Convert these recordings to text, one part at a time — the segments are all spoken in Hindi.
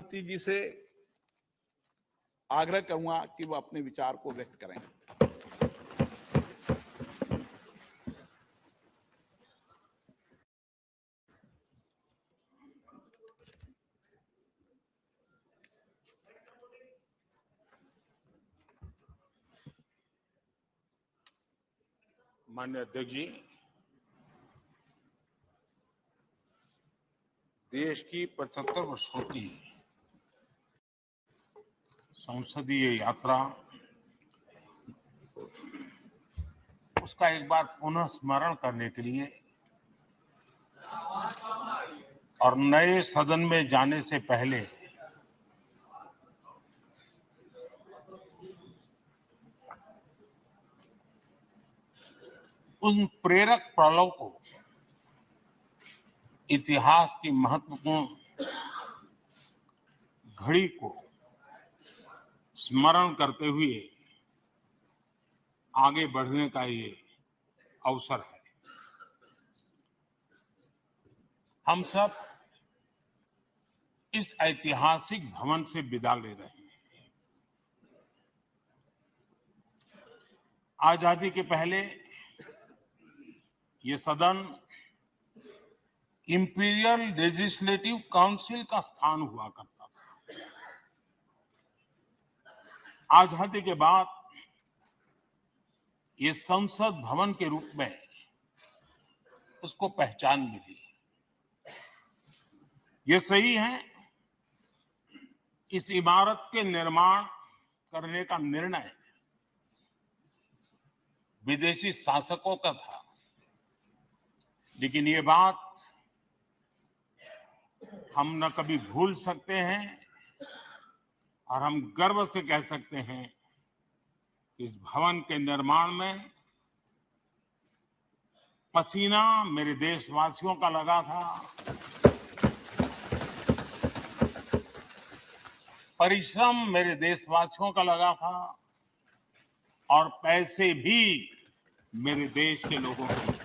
प्रधानमंत्री जी से आग्रह करूंगा कि वो अपने विचार को व्यक्त करें। माननीय अध्यक्ष जी, देश की 75 वर्षों की संसदीय यात्रा, उसका एक बार पुनः स्मरण करने के लिए और नए सदन में जाने से पहले उन प्रेरक पलों को, इतिहास की महत्वपूर्ण घड़ी को स्मरण करते हुए आगे बढ़ने का ये अवसर है। हम सब इस ऐतिहासिक भवन से विदा ले रहे हैं। आजादी के पहले ये सदन इंपीरियल लेजिस्लेटिव काउंसिल का स्थान हुआ करता था। आजादी के बाद ये संसद भवन के रूप में उसको पहचान मिली। ये सही है, इस इमारत के निर्माण करने का निर्णय विदेशी शासकों का था, लेकिन ये बात हम न कभी भूल सकते हैं और हम गर्व से कह सकते हैं कि इस भवन के निर्माण में पसीना मेरे देशवासियों का लगा था, परिश्रम मेरे देशवासियों का लगा था और पैसे भी मेरे देश के लोगों के।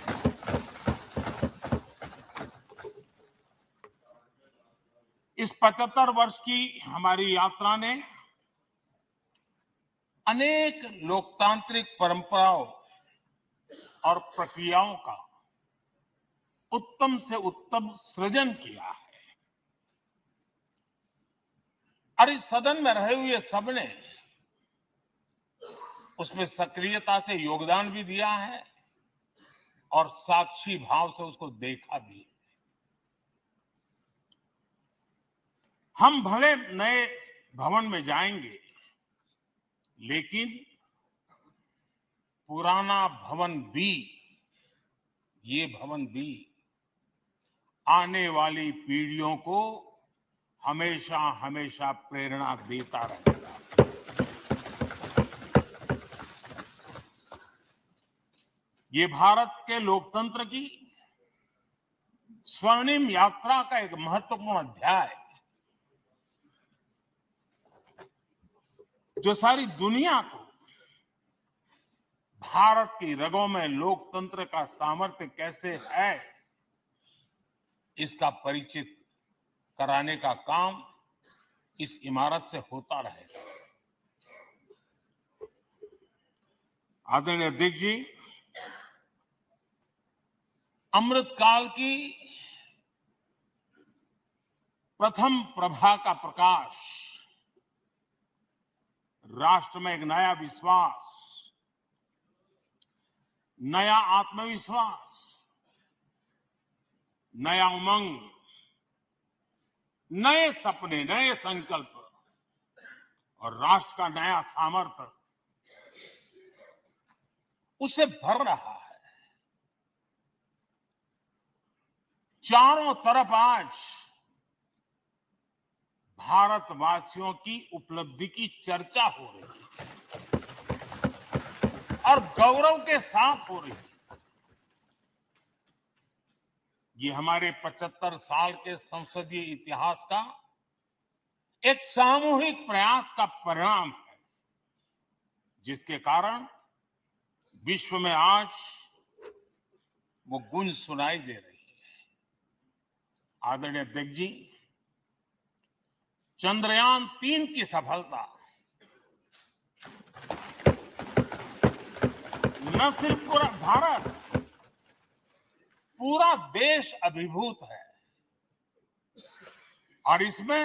इस 75 वर्ष की हमारी यात्रा ने अनेक लोकतांत्रिक परंपराओं और प्रक्रियाओं का उत्तम से उत्तम सृजन किया है और इस सदन में रहे हुए सबने उसमें सक्रियता से योगदान भी दिया है और साक्षी भाव से उसको देखा भी। हम भले नए भवन में जाएंगे, लेकिन पुराना भवन भी, ये भवन भी आने वाली पीढ़ियों को हमेशा हमेशा प्रेरणा देता रहेगा। ये भारत के लोकतंत्र की स्वर्णिम यात्रा का एक महत्वपूर्ण अध्याय है, जो सारी दुनिया को भारत की रगों में लोकतंत्र का सामर्थ्य कैसे है, इसका परिचित कराने का काम इस इमारत से होता रहेगा। आदरणीय अध्यक्ष जी, अमृतकाल की प्रथम प्रभा का प्रकाश राष्ट्र में एक नया विश्वास, नया आत्मविश्वास, नया उमंग, नए सपने, नए संकल्प और राष्ट्र का नया सामर्थ्य उसे भर रहा है। चारों तरफ आज भारतवासियों की उपलब्धि की चर्चा हो रही है और गौरव के साथ हो रही है। ये हमारे 75 साल के संसदीय इतिहास का एक सामूहिक प्रयास का परिणाम है, जिसके कारण विश्व में आज वो गूंज सुनाई दे रही है। आदरणीय अध्यक्ष जी, चंद्रयान-3 की सफलता न सिर्फ पूरा भारत, पूरा देश अभिभूत है और इसमें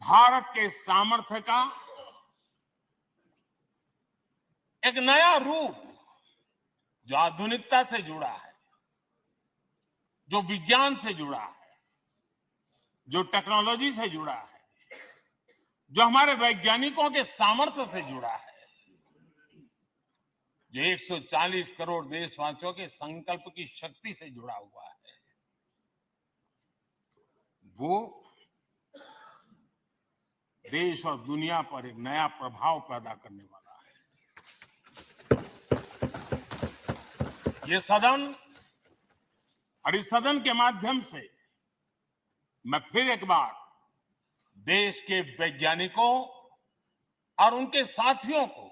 भारत के सामर्थ्य का एक नया रूप जो आधुनिकता से जुड़ा है, जो विज्ञान से जुड़ा है, जो टेक्नोलॉजी से जुड़ा है, जो हमारे वैज्ञानिकों के सामर्थ्य से जुड़ा है, जो 140 करोड़ देशवासियों के संकल्प की शक्ति से जुड़ा हुआ है, वो देश और दुनिया पर एक नया प्रभाव पैदा करने वाला है। ये सदन और इस सदन के माध्यम से मैं फिर एक बार देश के वैज्ञानिकों और उनके साथियों को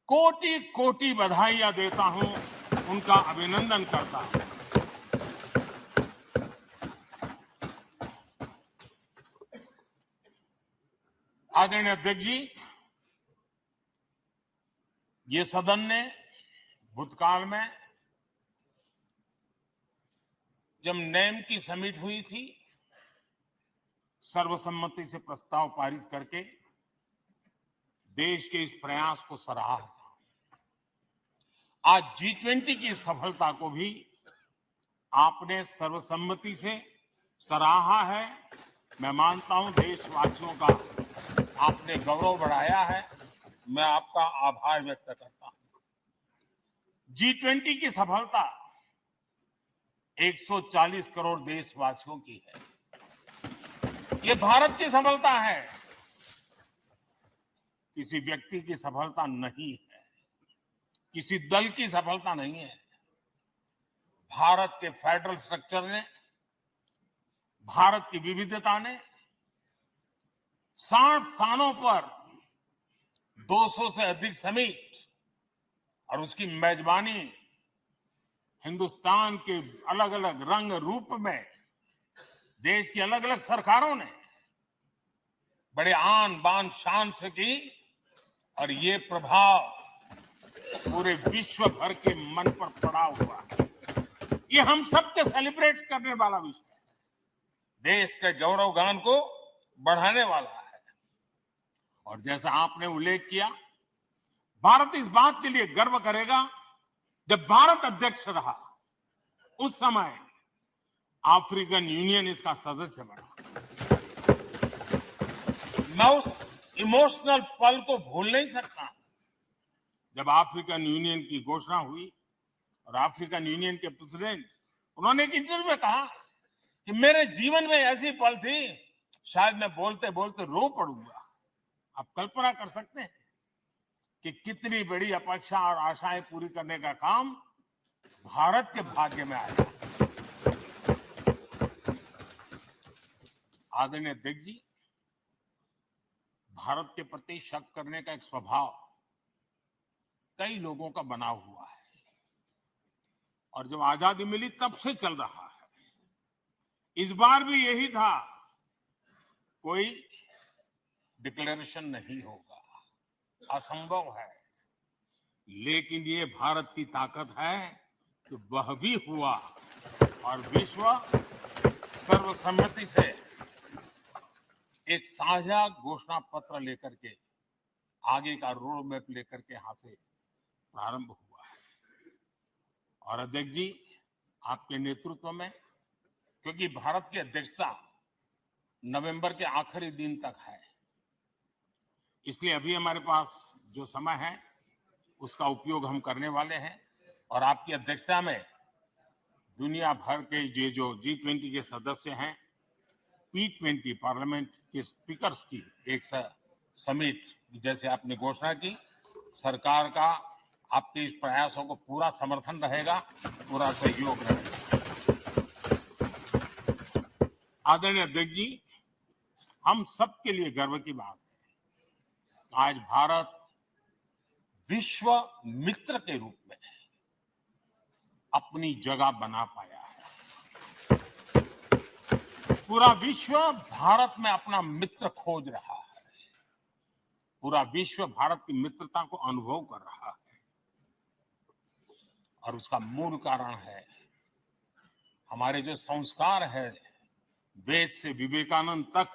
कोटि कोटि बधाइयां देता हूं, उनका अभिनंदन करता हूं। आदरणीय अध्यक्ष जी, ये सदन ने भूतकाल में जब नेम की समिट हुई थी, सर्वसम्मति से प्रस्ताव पारित करके देश के इस प्रयास को सराहा था। आज G20 की सफलता को भी आपने सर्वसम्मति से सराहा है। मैं मानता हूं देशवासियों का आपने गौरव बढ़ाया है। मैं आपका आभार व्यक्त करता हूं। G20 की सफलता 140 करोड़ देशवासियों की है। ये भारत की सफलता है, किसी व्यक्ति की सफलता नहीं है, किसी दल की सफलता नहीं है। भारत के फेडरल स्ट्रक्चर ने, भारत की विविधता ने 60 स्थानों पर 200 से अधिक समिट और उसकी मेजबानी हिंदुस्तान के अलग अलग रंग रूप में देश की अलग अलग सरकारों ने बड़े आन बान शान से की और ये प्रभाव पूरे विश्व भर के मन पर पड़ा हुआ है। ये हम सबके सेलिब्रेट करने वाला विषय है, देश के गौरव गान को बढ़ाने वाला है। और जैसा आपने उल्लेख किया, भारत इस बात के लिए गर्व करेगा, जब भारत अध्यक्ष रहा उस समय अफ्रीकन यूनियन इसका सदस्य बना। मैं उस इमोशनल पल को भूल नहीं सकता जब अफ्रीकन यूनियन की घोषणा हुई और अफ्रीकन यूनियन के प्रेसिडेंट, उन्होंने एक इंटरव्यू में कहा कि मेरे जीवन में ऐसी पल थी, शायद मैं बोलते बोलते रो पड़ूंगा। आप कल्पना कर सकते हैं कि कितनी बड़ी अपेक्षा और आशाएं पूरी करने का काम भारत के भाग्य में आया। आदरणीय अध्यक्ष जी, भारत के प्रति शक करने का एक स्वभाव कई लोगों का बना हुआ है और जब आजादी मिली तब से चल रहा है। इस बार भी यही था, कोई डिक्लेरेशन नहीं होगा, असंभव है। लेकिन ये भारत की ताकत है कि वह भी हुआ और विश्व सर्वसम्मति से एक साझा घोषणा पत्र लेकर के आगे का रोड मैप लेकर के यहां से प्रारंभ हुआ है। और अध्यक्ष जी, आपके नेतृत्व में, क्योंकि भारत की अध्यक्षता नवंबर के आखिरी दिन तक है, इसलिए अभी हमारे पास जो समय है उसका उपयोग हम करने वाले हैं और आपकी अध्यक्षता में दुनिया भर के जो G20 के सदस्य हैं, P20 पार्लियामेंट के स्पीकर्स की एक समिट जैसे आपने घोषणा की, सरकार का आपके इस प्रयासों को पूरा समर्थन रहेगा, पूरा सहयोग रहेगा। आदरणीय अध्यक्ष जी, हम सबके लिए गर्व की बात है, आज भारत विश्व मित्र के रूप में अपनी जगह बना पाया है। पूरा विश्व भारत में अपना मित्र खोज रहा है। पूरा विश्व भारत की मित्रता को अनुभव कर रहा है और उसका मूल कारण है हमारे जो संस्कार है, वेद से विवेकानंद तक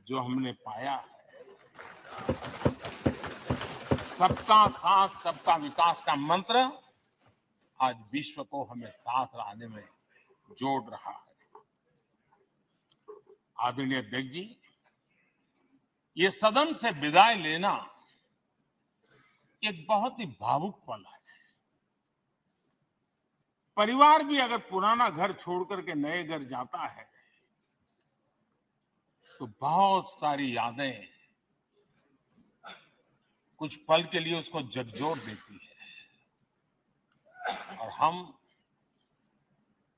जो हमने पाया है। सबका साथ सबका विकास का मंत्र आज विश्व को हमें साथ लाने में जोड़ रहा है। आदरणीय अध्यक्ष जी, ये सदन से विदाई लेना एक बहुत ही भावुक पल है। परिवार भी अगर पुराना घर छोड़ करके नए घर जाता है तो बहुत सारी यादें कुछ पल के लिए उसको झकझोर देती है। और हम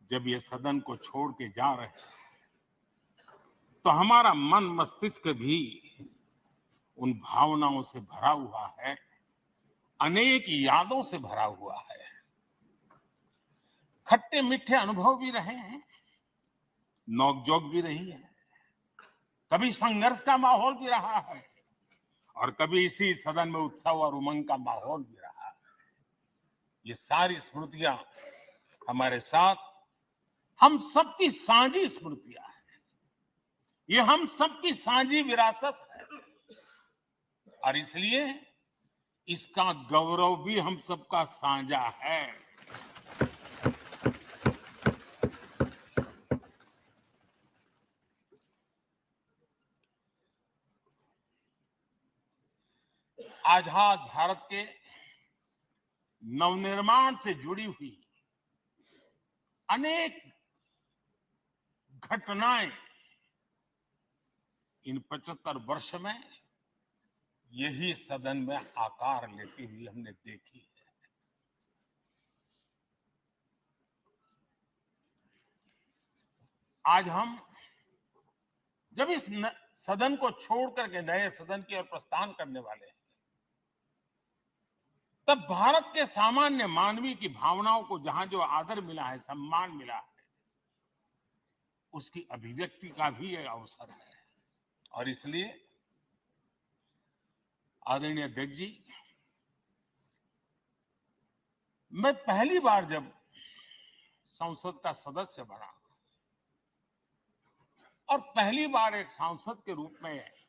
जब ये सदन को छोड़ के जा रहे हैं तो हमारा मन मस्तिष्क भी उन भावनाओं से भरा हुआ है, अनेक यादों से भरा हुआ है। खट्टे मीठे अनुभव भी रहे हैं, नोकझोंक भी रही है, कभी संघर्ष का माहौल भी रहा है और कभी इसी सदन में उत्सव और उमंग का माहौल भी रहा है। ये सारी स्मृतियां हमारे साथ हम सबकी साझी स्मृतियां हैं। ये हम सबकी साझी विरासत है और इसलिए इसका गौरव भी हम सबका साझा है। आजाद भारत के नवनिर्माण से जुड़ी हुई अनेक घटनाएं इन 75 वर्ष में यही सदन में आकार लेती हुई हमने देखी है। आज हम जब इस सदन को छोड़ करके नए सदन की ओर प्रस्थान करने वाले हैं तब भारत के सामान्य मानवी की भावनाओं को जहां जो आदर मिला है, सम्मान मिला है, उसकी अभिव्यक्ति का भी एक अवसर है। और इसलिए आदरणीय अध्यक्ष जी, मैं पहली बार जब संसद का सदस्य बना और पहली बार एक सांसद के रूप में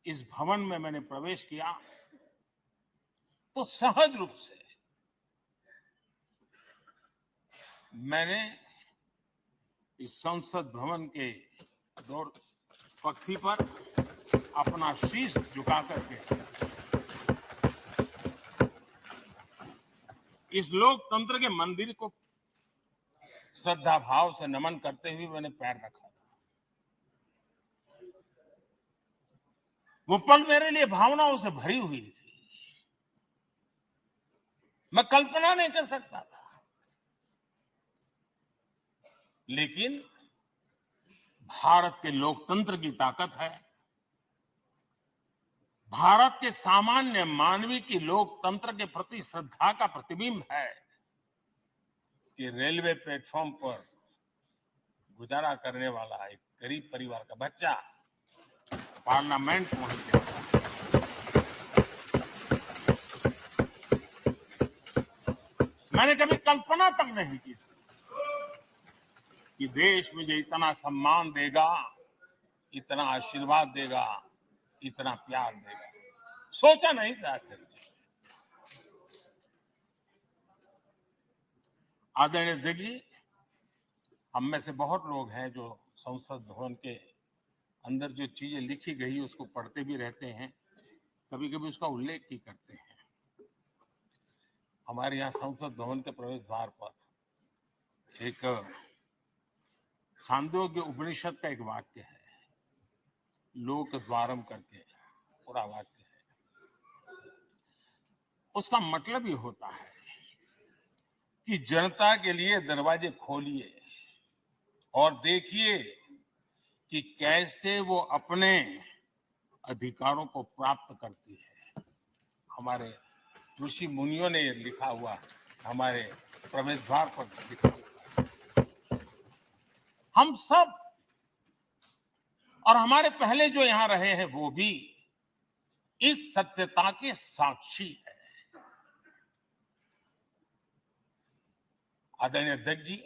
इस भवन में मैंने प्रवेश किया तो सहज रूप से मैंने इस संसद भवन के दौर पक्ति पर अपना शीश झुका करके इस लोकतंत्र के मंदिर को श्रद्धा भाव से नमन करते हुए मैंने पैर रखा था। वो पल मेरे लिए भावनाओं से भरी हुई थी। मैं कल्पना नहीं कर सकता था, लेकिन भारत के लोकतंत्र की ताकत है, भारत के सामान्य मानवी की लोकतंत्र के प्रति श्रद्धा का प्रतिबिंब है कि रेलवे प्लेटफॉर्म पर गुजारा करने वाला एक गरीब परिवार का बच्चा पार्लियामेंट पहुंच गया। मैंने कभी कल्पना तक नहीं की कि देश मुझे इतना सम्मान देगा, इतना आशीर्वाद देगा, इतना प्यार देगा। सोचा नहीं था। आदरणीय अध्यक्ष जी, हम में से बहुत लोग हैं जो संसद भवन के अंदर जो चीजें लिखी गई उसको पढ़ते भी रहते हैं, कभी कभी उसका उल्लेख भी करते हैं। हमारे यहाँ संसद भवन के प्रवेश द्वार पर एक छांदोग्य उपनिषद का एक वाक्य है, लोक द्वारम करके पूरा वाक्य है। उसका मतलब ये होता है कि जनता के लिए दरवाजे खोलिए और देखिए कि कैसे वो अपने अधिकारों को प्राप्त करती है। हमारे ऋषि मुनियों ने ये लिखा हुआ, हमारे प्रवेश द्वार पर लिखा हुआ। हम सब और हमारे पहले जो यहां रहे हैं वो भी इस सत्यता के साक्षी है। आदरणीय अध्यक्ष जी,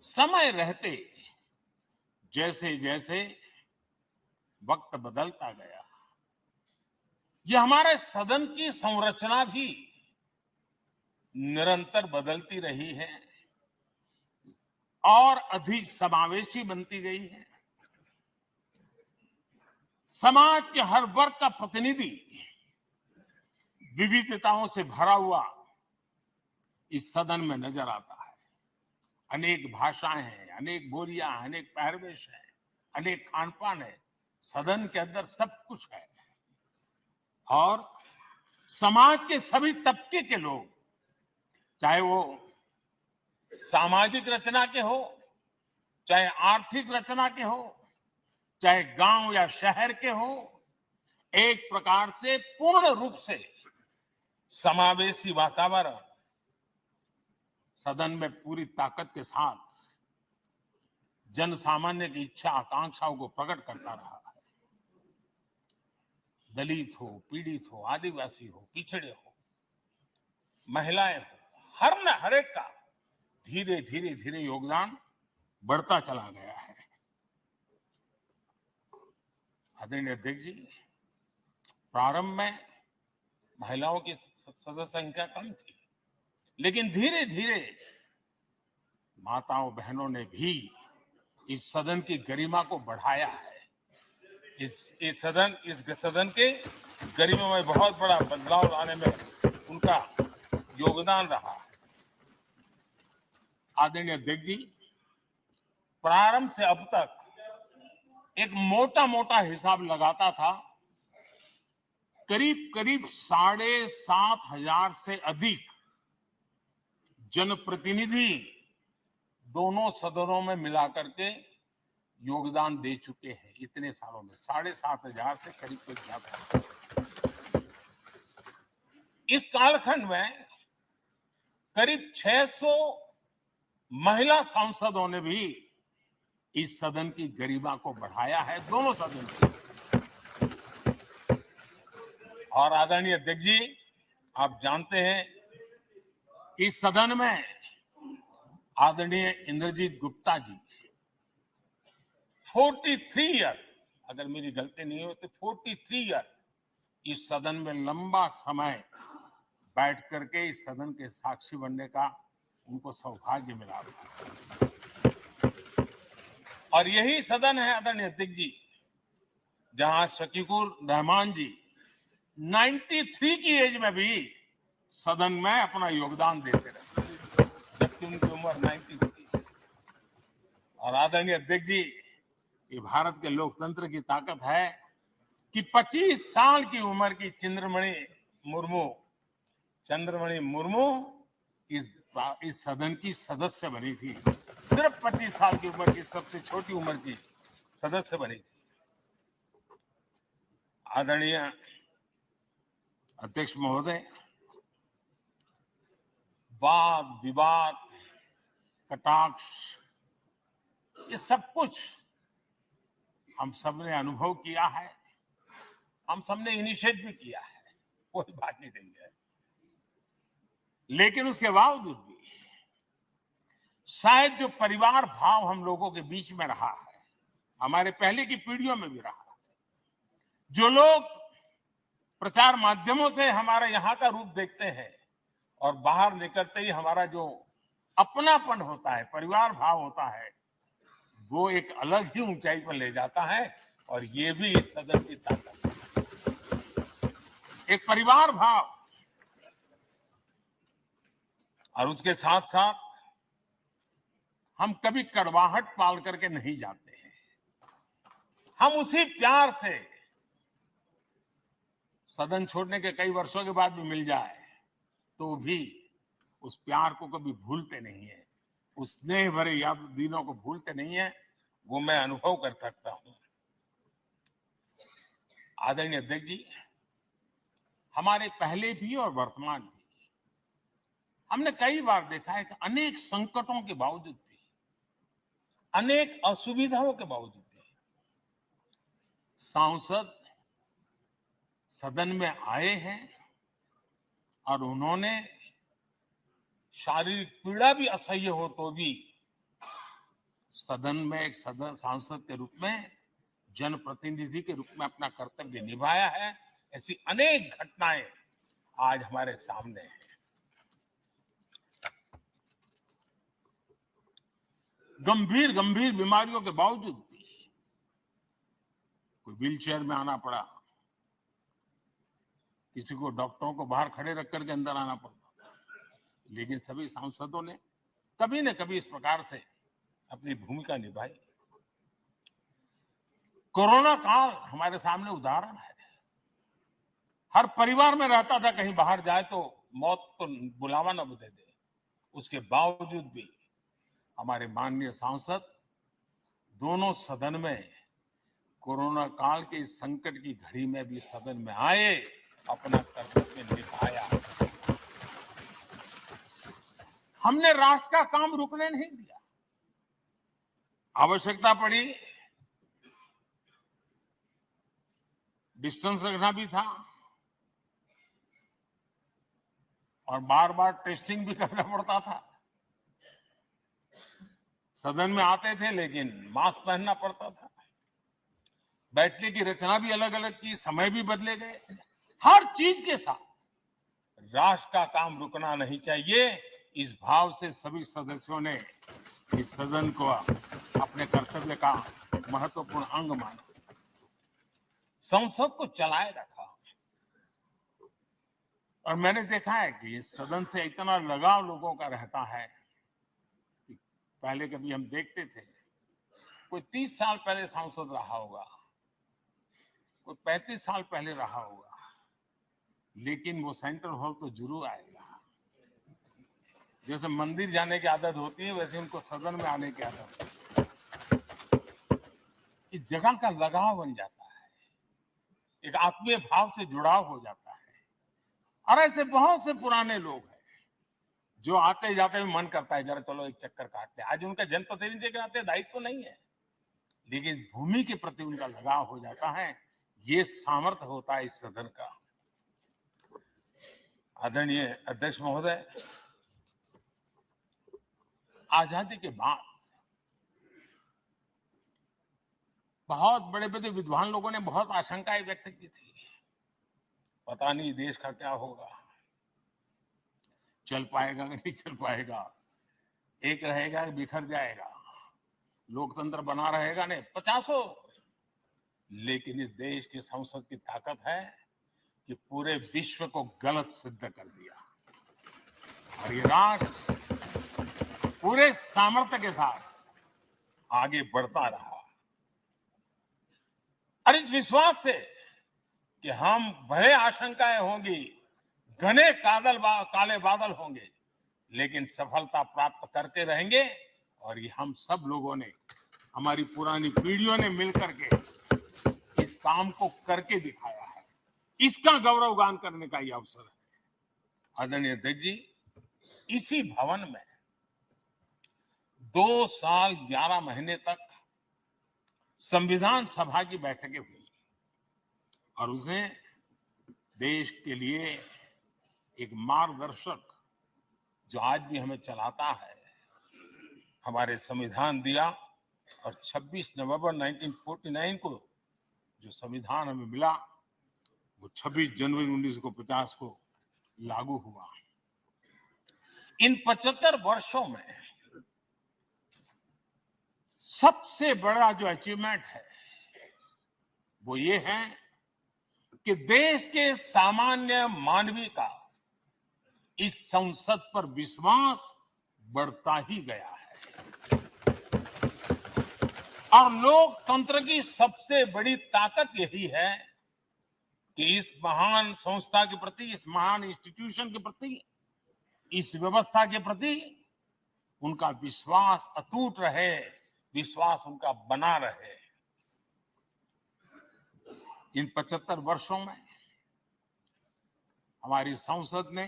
समय रहते जैसे जैसे वक्त बदलता गया, यह हमारे सदन की संरचना भी निरंतर बदलती रही है और अधिक समावेशी बनती गई है। समाज के हर वर्ग का प्रतिनिधि विविधताओं से भरा हुआ इस सदन में नजर आता है। अनेक भाषाएं हैं, अनेक बोलियां हैं, अनेक पहरवेश है, अनेक खान पान है। सदन के अंदर सब कुछ है और समाज के सभी तबके के लोग, चाहे वो सामाजिक रचना के हो, चाहे आर्थिक रचना के हो, चाहे गांव या शहर के हो, एक प्रकार से पूर्ण रूप से समावेशी वातावरण सदन में पूरी ताकत के साथ जन सामान्य की इच्छा आकांक्षाओं को प्रकट करता रहा है। दलित हो, पीड़ित हो, आदिवासी हो, पिछड़े हो, महिलाएं हो, हर एक का धीरे धीरे धीरे योगदान बढ़ता चला गया है। आदरणीय अध्यक्ष जी, प्रारंभ में महिलाओं की सदस्य संख्या कम थी, लेकिन धीरे धीरे माताओं बहनों ने भी इस सदन की गरिमा को बढ़ाया है। इस सदन के गरिमा में बहुत बड़ा बदलाव लाने में उनका योगदान रहा है। आदरणीय अध्यक्ष जी, प्रारंभ से अब तक एक मोटा मोटा हिसाब लगाता था, करीब करीब 7,500 से अधिक जनप्रतिनिधि दोनों सदनों में मिलाकर के योगदान दे चुके हैं। इतने सालों में 7,500 से करीब ज्यादा। इस कालखंड में करीब 600 महिला सांसदों ने भी इस सदन की गरिमा को बढ़ाया है, दोनों सदन की। और आदरणीय अध्यक्ष जी, आप जानते हैं कि इस सदन में आदरणीय इंद्रजीत गुप्ता जी 43 ईयर, अगर मेरी गलती नहीं हो तो 43 ईयर इस सदन में लंबा समय बैठ करके इस सदन के साक्षी बनने का उनको सौभाग्य मिला। और यही सदन है आदरणीय अध्यक्ष जी, जहां शकीकुर रहमान जी 93 की एज में भी सदन में अपना योगदान देते रहे, जबकि उनकी उम्र 93। और आदरणीय अध्यक्ष जी, ये भारत के लोकतंत्र की ताकत है कि 25 साल की उम्र की चंद्रमणि मुर्मू इस सदन की सदस्य बनी थी। सिर्फ 25 साल की उम्र की, सबसे छोटी उम्र की सदस्य बनी थी। आदरणीय अध्यक्ष महोदय, वाद विवाद, कटाक्ष, ये सब कुछ हम सबने अनुभव किया है, हम सबने इनिशिएट भी किया है, कोई बात नहीं है। लेकिन उसके बावजूद भी शायद जो परिवार भाव हम लोगों के बीच में रहा है, हमारे पहले की पीढ़ियों में भी रहा है, जो लोग प्रचार माध्यमों से हमारे यहाँ का रूप देखते हैं और बाहर निकलते ही हमारा जो अपनापन होता है, परिवार भाव होता है, वो एक अलग ही ऊंचाई पर ले जाता है। और ये भी इस सदन की ताकत है, एक परिवार भाव। और उसके साथ साथ हम कभी कड़वाहट पाल करके नहीं जाते हैं, हम उसी प्यार से सदन छोड़ने के कई वर्षों के बाद भी मिल जाए तो भी उस प्यार को कभी भूलते नहीं है, उस स्नेह भरे याद दिनों को भूलते नहीं है, वो मैं अनुभव कर सकता हूं। आदरणीय अध्यक्ष जी, हमारे पहले भी और वर्तमान भी हमने कई बार देखा है कि अनेक संकटों के बावजूद भी अनेक असुविधाओं के बावजूद भी सांसद सदन में आए हैं और उन्होंने शारीरिक पीड़ा भी असह्य हो तो भी सदन में एक सांसद के रूप में, जनप्रतिनिधि के रूप में अपना कर्तव्य निभाया है। ऐसी अनेक घटनाएं आज हमारे सामने हैं। गंभीर गंभीर बीमारियों के बावजूद भी कोई व्हीलचेयर में आना पड़ा, किसी को डॉक्टरों को बाहर खड़े रख करके अंदर आना पड़ता, लेकिन सभी सांसदों ने कभी न कभी इस प्रकार से अपनी भूमिका निभाई। कोरोना काल हमारे सामने उदाहरण है। हर परिवार में रहता था कहीं बाहर जाए तो मौत को बुलावा न दे दे, उसके बावजूद भी हमारे माननीय सांसद दोनों सदन में कोरोना काल के इस संकट की घड़ी में भी सदन में आए, अपना कर्तव्य निभाया। हमने राष्ट्र का काम रुकने नहीं दिया। आवश्यकता पड़ी, डिस्टेंस रखना भी था और बार बार टेस्टिंग भी करना पड़ता था। सदन में आते थे लेकिन मास्क पहनना पड़ता था। बैठने की रचना भी अलग अलग की, समय भी बदले गए। हर चीज के साथ राष्ट्र का काम रुकना नहीं चाहिए, इस भाव से सभी सदस्यों ने इस सदन को अपने कर्तव्य का महत्वपूर्ण अंग माना, संसद को चलाए रखा। और मैंने देखा है कि इस सदन से इतना लगाव लोगों का रहता है कि पहले कभी हम देखते थे कोई 30 साल पहले सांसद रहा होगा, कोई 35 साल पहले रहा होगा, लेकिन वो सेंट्रल हॉल तो जरूर आएगा। जैसे मंदिर जाने की आदत होती है, वैसे उनको सदन में आने की आदत है। इस जगह का लगाव बन जाता है, एक आत्मीय भाव से जुड़ाव हो जाता है। और ऐसे बहुत से पुराने लोग हैं जो आते जाते में मन करता है जरा चलो एक चक्कर काटते हैं। आज उनका जनप्रतिनिधि के नाते दायित्व तो नहीं है, लेकिन भूमि के प्रति उनका लगाव हो जाता है। ये सामर्थ्य होता है इस सदन का। आदरणीय अध्यक्ष महोदय, आजादी के बाद बहुत बड़े बड़े विद्वान लोगों ने बहुत आशंकाएं व्यक्त की थी। पता नहीं देश का क्या होगा, चल पाएगा कि नहीं चल पाएगा, एक रहेगा कि बिखर जाएगा, लोकतंत्र बना रहेगा नहीं, 50। लेकिन इस देश की संसद की ताकत है कि पूरे विश्व को गलत सिद्ध कर दिया और ये राष्ट्र पूरे सामर्थ्य के साथ आगे बढ़ता रहा। और इस विश्वास से कि हम भले आशंकाएं होंगी, घने काले बादल होंगे, लेकिन सफलता प्राप्त करते रहेंगे। और ये हम सब लोगों ने, हमारी पुरानी पीढ़ियों ने मिलकर के इस काम को करके दिखाया है। इसका गौरवगान करने का ये अवसर है। आदरणीय अध्यक्ष जी, इसी भवन में 2 साल 11 महीने तक संविधान सभा की बैठकें हुई और उसने देश के लिए एक मार्गदर्शक जो आज भी हमें चलाता है, हमारे संविधान दिया। और 26 नवंबर 1949 को जो संविधान हमें मिला, वो 26 जनवरी 1950 को लागू हुआ। इन 75 वर्षों में सबसे बड़ा जो अचीवमेंट है वो ये है कि देश के सामान्य मानवी का इस संसद पर विश्वास बढ़ता ही गया है। और लोकतंत्र की सबसे बड़ी ताकत यही है कि इस महान संस्था के प्रति, इस महान इंस्टीट्यूशन के प्रति, इस व्यवस्था के प्रति उनका विश्वास अटूट रहे, विश्वास उनका बना रहे। इन 75 वर्षों में हमारी संसद ने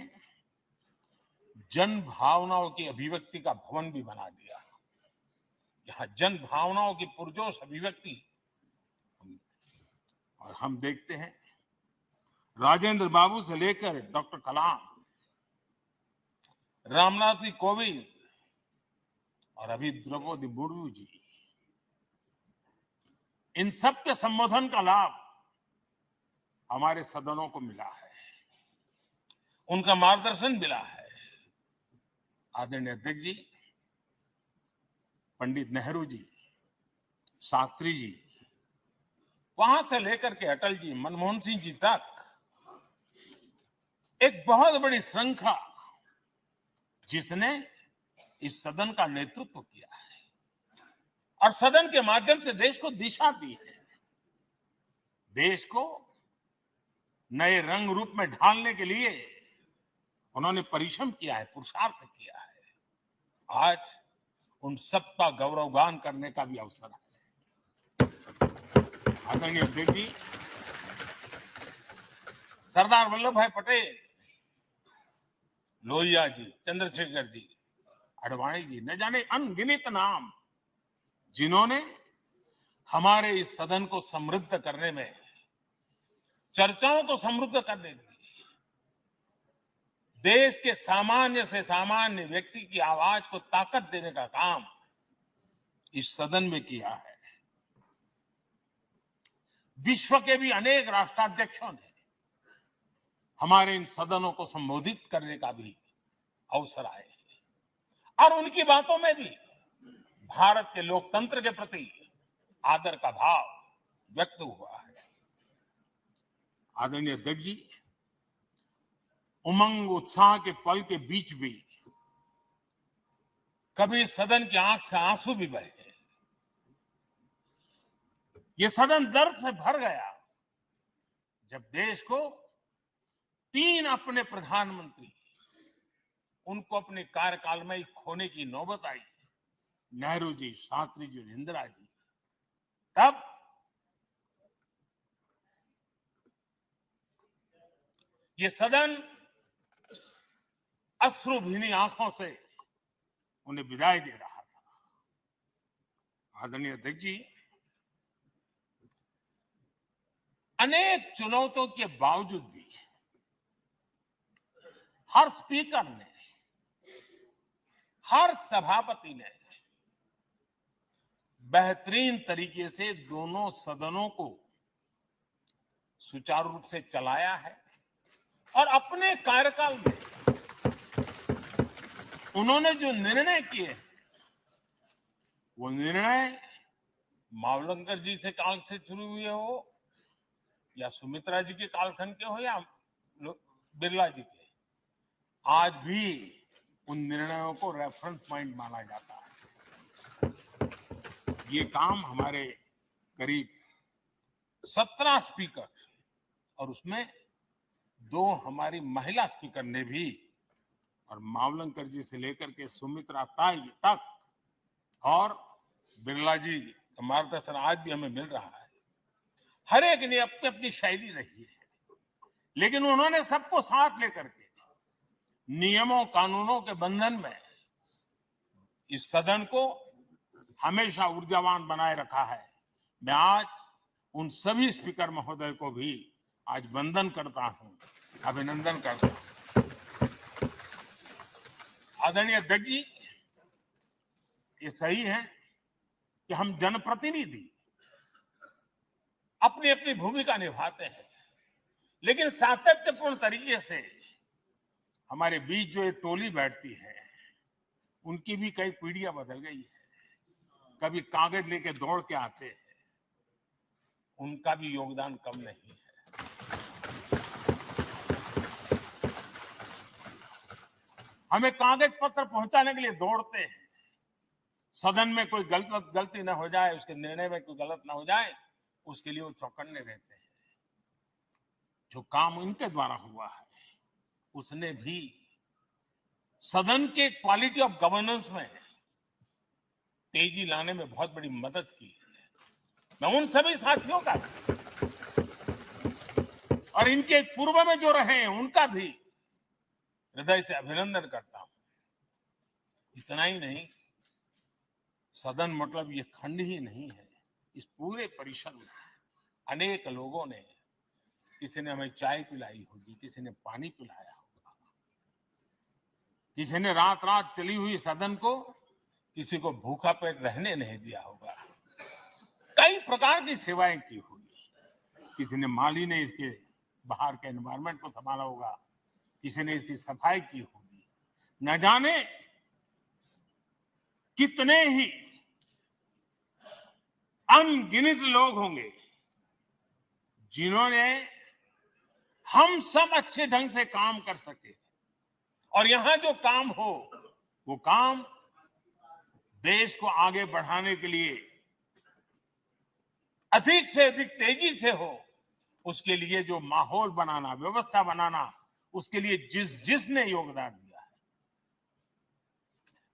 जन भावनाओं की अभिव्यक्ति का भवन भी बना दिया। यहाँ जन भावनाओं की पुरजोश अभिव्यक्ति। और हम देखते हैं राजेंद्र बाबू से लेकर डॉक्टर कलाम, रामनाथ कोविंद और अभी द्रौपदी मुर्मू जी, इन सब के संबोधन का लाभ हमारे सदनों को मिला है, उनका मार्गदर्शन मिला है। आदरणीय अध्यक्ष जी, पंडित नेहरू जी, शास्त्री जी, वहां से लेकर के अटल जी, मनमोहन सिंह जी तक एक बहुत बड़ी श्रृंखला जिसने इस सदन का नेतृत्व किया है और सदन के माध्यम से देश को दिशा दी है, देश को नए रंग रूप में ढालने के लिए उन्होंने परिश्रम किया है, पुरुषार्थ किया है। आज उन सबका गौरवगान करने का भी अवसर है। आदरणीय अध्यक्ष जी, सरदार वल्लभ भाई पटेल, लोहिया जी, चंद्रशेखर जी, आडवाणी जी, न जाने अनगिनत नाम, जिन्होंने हमारे इस सदन को समृद्ध करने में, चर्चाओं को समृद्ध करने में, देश के सामान्य से सामान्य व्यक्ति की आवाज को ताकत देने का काम इस सदन में किया है। विश्व के भी अनेक राष्ट्राध्यक्षों ने हमारे इन सदनों को संबोधित करने का भी अवसर आए और उनकी बातों में भी भारत के लोकतंत्र के प्रति आदर का भाव व्यक्त हुआ है। आदरणीय अध्यक्ष जी, उमंग उत्साह के पल के बीच भी कभी सदन की आंख से आंसू भी बहे। ये सदन दर्द से भर गया जब देश को 3 अपने प्रधानमंत्री, उनको अपने कार्यकाल में ही खोने की नौबत आई, नेहरू जी, शास्त्री जी, इंदिरा जी। तब ये सदन अश्रु भीनी आंखों से उन्हें विदाई दे रहा था। आदरणीय अध्यक्ष जी, अनेक चुनौतियों के बावजूद भी हर स्पीकर ने, हर सभापति ने बेहतरीन तरीके से दोनों सदनों को सुचारू रूप से चलाया है और अपने कार्यकाल में उन्होंने जो निर्णय किए, वो निर्णय मावलंकर जी से काल से शुरू हुए हो या सुमित्रा जी के कालखंड के हो या बिरला जी के, आज भी उन निर्णयों को रेफरेंस पॉइंट माना जाता है। ये काम हमारे करीब 17 स्पीकर और उसमें 2 हमारी महिला स्पीकर ने भी, और मावलंकर जी से लेकर के सुमित्रा ताई तक और बिरला जी का मार्गदर्शन आज भी हमें मिल रहा है। हर एक ने अपनी अपनी शैली रही है, लेकिन उन्होंने सबको साथ लेकर के नियमों कानूनों के बंधन में इस सदन को हमेशा ऊर्जावान बनाए रखा है। मैं आज उन सभी स्पीकर महोदय को भी आज वंदन करता हूं, अभिनंदन करता हूं। आदरणीय अध्यक्ष जी, ये सही है कि हम जनप्रतिनिधि अपनी अपनी भूमिका निभाते हैं, लेकिन सातत्यपूर्ण तरीके से हमारे बीच जो एक टोली बैठती है, उनकी भी कई पीढ़ियां बदल गई है। कभी कागज लेके दौड़ के आते हैं, उनका भी योगदान कम नहीं है। हमें कागज पत्र पहुंचाने के लिए दौड़ते हैं, सदन में कोई गलती ना हो जाए, उसके निर्णय में कोई गलत ना हो जाए, उसके लिए वो चौकन्ने रहते हैं। जो काम उनके द्वारा हुआ है, उसने भी सदन के क्वालिटी ऑफ गवर्नेंस में तेजी लाने में बहुत बड़ी मदद की है। मैं उन सभी साथियों का और इनके पूर्व में जो रहे हैं उनका भी हृदय से अभिनंदन करता हूं। इतना ही नहीं, सदन मतलब ये खंड ही नहीं है, इस पूरे परिसर में अनेक लोगों ने, किसी ने हमें चाय पिलाई होगी, किसी ने पानी पिलाया होगा, किसी ने रात रात चली हुई सदन को किसी को भूखा पेट रहने नहीं दिया होगा, कई प्रकार की सेवाएं की होगी। किसी ने माली ने इसके बाहर के एनवायरनमेंट को संभाला होगा, किसी ने इसकी सफाई की होगी। न जाने कितने ही अनगिनत लोग होंगे जिन्होंने हम सब अच्छे ढंग से काम कर सके, और यहां जो काम हो वो काम देश को आगे बढ़ाने के लिए अधिक से अधिक तेजी से हो, उसके लिए जो माहौल बनाना, व्यवस्था बनाना, उसके लिए जिसने योगदान दिया है,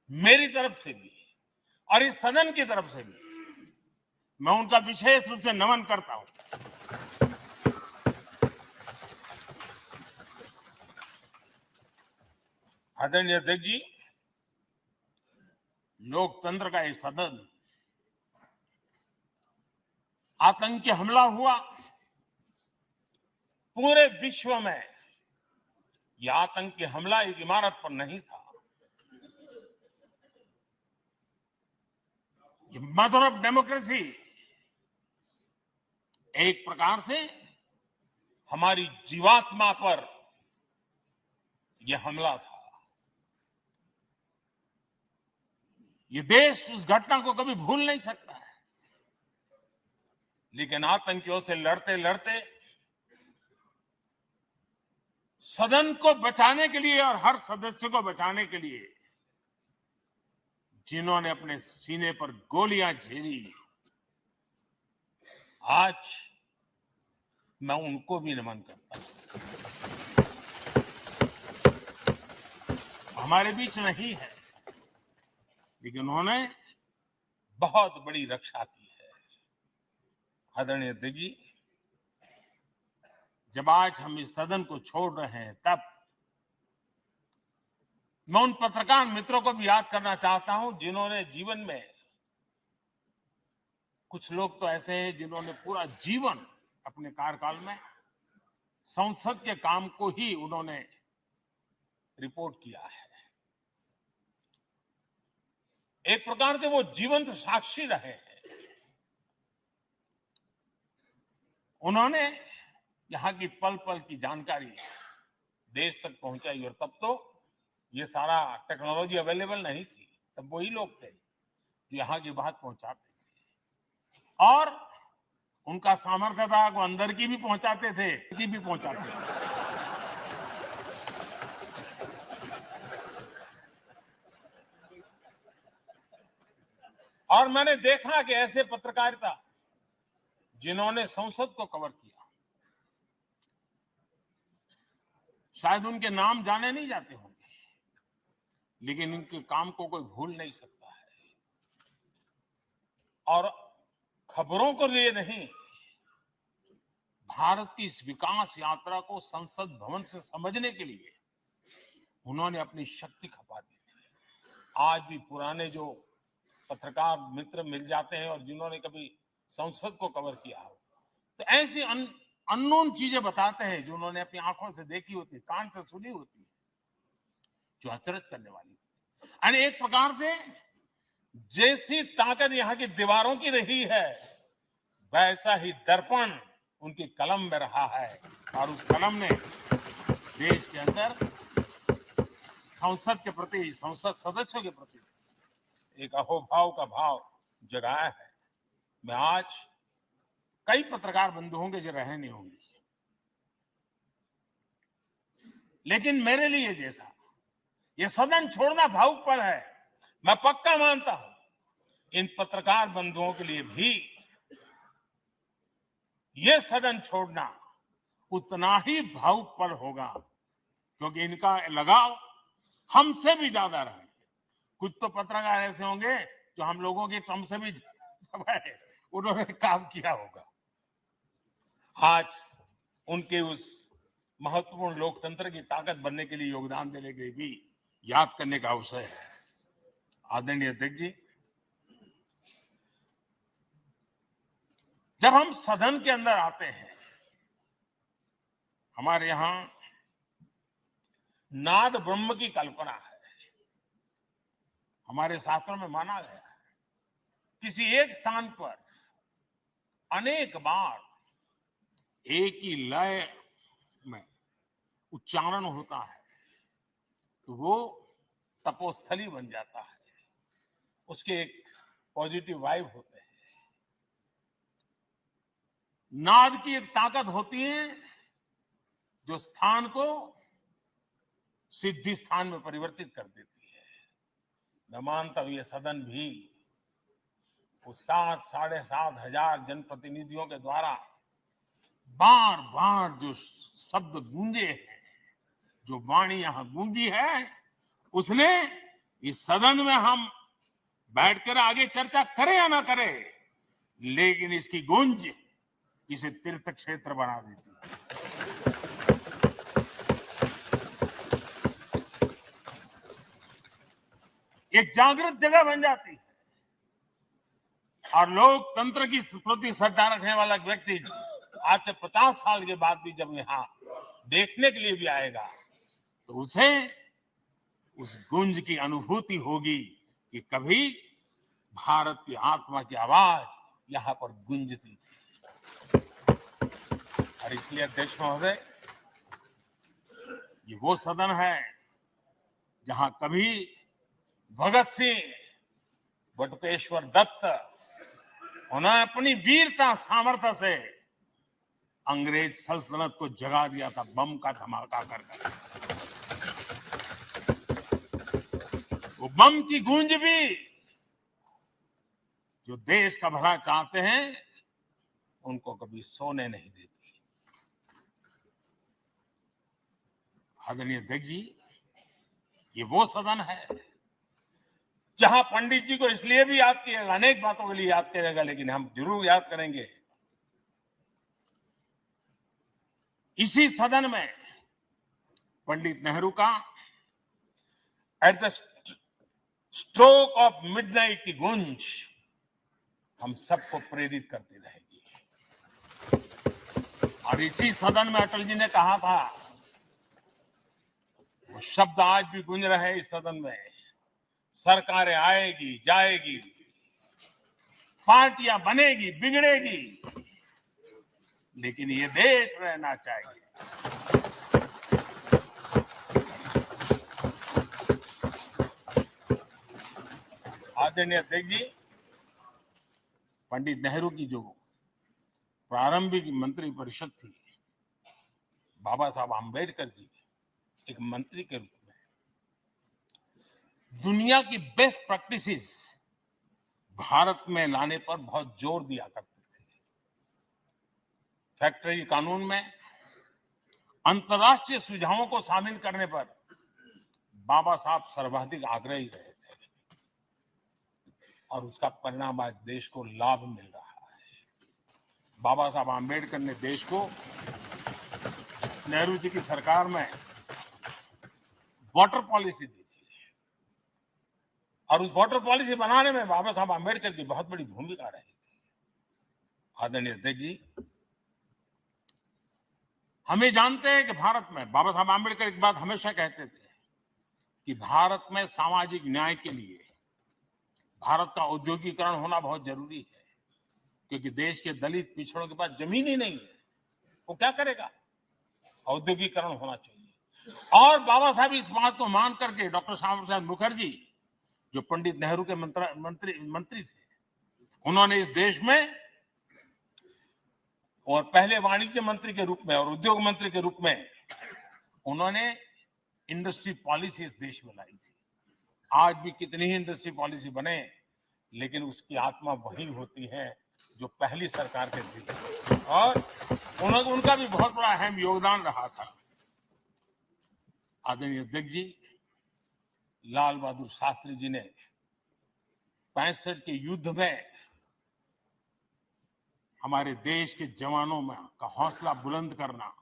मेरी तरफ से भी और इस सदन की तरफ से भी मैं उनका विशेष रूप से नमन करता हूं। आदरणीय अध्यक्ष जी, लोकतंत्र का ये सदन, आतंकी हमला हुआ, पूरे विश्व में यह आतंकी हमला एक इमारत पर नहीं था, ये मदर ऑफ डेमोक्रेसी एक प्रकार से हमारी जीवात्मा पर यह हमला था। ये देश उस घटना को कभी भूल नहीं सकता है, लेकिन आतंकियों से लड़ते लड़ते सदन को बचाने के लिए और हर सदस्य को बचाने के लिए जिन्होंने अपने सीने पर गोलियां झेली, आज मैं उनको भी नमन करता हूं। हमारे बीच नहीं है, लेकिन उन्होंने बहुत बड़ी रक्षा की है। आदरणीय अध्यक्ष जी, जब आज हम इस सदन को छोड़ रहे हैं, तब मैं उन पत्रकार मित्रों को भी याद करना चाहता हूं जिन्होंने जीवन में, कुछ लोग तो ऐसे हैं जिन्होंने पूरा जीवन अपने कार्यकाल में संसद के काम को ही उन्होंने रिपोर्ट किया है। एक प्रकार से वो जीवंत साक्षी रहे हैं। उन्होंने यहां की पल पल की जानकारी देश तक पहुंचाई, और तब तो ये सारा टेक्नोलॉजी अवेलेबल नहीं थी, तब वही लोग थे जो यहां की बात पहुंचाते थे, और उनका सामर्थ्य था वो अंदर की भी पहुंचाते थे, की भी पहुंचाते थे। और मैंने देखा कि ऐसे पत्रकारिता जिन्होंने संसद को कवर किया, शायद उनके नाम जाने नहीं जाते होंगे, लेकिन उनके काम को कोई भूल नहीं सकता है। और खबरों को लिए नहीं, भारत की इस विकास यात्रा को संसद भवन से समझने के लिए उन्होंने अपनी शक्ति खपा दी थी। आज भी पुराने जो पत्रकार मित्र मिल जाते हैं और जिन्होंने कभी संसद को कवर किया हो, तो ऐसी अननोन चीजें बताते हैं जो उन्होंने अपनी आंखों से देखी होती, कान से सुनी होती है, जो अचरज करने वाली। यानी एक प्रकार से जैसी ताकत यहां की दीवारों की रही है, वैसा ही दर्पण उनकी कलम में रहा है, और उस कलम ने देश के अंदर संसद के प्रति, संसद सदस्यों के प्रति एक अहोभाव का भाव जगाया है। मैं आज कई पत्रकार बंधु होंगे जो रहे नहीं होंगे, लेकिन मेरे लिए जैसा ये सदन छोड़ना भावुक पल है, मैं पक्का मानता हूं इन पत्रकार बंधुओं के लिए भी ये सदन छोड़ना उतना ही भावुक पल होगा, क्योंकि इनका लगाव हमसे भी ज्यादा रहे। कुछ तो पत्रकार ऐसे होंगे जो हम लोगों के कम से भी समय उन्होंने काम किया होगा। आज उनके उस महत्वपूर्ण लोकतंत्र की ताकत बनने के लिए योगदान देने के लिए भी याद करने का अवसर है। आदरणीय अध्यक्ष जी, जब हम सदन के अंदर आते हैं, हमारे यहां नाद ब्रह्म की कल्पना है। हमारे शास्त्रों में माना गया है किसी एक स्थान पर अनेक बार एक ही लय में उच्चारण होता है तो वो तपोस्थली बन जाता है। उसके एक पॉजिटिव वाइब होते हैं। नाद की एक ताकत होती है जो स्थान को सिद्धि स्थान में परिवर्तित कर देती है। मैं मानता हूं ये सदन भी उस 7,500 जनप्रतिनिधियों के द्वारा बार बार जो शब्द गूंजे हैं, जो वाणी यहां गूंजी है, उसने इस सदन में हम बैठकर आगे चर्चा करें या ना करें, लेकिन इसकी गूंज इसे तीर्थ क्षेत्र बना देती है। एक जागृत जगह बन जाती है और लोकतंत्र की प्रति श्रद्धा रखने वाला व्यक्ति आज से 50 साल के बाद भी जब यहां देखने के लिए भी आएगा तो उसे उस गुंज की अनुभूति होगी कि कभी भारत की आत्मा की आवाज यहां पर गूंजती थी। और इसलिए अध्यक्ष महोदय, ये वो सदन है जहां कभी भगत सिंह, बटुकेश्वर दत्त, उन्होंने अपनी वीरता सामर्थ्य से अंग्रेज सल्तनत को जगा दिया था बम का धमाका कर। वो बम की गूंज भी जो देश का भला चाहते हैं उनको कभी सोने नहीं देती। आदरणीय अध्यक्ष जी, ये वो सदन है जहां पंडित जी को इसलिए भी याद किया, अनेक बातों के लिए याद करेगा, लेकिन हम जरूर याद करेंगे इसी सदन में पंडित नेहरू का at the stroke of midnight की गूंज हम सबको प्रेरित करती रहेगी। और इसी सदन में अटल जी ने कहा था, वो शब्द आज भी गूंज रहे हैं इस सदन में, सरकारें आएगी जाएगी, पार्टियां बनेगी बिगड़ेगी, लेकिन ये देश रहना चाहिए। आदरणीय अध्यक्ष जी, पंडित नेहरू की जो प्रारंभिक मंत्री परिषद थी, बाबा साहब आंबेडकर जी एक मंत्री के रूप में दुनिया की बेस्ट प्रैक्टिसेस भारत में लाने पर बहुत जोर दिया करते थे। फैक्ट्री कानून में अंतर्राष्ट्रीय सुझावों को शामिल करने पर बाबा साहब सर्वाधिक आग्रही रहे थे और उसका परिणाम आज देश को लाभ मिल रहा है। बाबा साहब आंबेडकर ने देश को नेहरू जी की सरकार में वाटर पॉलिसी दी थी और उस वाटर पॉलिसी बनाने में बाबा साहब आंबेडकर की बहुत बड़ी भूमिका रही थी। आदरणीय अध्यक्ष जी, हमें जानते हैं कि भारत में बाबा साहब आंबेडकर एक बात हमेशा कहते थे कि भारत में सामाजिक न्याय के लिए भारत का औद्योगिकरण होना बहुत जरूरी है, क्योंकि देश के दलित पिछड़ों के पास जमीन ही नहीं है, वो क्या करेगा? औद्योगिकरण होना चाहिए। और बाबा साहब इस बात को मान करके डॉक्टर श्यामा प्रसाद मुखर्जी, जो पंडित नेहरू के मंत्री थे, उन्होंने इस देश में और पहले वाणिज्य मंत्री के रूप में और उद्योग मंत्री के रूप में उन्होंने इंडस्ट्री पॉलिसी इस देश में लाई थी। आज भी कितनी ही इंडस्ट्री पॉलिसी बने, लेकिन उसकी आत्मा वही होती है जो पहली सरकार के थी और उनका भी बहुत बड़ा अहम योगदान रहा था। आदरणीय अध्यक्ष जी, लाल बहादुर शास्त्री जी ने 65 के युद्ध में हमारे देश के जवानों में का हौसला बुलंद करना,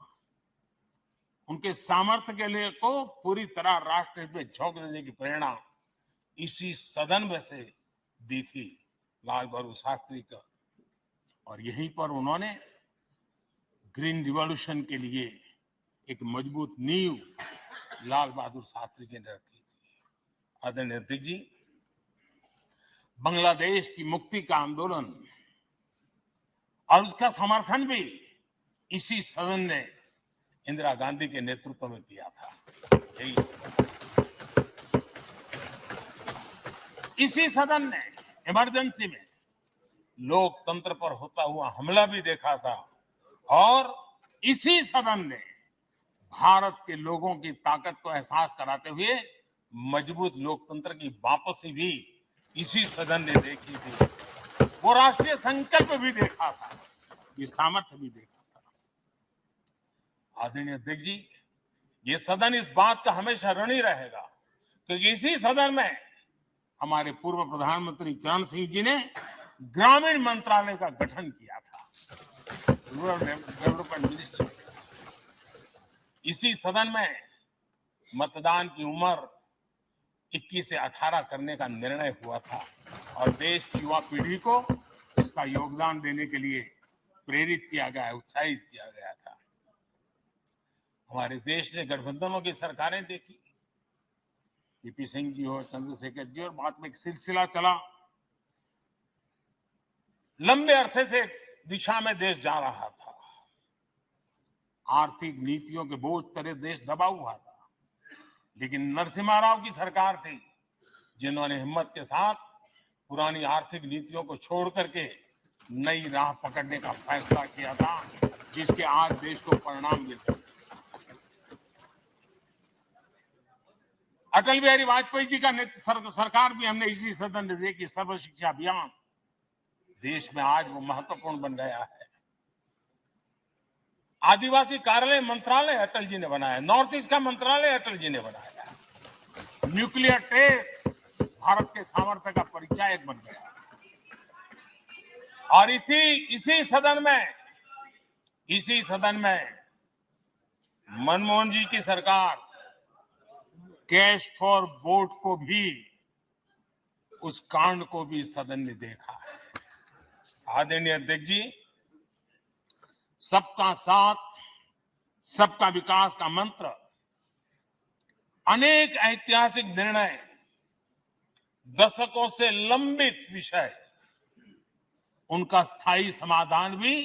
उनके सामर्थ्य के लिए को पूरी तरह राष्ट्र में झोंक देने की प्रेरणा इसी सदन में से दी थी लाल बहादुर शास्त्री का। और यहीं पर उन्होंने ग्रीन रिवॉल्यूशन के लिए एक मजबूत नींव लाल बहादुर शास्त्री जी ने रखी थी। आदरणीय अध्यक्ष जी, बांग्लादेश की मुक्ति का आंदोलन और उसका समर्थन भी इसी सदन ने इंदिरा गांधी के नेतृत्व में किया था। इसी सदन ने इमरजेंसी में लोकतंत्र पर होता हुआ हमला भी देखा था और इसी सदन ने भारत के लोगों की ताकत को एहसास कराते हुए मजबूत लोकतंत्र की वापसी भी इसी सदन ने देखी थी। वो राष्ट्रीय संकल्प भी देखा था, ये सामर्थ्य भी देखा था। आदरणीय अध्यक्ष जी, ये सदन इस बात का हमेशा ऋणी रहेगा क्योंकि इसी सदन में हमारे पूर्व प्रधानमंत्री चरण सिंह जी ने ग्रामीण मंत्रालय का गठन किया था, रूरल डेवलपमेंट मिनिस्ट्री। इसी सदन में मतदान की उम्र 21 से 18 करने का निर्णय हुआ था और देश की युवा पीढ़ी को इसका योगदान देने के लिए प्रेरित किया गया, उत्साहित किया गया था। हमारे देश ने गठबंधनों की सरकारें देखी, पीपी सिंह जी हो, चंद्रशेखर जी, और बाद में एक सिलसिला चला। लंबे अरसे से दिशा में देश जा रहा था, आर्थिक नीतियों के बोझ तले देश दबा हुआ था, लेकिन नरसिम्हा राव की सरकार थी जिन्होंने हिम्मत के साथ पुरानी आर्थिक नीतियों को छोड़ करके नई राह पकड़ने का फैसला किया था, जिसके आज देश को परिणाम मिलते हैं। अटल बिहारी वाजपेयी जी का सरकार भी हमने इसी सदन में देखी। सर्व शिक्षा अभियान देश में आज वो महत्वपूर्ण बन गया है। आदिवासी कार्यालय मंत्रालय अटल जी ने बनाया, नॉर्थ ईस्ट का मंत्रालय अटल जी ने बनाया, न्यूक्लियर टेस्ट भारत के सामर्थ्य का परिचायक बन गया। और इसी सदन में मनमोहन जी की सरकार कैश फॉर वोट को भी, उस कांड को भी सदन ने देखा है। आदरणीय अध्यक्ष जी, सबका साथ सबका विकास का मंत्र, अनेक ऐतिहासिक निर्णय, दशकों से लंबित विषय, उनका स्थायी समाधान भी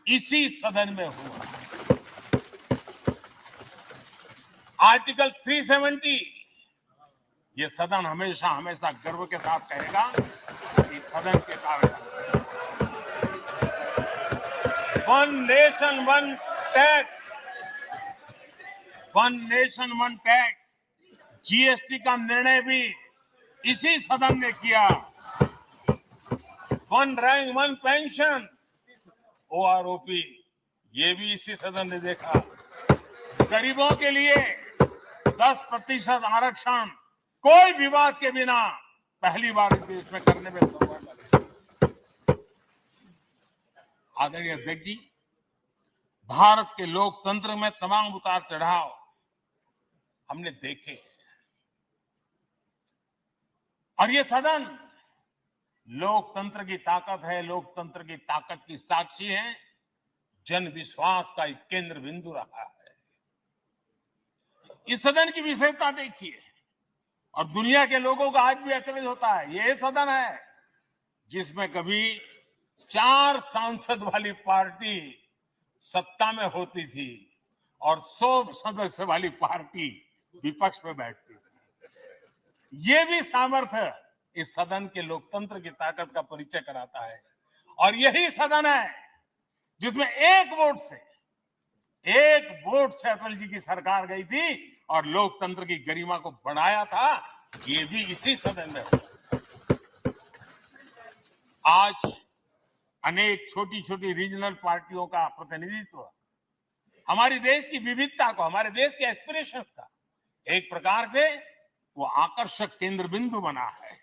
इसी सदन में हुआ। आर्टिकल 370, ये सदन हमेशा हमेशा गर्व के साथ कहेगा कि सदन के कारण one nation one tax, one nation one tax, GST का निर्णय भी इसी सदन ने किया। One rank one pension, OROP, ये भी इसी सदन ने देखा। गरीबों के लिए 10% आरक्षण कोई विवाद के बिना पहली बार इस देश में करने में सफल है। आदरणीय अध्यक्ष जी, भारत के लोकतंत्र में तमाम उतार चढ़ाव हमने देखे और ये सदन लोकतंत्र की ताकत है, लोकतंत्र की ताकत की साक्षी है, जन विश्वास का एक केंद्र बिंदु रहा है। इस सदन की विशेषता देखिए और दुनिया के लोगों का आज भी अचरज होता है। ये सदन है जिसमें कभी 4 सांसद वाली पार्टी सत्ता में होती थी और 100 सदस्य वाली पार्टी विपक्ष में बैठती थी। ये भी सामर्थ्य इस सदन के लोकतंत्र की ताकत का परिचय कराता है। और यही सदन है जिसमें एक वोट से अटल जी की सरकार गई थी और लोकतंत्र की गरिमा को बढ़ाया था। ये भी इसी सदन में हुआ। आज अनेक छोटी छोटी रीजनल पार्टियों का प्रतिनिधित्व हमारे देश की विविधता को, हमारे देश के एस्पिरेशंस का एक प्रकार से वो आकर्षक केंद्र बिंदु बना है।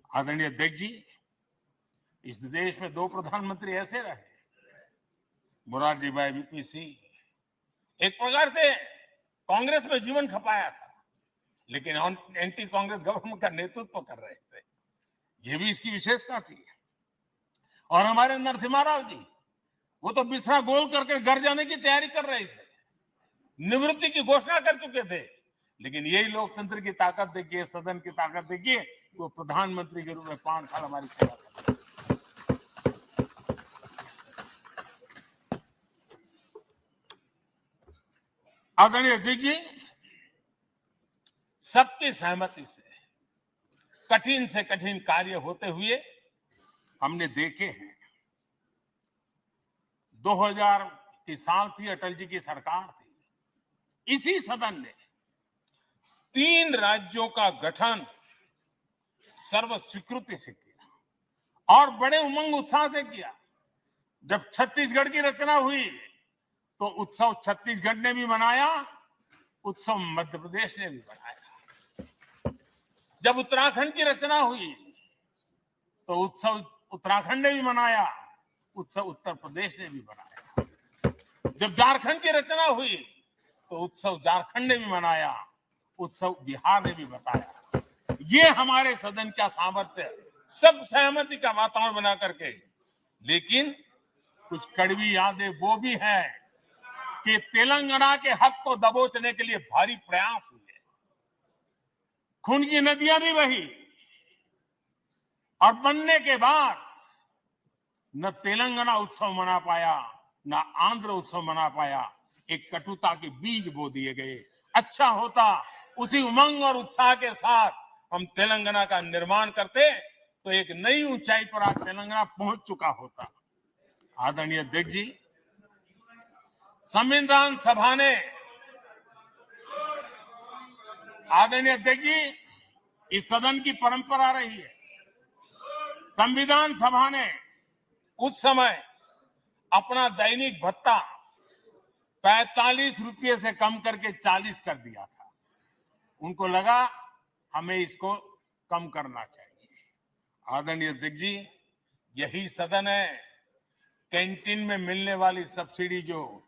आदरणीय अध्यक्ष जी, इस देश में 2 प्रधानमंत्री ऐसे रहे, मोरारजी भाई, वीपी सिंह। एक प्रकार से कांग्रेस में जीवन खपाया था, लेकिन एंटी कांग्रेस गवर्नमेंट का नेतृत्व कर रहे थे। यह भी इसकी विशेषता थी। और हमारे नरसिम्हा राव जी, वो तो बिस्तरा गोल करके घर जाने की तैयारी कर रहे थे, निवृत्ति की घोषणा कर चुके थे। लेकिन यही लोकतंत्र की ताकत देखिए, सदन की ताकत देखिए, वो प्रधानमंत्री के रूप में 5 साल हमारी सेवा कर। आदरणीय अध्यक्ष जी, सबकी सहमति से कठिन कार्य होते हुए हमने देखे हैं। 2000 की साल थी, अटल जी की सरकार थी। इसी सदन ने 3 राज्यों का गठन सर्व स्वीकृति से किया और बड़े उमंग उत्साह से किया। जब छत्तीसगढ़ की रचना हुई तो उत्सव छत्तीसगढ़ ने भी मनाया, उत्सव मध्य प्रदेश ने भी मनाया। जब उत्तराखंड की रचना हुई तो उत्सव उत्तराखंड ने भी मनाया, उत्सव उत्तर प्रदेश ने भी मनाया। जब झारखंड की रचना हुई तो उत्सव झारखंड ने भी मनाया, उत्सव बिहार ने भी बताया। ये हमारे सदन का सामर्थ्य, सब सहमति का वातावरण बना करके। लेकिन कुछ कड़वी यादें वो भी है कि तेलंगाना के हक को दबोचने के लिए भारी प्रयास हुए, खून की नदियां भी बही और बनने के बाद न तेलंगाना उत्सव मना पाया, न आंध्र उत्सव मना पाया। एक कटुता के बीज बो दिए गए। अच्छा होता उसी उमंग और उत्साह के साथ हम तेलंगाना का निर्माण करते तो एक नई ऊंचाई पर आज तेलंगाना पहुंच चुका होता। आदरणीय अध्यक्ष जी, संविधान सभा ने, आदरणीय अध्यक्ष जी, इस सदन की परंपरा रही है। संविधान सभा ने उस समय अपना दैनिक भत्ता 45 रुपये से कम करके 40 कर दिया था। उनको लगा हमें इसको कम करना चाहिए। आदरणीय अध्यक्ष जी, यही सदन है कैंटीन में मिलने वाली सब्सिडी, जो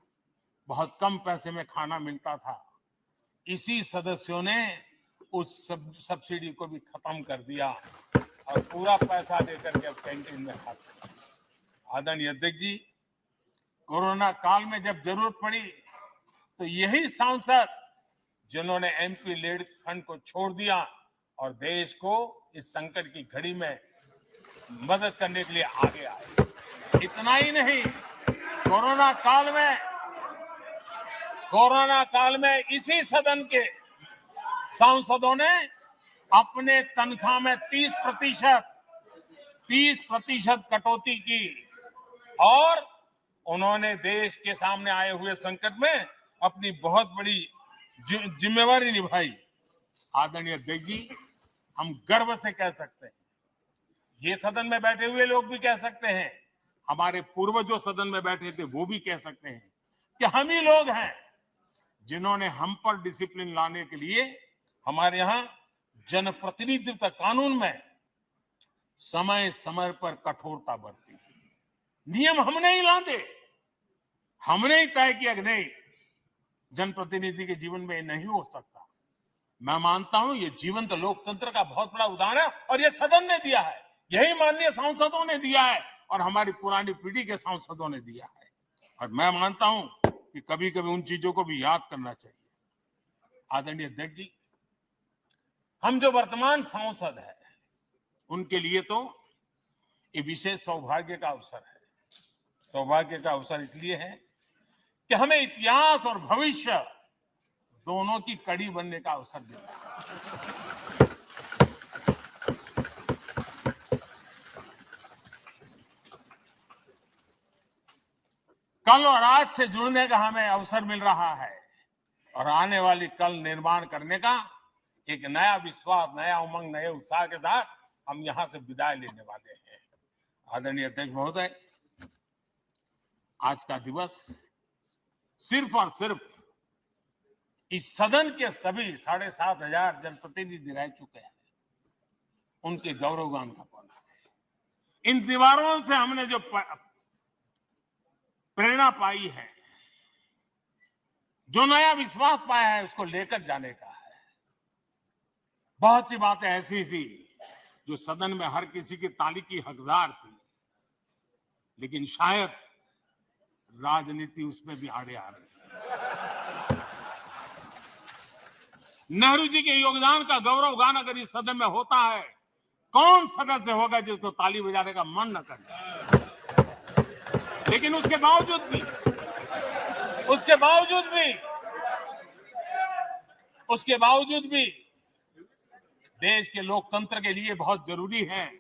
बहुत कम पैसे में खाना मिलता था, इसी सदस्यों ने उस सब्सिडी को भी खत्म कर दिया और पूरा पैसा देकर के अब कैंटीन में खाते हैं। आदरणीय अध्यक्ष जी, कोरोना काल में जब जरूरत पड़ी तो यही सांसद जिन्होंने एमपी लेड फंड को छोड़ दिया और देश को इस संकट की घड़ी में मदद करने के लिए आगे आए। इतना ही नहीं, कोरोना काल में इसी सदन के सांसदों ने अपने तनख्वाह में 30% कटौती की और उन्होंने देश के सामने आए हुए संकट में अपनी बहुत बड़ी जिम्मेवारी निभाई। आदरणीय अध्यक्ष जी, हम गर्व से कह सकते हैं, ये सदन में बैठे हुए लोग भी कह सकते हैं, हमारे पूर्वज जो सदन में बैठे थे वो भी कह सकते हैं कि हम ही लोग हैं जिन्होंने हम पर डिसिप्लिन लाने के लिए हमारे यहां जनप्रतिनिधित्व कानून में समय समय पर कठोरता बरती। नियम हमने ही लादे, हमने ही तय किया कि नहीं, जनप्रतिनिधि के जीवन में ये नहीं हो सकता। मैं मानता हूं ये जीवंत लोकतंत्र का बहुत बड़ा उदाहरण है और ये सदन ने दिया है, यही माननीय सांसदों ने दिया है और हमारी पुरानी पीढ़ी के सांसदों ने दिया है। और मैं मानता हूं कि कभी कभी उन चीजों को भी याद करना चाहिए। आदरणीय अध्यक्ष जी, हम जो वर्तमान सांसद हैं उनके लिए तो ये विशेष सौभाग्य का अवसर है। सौभाग्य का अवसर इसलिए है कि हमें इतिहास और भविष्य दोनों की कड़ी बनने का अवसर मिला है। कल और आज से जुड़ने का हमें अवसर मिल रहा है और आने वाली कल निर्माण करने का एक नया विश्वास, नया उमंग, नए उत्साह के साथ हम यहां से विदाई लेने वाले हैं। आदरणीय अध्यक्ष महोदय, आज का दिवस सिर्फ और सिर्फ इस सदन के सभी 7,500 जनप्रतिनिधि रह चुके हैं उनके गौरवगान का पल है। इन दीवारों से हमने जो प्रेरणा पाई है, जो नया विश्वास पाया है, उसको लेकर जाने का है। बहुत सी बातें ऐसी थी जो सदन में हर किसी की ताली की हकदार थी, लेकिन शायद राजनीति उसमें भी आड़े आ रही है। नेहरू जी के योगदान का गौरव गान अगर इस सदन में होता है, कौन सदस्य होगा जिसको ताली बजाने का मन न करे। लेकिन उसके बावजूद भी देश के लोकतंत्र के लिए बहुत जरूरी है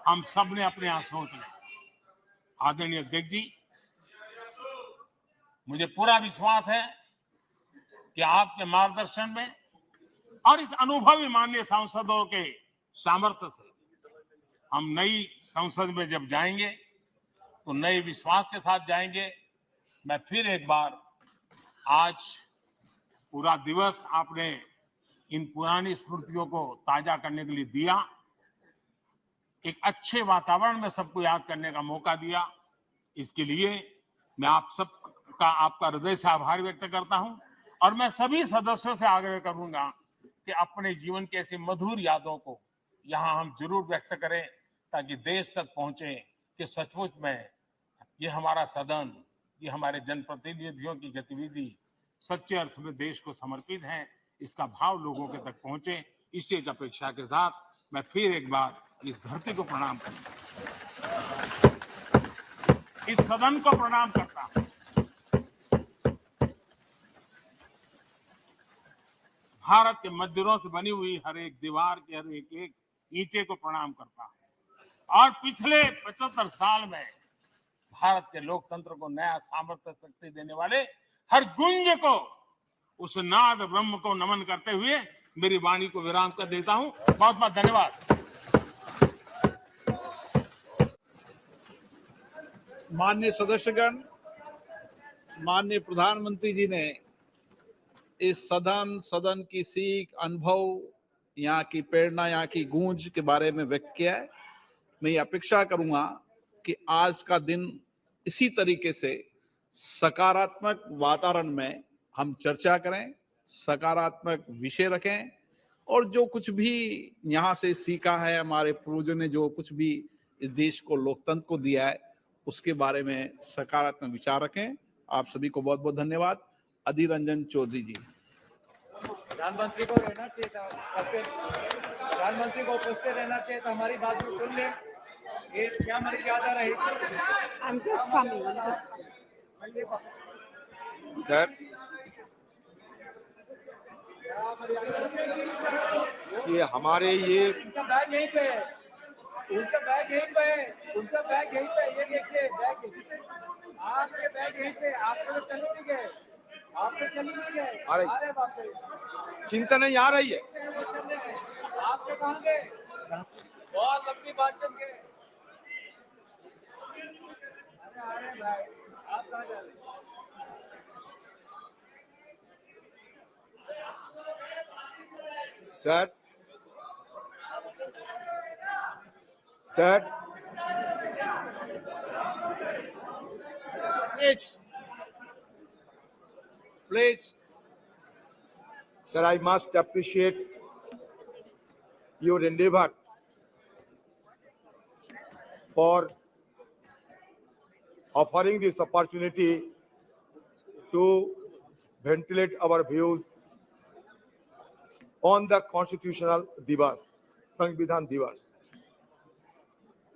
हम सब ने अपने यहां सोच लें। आदरणीय अध्यक्ष जी, मुझे पूरा विश्वास है कि आपके मार्गदर्शन में और इस अनुभवी माननीय सांसदों के सामर्थ्य से हम नई संसद में जब जाएंगे तो नए विश्वास के साथ जाएंगे। मैं फिर एक बार आज पूरा दिवस आपने इन पुरानी स्मृतियों को ताजा करने के लिए दिया, एक अच्छे वातावरण में सबको याद करने का मौका दिया। इसके लिए मैं आप सबका आपका हृदय से आभार व्यक्त करता हूं और मैं सभी सदस्यों से आग्रह करूंगा कि अपने जीवन की ऐसी मधुर यादों को यहां हम जरूर व्यक्त करें ताकि देश तक पहुंचे कि सचमुच में ये हमारा सदन, ये हमारे जनप्रतिनिधियों की गतिविधि सच्चे अर्थ में देश को समर्पित है, इसका भाव लोगों के तक पहुंचे। इसी एक अपेक्षा के साथ मैं फिर एक बार इस धरती को प्रणाम करता हूं, इस सदन को प्रणाम करता हूं, भारत के मंदिरों से बनी हुई हर एक दीवार के हर एक ईंटे को प्रणाम करता हूं और पिछले 75 साल में भारत के लोकतंत्र को नया सामर्थ्य शक्ति देने वाले हर गुंज को, उस नाद ब्रह्म को नमन करते हुए मेरी वाणी को विराम कर देता हूं। बहुत बहुत धन्यवाद। माननीय सदस्यगण, माननीय प्रधानमंत्री जी ने इस सदन की सीख, अनुभव, यहाँ की प्रेरणा, यहाँ की गूंज के बारे में व्यक्त किया है। मैं ये अपेक्षा करूंगा कि आज का दिन इसी तरीके से सकारात्मक वातावरण में हम चर्चा करें, सकारात्मक विषय रखें और जो कुछ भी यहाँ से सीखा है, हमारे पूर्वजों ने जो कुछ भी इस देश को, लोकतंत्र को दिया है, उसके बारे में सकारात्मक विचार रखें। आप सभी को बहुत बहुत धन्यवाद। अधीर रंजन चौधरी जी। प्रधानमंत्री को रहना चाहिए था, प्रधानमंत्री को उपस्थित रहना चाहिए था, हमारी बात को सुन ले। ये क्या हमारी ज्यादा रही? I'm just coming. सर, ये हमारे ये उनका बैग यहीं पे है, उनका बैग यहीं पे है, उनका बैग यहीं पे है। ये देखिए बैग, आपके बैग यहीं पे, आपको तो चले नहीं गए, आप तो चले नहीं गए। अरे बाप रे, चिंता नहीं आ रही है। आपके कहाँ गए? बहुत लंबी भाषण के। अरे भाई, आप कहाँ जा रहे? Sir, please, sir, I must appreciate your endeavor for offering this opportunity to ventilate our views on the constitutional दिवस, संविधान दिवस।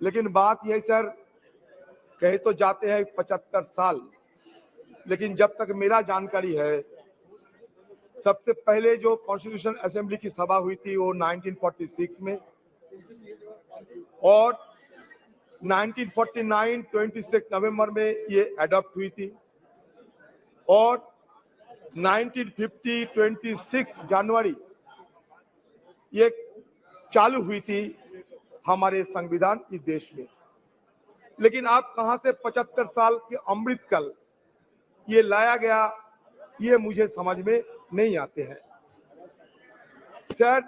लेकिन बात यह सर, कहे तो जाते हैं 75 साल, लेकिन जब तक मेरा जानकारी है, सबसे पहले जो कॉन्स्टिट्यूशन असेंबली की सभा हुई थी वो 1946 में, और 1949 26 नवंबर में ये अडॉप्ट हुई थी, और 1950 26 जनवरी ये चालू हुई थी हमारे संविधान इस देश में। लेकिन आप कहां से 75 साल के अमृतकाल ये लाया गया, ये मुझे समझ में नहीं आते हैं सर।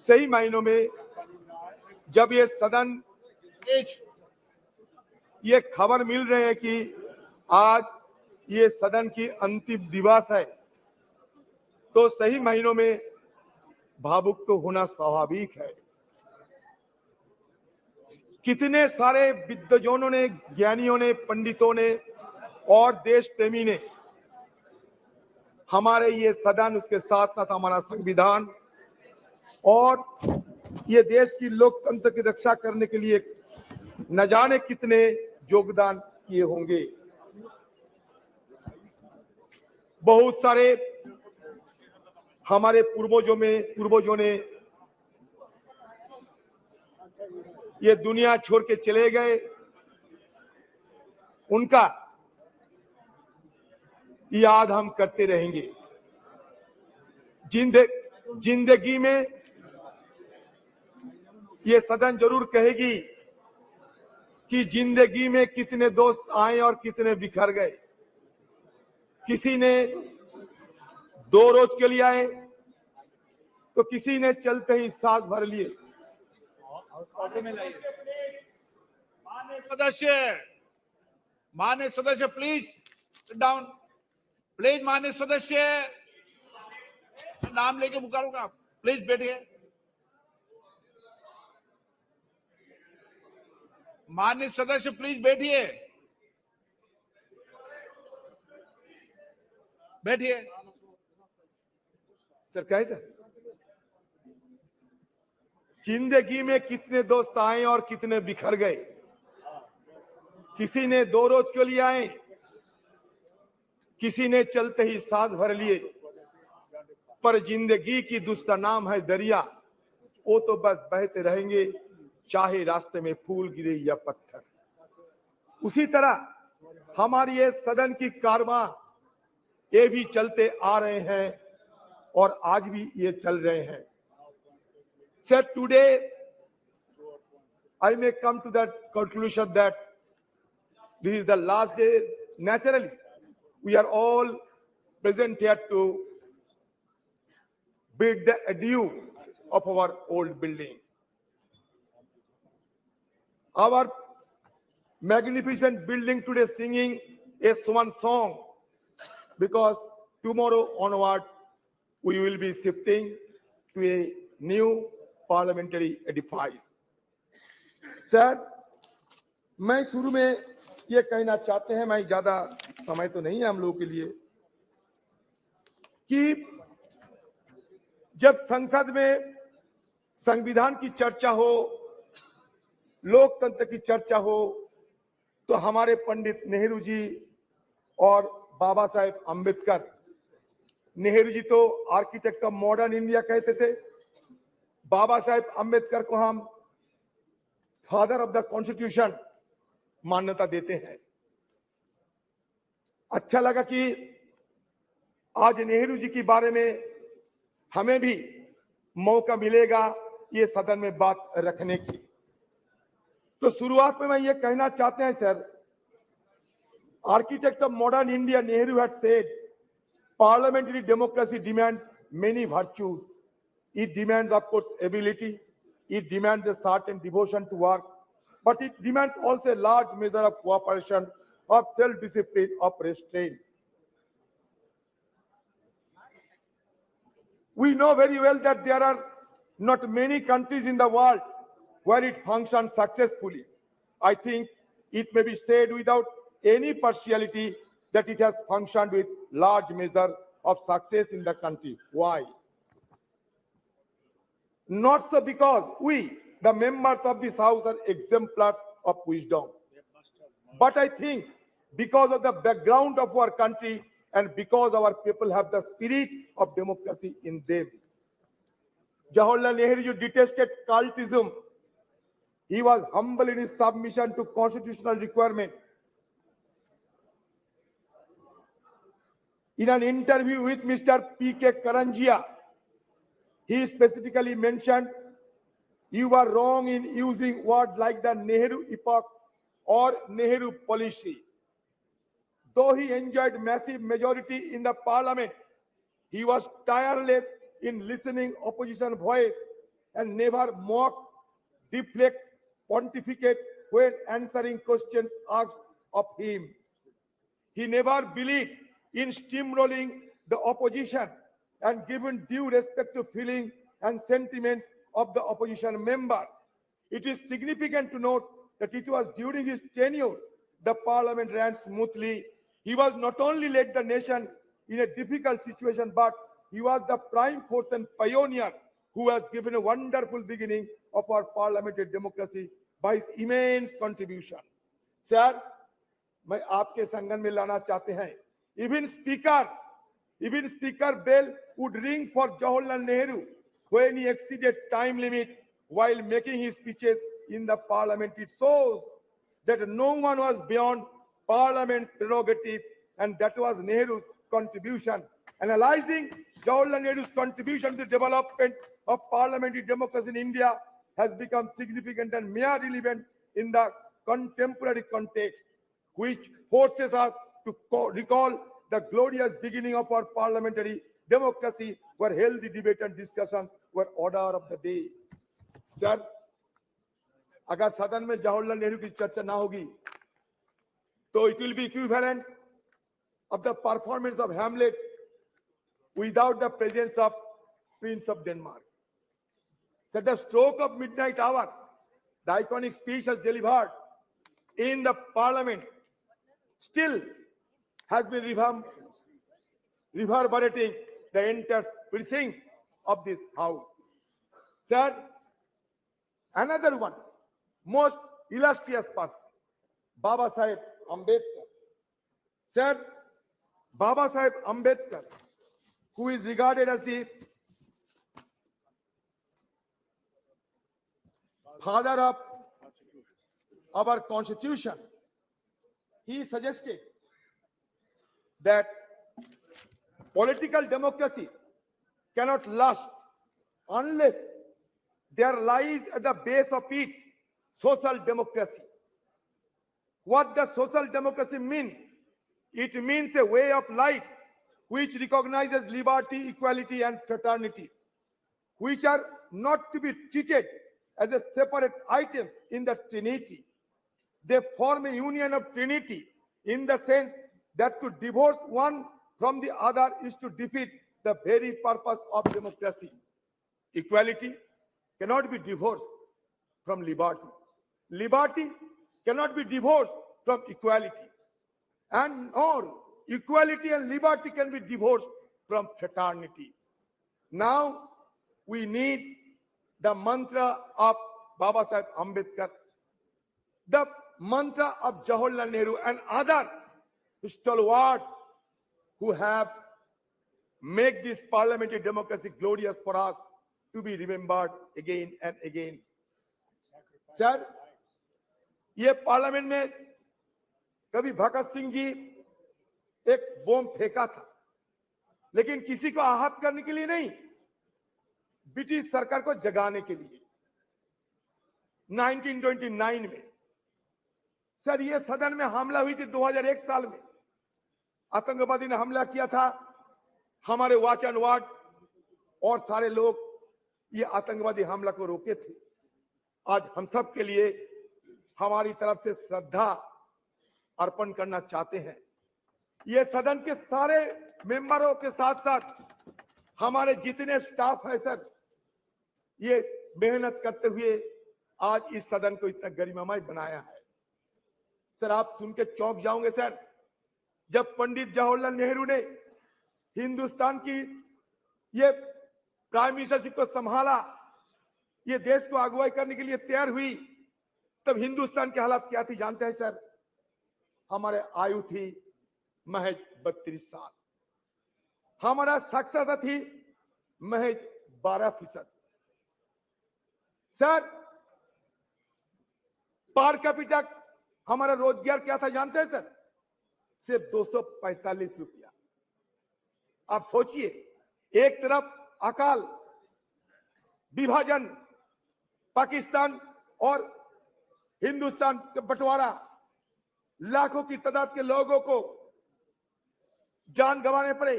सही मायनों में जब ये सदन ये खबर मिल रही है कि आज ये सदन की अंतिम दिवस है, तो सही मायनों में भावुक तो होना स्वाभाविक है। कितने सारे विद्वजनों ने, ज्ञानियों ने, पंडितों ने और देश प्रेमी ने हमारे ये सदन, उसके साथ साथ हमारा संविधान और ये देश की लोकतंत्र की रक्षा करने के लिए न जाने कितने योगदान किए होंगे। बहुत सारे हमारे पूर्वजों ने ये दुनिया छोड़ के चले गए। उनका याद हम करते रहेंगे। जिंदगी में ये सदन जरूर कहेगी कि जिंदगी में कितने दोस्त आए और कितने बिखर गए। किसी ने 2 रोज के लिए आए तो किसी ने चलते ही सांस भर लिए। माननीय सदस्य प्लीज सिट डाउन। प्लीज माननीय सदस्य, नाम लेके पुकारूंगा, प्लीज बैठिए। माननीय सदस्य प्लीज बैठिए, बैठिए। सर कहे सर, जिंदगी में कितने दोस्त आए और कितने बिखर गए। किसी ने 2 रोज के लिए आए, किसी ने चलते ही सांस भर लिए। पर जिंदगी की दूसरा नाम है दरिया, वो तो बस बहते रहेंगे, चाहे रास्ते में फूल गिरे या पत्थर। उसी तरह हमारी ये सदन की कारवां ये भी चलते आ रहे हैं और आज भी ये चल रहे हैं। Sir, today I may come to that conclusion that this is the last day. Naturally, we are all present here to bid the adieu of our old building. Our magnificent building today singing a swan song, because tomorrow onward we will be shifting to a new parliamentary edifice. Sir, मैं शुरू में ये कहना चाहते हैं, मैं ज्यादा समय तो नहीं है हम लोगों के लिए, कि जब संसद में संविधान की चर्चा हो, लोकतंत्र की चर्चा हो, तो हमारे पंडित नेहरू जी और बाबा साहेब अम्बेडकर, नेहरू जी तो आर्किटेक्ट ऑफ मॉडर्न इंडिया कहते थे, बाबा साहेब अम्बेडकर को हम फादर ऑफ द कॉन्स्टिट्यूशन मान्यता देते हैं। अच्छा लगा कि आज नेहरू जी के बारे में हमें भी मौका मिलेगा ये सदन में बात रखने की। तो शुरुआत में मैं ये कहना चाहते हैं sir, architect of modern India Nehru had said, parliamentary democracy demands many virtues. It demands, of course, ability. It demands a certain devotion to work, but it demands also a large measure of cooperation, of self-discipline, of restraint. We know very well that there are not many countries in the world where it functions successfully. I think it may be said without any partiality that it has functioned with large measure of success in the country. Why? Not so because we, the members of this house, are exemplars of wisdom, but I think because of the background of our country and because our people have the spirit of democracy in them. Jawaharlal Nehru detested cultism. He was humble in his submission to constitutional requirement. In an interview with Mr. P.K. Karanjia, he specifically mentioned, "You are wrong in using words like the Nehru epoch or Nehru policy." Though he enjoyed massive majority in the parliament, he was tireless in listening opposition voice and never mock, deflect, pontificate when answering questions asked of him. He never believed in steamrolling the opposition and given due respect to feeling and sentiments of the opposition member. It is significant to note that it was during his tenure the parliament ran smoothly. He was not only led the nation in a difficult situation, but he was the prime force and pioneer who has given a wonderful beginning of our parliamentary democracy by his immense contribution. Sir, मैं आपके संगठन में लाना चाहते हैं. Even Speaker Bell would ring for Jawaharlal Nehru when he exceeded time limit while making his speeches in the parliament. It shows that no one was beyond parliament's prerogative, and that was Nehru's contribution. Analyzing Jawaharlal Nehru's contribution to the development of parliamentary democracy in India has become significant and mere relevant in the contemporary context, which forces us to recall the glorious beginning of our parliamentary democracy, where healthy debate and discussions were order of the day. Sir, अगर सदन में जवाहरलाल नेहरू की चर्चा ना होगी, तो it will be equivalent of the performance of Hamlet without the presence of Prince of Denmark. So at the stroke of midnight hour, the iconic speech has delivered in the parliament still has been reverberating the entire precincts of this house. Sir, another one, most illustrious person, Baba Saheb Ambedkar. Sir, Baba Saheb Ambedkar, who is regarded as the father of our constitution, he suggested that political democracy cannot last unless there lies at the base of it social democracy. What does social democracy mean? It means a way of life which recognizes liberty, equality, and fraternity, which are not to be treated as a separate items in the Trinity. They form a union of Trinity in the sense that to divorce one from the other is to defeat the very purpose of democracy. Equality cannot be divorced from liberty. Liberty cannot be divorced from equality. And nor equality and liberty can be divorced from fraternity. Now we need the mantra of Baba Saheb Ambedkar, the mantra of Jawaharlal Nehru and other stalwarts who have made this parliamentary democracy glorious for us to be remembered again and again. Sir, ये पार्लियामेंट में कभी भगत सिंह जी एक बम फेंका था, लेकिन किसी को आहत करने के लिए नहीं, ब्रिटिश सरकार को जगाने के लिए 1929 में। सर, ये सदन में हमला हुई थी 2001 साल में, आतंकवादी ने हमला किया था, हमारे वॉच एंड वार्ड और सारे लोग ये आतंकवादी हमला को रोके थे। आज हम सब के लिए हमारी तरफ से श्रद्धा अर्पण करना चाहते हैं। ये सदन के सारे मेंबरों के साथ साथ हमारे जितने स्टाफ है सर, ये मेहनत करते हुए आज इस सदन को इतना गरिमामय बनाया है। सर, आप सुन के चौंक जाओगे सर, जब पंडित जवाहरलाल नेहरू ने हिंदुस्तान की ये प्राइम मिनिस्टरशिप को संभाला, ये देश को अगुवाई करने के लिए तैयार हुई, तब हिंदुस्तान की हालत क्या थी जानते हैं सर? हमारे आयु थी महज 32 साल, हमारा साक्षरता थी महज 12%। सर, पर कैपिटा हमारा रोजगार क्या था जानते हैं सर? सिर्फ 245 रुपया। आप सोचिए, एक तरफ अकाल, विभाजन, पाकिस्तान और हिंदुस्तान का बंटवारा, लाखों की तादाद के लोगों को जान गंवाने पड़े,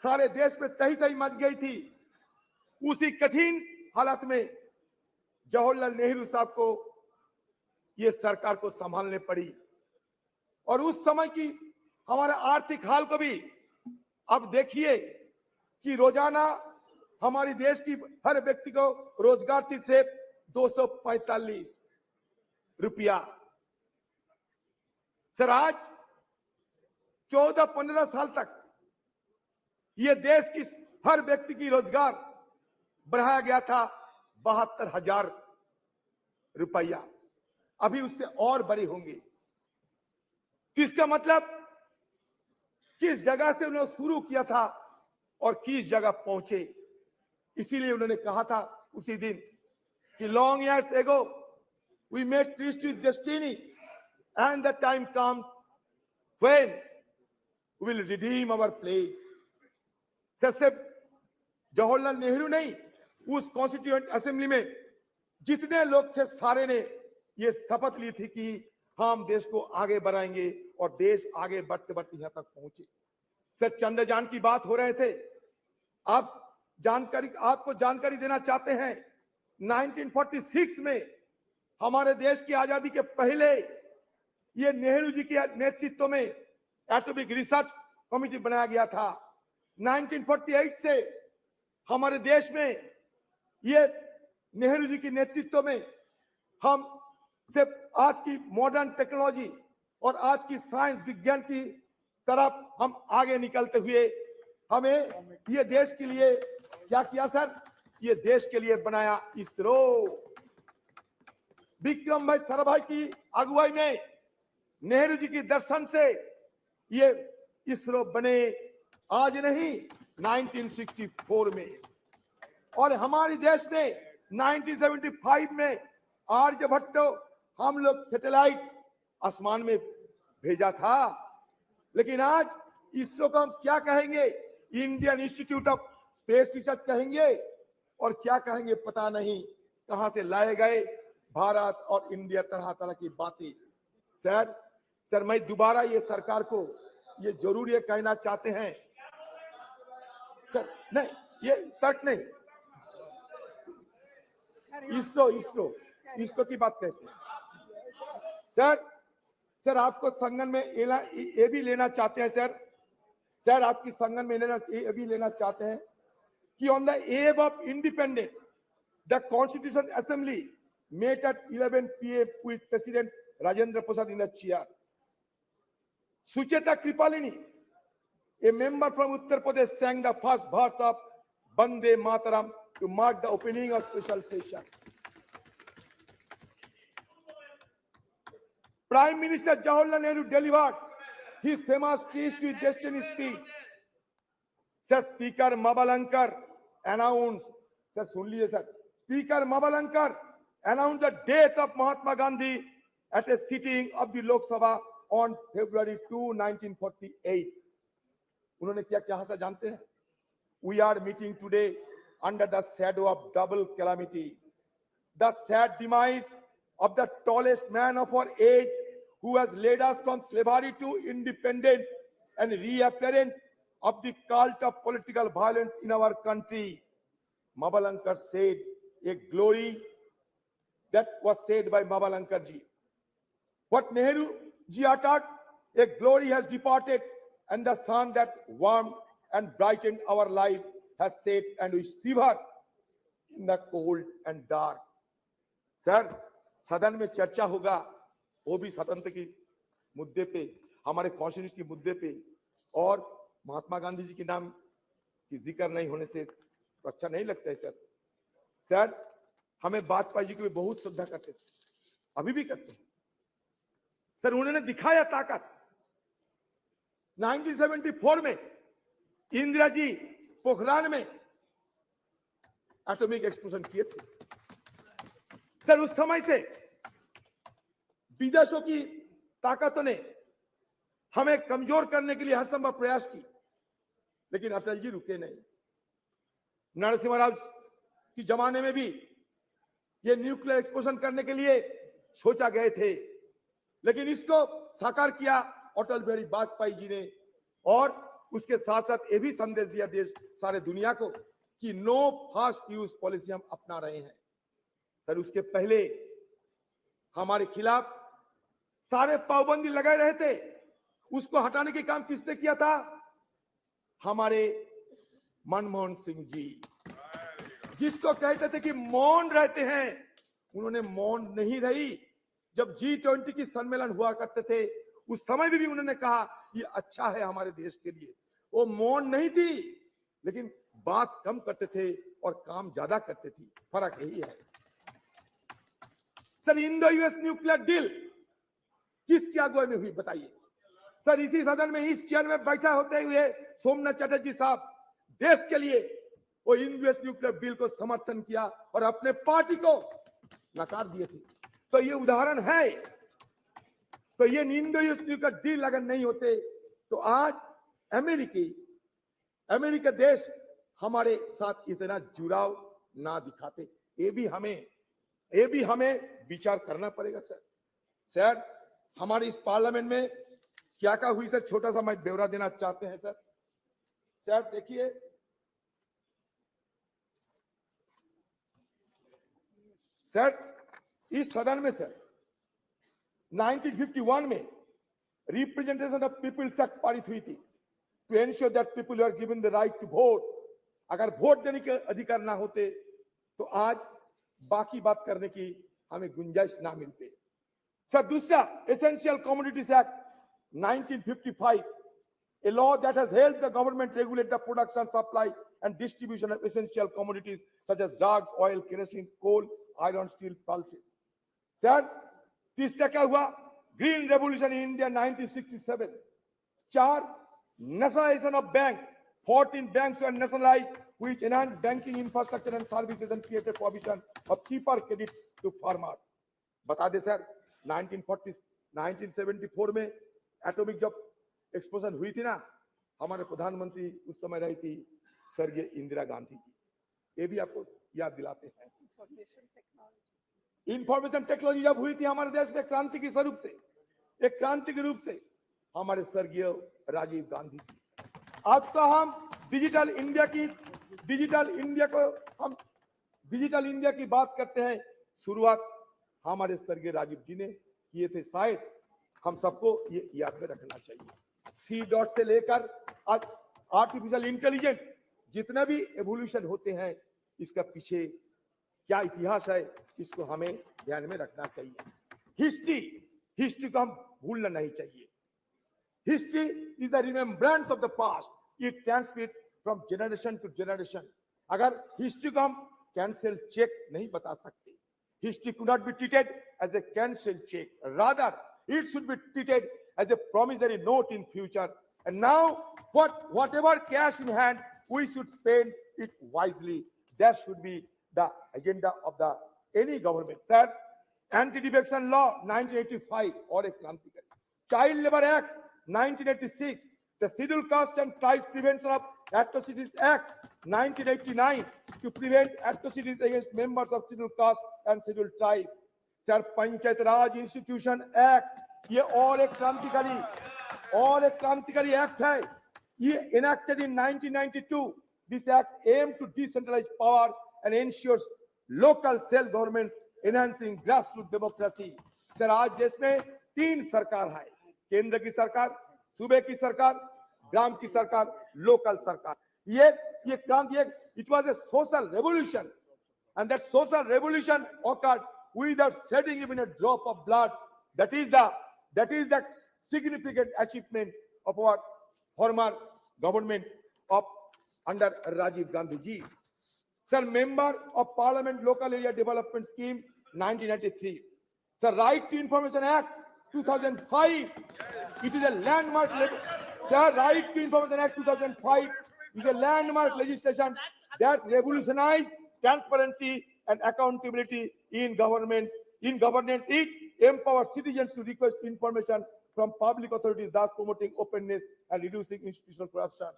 सारे देश में तही तही मच गई थी। उसी कठिन हालात में जवाहरलाल नेहरू साहब को ये सरकार को संभालने पड़ी, और उस समय की हमारे आर्थिक हाल को भी अब देखिए कि रोजाना हमारी देश की हर व्यक्ति को रोजगार से 245 रुपया। सर आज 14-15 साल तक ये देश की हर व्यक्ति की रोजगार बढ़ाया गया था 72,000 रुपया, अभी उससे और बड़े होंगे। किसका मतलब किस जगह से उन्होंने शुरू किया था और किस जगह पहुंचे। इसीलिए उन्होंने कहा था उसी दिन कि long years ago we made tryst with destiny and the time comes when we will redeem our pledge. सिर्फ जवाहरलाल नेहरू नहीं, उस कॉन्स्टिट्यूएंट असेंबली में जितने लोग थे सारे ने ये शपथ ली थी कि हम देश को आगे बढ़ाएंगे और देश आगे बढ़ते बढ़ते यहां तक पहुंचे। सर चंद्रयान की बात हो रहे थे, आपको जानकारी देना चाहते हैं 1946 में हमारे देश की आजादी के पहले ये नेहरू जी के नेतृत्व में एटॉमिक रिसर्च कमेटी बनाया गया था। 1948 से हमारे देश में ये नेहरू जी के नेतृत्व में हम सिर्फ आज की मॉडर्न टेक्नोलॉजी और आज की साइंस विज्ञान की तरफ हम आगे निकलते हुए हमें ये देश के लिए क्या किया सर, ये देश के लिए बनाया इसरो। विक्रम भाई साराभाई की अगुवाई में नेहरू जी की दर्शन से ये इसरो बने, आज नहीं 1964 में। और हमारे देश में 1975 में आर्यभट्ट हम लोग सैटेलाइट आसमान में भेजा था। लेकिन आज इसरो को हम क्या कहेंगे, Indian institute of space research कहेंगे और क्या कहेंगे पता नहीं, कहां से लाए गए भारत और इंडिया तरह तरह की बातें। सर मैं दोबारा ये सरकार को ये जरूर ये कहना चाहते हैं सर, नहीं ये तर्क नहीं, इसरो की बात कहते हैं। सर आपको संगठन में ये भी लेना चाहते हैं सर आपकी संगठन में ये भी लेना चाहते हैं कि on the above of independence the constitution assembly met at 11 PM with President Rajendra Prasad in the chair. Sucheta Kripalini, a member from Uttar Pradesh, sang the first verse of Bande Mataram to mark the opening of special session. Prime Minister Jawaharlal Nehru delivered his famous Trees to Destiny speech. Sir, Speaker Mabalankar announced, sir, सुन लीजिए sir, Speaker Mabalankar announced the death of Mahatma Gandhi at a sitting of the Lok Sabha on February 2, 1948. उन्होंने क्या कहा था जानते हैं? We are meeting today under the shadow of double calamity. The sad demise of the tallest man of our age who has led us from slavery to independence and reappearance of the cult of political violence in our country. Mabalankar said, a glory that was said by Mabalankar ji. What Nehru ji uttered, a glory has departed, and the sun that warmed and brightened our life has set, and we shiver in the cold and dark. Sir, सदन में चर्चा होगा, वो भी स्वतंत्र की मुद्दे पे, हमारे कॉन्स्टिट्यूशन की मुद्दे पे, और महात्मा गांधी जी के नाम की जिक्र नहीं होने से तो अच्छा नहीं लगता है सर। हमें वाजपेयी जी को भी बहुत श्रद्धा करते थे, अभी भी करते हैं सर। उन्होंने दिखाया ताकत। 1974 में इंदिरा जी पोखरान में एटॉमिक एक्सप्लोजन किए थे सर। उस समय से विदेशों की ताकतों ने हमें कमजोर करने के लिए हर संभव प्रयास की, लेकिन अटल जी रुके नहीं। नरसिम्हा राव की जमाने में भी ये न्यूक्लियर एक्सप्लोजन करने के लिए सोचा गए थे, लेकिन इसको साकार किया अटल बिहारी वाजपेयी जी ने, और उसके साथ साथ ये भी संदेश दिया देश सारे दुनिया को कि नो फास्ट यूज पॉलिसी हम अपना रहे हैं सर। उसके पहले हमारे खिलाफ सारे पाबंदी लगाए रहे थे, उसको हटाने के काम किसने किया था? हमारे मनमोहन सिंह जी, जिसको कहते थे कि मौन रहते हैं उन्होंने मौन नहीं रही। जब G20 की सम्मेलन हुआ करते थे उस समय भी उन्होंने कहा ये अच्छा है हमारे देश के लिए। वो मौन नहीं थी, लेकिन बात कम करते थे और काम ज्यादा करते थे। फर्क यही है। Sir, Indo US nuclear deal किसकी अगुवाई में हुई बताइए? सर, इसी सदन में इस चेयर में बैठा होते हुए सोमनाथ चटर्जी साहब देश के लिए वो इंडो यूएस न्यूक्लियर डील को समर्थन किया और अपने पार्टी को नकार दिए थे। तो ये उदाहरण है। तो ये इंडो यूएस न्यूक्लियर डील अगर नहीं होते तो आज अमेरिका देश हमारे साथ इतना जुड़ाव ना दिखाते। ये भी हमें विचार करना पड़ेगा। सर, हमारे इस पार्लियामेंट में क्या क्या हुई सर, छोटा सा मैं ब्यौरा देना चाहते हैं। सर देखिए, सर इस सदन में सर 1951 में रिप्रेजेंटेशन ऑफ पीपल्स एक्ट पारित हुई थी to ensure that people are given the right to vote. अगर वोट देने के अधिकार ना होते तो आज बाकी बात करने की हमें गुंजाइश ना मिलती। सर, दूसरा essential commodities act 1955, a law that has helped the government regulate the production, supply and distribution of essential commodities such as drugs, oil, kerosene, coal, iron, steel, pulses. Sir, तीसरा क्या हुआ? Green revolution in India 1967। 4, nationalization of bank. 14 banks were nationalized which enhanced banking infrastructure and services and created provision of cheaper credit to farmers. बता दे सर, 1974 में एटॉमिक जब एक्सप्लोजन हुई थी ना, हमारे प्रधानमंत्री उस समय रही थी स्वर्गीय इंदिरा गांधी जी। ये भी आपको याद दिलाते हैं। इंफॉर्मेशन टेक्नोलॉजी जब हुई थी हमारे देश में क्रांति के स्वरूप से, एक क्रांति के रूप से हमारे स्वर्गीय राजीव गांधी जी। अब तो हम डिजिटल इंडिया की बात करते हैं। शुरुआत हमारे स्वर्गीय राजीव जी ने किए थे। शायद हम सबको ये याद में रखना चाहिए। सी डॉट से लेकर आज आर्टिफिशियल इंटेलिजेंस, जितने भी एवोल्यूशन होते हैं, इसका पीछे क्या इतिहास है, इसको हमें ध्यान में रखना चाहिए। हिस्ट्री को हम भूलना नहीं चाहिए। History is the remembrance of the past, it transmits from generation to generation. अगर हिस्ट्री को हम कैंसिल चेक नहीं बता सकते, history could not be treated as a cancelled check. Rather, it should be treated as a promissory note in future. And now, whatever cash in hand, we should spend it wisely. That should be the agenda of any government. Sir, Anti-Defection Law 1985 or a Krantikari. Child Labor Act 1986. The Scheduled Caste and Tribes Prevention of Atrocities Act 1989 to prevent atrocities against members of scheduled caste and scheduled tribe. Sir, panchayat Raj institution act, ये और एक क्रांतिकारी एक्ट है। ये enacted in 1992. This act aimed to decentralize power and ensures local self-government, enhancing grassroots democracy. Sir, आज देश में 3 सरकार है, केंद्र की सरकार, सूबे की सरकार, ग्राम की सरकार, लोकल सरकार। ये क्रांति, it was a social revolution, and that social revolution occurred without shedding even a drop of blood. That is the significant achievement of our former government of under Rajiv Gandhi ji. Sir, Member of Parliament Local Area Development Scheme 1993. Sir, Right to Information Act 2005. It is a landmark. Sir, Right to Information Act 2005 is a landmark legislation that revolutionized transparency and accountability in governance. It empowers citizens to request information from public authorities, thus promoting openness and reducing institutional corruption.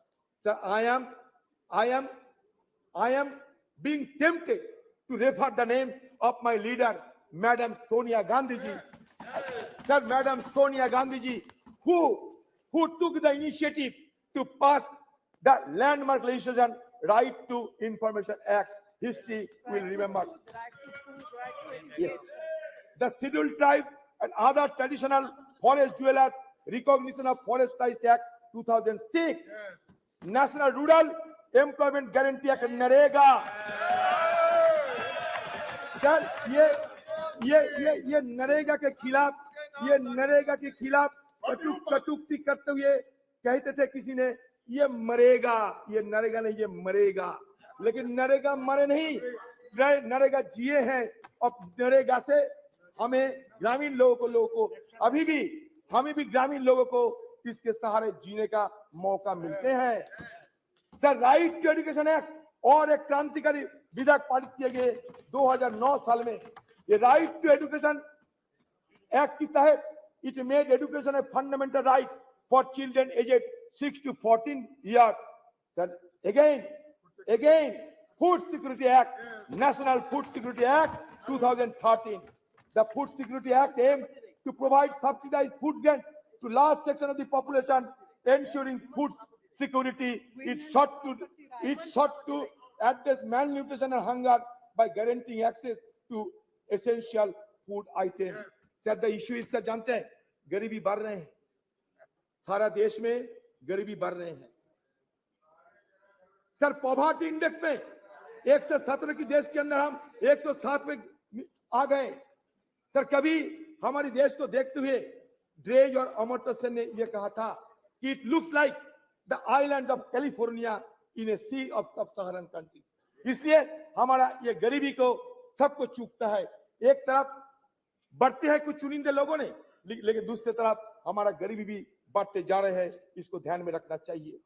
Sir, I am being tempted to refer the name of my leader, Madam Sonia Gandhi ji. Sir, Madam Sonia Gandhi ji, who took the initiative to pass the landmark legislation, Right to Information Act. History will remember. Yes. The Scheduled Tribe and other traditional forest dwellers, recognition of Forest Rights Act 2006. Yes. National Rural Employment Guarantee Act, NREGA. Sir, ये नरेगा के खिलाफ कटुक्ति करते हुए कहते थे किसी ने, ये मरेगा, ये नरेगा नहीं, ये मरेगा। लेकिन नरेगा मरे नहीं, नरेगा जिए हैं। और नरेगा से हमें ग्रामीण लोगों को अभी भी हमें भी ग्रामीण लोगों को इसके सहारे जीने का मौका मिलते हैं। Sir, right to education act और एक क्रांतिकारी विधेयक पारित किए गए 2009 साल में। ये राइट टू एजुकेशन एक्ट के तहत it made education a fundamental right for children aged 6 to 14 years. Sir, again Food Security Act, National Food Security Act 2013. The Food Security Act aimed to provide subsidized food grant to large section of the population, ensuring food security. It sought to address malnutrition and hunger by guaranteeing access to essential food items. Sir, the issue is, sir, जानते हैं गरीबी बढ़ रहे हैं, सारा देश में गरीबी बढ़ रहे हैं। सर, पॉवर्टी इंडेक्स में 117 की देश के अंदर हम 107 में आ गए। सर, कभी हमारे देश को देखते हुए ड्रेज और अमर्त्य सेन ने यह कहा था कि it looks like the island of California in a sea of sub Saharan country. इसलिए हमारा ये गरीबी को सबको चूकता है। एक तरफ बढ़ते हैं कुछ चुनिंदे लोगों ने, लेकिन दूसरी तरफ हमारा गरीबी भी बढ़ते जा रहे हैं। इसको ध्यान में रखना चाहिए।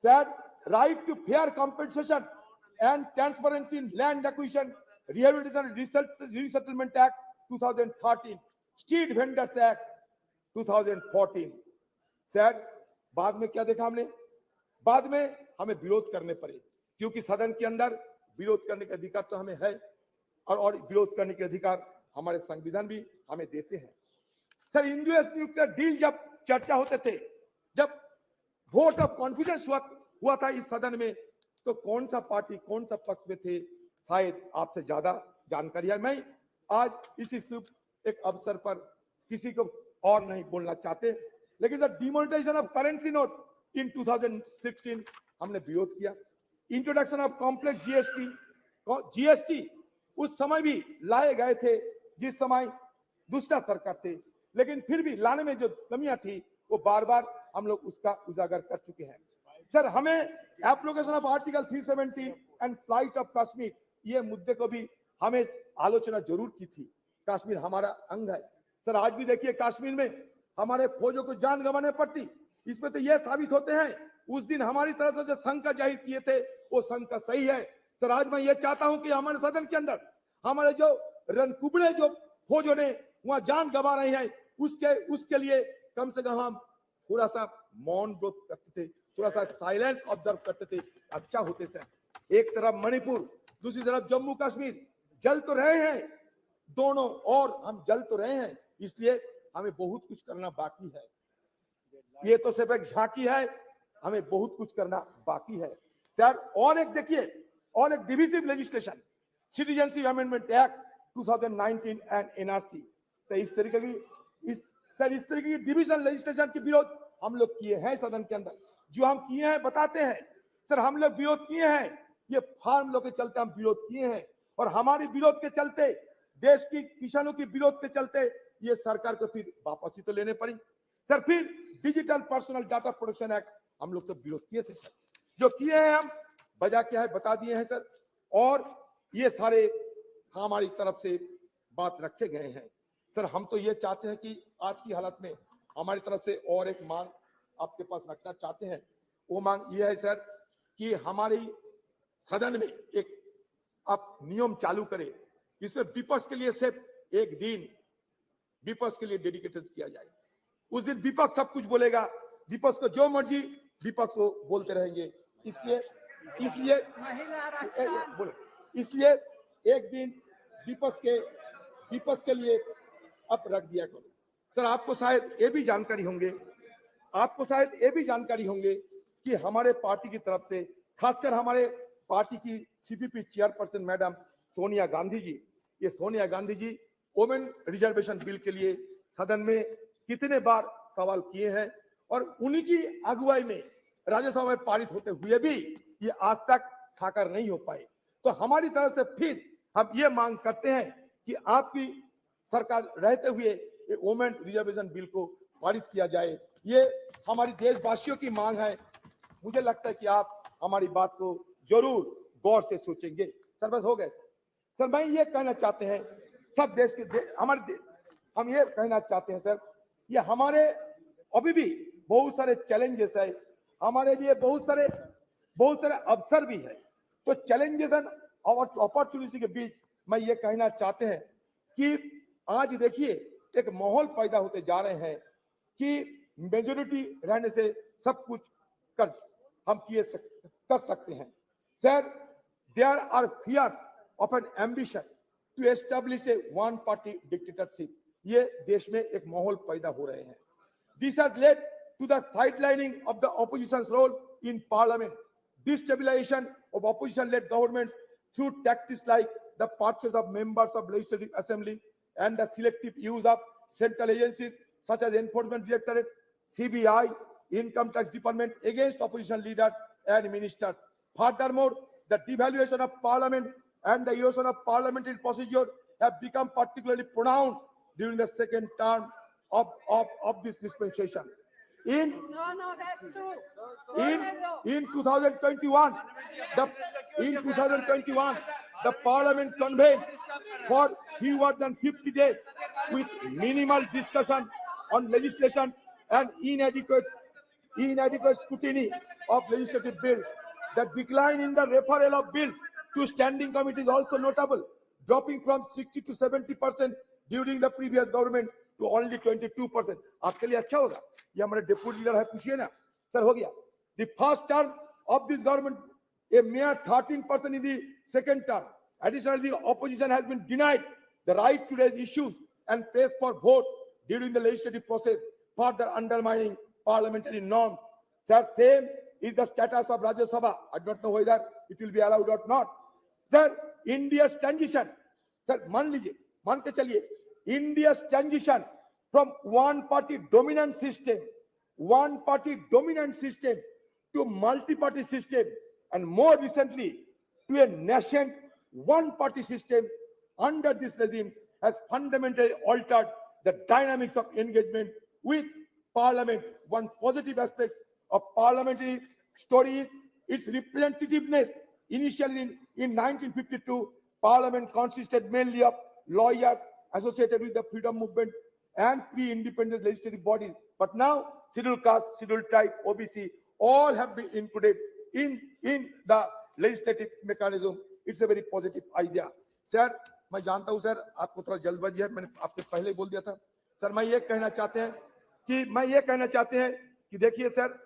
Sir, right to fair compensation and transparency in land acquisition, rehabilitation resettlement act 2013, street vendors act 2014। Sir, बाद में क्या देखा हमने? बाद में हमें विरोध करने पड़े, क्योंकि सदन के अंदर विरोध करने का अधिकार तो हमें है और विरोध करने के अधिकार हमारे संविधान भी हमें देते हैं। सर, यूएस न्यूक्लियर डील जब चर्चा होते थे, जब वोट ऑफ कॉन्फिडेंस हुआ था इस सदन में, तो कौन सा पार्टी कौन सा पक्ष में थे, शायद आपसे ज्यादा जानकारी है। मैं आज इसी शुभ एक अवसर पर किसी को और नहीं बोलना चाहते, लेकिन sir, demonetisation of currency note in 2016 हमने विरोध किया। इंट्रोडक्शन ऑफ कॉम्प्लेक्स जीएसटी उस समय भी लाए गए थे जिस समय दूसरा सरकार थे, लेकिन फिर भी लाने में जो कमियां थी वो बार बार हम लोग उसका उजागर कर चुके हैं। सर, हमें application of article 370 and flight of Kashmir, ये मुद्दे को भी हमें आलोचना जरूर की थी। कश्मीर हमारा अंग है। सर, आज भी देखिए कश्मीर में हमारे फौजों को जान गंवाने पड़ती। इसमें तो ये साबित होते हैं उस दिन हमारी तरफ से जो शंका जाहिर किए थे वो शंका सही है। सर, आज मैं ये चाहता हूं कि हमारे सदन के अंदर हमारे जो रणकुबड़े जो फौजों ने वहां जान गंवा रहे हैं, उसके लिए कम से कम हम थोड़ा सा मौन व्रत करते थे, थोड़ा सा साइलेंस ऑब्जर्व करते थे, अच्छा होते सर। एक तरफ मणिपुर, दूसरी तरफ जम्मू कश्मीर जल तो रहे हैं दोनों, और हम जल तो रहे हैं, इसलिए हमें बहुत कुछ करना बाकी है। ये तो सिर्फ एक झांकी है, हमें बहुत कुछ करना बाकी है सर। और एक देखिए, और एक divisive legislation, citizenship amendment act 2019 and NRC. तो इस तरीके की डिविजन लेजिस्लेशन के विरोध हम लोग किए हैं सदन के अंदर। जो हम किए हैं बताते हैं सर, हम लोग विरोध किए हैं, ये फार्म लोग के चलते हम विरोध किए हैं, और हमारे विरोध के चलते, देश की किसानों की विरोध के चलते ये सरकार को फिर वापसी तो लेने पड़ी सर। फिर digital personal data protection act हम लोग तो विरोध किए थे सर। जो किए हैं हम बजा क्या है बता दिए हैं सर, और ये सारे हमारी तरफ से बात रखे गए हैं सर। हम तो ये चाहते हैं कि आज की हालत में हमारी तरफ से और एक मांग आपके पास रखना चाहते हैं। वो मांग ये है सर कि हमारी सदन में एक आप नियम चालू करें, इसमें विपक्ष के लिए सिर्फ एक दिन विपक्ष के लिए डेडिकेटेड किया जाए। उस दिन विपक्ष सब कुछ बोलेगा, विपक्ष को जो मर्जी विपक्ष को बोलते रहेंगे। इसलिए एक दिन विपक्ष के लिए अब रख दिया करो सर। आपको शायद ये भी जानकारी होंगे कि हमारे पार्टी की तरफ से, खासकर हमारे पार्टी की CPP chairperson madam Sonia Gandhi ji, ये Sonia Gandhi ji women reservation bill के लिए सदन में कितने बार सवाल किए हैं, और उन्हीं की अगुवाई में राज्यसभा में पारित होते हुए भी ये आज तक साकार नहीं हो पाए। तो हमारी तरफ से फिर हम ये मांग करते हैं कि आपकी सरकार रहते हुए ये वुमेन रिजर्वेशन बिल को पारित किया जाए। ये हमारी देशवासियों की मांग है। मुझे लगता है कि आप हमारी बात को जरूर गौर से सोचेंगे। सर बस हो गए सर। मैं ये कहना चाहते हैं सब देश के हम ये कहना चाहते हैं सर, ये हमारे अभी भी बहुत सारे चैलेंजेस है, हमारे लिए बहुत सारे अवसर भी है। तो चैलेंजेस और अपॉर्चुनिटी के बीच मैं ये कहना चाहते हैं कि आज देखिए एक माहौल पैदा होते जा रहे हैं कि मेजोरिटी रहने से सब कुछ कर सकते हैं। Sir, there are fears of an ambition to establish a one party dictatorship. ये देश में एक माहौल पैदा हो रहे हैं। This has led to the sidelining of the opposition's role in parliament, destabilization of opposition-led governments through tactics like the purchase of members of legislative assembly and the selective use of central agencies such as Enforcement Directorate, CBI, Income Tax Department against opposition leaders and ministers. Furthermore, the devaluation of parliament and the erosion of parliamentary procedure have become particularly pronounced during the second term of this dispensation. No, that's true. In 2021, the parliament convened for fewer than 50 days with minimal discussion on legislation and inadequate scrutiny of legislative bills. The decline in the referral of bills to standing committee is also notable, dropping from 60 to 70% during the previous government to only 22%. आपके लिए अच्छा होगा, ये हमारे डिप्टी लीडर है, पूछिए ना सर। हो गया the first term of this government, a mere 13% in the second term. Additionally, the opposition has been denied the right to raise issues and press for vote during the legislative process, further undermining parliamentary norms. Sir, same is the status of Rajya Sabha. I don't know whether it will be allowed or not. Sir, India's transition, sir, मान के चलिए, India's transition from one party dominant system to multi-party system, and more recently to a nascent one-party system under this regime has fundamentally altered the dynamics of engagement with parliament. One positive aspect of parliamentary story is its representativeness. Initially in 1952, parliament consisted mainly of lawyers associated with the freedom movement and pre-independence legislative bodies. But now, scheduled caste, scheduled tribe, OBC, all have been included in the legislative mechanism. It's a very positive idea. Sir, मैं जानता हूं सर आपको थोड़ा जल्दबाजी है, मैंने आपको पहले ही बोल दिया था। सर मैं ये कहना चाहते हैं कि देखिए सर,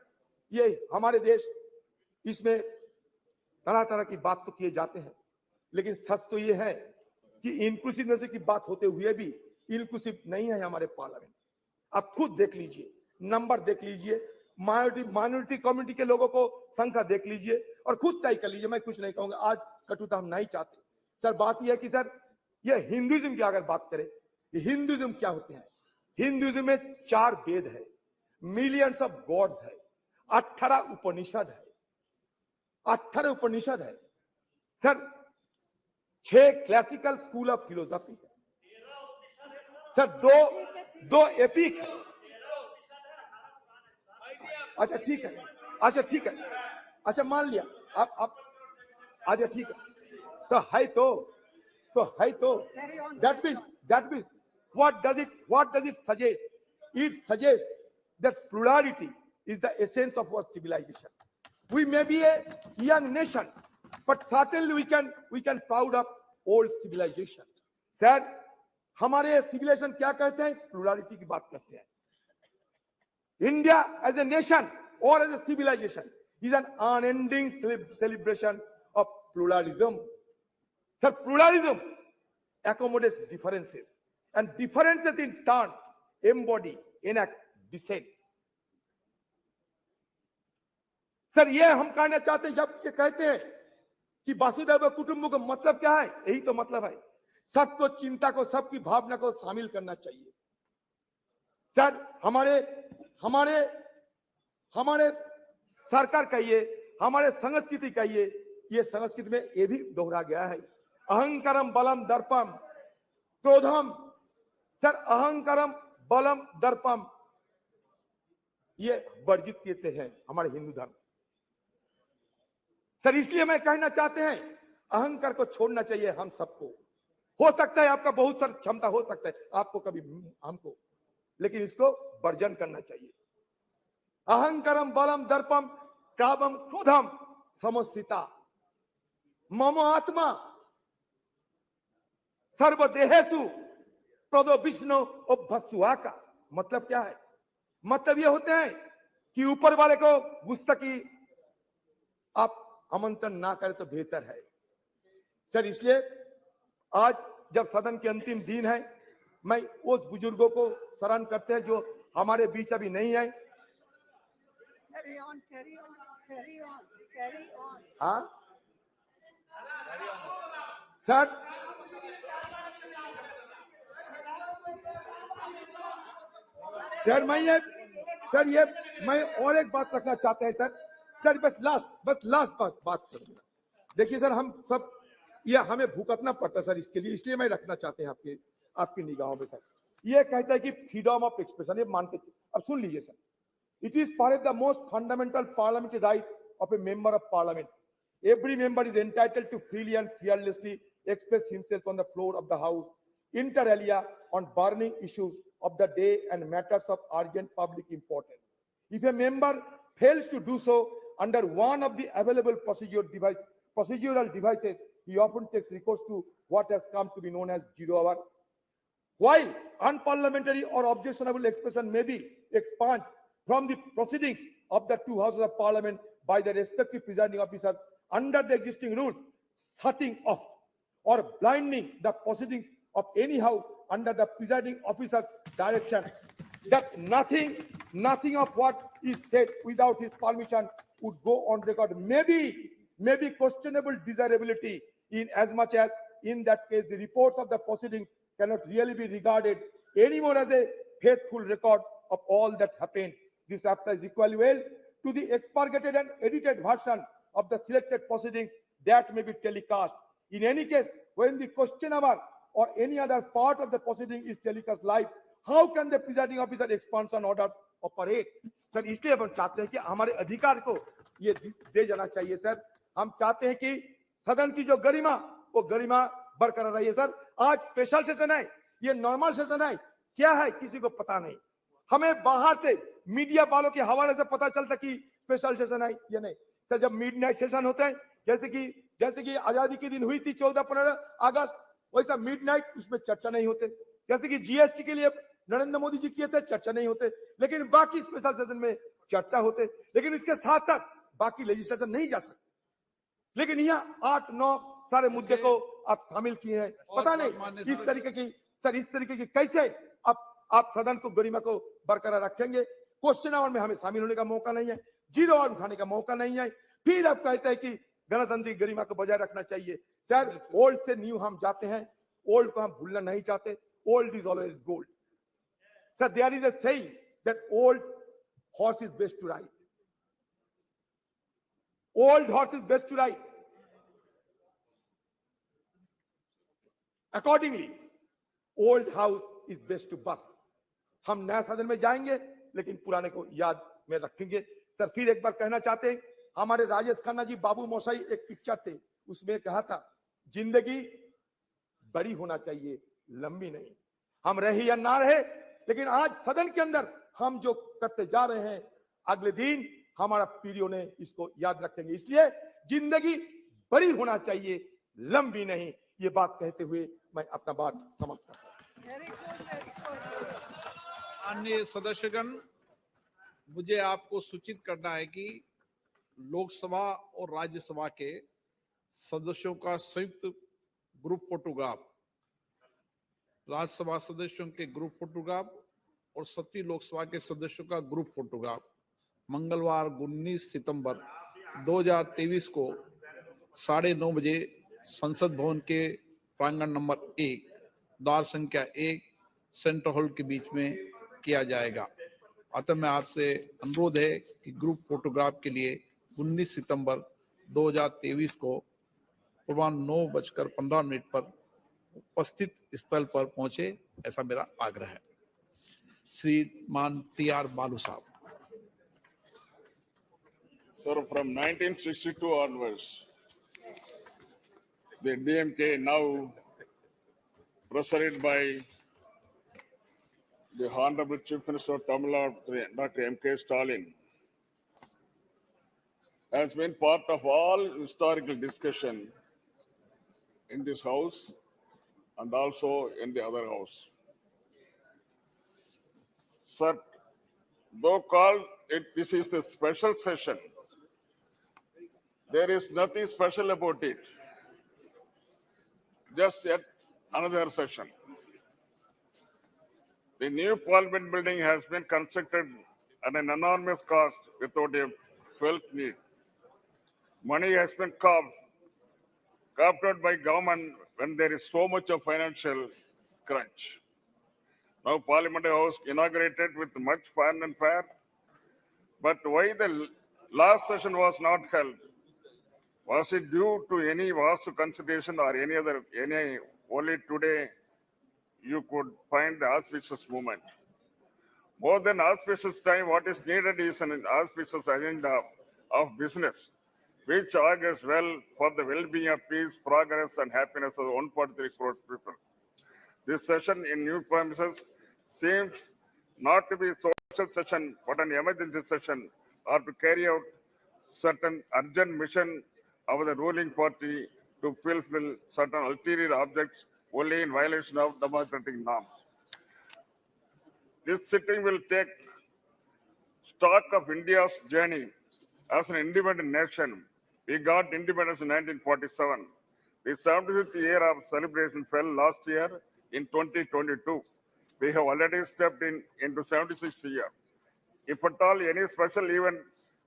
ये हमारे देश, इसमें तरह तरह की बात तो किए जाते हैं, लेकिन सच तो ये है कि इंक्लूसिवनेस की बात होते हुए भी इंक्लूसिव नहीं है हमारे पार्लियामेंट। आप खुद देख लीजिए, नंबर देख लीजिए, माइनॉरिटी कम्युनिटी के लोगों को संख्या देख लीजिए और खुद तय कर लीजिए। मैं कुछ नहीं कहूंगा, आज कटुता हम नहीं चाहते। सर बात यह है कि सर ये हिंदुइज्म की अगर बात करें, हिंदुइज्म क्या होते हैं? हिंदुइज्म में 4 वेद है, मिलियंस ऑफ गॉड्स है, 18 उपनिषद है sir, 6 classical school of philosophy है सर, दो एपिक है। अच्छा ठीक है, अच्छा मान लिया आप अच्छा ठीक है, तो that means what does it suggest? It suggests that plurality is the essence of our civilization. We may be a young nation, but certainly we can proud of old civilization. Sir, हमारे civilization क्या कहते हैं? Plurality की बात करते हैं। India as a nation or as a civilization is an unending celebration of pluralism. Sir, pluralism accommodates differences, and differences in turn embody, enact dissent. Sir ये हम कहना चाहते हैं, जब ये कहते हैं कि वसुधैव कुटुंबकम का मतलब क्या है? यही तो मतलब है, सबको चिंता को, सबकी भावना को शामिल करना चाहिए। सर हमारे सरकार कहिए, हमारे संस्कृति कहिए, ये संस्कृति में ये भी दोहरा गया है, अहंकारम बलम दर्पम क्रोधम सर अहंकारम बलम दर्पम ये वर्जित कहते हैं हमारे हिंदू धर्म। सर इसलिए मैं कहना चाहते हैं अहंकार को छोड़ना चाहिए हम सबको। हो सकता है आपका बहुत सारी क्षमता हो सकता है आपको कभी हमको, लेकिन इसको वर्जन करना चाहिए। अहंकारम बलम दर्पम काबम क्रोधम समस्थिता मम आत्मा सर्वदेहेषु प्रदो विष्णु भस्सुआ का मतलब क्या है? मतलब ये होते हैं कि ऊपर वाले को गुस्सा की आप आमंत्रण ना करें तो बेहतर है। सर इसलिए आज जब सदन के अंतिम दिन है, मैं उस बुजुर्गों को स्मरण करते हैं जो हमारे बीच अभी नहीं है। Carry on, carry on, carry on, carry on. हाँ सर, सर मैं और एक बात रखना चाहते हैं सर। सर बस लास्ट बात सर। देखिए सर हम सब ये हमें भुगतना पड़ता है सर इसके लिए, इसलिए मैं रखना चाहते हैं आपकी निगाहों में सर। ये कहता है कि फ्रीडम ऑफ एक्सप्रेशन, ये मानते, अब सुन लीजिए sir. It is perhaps the most fundamental parliamentary right of A member of parliament. Every member is entitled to freely and fearlessly express himself on the floor of the House, inter alia, on burning issues of the day and matters of urgent public importance. If a member fails to do so under one of the available procedural devices, he often takes recourse to what has come to be known as zero hour. While unparliamentary or objectionable expression may be expunged from the proceedings of the two houses of parliament by the respective presiding officer under the existing rules, shutting off or blinding the proceedings of any house under the presiding officer's direction, that nothing of what is said without his permission would go on record may be questionable desirability, in as much as in that case the reports of the proceedings cannot really be regarded anymore as a faithful record of all that happened. This applies equally well to the expurgated and edited version of the selected proceedings that may be telecast. In any case, when the question hour or any other part of the proceeding is telecast live, how can the presiding officer expansion order operate? Sir इसलिए हम चाहते हैं कि हमारे अधिकार को ये दे जाना चाहिए सर। हम चाहते हैं कि सदन की जो गरिमा, वो गरिमा बरकरार रही है सर। आज स्पेशल सेशन है, ये नॉर्मल सेशन है, क्या है किसी को पता नहीं। हमें बाहर से मीडिया वालों के हवाले से पता चलता कि स्पेशल सेशन है या नहीं। सर जब मिडनाइट सेशन होते हैं, जैसे कि आजादी के दिन हुई थी 14-15 अगस्त, वैसा मिडनाइट उसमें चर्चा नहीं होते। जैसे कि जीएसटी के लिए नरेंद्र मोदी जी किए थे, चर्चा नहीं होते, लेकिन बाकी स्पेशल सेशन में चर्चा होते। लेकिन इसके साथ साथ बाकी लेजिस्लेशन नहीं जा सकते, लेकिन यहाँ 8-9 सारे मुद्दे को आप शामिल किए हैं। पता नहीं इस तरीके की कैसे आप सदन को गरिमा को बरकरार रखेंगे। क्वेश्चन आवर में हमें शामिल होने का मौका नहीं है, जीरो आवर उठाने का मौका नहीं है, फिर आप कहते हैं कि गणतंत्र की गरिमा को बजाय रखना चाहिए। सर ओल्ड से न्यू हम जाते हैं, ओल्ड को हम भूलना नहीं चाहते। Old is always gold. Sir there is a saying that old horse is best to ride. Old horse is best to ride. Accordingly old house is best to bus. हम नया सदन में जाएंगे लेकिन पुराने को याद में रखेंगे। सर फिर एक बार कहना चाहते हैं, हमारे राजेश खन्ना जी बाबू मोसाई एक पिक्चर थे, उसमें कहा था जिंदगी बड़ी होना चाहिए, लंबी नहीं। हम रहे या ना रहे, लेकिन आज सदन के अंदर हम जो करते जा रहे हैं, अगले दिन हमारा पीढ़ियों ने इसको याद रखेंगे। इसलिए जिंदगी बड़ी होना चाहिए, लंबी नहीं। ये बात कहते हुए मैं अपना बात समाप्त करता हूं। माननीय सदस्यगण, मुझे आपको सूचित करना है कि लोकसभा और राज्यसभा के सदस्यों का संयुक्त ग्रुप फोटोग्राफ, राज्यसभा सदस्यों के ग्रुप फोटोग्राफ और 7वीं लोकसभा के सदस्यों का ग्रुप फोटोग्राफ मंगलवार 19 सितंबर 2023 को 9:30 बजे संसद भवन के प्रांगण नंबर 1, द्वार संख्या 1, सेंट्रल हॉल के बीच में किया जाएगा। अतः मैं आपसे अनुरोध है कि ग्रुप फोटोग्राफ के लिए 19 सितंबर 2023 को पूर्वाह्न 9:15 पर उपस्थित स्थल पर पहुंचे ऐसा मेरा आग्रह है। श्रीमान टी.आर. बालू साहब। Sir, from 1962 onwards, the DMK, now presided by the Honorable Chief Minister of Tamil Nadu, Dr. M.K. Stalin, has been part of all historical discussion in this house and also in the other house. Sir, though called this is the special session, there is nothing special about it. Just yet another session. The new Parliament building has been constructed at an enormous cost without a felt need. Money has been carved out by government when there is so much of financial crunch. Now Parliament House inaugurated with much fun and fair, but why the last session was not held? Was it due to any vast consideration or any only today you could find the auspicious moment? More than auspicious time, what is needed is an auspicious agenda of business, which augurs well for the well-being of peace, progress, and happiness of 1.3 crore people. This session in new premises seems not to be a social session, but an emergency session, or to carry out certain urgent mission of the ruling party to fulfill certain ulterior objects only in violation of democratic norms. This sitting will take stock of India's journey as an independent nation. We got independence in 1947. The 75th year of celebration fell last year in 2022. We have already stepped into 76th year. If at all any special event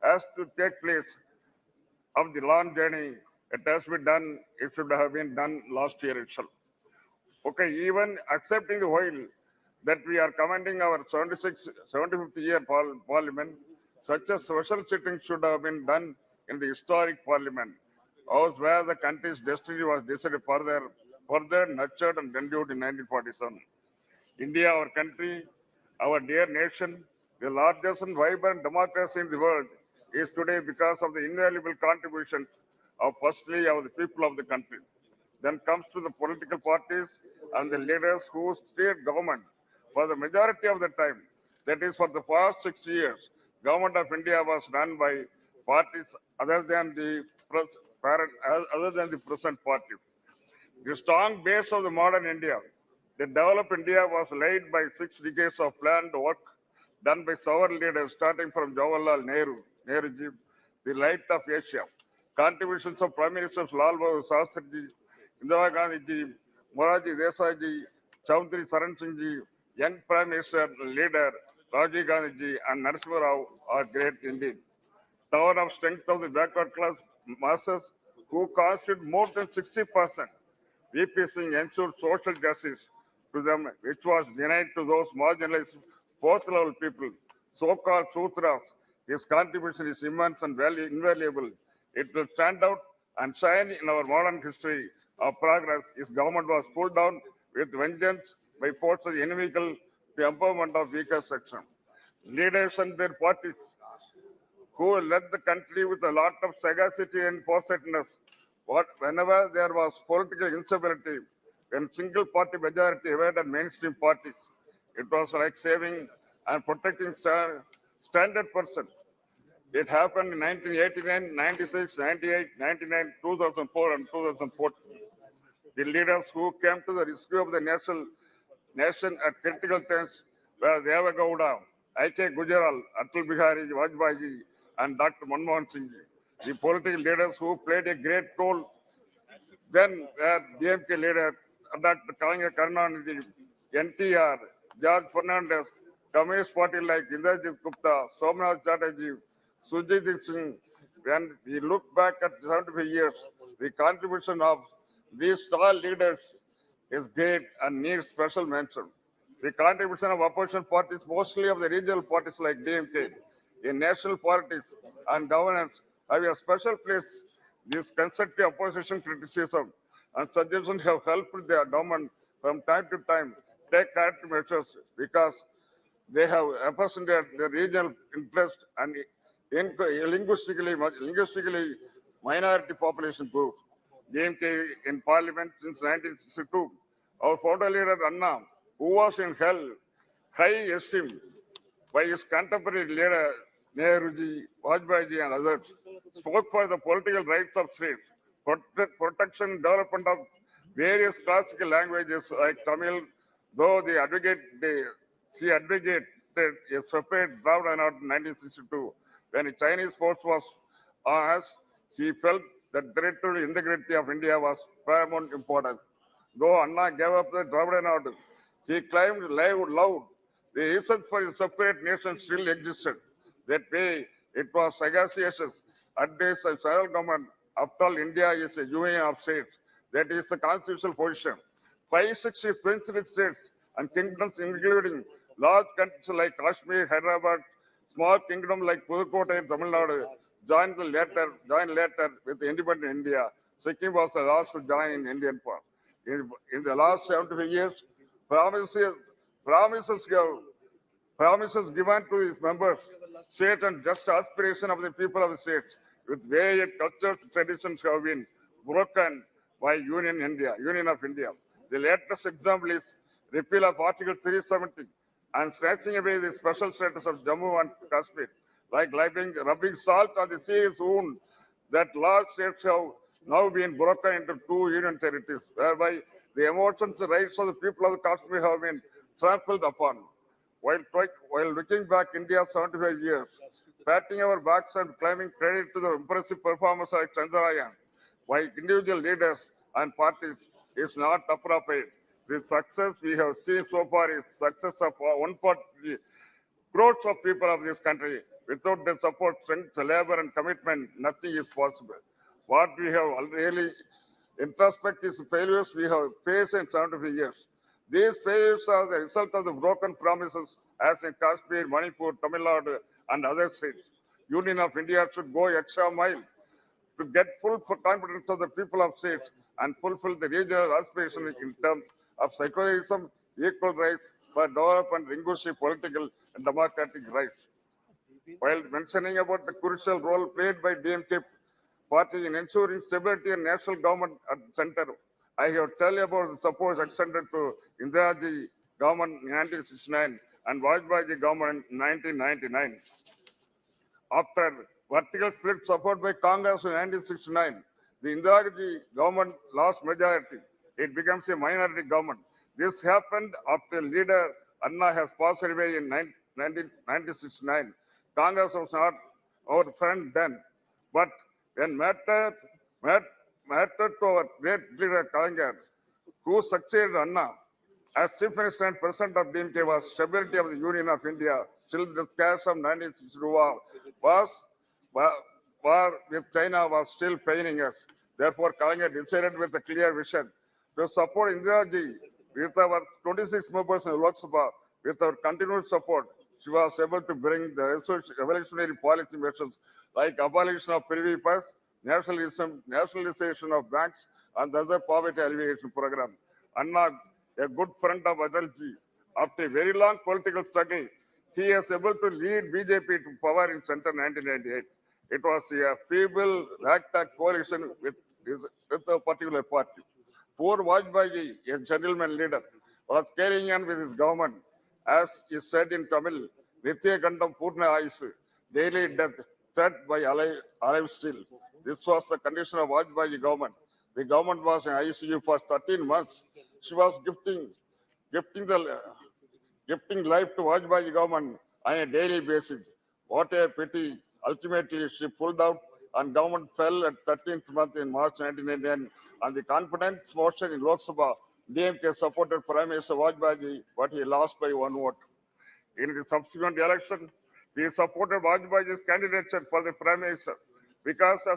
has to take place of the long journey, it has been done, it should have been done last year itself. Okay, even accepting the while that we are commending our 75th year parliament, such a special sitting should have been done in the historic parliament, house where the country's destiny was decided further nurtured and renewed in 1947. India, our country, our dear nation, the largest and vibrant democracy in the world, is today because of the invaluable contributions of firstly of the people of the country. Then comes to the political parties and the leaders who steered government for the majority of the time. That is, for the past 60 years, government of India was run by parties other than the present party. The strong base of the modern India, the developed India, was laid by 6 decades of planned work done by several leaders, starting from Jawaharlal Nehruji, the light of Asia. Contributions of Prime Ministers Lal Bahadur Shastri, Indira Gandhi ji, Morarji Desai ji, Chaudhry Charan Singh ji, young Prime Minister leader Rajiv Gandhi ji, and Narasimha Rao are great indeed. Tower of strength of the backward class masses who constitute more than 60%. VP Singh ensured social justice to them, which was denied to those marginalized fourth level people, so-called Sutras. His contribution is immense and invaluable. It will stand out and shine in our modern history of progress. His government was pulled down with vengeance by forces inimical to empowerment of weaker section. Leaders and their parties who led the country with a lot of sagacity and foresightedness. Whenever there was political instability, when single party majority evaded mainstream parties, it was like saving and protecting standard person. It happened in 1989, 96, 98, 99, 2004, and 2014. The leaders who came to the rescue of the nation at critical times were Deva Gowda, I.K. Gujaral, Atal Bihari Vajpayee, and Dr. Manmohan Singh. The political leaders who played a great role then were DMK leader Dr. Karunanidhi, NTR, George Fernandez, Communist Party like Indrajit Gupta, Somnath Chatterjee, Sujit Singh. When we look back at 75 years, the contribution of these tall leaders is great and needs special mention. The contribution of opposition parties, mostly of the regional parties like DMK, in national politics and governance, have a special place. This constructive opposition criticism and suggestions have helped the government from time to time take corrective measures because they have represented the regional interest and linguistically minority population group. DMK in parliament since 1962. Our founder leader Anna, who was in high esteem by his contemporary leader Nehruji, Vajpayee and others, spoke for the political rights of states, protection and development of various classical languages like Tamil, though he advocated a separate Dravida Nadu in 1962. When a Chinese force was on us, he felt that territorial integrity of India was paramount importance. Though Anna gave up the Dravida Nadu, he claimed loud the reasons for a separate nation still existed. That way, it was sagacious advice of federal government. After all, India is a union of states. That is the constitutional position. 560 principal states and kingdoms, including large countries like Kashmir, Hyderabad, small kingdom like Pudukottai and Tamil Nadu, joined later with independent India. Sikkim was the last to join in Indian part. In the last 75 years, promises given to its members, state and just aspiration of the people of the state, with various cultures traditions have been broken by Union of India. The latest example is repeal of Article 370 and snatching away the special status of Jammu and Kashmir, like rubbing salt on the serious wound that large states have now been broken into two union territories, whereby the emotions and rights of the people of Kashmir have been trampled upon. While looking back India 75 years, patting our backs and claiming credit to the impressive performance like Chandrayaan by individual leaders and parties is not appropriate. The success we have seen so far is success of 140 crores of people of this country. Without their support, strength, labor, and commitment, nothing is possible. What we have really introspect is failures we have faced in 75 years. These failures are the result of the broken promises as in Kashmir, Manipur, Tamil Nadu, and other states. Union of India should go extra mile to get full confidence of the people of states and fulfill the regional aspirations in terms of secularism, equal rights for development, linguistic, political, and democratic rights. While mentioning about the crucial role played by DMK party in ensuring stability and national government at the center, I have tell you about the support extended to Indiraji government in 1969 and Vajpayee government in 1999. After vertical split support by Congress in 1969, the Indiraji government lost majority. It becomes a minority government. This happened after leader Anna has passed away in 1969. Congress was not our friend then, but when mattered to our great leader Kalinga, who succeeded Anna as Chief Minister and President of DMK, was stability of the Union of India. Still, the scares of 1962 war with China was still paining us. Therefore, Kalinga decided with a clear vision to support Indiraji with our 26 members in Lok Sabha. With our continued support, she was able to bring the revolutionary policy measures like abolition of privy purse, nationalization of banks, and the other poverty alleviation program. Anna, a good friend of Adalji, after a very long political struggle, he is able to lead BJP to power in center 1998. It was a feeble, ragtag coalition with a particular party. Poor Vajpayee, a gentleman leader, was carrying on with his government. As is said in Tamil, Nitya Gandam Purna Ayusu, daily death, threat by alive still. This was the condition of Vajpayee government. The government was in ICU for 13 months. She was gifting life to Vajpayee government on a daily basis. What a pity. Ultimately, she pulled out and government fell at 13th month in March 1999. On the confidence motion in Lok Sabha, DMK supported Prime Minister Vajpayee, but he lost by one vote. In the subsequent election, we supported Vajpayee's candidature for the Prime Minister because,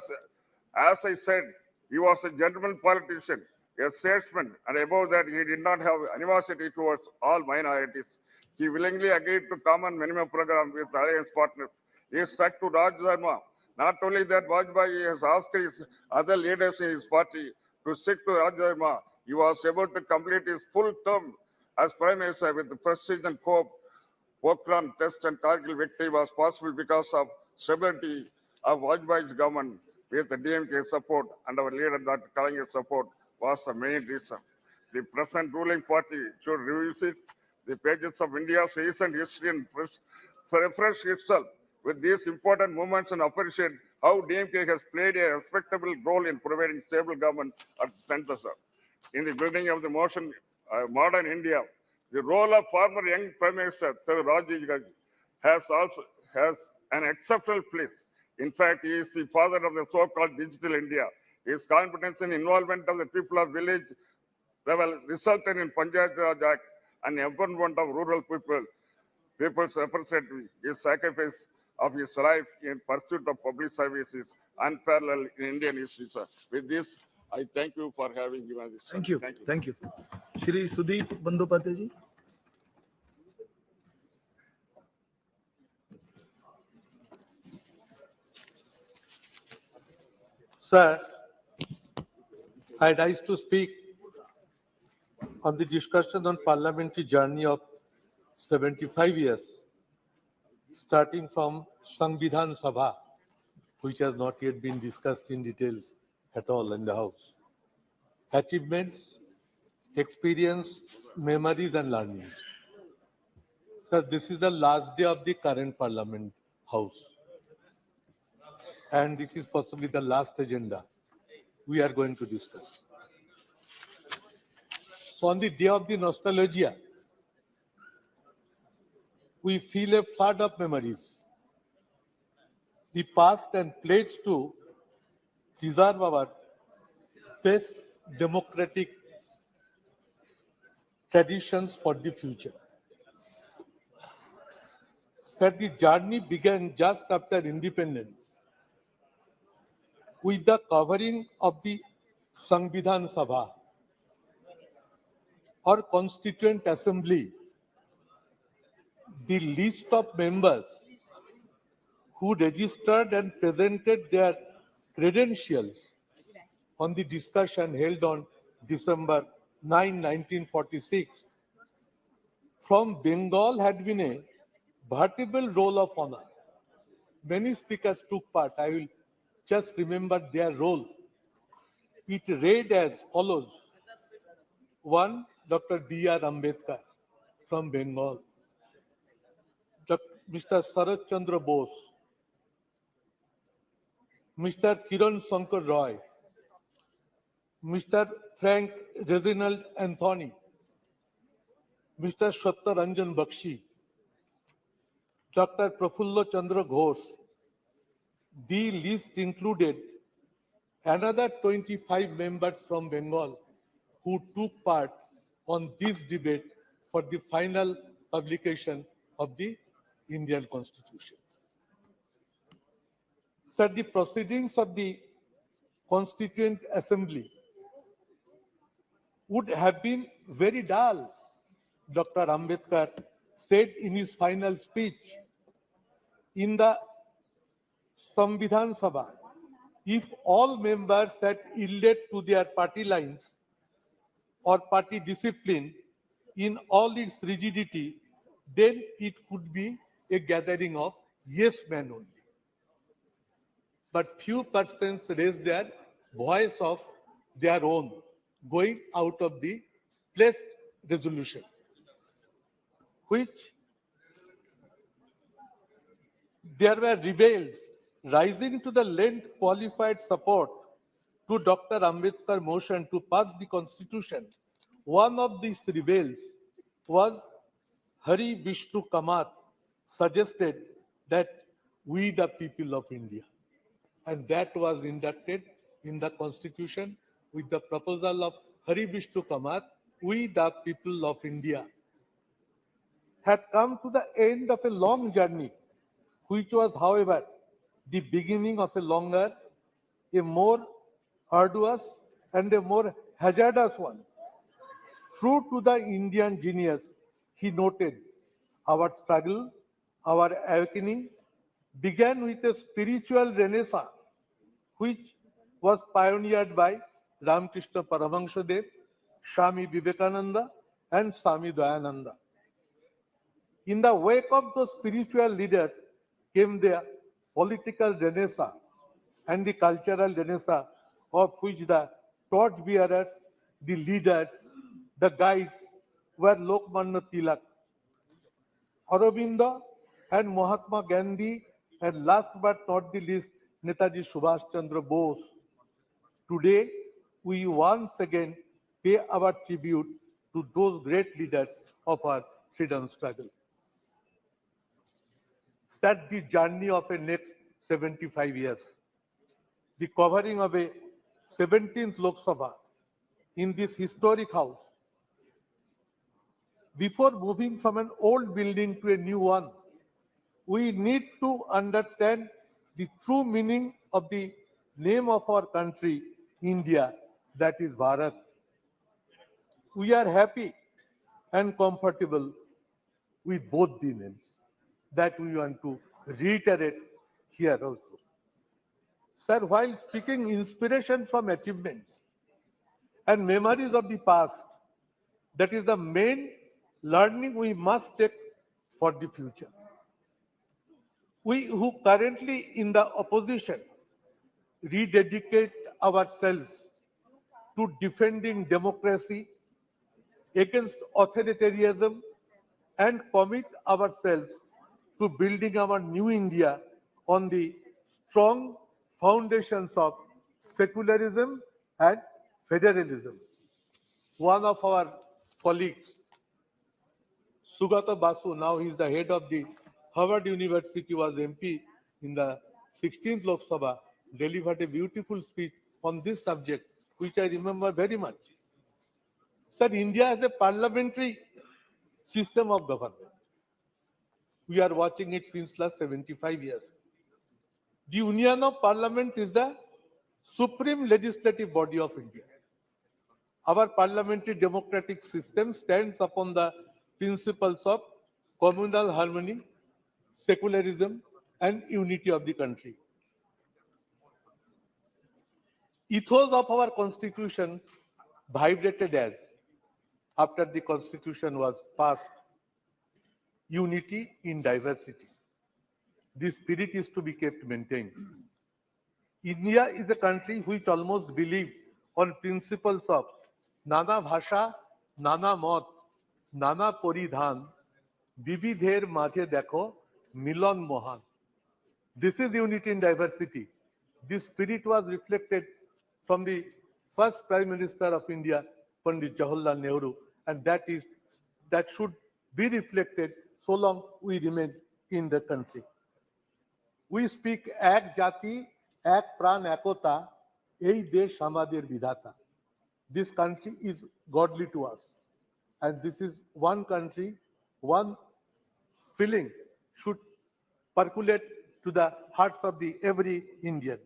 as I said, he was a gentleman politician, a statesman, and above that, he did not have animosity towards all minorities. He willingly agreed to common minimum program with alliance partners. He stuck to Raj Dharma. Not only that, Vajpayee has asked his other leaders in his party to stick to Raj Dharma. He was able to complete his full term As Prime Minister, with the prestige and hope, Pokhran test and Kargil victory was possible because of stability of Vajpayee's government with the DMK support and our leader Dr. Kalangar's support was the main reason. The present ruling party should revisit the pages of India's recent history and refresh itself with these important moments and appreciate how DMK has played a respectable role in providing stable government at the center, sir. In the building of the modern India, the role of former young Prime Minister Sir Rajiv Gandhi has an exceptional place. In fact, he is the father of the so-called digital India. His competence and involvement of the people of village level resulted in Panchayat Raj Act and empowerment of rural people's representative. His sacrifice of his life in pursuit of public services unparalleled in Indian history, sir. With this, I thank you for having given this. Thank you. Thank you. Shri Sudeep Bandyopadhyay ji. Sir, I rise to speak on the discussion on parliamentary journey of 75 years, starting from Samvidhan Sabha, which has not yet been discussed in details at all in the House. Achievements, experience, memories and learnings. Sir, this is the last day of the current Parliament House. And this is possibly the last agenda we are going to discuss. So on the day of the nostalgia, we feel a flood of memories. The past and pledge to preserve our best democratic traditions for the future. Sir, the journey began just after independence with the covering of the Samvidhan Sabha, or Constituent Assembly. The list of members who registered and presented their credentials on the discussion held on December 9, 1946, from Bengal had been a veritable roll of honor. Many speakers took part. I will just remember their role. It read as follows. 1. Dr. B.R. Ambedkar from Bengal. Mr. Sarat Chandra Bose. Mr. Kiran Shankar Roy. Mr. Frank Reginald Anthony. Mr. Satyaranjan Bakshi. Dr. Prafulla Chandra Ghosh. The list included another 25 members from Bengal who took part on this debate for the final publication of the Indian Constitution. Sir, the proceedings of the Constituent Assembly would have been very dull, Dr. Ambedkar said in his final speech in the Samvidhan Sabha. If all members had yielded to their party lines or party discipline in all its rigidity, then it could be a gathering of yes men only. But few persons raised their voice of their own, going out of the placed resolution, which there were rebels rising to the lend qualified support to Dr. Ambedkar's motion to pass the constitution. One of these rebels was Hari Vishnu Kamath, suggested that we the people of India. And that was inducted in the constitution with the proposal of Hari Vishnu Kamath, we the people of India, had come to the end of a long journey, which was, however, the beginning of a longer, a more arduous and a more hazardous one. True to the Indian genius, he noted, our struggle, our awakening began with a spiritual renaissance, which was pioneered by Ramakrishna Paramahansa Dev, Swami Vivekananda, and Swami Dayananda. In the wake of those spiritual leaders came the political renaissance and the cultural renaissance, of which the torchbearers, the leaders, the guides were Lokmanya Tilak, Aurobindo, and Mahatma Gandhi, and last but not the least, Netaji Subhash Chandra Bose. Today, we once again pay our tribute to those great leaders of our freedom struggle. Set the journey of a next 75 years. The covering of a 17th Lok Sabha in this historic house. Before moving from an old building to a new one, we need to understand the true meaning of the name of our country, India, that is Bharat. We are happy and comfortable with both the names. That we want to reiterate here also. Sir, while seeking inspiration from achievements and memories of the past, that is the main learning we must take for the future. We who currently in the opposition rededicate ourselves to defending democracy against authoritarianism and commit ourselves to building our new India on the strong foundations of secularism and federalism. One of our colleagues, Sugata Basu, now he is the head of the Harvard University, was MP in the 16th Lok Sabha, delivered a beautiful speech on this subject, which I remember very much. Sir, India has a parliamentary system of government. We are watching it since last 75 years. The Union of Parliament is the supreme legislative body of India. Our parliamentary democratic system stands upon the principles of communal harmony, secularism, and unity of the country. Ethos of our constitution vibrated as, after the constitution was passed, unity in diversity. This spirit is to be kept maintained. India is a country which almost believes on principles of Nana Bhasha, Nana Mot, Nana Poridhan, Bibidher Majhe Dekho, Milan Mohan. This is unity in diversity. This spirit was reflected from the first Prime Minister of India, Pandit Jawaharlal Nehru, and that should be reflected so long we remain in the country. We speak Ek Jati, Ek Pran Ekota, Ei Desh Amader Vidhata. This country is godly to us. And this is one country, one feeling should percolate to the hearts of the every Indian.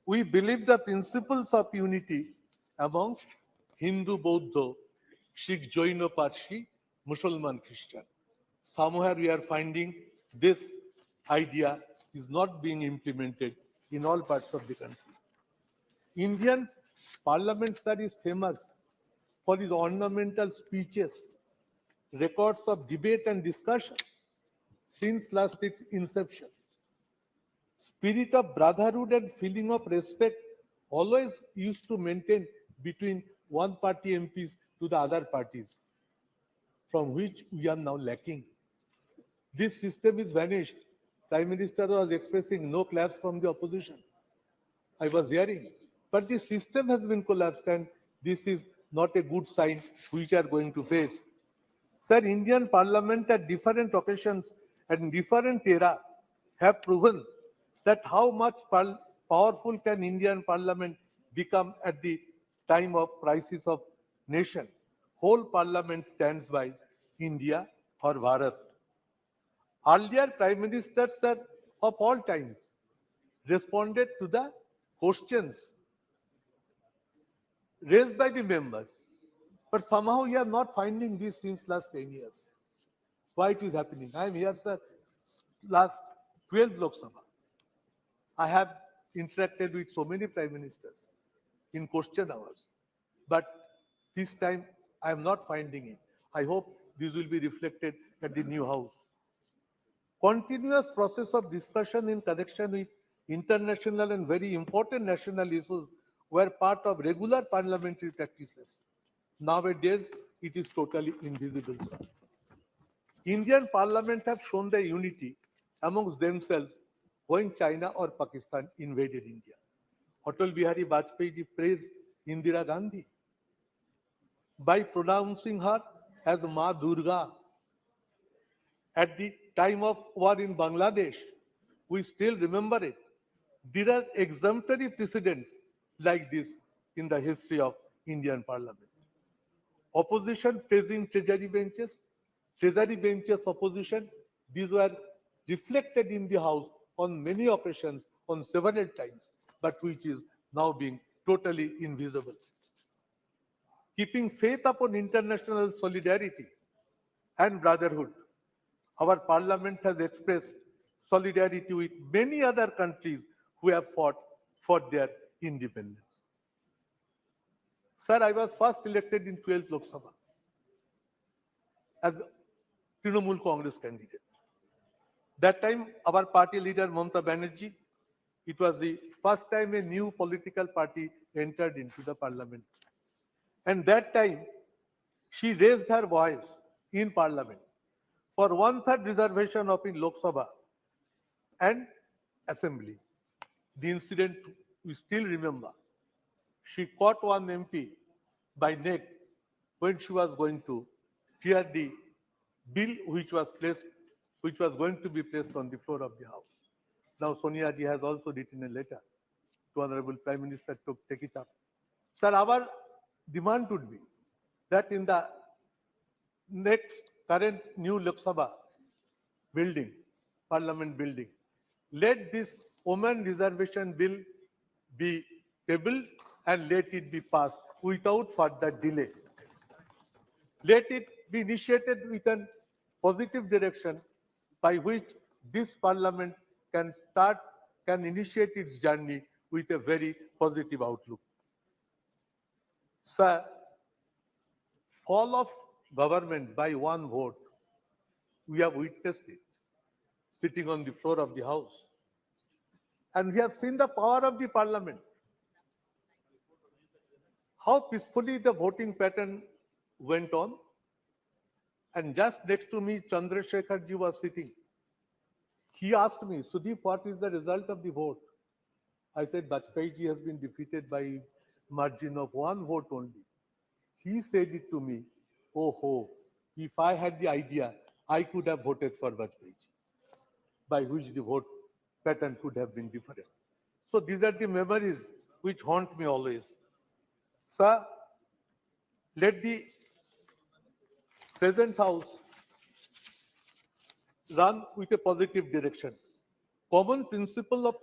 We believe the principles of unity amongst Hindu, Bauddha, Sikh, Jaina, Parsi, Muslim, Christian. Somewhere we are finding this idea is not being implemented in all parts of the country. Indian Parliament, sir, is famous for its ornamental speeches, records of debate and discussions since last its inception. Spirit of brotherhood and feeling of respect always used to maintain between one party MPs to the other parties, from which we are now lacking. This system is vanished. Prime Minister was expressing no claps from the opposition. I was hearing. But the system has been collapsed, and this is not a good sign which are going to face. Sir, Indian Parliament at different occasions and different era have proven that how much powerful can Indian Parliament become at the time of crisis of nation. Whole Parliament stands by India or Bharat. Earlier Prime Ministers, sir, of all times responded to the questions raised by the members. But somehow we are not finding this since last 10 years. Why it is happening? I am here, sir, last 12 Lok Sabha. I have interacted with so many Prime Ministers in question hours. But this time I am not finding it. I hope this will be reflected at the new house. Continuous process of discussion in connection with international and very important national issues were part of regular parliamentary practices. Nowadays, it is totally invisible, sir. Indian parliament have shown their unity amongst themselves when China or Pakistan invaded India. Atal Bihari Vajpayee ji praised Indira Gandhi by pronouncing her as Ma Durga. At the time of war in Bangladesh, we still remember it. There are exemplary precedents like this in the history of Indian parliament. Opposition praising treasury benches opposition, these were reflected in the house on many occasions, on several times, but which is now being totally invisible. Keeping faith upon international solidarity and brotherhood, our parliament has expressed solidarity with many other countries who have fought for their independence. Sir, I was first elected in 12th Lok Sabha as Trinamool Congress candidate. That time, our party leader, Mamata Banerjee, it was the first time a new political party entered into the parliament. And that time, she raised her voice in parliament for 1/3 reservation of in Lok Sabha and assembly. The incident we still remember. She caught one MP by neck when she was going to clear the bill which was going to be placed on the floor of the House. Now Sonia ji has also written a letter to Honorable Prime Minister to take it up. Sir, our demand would be that in the next current new Lok Sabha building, Parliament building, let this women reservation bill be tabled and let it be passed without further delay. Let it be initiated with a positive direction by which this parliament can initiate its journey with a very positive outlook. Sir, fall of government by one vote, we have witnessed it sitting on the floor of the House. And we have seen the power of the parliament. How peacefully the voting pattern went on. And just next to me, Chandrasekhar ji was sitting. He asked me, Sudeep, what is the result of the vote? I said, Vajpayee ji has been defeated by margin of one vote only. He said it to me, oh ho, if I had the idea, I could have voted for Vajpayee ji, by which the vote pattern could have been different. So these are the memories which haunt me always. Sir, let the present House run with a positive direction. Common principle of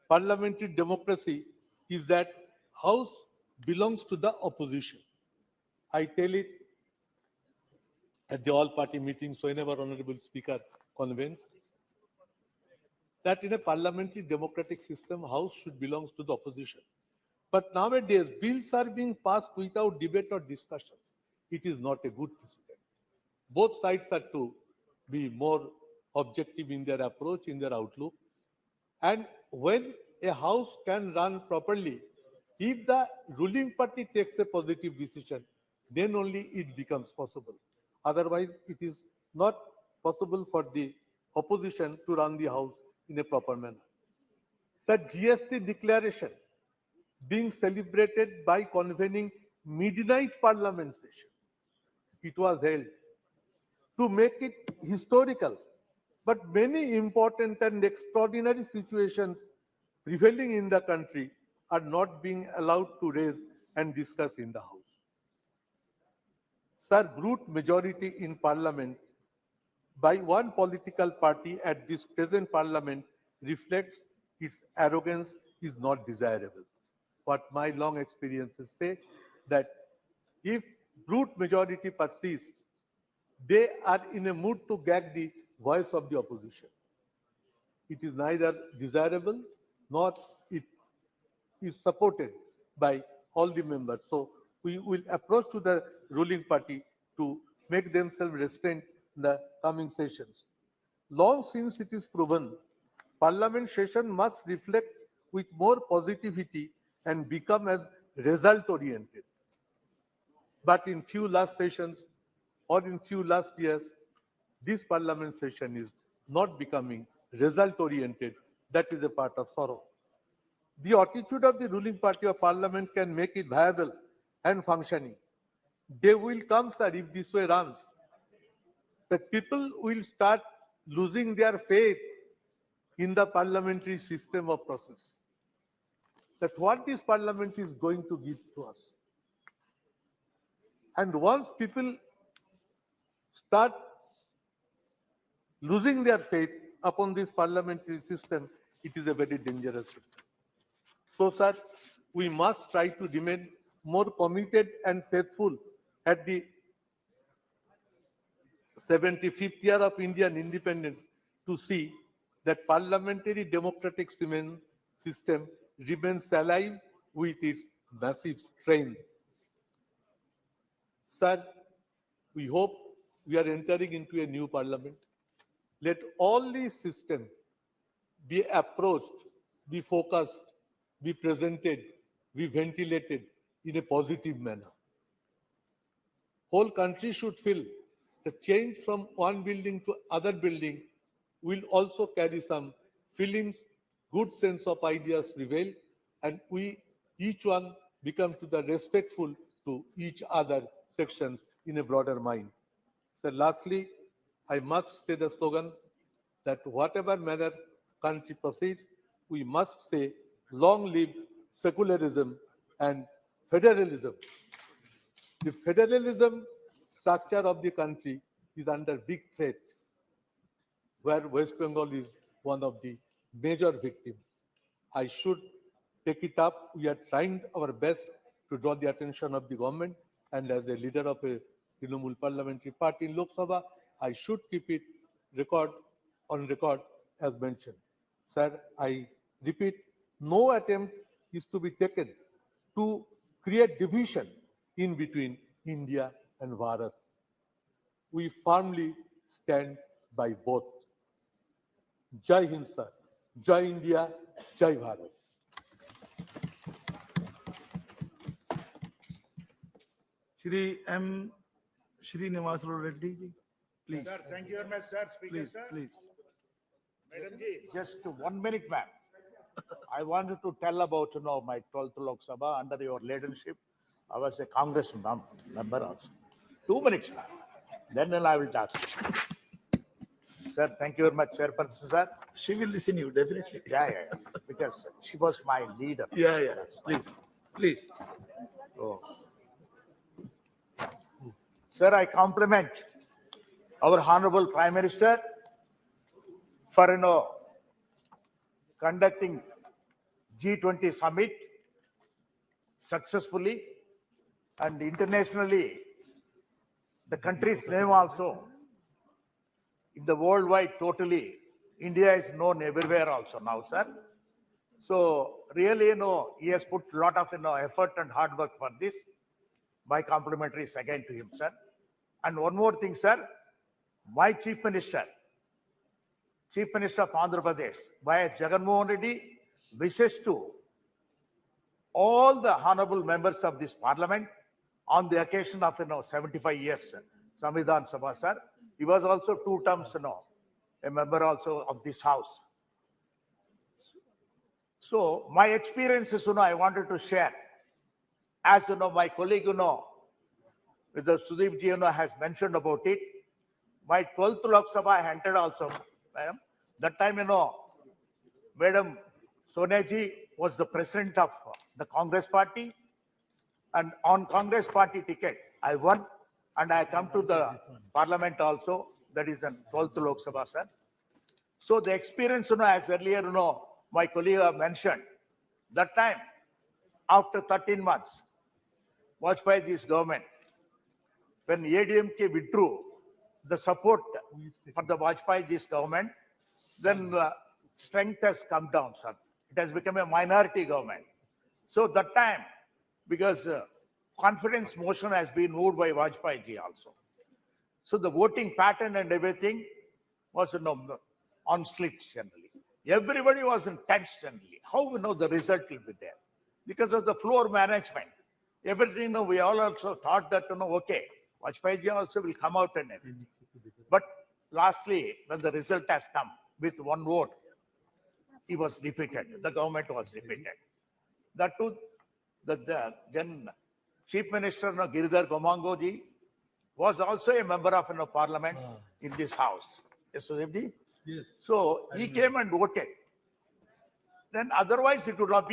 parliamentary democracy is that House belongs to the opposition. I tell it at the all-party meetings whenever Honorable Speaker convenes that in a parliamentary democratic system, House should belong to the opposition. But nowadays, bills are being passed without debate or discussions. It is not a good precedent. Both sides are to be more objective in their approach, in their outlook. And when a house can run properly, if the ruling party takes a positive decision, then only it becomes possible. Otherwise, it is not possible for the opposition to run the house in a proper manner. The GST declaration being celebrated by convening midnight parliament session. It was held to make it historical. But many important and extraordinary situations prevailing in the country are not being allowed to raise and discuss in the House. Sir, brute majority in Parliament by one political party at this present Parliament reflects its arrogance is not desirable. What my long experiences say that if brute majority persists, they are in a mood to gag the voice of the opposition. It is neither desirable nor it is supported by all the members. So we will approach to the ruling party to make themselves restrained in the coming sessions. Long since it is proven, Parliament session must reflect with more positivity and become as result-oriented. But in few last sessions or in few last years, this Parliament session is not becoming result-oriented. That is a part of sorrow. The attitude of the ruling party of Parliament can make it viable and functioning. They will come, sir, if this way runs. The people will start losing their faith in the parliamentary system of process. That what this parliament is going to give to us. And once people start losing their faith upon this parliamentary system, it is a very dangerous system. So, sir, we must try to remain more committed and faithful at the 75th year of Indian independence to see that parliamentary democratic system remains alive with its massive strength. Sir, we hope we are entering into a new parliament. Let all these systems be approached, be focused, be presented, be ventilated in a positive manner. Whole country should feel the change from one building to other building will also carry some feelings, good sense of ideas prevail, and we each one become to the respectful to each other sections in a broader mind. So lastly, I must say the slogan that whatever manner country proceeds, we must say long live secularism and federalism. The federalism structure of the country is under big threat, where West Bengal is one of the major victims. I should take it up. We are trying our best to draw the attention of the government, and as a leader of a Trinamool parliamentary party in Lok Sabha, I should keep it on record as mentioned. Sir, I repeat, no attempt is to be taken to create division in between India and Bharat. We firmly stand by both. Jai Hind, sir. Jai India, Jai Bharat. Shri M. Srinivas Reddy ji, please. Sir, thank you very much, sir. Speaker, Please, sir. please. Madam ji, just 1 minute, ma'am. I wanted to tell about, my 12th Lok Sabha under your leadership. I was a Congress member also. 2 minutes, ma'am. Then I will talk. Sir, thank you very much, Chairperson, sir. She will listen you, definitely. Yeah. Because she was my leader. Yeah. Please, please. Oh. Sir, I compliment our Honorable Prime Minister for, conducting G20 summit successfully and internationally. The country's name also in the worldwide totally. India is known everywhere also now, sir. So really, he has put a lot of, effort and hard work for this. My complimentaries again to him, sir. And one more thing, sir. My Chief Minister of Andhra Pradesh, by Jagannath Reddy, wishes to all the honorable members of this parliament on the occasion of, 75 years, Samvidhan Sabha, sir. He was also 2 terms, a member also of this house. So my experiences, I wanted to share. As my colleague, with the Sudeep ji, has mentioned about it. My 12th Lok Sabha I entered also, madam. That time, Madam Sonia ji was the president of the Congress party. And on Congress party ticket, I won. And I come to the parliament also. That is the 12th Lok Sabha, sir. So the experience, as earlier, my colleague mentioned, that time, after 13 months, Vajpayee's government, when ADMK withdrew the support for the Vajpayee's government, then strength has come down, sir. It has become a minority government. So that time, because confidence motion has been moved by Vajpayee also. So the voting pattern and everything was on slips generally. Everybody was in tense generally. How we know the result will be there? Because of the floor management. Everything, we all also thought that, okay, Vajpayee also will come out and everything. But lastly, when the result has come with one vote, he was defeated. The government was defeated. That too, the then Chief Minister Giridhar Gomangoji was also a member of parliament in this house. Yes, Sudhirji? Yes. So he came and voted. Then otherwise it would have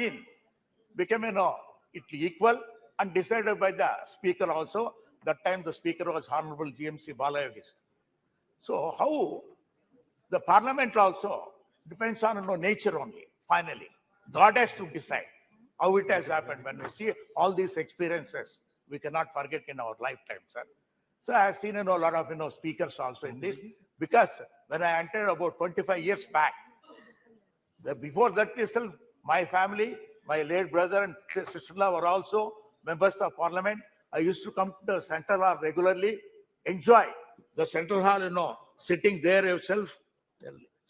become it equal and decided by the speaker also. That time the speaker was Honorable GMC Balayogi. So how the parliament also depends on nature only. Finally, God has to decide how it has happened. When we see all these experiences, we cannot forget in our lifetime, sir. So I have seen a lot of speakers also in this, because when I entered about 25 years back, before that itself, my family, my late brother and sister-in-law were also members of parliament. I used to come to the Central Hall regularly, enjoy the Central Hall, sitting there yourself.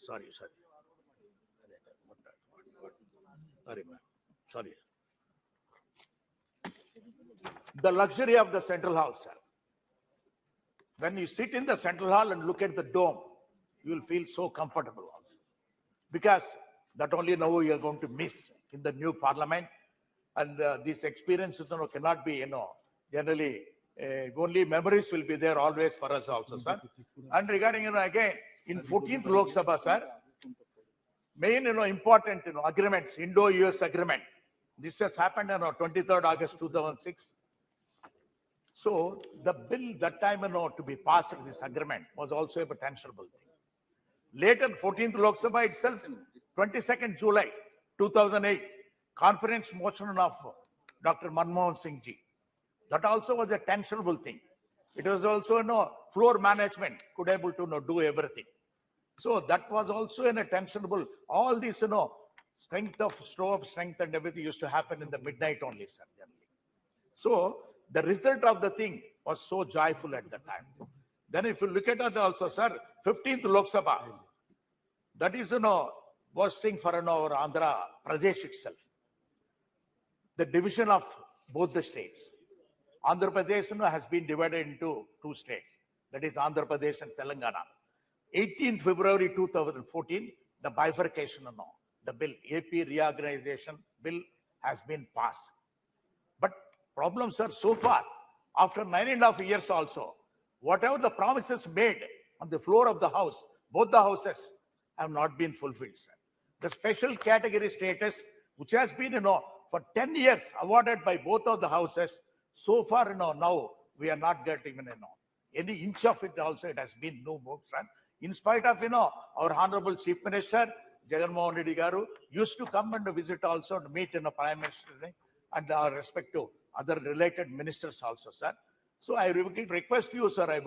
Sorry, ma'am. Sorry. The luxury of the Central Hall, sir. When you sit in the Central Hall and look at the dome, you will feel so comfortable also. Because that only now you are going to miss in the new parliament. And these experiences cannot be, generally, only memories will be there always for us also, sir. And regarding, again, in 14th Lok Sabha, sir, main, important, agreements, Indo-US agreement. This has happened on 23rd August 2006. So the bill that time, to be passed in this agreement was also a potentiable thing. Later, 14th Lok Sabha itself, 22nd July 2008, conference motion of Dr. Manmohan Singh ji. That also was a tensionable thing. It was also, floor management could able to do everything. So that was also in a tensionable. All this, strength of strength and everything used to happen in the midnight only, sir. Generally. So the result of the thing was so joyful at the time. Then if you look at it also, sir, 15th Lok Sabha, that is, was thing for our Andhra Pradesh itself. The division of both the states. Andhra Pradesh has been divided into two states. That is Andhra Pradesh and Telangana. 18th February 2014, the bifurcation, the bill, AP reorganization bill has been passed. But problems are so far, after 9.5 years also, whatever the promises made on the floor of the house, both the houses have not been fulfilled, sir. The special category status, which has been, for 10 years awarded by both of the houses, so far, now we are not getting, any inch of it also, it has been no move, sir. In spite of, our Honorable Chief Minister, Jagan Mohan Reddy Garu, used to come and visit also to meet Prime Minister and our respective other related ministers also, sir. So I request you, sir,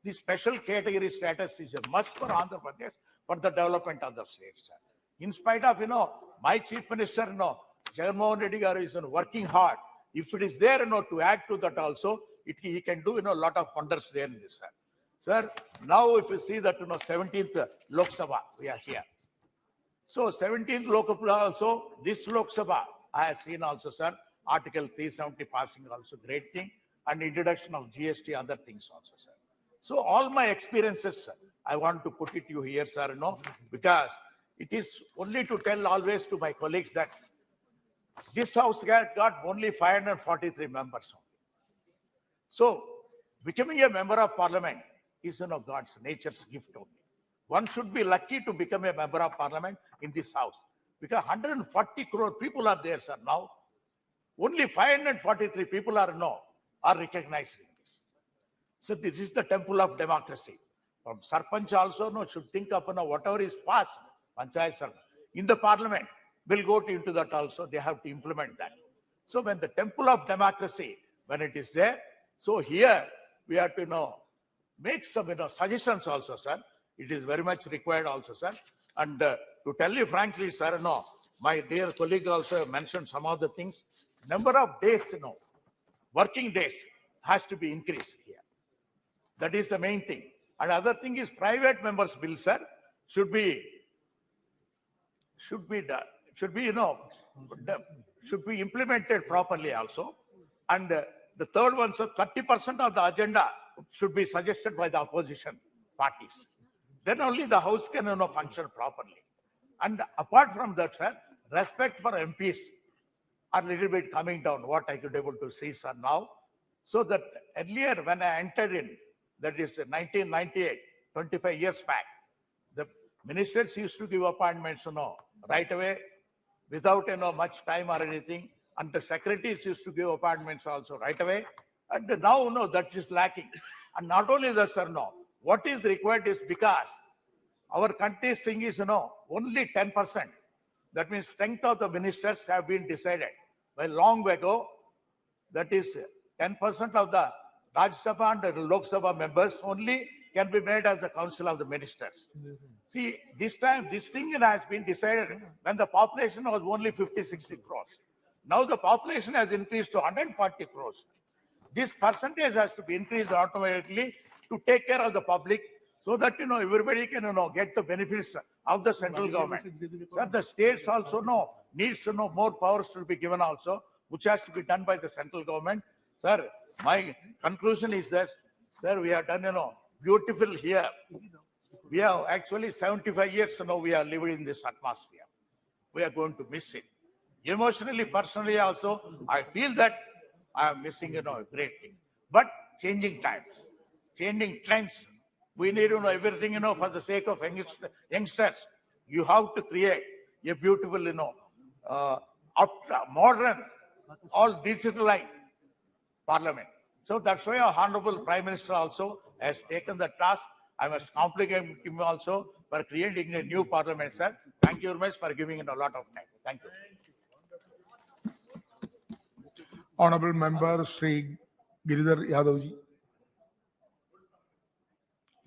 the special category status is a must for Andhra Pradesh for the development of the state, sir. In spite of, my Chief Minister, Jagan Mohan Reddy Garu is working hard. If it is there, to add to that also, he can do, a lot of wonders there in this, sir. Sir, now if you see that, 17th Lok Sabha, we are here. So 17th Lok Sabha also, this Lok Sabha, I have seen also, sir, Article 370 passing also, great thing, and introduction of GST, other things also, sir. So all my experiences, sir, I want to put it to you here, sir, because it is only to tell always to my colleagues that this house got only 543 members. So becoming a member of parliament is, God's nature's gift only. One should be lucky to become a member of parliament in this house, because 140 crore people are there, sir, now. Only 543 people are recognized in this. So this is the temple of democracy. From Sarpanch also should think of whatever is passed, Panchayat Sarpanch, in the parliament, will go into that also. They have to implement that. So when the temple of democracy, when it is there, so here we have to make some suggestions also, sir. It is very much required also, sir. And to tell you frankly, sir, my dear colleague also mentioned some of the things. Number of days, working days has to be increased here. That is the main thing. And other thing is private members' bill, sir, should be done, should be implemented properly also. And the third one, so 30% of the agenda should be suggested by the opposition parties. Then only the House can function properly. And apart from that, sir, respect for MPs are a little bit coming down, what I could able to see, sir, now. So that earlier when I entered in, that is 1998, 25 years back, the ministers used to give appointments, right away, without, much time or anything. And the secretaries used to give appointments also right away. And now, that is lacking. And not only that, sir, what is required is because our country's thing is, only 10%. That means strength of the ministers have been decided by long ago. That is 10% of the Rajya Sabha and the Lok Sabha members only can be made as the council of the ministers. See, this time, this thing has been decided when the population was only 50-60 crores. Now the population has increased to 140 crores. This percentage has to be increased automatically to take care of the public, so that, everybody can, get the benefits of the central government. Sir, the states also needs to know more powers to be given also, which has to be done by the central government. Sir, my conclusion is that, sir, we have done, beautiful here. We have actually 75 years, we are living in this atmosphere. We are going to miss it. Emotionally, personally also, I feel that I am missing, a great thing. But changing times, changing trends, we need to know everything, for the sake of youngsters. You have to create a beautiful, modern, all digitalized parliament. So that's why our Honorable Prime Minister also has taken the task. I must compliment him also for creating a new parliament, sir. Thank you very much for giving it a lot of time. Thank you. Honorable Member Shri Giridhar Yadav ji.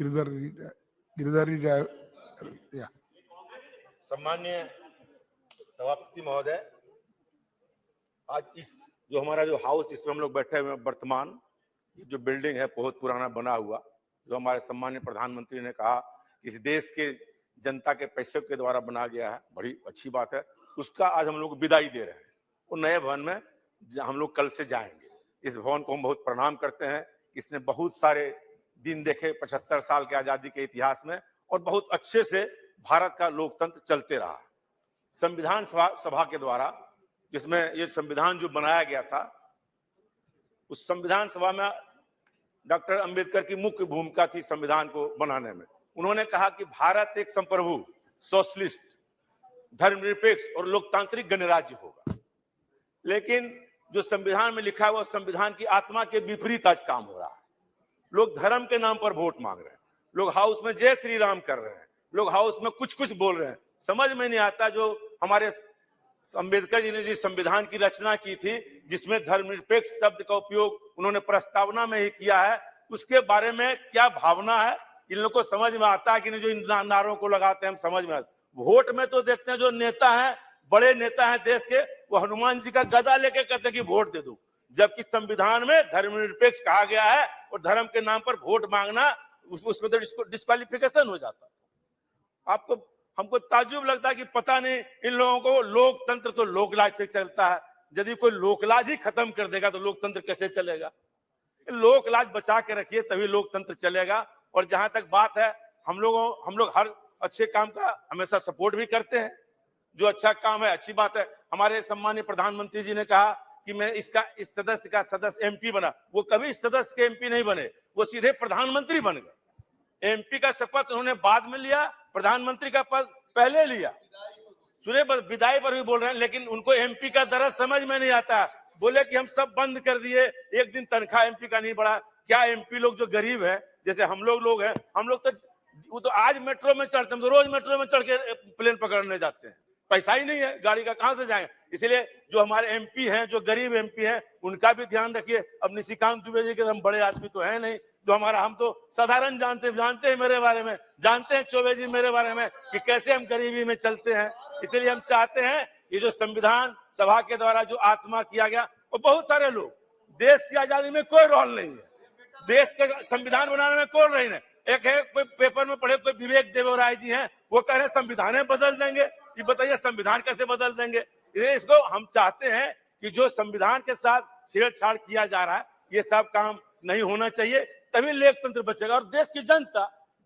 Giridhar, yeah. सम्मान्य सभापति महोदय, आज इस जो हमारा जो हाउस जिसमें हम लोग बैठे हुए हैं वर्तमान, जो बिल्डिंग है बहुत पुराना बना हुआ, जो हमारे सम्मान्य प्रधानमंत्री ने कहा इस देश के जनता के पैसे के द्वारा बना गया है, बड़ी अच्छी बात है। उसका आज हम लोग विदाई दे रहे हैं। वो नए भवन में हम लोग कल से जाएंगे। इस भवन को हम बहुत प्रणाम करते हैं। इसने बहुत सारे दिन देखे 75 साल के आजादी के इतिहास में, और बहुत अच्छे से भारत का लोकतंत्र चलते रहा। संविधान सभा के द्वारा, जिसमें ये संविधान जो बनाया गया था, उस संविधान सभा में डॉक्टर अंबेडकर की मुख्य भूमिका थी संविधान को बनाने में। उन्होंने कहा कि भारत एक संप्रभु, सोशलिस्ट, धर्मनिरपेक्ष और लोकतांत्रिक गणराज्य होगा। लेकिन जो संविधान में लिखा है वो संविधान की आत्मा के विपरीत आज काम हो रहा है। लोग धर्म के नाम पर वोट मांग रहे हैं, लोग हाउस में जय श्री राम कर रहे हैं, लोग हाउस में कुछ कुछ बोल रहे हैं। समझ में नहीं आता जो हमारे अंबेडकर जी ने जिस संविधान की रचना की थी, जिसमें धर्मनिरपेक्ष शब्द का उपयोग उन्होंने प्रस्तावना में ही किया है, उसके बारे में क्या भावना है इन लोगों को समझ में आता है कि नहीं? जो इन नारों को लगाते हैं हम समझ में आता। वोट में तो देखते हैं जो नेता हैं, बड़े नेता हैं देश के, वो हनुमान जी का गदा लेके कहते हैं कि वोट दे दो, जबकि संविधान में धर्मनिरपेक्ष कहा गया है और धर्म के नाम पर वोट मांगना उसमें तो डिस्क्वालिफिकेशन हो जाता है। आपको हमको ताज्जुब लगता है कि पता नहीं इन लोगों को लोकतंत्र तो लोकलाज से चलता है। यदि कोई लोकलाज ही खत्म कर देगा तो लोकतंत्र कैसे चलेगा? लोकलाज बचा के रखिए तभी लोकतंत्र चलेगा। और जहां तक बात है, हम लोग हर अच्छे काम का हमेशा सपोर्ट भी करते हैं। जो अच्छा काम है अच्छी बात है। हमारे सम्मानीय प्रधानमंत्री जी ने कहा कि मैं इस सदस्य का सदस्य एमपी बना। वो कभी इस सदस्य के एमपी नहीं बने, वो सीधे प्रधानमंत्री बन गए। एमपी का शपथ उन्होंने बाद में लिया, प्रधानमंत्री का पद पहले लिया। सुने विदाई पर भी बोल रहे हैं, लेकिन उनको एमपी का दर्द समझ में नहीं आता। बोले कि हम सब बंद कर दिए, एक दिन तनख्वाह एमपी का नहीं बढ़ा। क्या एमपी लोग जो गरीब है, जैसे हम लोग हैं, हम लोग तो वो तो आज मेट्रो में चढ़ते हैं, तो रोज मेट्रो में चढ़ के प्लेन पकड़ने जाते हैं। पैसा ही नहीं है, गाड़ी का कहां से जाएंगे? इसलिए जो हमारे एमपी हैं, जो गरीब एमपी हैं, उनका भी ध्यान रखिए। अब निशिकांत दुबे जी के हम बड़े आदमी तो है नहीं, जो हम तो साधारण जानते हैं मेरे बारे में, जानते हैं चौबे जी मेरे बारे में कि कैसे हम गरीबी में चलते हैं। इसलिए हम चाहते हैं ये जो संविधान सभा के द्वारा जो आत्मा किया गया, और बहुत सारे लोग, देश की आजादी में कोई रोल नहीं है, देश का संविधान बनाने में कौन रही है? एक है कोई पेपर में पढ़े, कोई विवेक देवराय जी हैं, वो कह रहे संविधान बदल देंगे। ये बताइए संविधान कैसे बदल देंगे? इसको हम चाहते हैं कि जो संविधान के साथ छेड़छाड़ किया जा रहा है, ये सब काम नहीं होना चाहिए, तभी लोकतंत्र बचेगा। और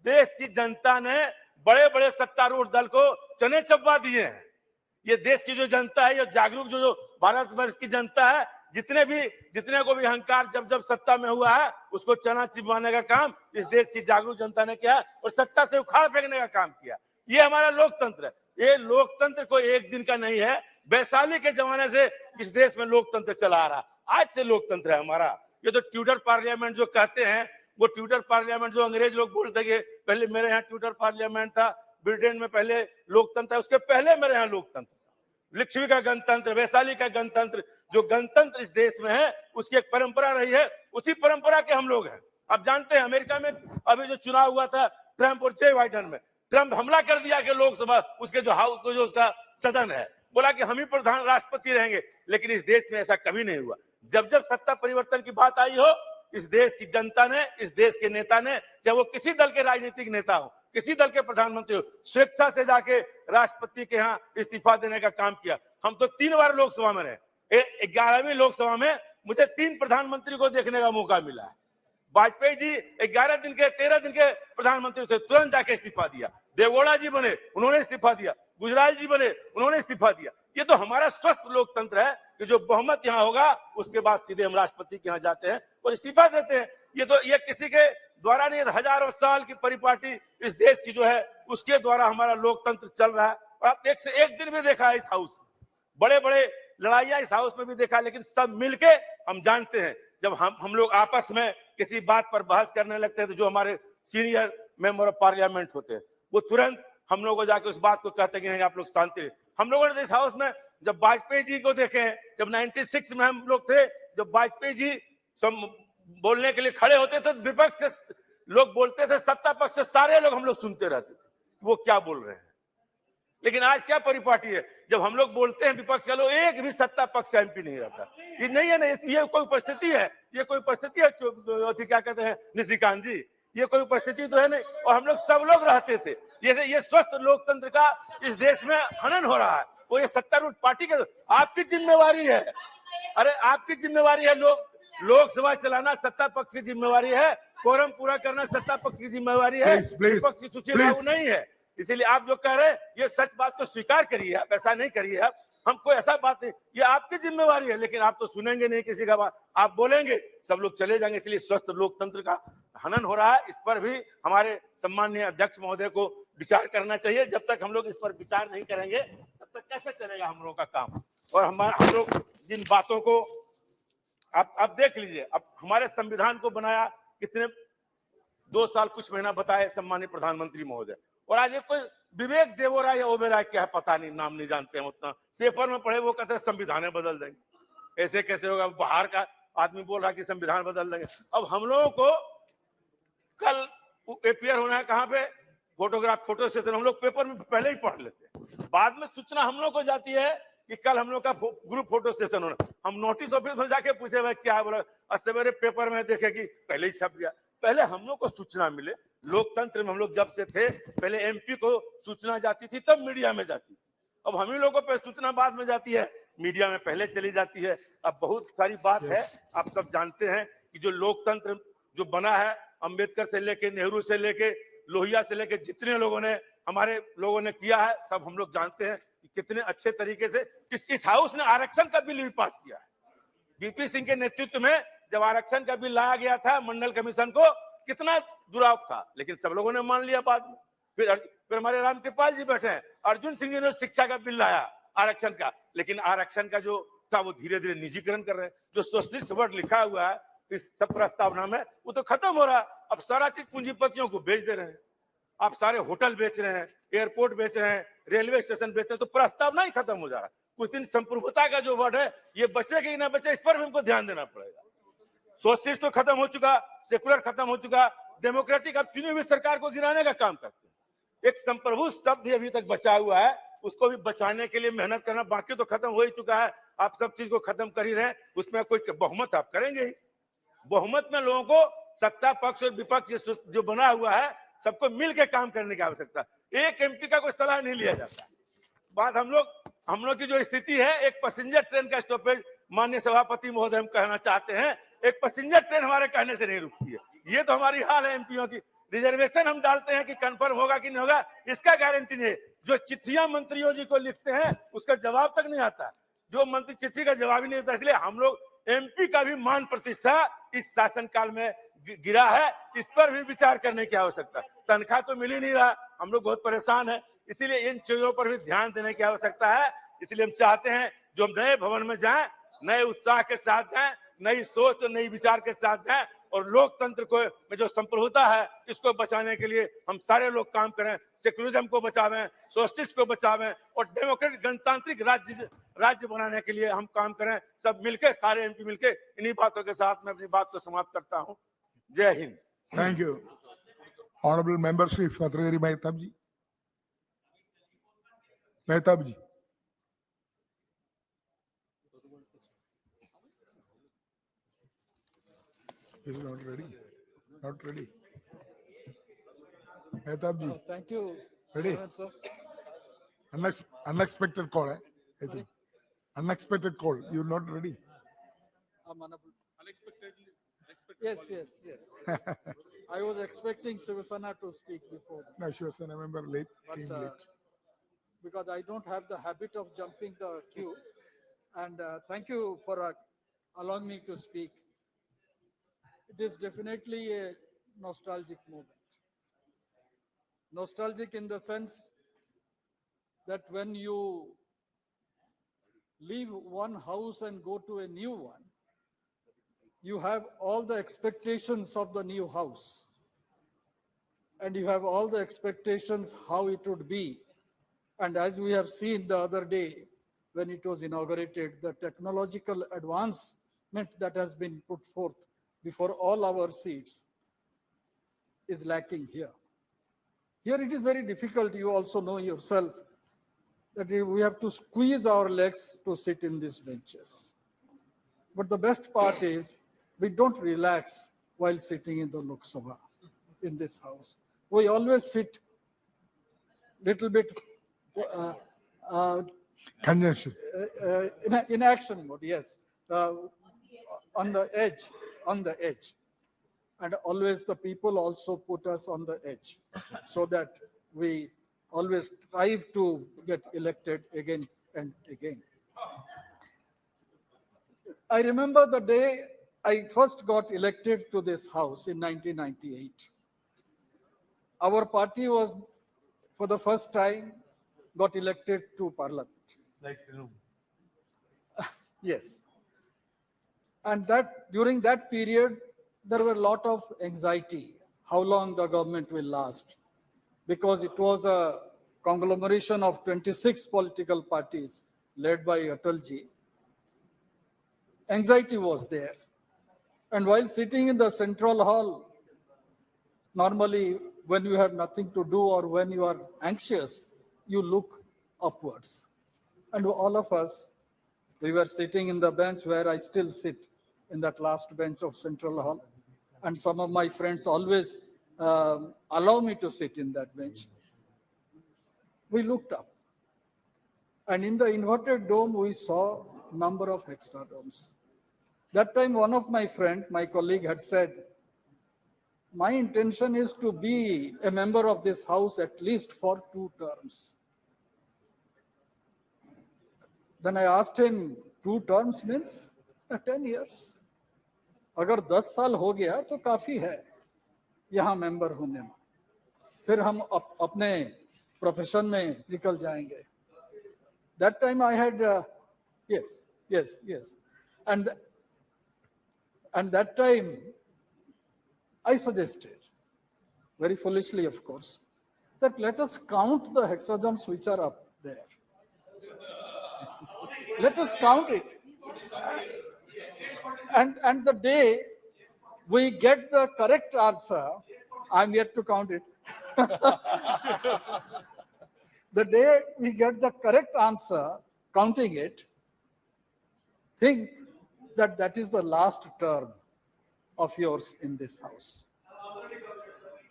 देश की जनता ने बड़े बड़े सत्तारूढ़ दल को चने चबा दिए हैं। ये देश की जो जनता है, ये जागरूक जो भारतवर्ष की जनता है, जितने को भी अहंकार जब सत्ता में हुआ है, उसको चना चिबवाने का काम इस देश की जागरूक जनता ने किया और सत्ता से उखाड़ फेंकने का काम किया। ये हमारा लोकतंत्र है। ये लोकतंत्र कोई एक दिन का नहीं है, वैशाली के जमाने से इस देश में लोकतंत्र चला आ रहा, आज से लोकतंत्र है हमारा। ये तो ट्यूटर पार्लियामेंट जो कहते हैं, वो ट्यूटर पार्लियामेंट जो अंग्रेज लोग बोलते हैं, पहले मेरे यहाँ ट्यूटर पार्लियामेंट था, ब्रिटेन में पहले लोकतंत्र, उसके पहले मेरे यहाँ लोकतंत्र, लिच्छवी का गणतंत्र, वैशाली का गणतंत्र, जो गणतंत्र इस देश में है उसकी एक परंपरा रही है, उसी परंपरा के हम लोग हैं। आप जानते हैं अमेरिका में अभी जो चुनाव हुआ था ट्रंप और जे बाइडेन में, ट्रंप हमला कर दिया कि लोकसभा उसके जो हाउस जो उसका सदन है, बोला कि हम ही प्रधान राष्ट्रपति रहेंगे। लेकिन इस देश में ऐसा कभी नहीं हुआ। जब सत्ता परिवर्तन की बात आई हो, इस देश की जनता ने, इस देश के नेता ने, चाहे वो किसी दल के राजनीतिक नेता हो, किसी दल के प्रधानमंत्री हो, स्वेच्छा से जाके राष्ट्रपति के यहाँ इस्तीफा देने का काम किया। हम तो 3 बार लोकसभा में रहे, 11वीं लोकसभा में मुझे 3 प्रधानमंत्री को देखने का मौका मिला है। वाजपेयी जी 13 दिन के प्रधानमंत्री थे, तुरंत जाके इस्तीफा दिया। देवगौड़ा जी बने, उन्होंने इस्तीफा दिया। गुजराल जी बने, उन्होंने इस्तीफा दिया। ये तो हमारा स्वस्थ लोकतंत्र है कि जो बहुमत यहाँ होगा उसके बाद सीधे हम राष्ट्रपति के यहाँ जाते हैं और इस्तीफा देते हैं। ये किसी के द्वारा नहीं, हजारों साल की परिपाटी इस देश की जो है उसके द्वारा हमारा लोकतंत्र चल रहा है। और आप एक से एक दिन में देखा है इस हाउस, बड़े बड़े लड़ाइयां इस हाउस में भी देखा, लेकिन सब मिलके हम जानते हैं जब हम लोग आपस में किसी बात पर बहस करने लगते हैं तो जो हमारे सीनियर मेंबर ऑफ पार्लियामेंट होते हैं वो तुरंत हम लोगों को जाके उस बात को कहते हैं कि नहीं आप लोग शांति रहिए। हम लोगों ने इस हाउस में जब वाजपेयी जी को देखे हैं, जब 96 में हम लोग थे, जब वाजपेयी जी बोलने के लिए खड़े होते थे, विपक्ष से लोग बोलते थे, सत्ता पक्ष से सारे लोग हम लोग सुनते रहते थे वो क्या बोल रहे हैं। लेकिन आज क्या परिपाटी है, जब हम लोग बोलते हैं विपक्ष का लोग, एक भी सत्ता पक्ष एमपी नहीं रहता। ये नहीं है, नहीं ये कोई उपस्थिति है, ये कोई उपस्थिति है क्या कहते हैं निशिकांत जी, ये कोई उपस्थिति तो है नहीं। और हम लोग सब लोग रहते थे। ये स्वस्थ लोकतंत्र का इस देश में हनन हो रहा है, वो ये सत्तारूढ़ पार्टी के आपकी जिम्मेवारी है। अरे आपकी जिम्मेवारी है, लोकसभा चलाना सत्ता पक्ष की जिम्मेवारी है, कोरम पूरा करना सत्ता पक्ष की जिम्मेवारी है, विपक्ष की सूची लागू नहीं है। इसीलिए आप जो कह रहे हैं ये सच बात को स्वीकार करिए, आप ऐसा नहीं करिए। आप हम कोई ऐसा बात नहीं, ये आपकी जिम्मेवारी है, लेकिन आप तो सुनेंगे नहीं किसी का बात, आप बोलेंगे सब लोग चले जाएंगे। इसलिए स्वस्थ लोकतंत्र का हनन हो रहा है, इस पर भी हमारे सम्माननीय अध्यक्ष महोदय को विचार करना चाहिए। जब तक हम लोग इस पर विचार नहीं करेंगे तब तक कैसे चलेगा हम लोगों का काम। और हम लोग जिन बातों को आप देख लीजिए, अब हमारे संविधान को बनाया कितने 2 साल कुछ महीना बताए सम्मानीय प्रधानमंत्री महोदय, और आज ये कोई विवेक देवराय या ओबेराय क्या है पता नहीं, नाम नहीं जानते हैं उतना, पेपर में पढ़े वो कहते हैं संविधान बदल देंगे। ऐसे कैसे होगा, बाहर का आदमी बोल रहा कि संविधान बदल देंगे। अब हम लोगों को कल अपियर होना है कहाँ पे, फोटो सेशन, हम लोग पेपर में पहले ही पढ़ लेते हैं, बाद में सूचना हम लोग को जाती है कि कल हम लोग का ग्रुप फोटो सेशन होना। हम नोटिस ऑफिस में जाके पूछे भाई क्या बोला, सवेरे पेपर में देखे कि पहले ही छप गया। पहले हम लोग को सूचना मिले, लोकतंत्र में हम लोग जब से थे पहले एमपी को सूचना जाती थी तब मीडिया में जाती, अब हम ही लोगों पे सूचना बाद में जाती है, मीडिया में पहले चली जाती है। अब बहुत सारी बात है, आप सब जानते हैं कि जो लोकतंत्र जो बना है, अंबेडकर से लेके, नेहरू से लेके, लोहिया से लेके, जितने लोगों ने हमारे लोगों ने किया है सब हम लोग जानते हैं कि कितने अच्छे तरीके से इस हाउस ने आरक्षण का बिल भी पास किया है। बीपी सिंह के नेतृत्व में जब आरक्षण का बिल लाया गया था मंडल कमीशन को, कितना दुराव था, लेकिन सब लोगों ने मान लिया बाद में। फिर हमारे रामकृपाल जी बैठे हैं, अर्जुन सिंह जी ने शिक्षा का बिल लाया आरक्षण का, लेकिन आरक्षण का जो था वो धीरे धीरे निजीकरण कर रहे हैं। जो सोशलिस्ट वर्ड लिखा हुआ है इस सब प्रस्तावना में वो तो खत्म हो रहा है। अब सारा चीज पूंजीपतियों को बेच दे रहे हैं, आप सारे होटल बेच रहे हैं, एयरपोर्ट बेच रहे हैं, रेलवे स्टेशन बेच रहे हैं, तो प्रस्तावना ही खत्म हो जा रहा है। कुछ दिन संप्रभुता का जो वर्ड है ये बचेगा कि ना बचे, इस पर भी हमको ध्यान देना पड़ेगा। सोशलिस्ट तो खत्म हो चुका, सेकुलर खत्म हो चुका, डेमोक्रेटिक अब चुनी हुई सरकार को गिराने का काम करते हैं। एक संप्रभु शब्द अभी तक बचा हुआ है, उसको भी बचाने के लिए मेहनत करना, बाकी तो खत्म हो ही चुका है। आप सब चीज को खत्म कर ही रहे हैं, उसमें कोई बहुमत आप करेंगे ही। बहुमत में लोगों को सत्ता पक्ष और विपक्ष जो बना हुआ है, सबको मिल के काम करने की आवश्यकता। एक एमपी का कोई सलाह नहीं लिया जाता। बात हम लोग की जो स्थिति है, एक पैसेंजर ट्रेन का स्टॉपेज, माननीय सभापति महोदय हम कहना चाहते हैं, एक पैसेंजर ट्रेन हमारे कहने से नहीं रुकती है। ये तो हमारी हाल है एमपीओ की। रिजर्वेशन हम डालते हैं कि कंफर्म होगा कि नहीं होगा, इसका गारंटी नहीं है। जो चिट्ठियां मंत्रियों जी को लिखते हैं, उसका जवाब तक नहीं आता। जो मंत्री चिट्ठी का जवाब ही नहीं देता, इसलिए हम लोग एमपी का भी मान प्रतिष्ठा इस शासनकाल में गिरा है। इस पर भी विचार करने की आवश्यकता। तनख्वाह तो मिल ही नहीं रहा, हम लोग बहुत परेशान है। इसलिए इन चीजों पर भी ध्यान देने की आवश्यकता है। इसलिए हम चाहते हैं जो हम नए भवन में जाएं, नए उत्साह के साथ जाएं, नई सोच और नई विचार के साथ जाएं, और लोकतंत्र को में जो संप्रभुता है, इसको बचाने के लिए हम सारे लोग काम करें। सेकुलरिज्म को बचावें, सोशलिस्ट को बचावें, और डेमोक्रेटिक गणतांत्रिक राज्य बनाने के लिए हम काम करें। सब मिलकर, सारे एमपी मिलकर। इन्हीं बातों के साथ मैं अपनी बात को समाप्त करता हूं। जय Hind. Thank you. Honorable Member Shri Fatragiri Mehtab ji. Mehtab ji. Is not ready. Not ready. Mehtab ji. Thank you. Ready? Sir. Unexpected call, eh? I think. Unexpected call. You're not ready. I'm unable. Yes. I was expecting Sivasana to speak before, No, she was a member late. but Came late. because I don't have the habit of jumping the queue, and thank you for allowing me to speak. It is definitely a nostalgic moment. Nostalgic in the sense that when you leave one house and go to a new one, you have all the expectations of the new house. And you have all the expectations how it would be. And as we have seen the other day, when it was inaugurated, the technological advancement that has been put forth before all our seats is lacking here. Here it is very difficult, you also know yourself, that we have to squeeze our legs to sit in these benches. But the best part is, we don't relax while sitting in the Lok Sabha, in this house. We always sit little bit Congestion. in action mode, yes, on the edge. And always the people also put us on the edge, so that we always strive to get elected again and again. I remember the day I first got elected to this house in 1998. Our party was, for the first time, got elected to parliament. Yes. And that during that period, there were a lot of anxiety, how long the government will last, because it was a conglomeration of 26 political parties led by Atalji. Anxiety was there. And while sitting in the central hall, normally when you have nothing to do or when you are anxious, you look upwards. And all of us, we were sitting in the bench where I still sit, in that last bench of central hall. And some of my friends always allow me to sit in that bench. We looked up. And in the inverted dome, we saw number of hexadomes. That time, one of my friend, my colleague had said, my intention is to be a member of this house at least for 2 terms. Then I asked him, 2 terms means 10 years. अगर 10 साल हो गया तो काफी है यहाँ मेंबर होने में, फिर हम अपने प्रोफेशन में निकल जाएंगे. That time I had yes, and that time I suggested, very foolishly of course, that let us count the hexagrams which are up there. Let us count it. And the day we get the correct answer, I'm yet to count it. The day we get the correct answer, counting it, think that that is the last term of yours in this house.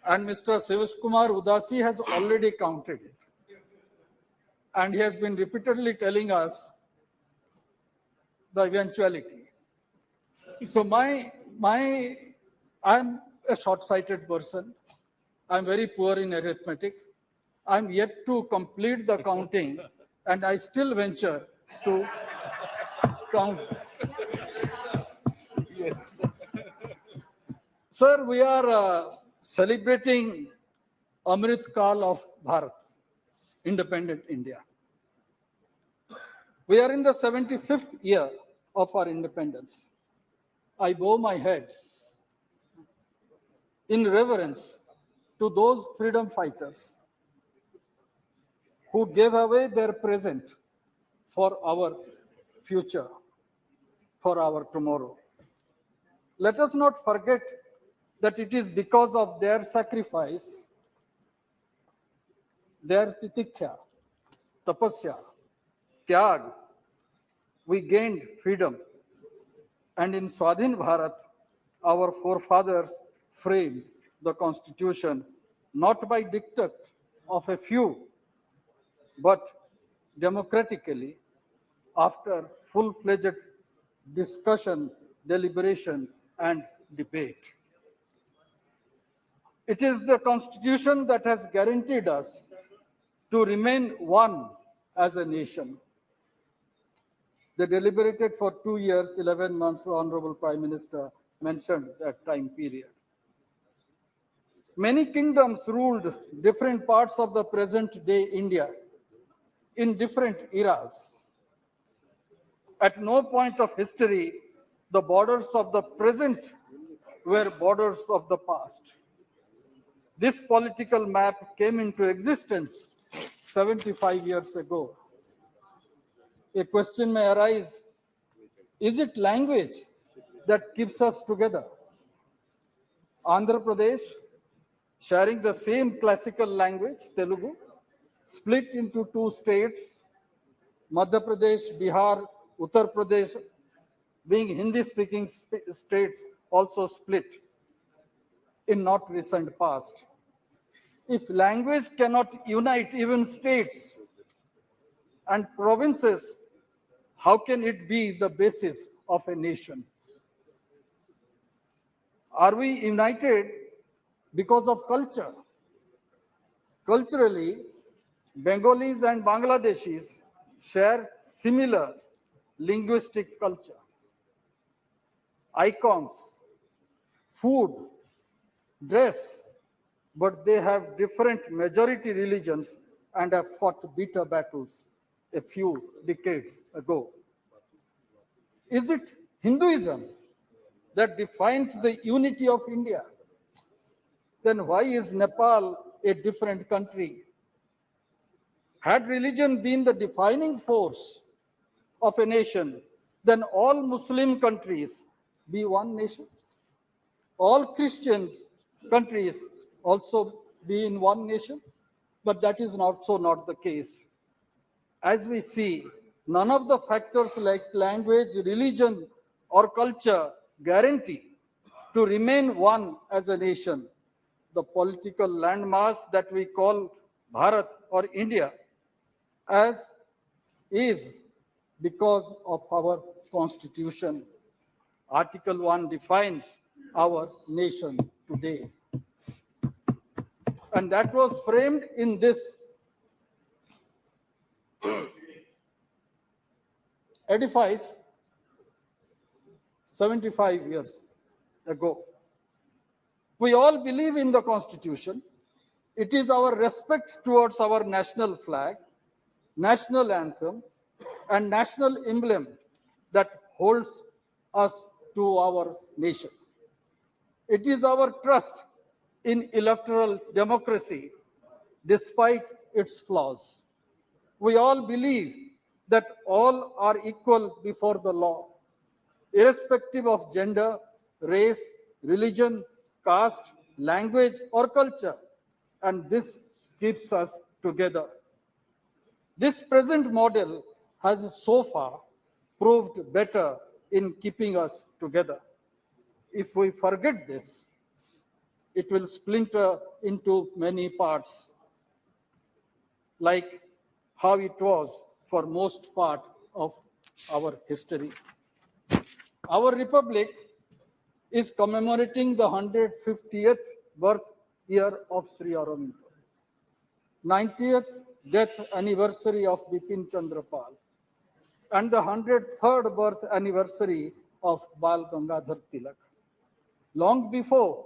And Mr. Shiv Kumar Udasi has already counted it. And he has been repeatedly telling us the eventuality. So I'm a short-sighted person. I'm very poor in arithmetic. I'm yet to complete the counting, and I still venture to count. Yes. Sir, we are celebrating Amrit Kal of Bharat, independent India. We are in the 75th year of our independence. I bow my head in reverence to those freedom fighters who gave away their present for our future, for our tomorrow. Let us not forget that it is because of their sacrifice, their titikya, tapasya, tyag, we gained freedom. And in Swadhin Bharat, our forefathers framed the constitution not by diktat of a few, but democratically after full-fledged discussion, deliberation, and debate. It is the constitution that has guaranteed us to remain one as a nation. They deliberated for 2 years, 11 months, the Honorable Prime Minister mentioned that time period. Many kingdoms ruled different parts of the present day India in different eras. At no point of history, the borders of the present were borders of the past. This political map came into existence 75 years ago. A question may arise, is it language that keeps us together? Andhra Pradesh, sharing the same classical language, Telugu, split into two states, Madhya Pradesh, Bihar, Uttar Pradesh, being Hindi-speaking states, also split in not recent past. If language cannot unite even states and provinces, how can it be the basis of a nation? Are we united because of culture? Culturally, Bengalis and Bangladeshis share similar linguistic culture. Icons, food, dress, but they have different majority religions and have fought bitter battles a few decades ago. Is it Hinduism that defines the unity of India? Then why is Nepal a different country? Had religion been the defining force of a nation, then all Muslim countries be one nation. All Christians countries also be in one nation, but that is also not the case. As we see, none of the factors like language, religion, or culture guarantee to remain one as a nation. The political landmass that we call Bharat or India as is because of our constitution. Article 1 defines our nation today. And that was framed in this edifice 75 years ago. We all believe in the Constitution. It is our respect towards our national flag, national anthem, and national emblem that holds us to our nation. It is our trust in electoral democracy, despite its flaws. We all believe that all are equal before the law, irrespective of gender, race, religion, caste, language, or culture, and this keeps us together. This present model has so far proved better in keeping us together. if we forget this, it will splinter into many parts, like how it was for most part of our history. Our republic is commemorating the 150th birth year of Sri Aurobindo, 90th death anniversary of Bipin Chandra Pal, and the 103rd birth anniversary of Bal Gangadhar Tilak. Long before,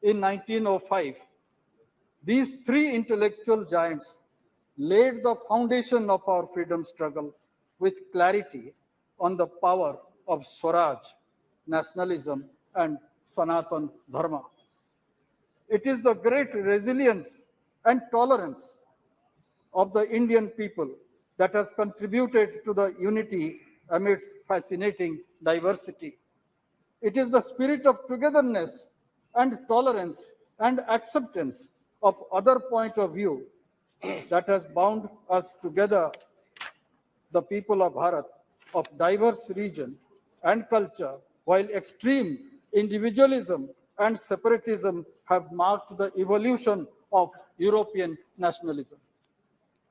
in 1905, these three intellectual giants laid the foundation of our freedom struggle with clarity on the power of Swaraj, nationalism, and Sanatan Dharma. It is the great resilience and tolerance of the Indian people that has contributed to the unity amidst fascinating diversity. It is the spirit of togetherness and tolerance and acceptance of other point of view that has bound us together, the people of Bharat, of diverse region and culture, while extreme individualism and separatism have marked the evolution of European nationalism.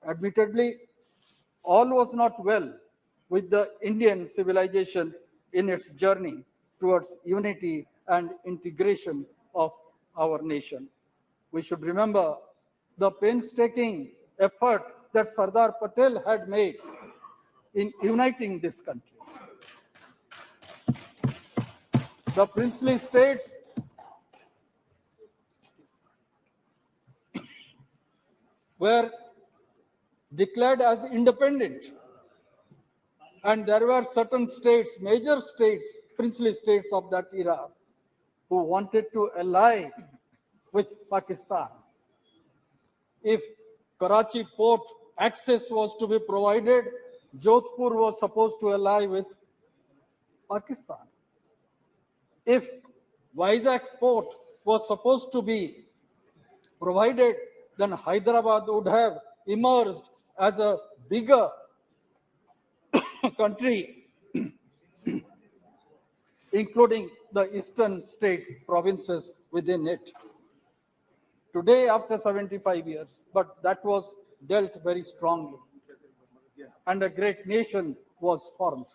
Admittedly, all was not well with the Indian civilization in its journey towards unity and integration of our nation. We should remember the painstaking effort that Sardar Patel had made in uniting this country. The princely states were declared as independent, and there were certain states, major states, princely states of that era, who wanted to ally with Pakistan. If Karachi port access was to be provided, Jodhpur was supposed to ally with Pakistan. If Vizag port was supposed to be provided, then Hyderabad would have emerged as a bigger country, including the eastern state provinces within it. Today, after 75 years, but that was dealt very strongly, and a great nation was formed.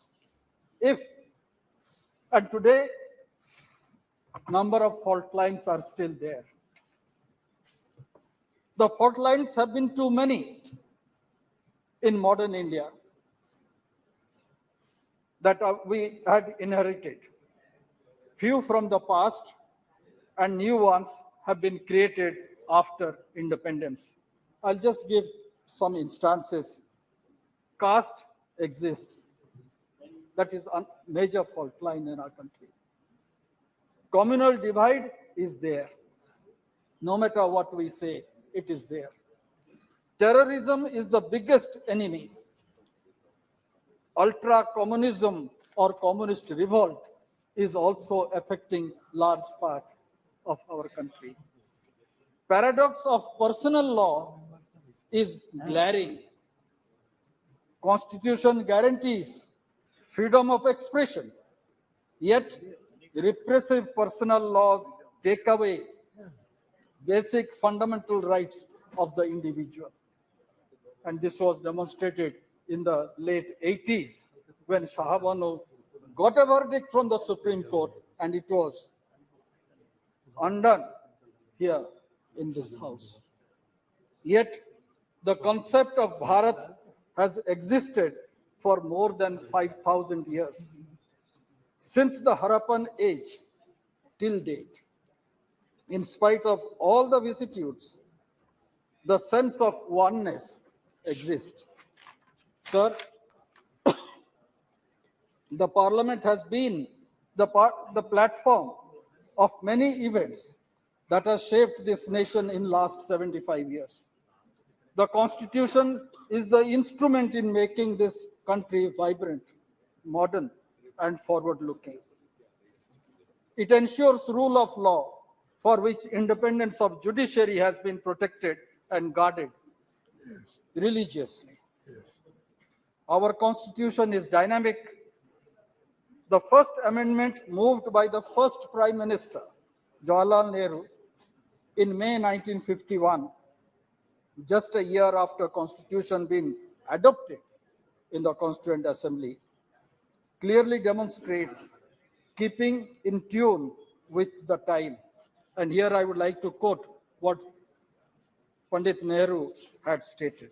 And today, number of fault lines are still there. The fault lines have been too many in modern India that we had inherited. Few from the past and new ones have been created after independence. I'll just give some instances. Caste exists. That is a major fault line in our country. Communal divide is there. No matter what we say, it is there. Terrorism is the biggest enemy. Ultra-communism or communist revolt is also affecting large part of our country. Paradox of personal law is glaring. Constitution guarantees freedom of expression, yet repressive personal laws take away basic fundamental rights of the individual. And this was demonstrated in the late 80s when Shah Banu got a verdict from the Supreme Court and it was undone here in this house. Yet the concept of Bharat has existed for more than 5,000 years. Since the Harappan age till date, in spite of all the vicissitudes, the sense of oneness exists. Sir, the parliament has been the platform of many events that have shaped this nation in last 75 years. The constitution is the instrument in making this country vibrant, modern, and forward-looking. It ensures rule of law, for which independence of judiciary has been protected and guarded religiously. Our constitution is dynamic. The first amendment moved by the first Prime Minister, Jawaharlal Nehru, in May 1951, just a year after Constitution being adopted in the Constituent Assembly, clearly demonstrates keeping in tune with the time. And here I would like to quote what Pandit Nehru had stated.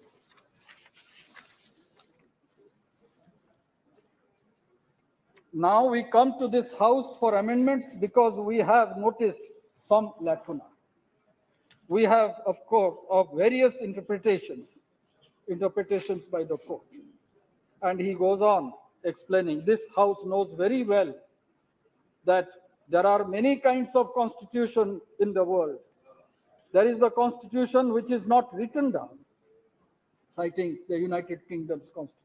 Now we come to this house for amendments because we have noticed some lacuna. We have, of course, of various interpretations by the court. And he goes on explaining, this house knows very well that there are many kinds of constitution in the world. There is the constitution which is not written down, citing the United Kingdom's constitution.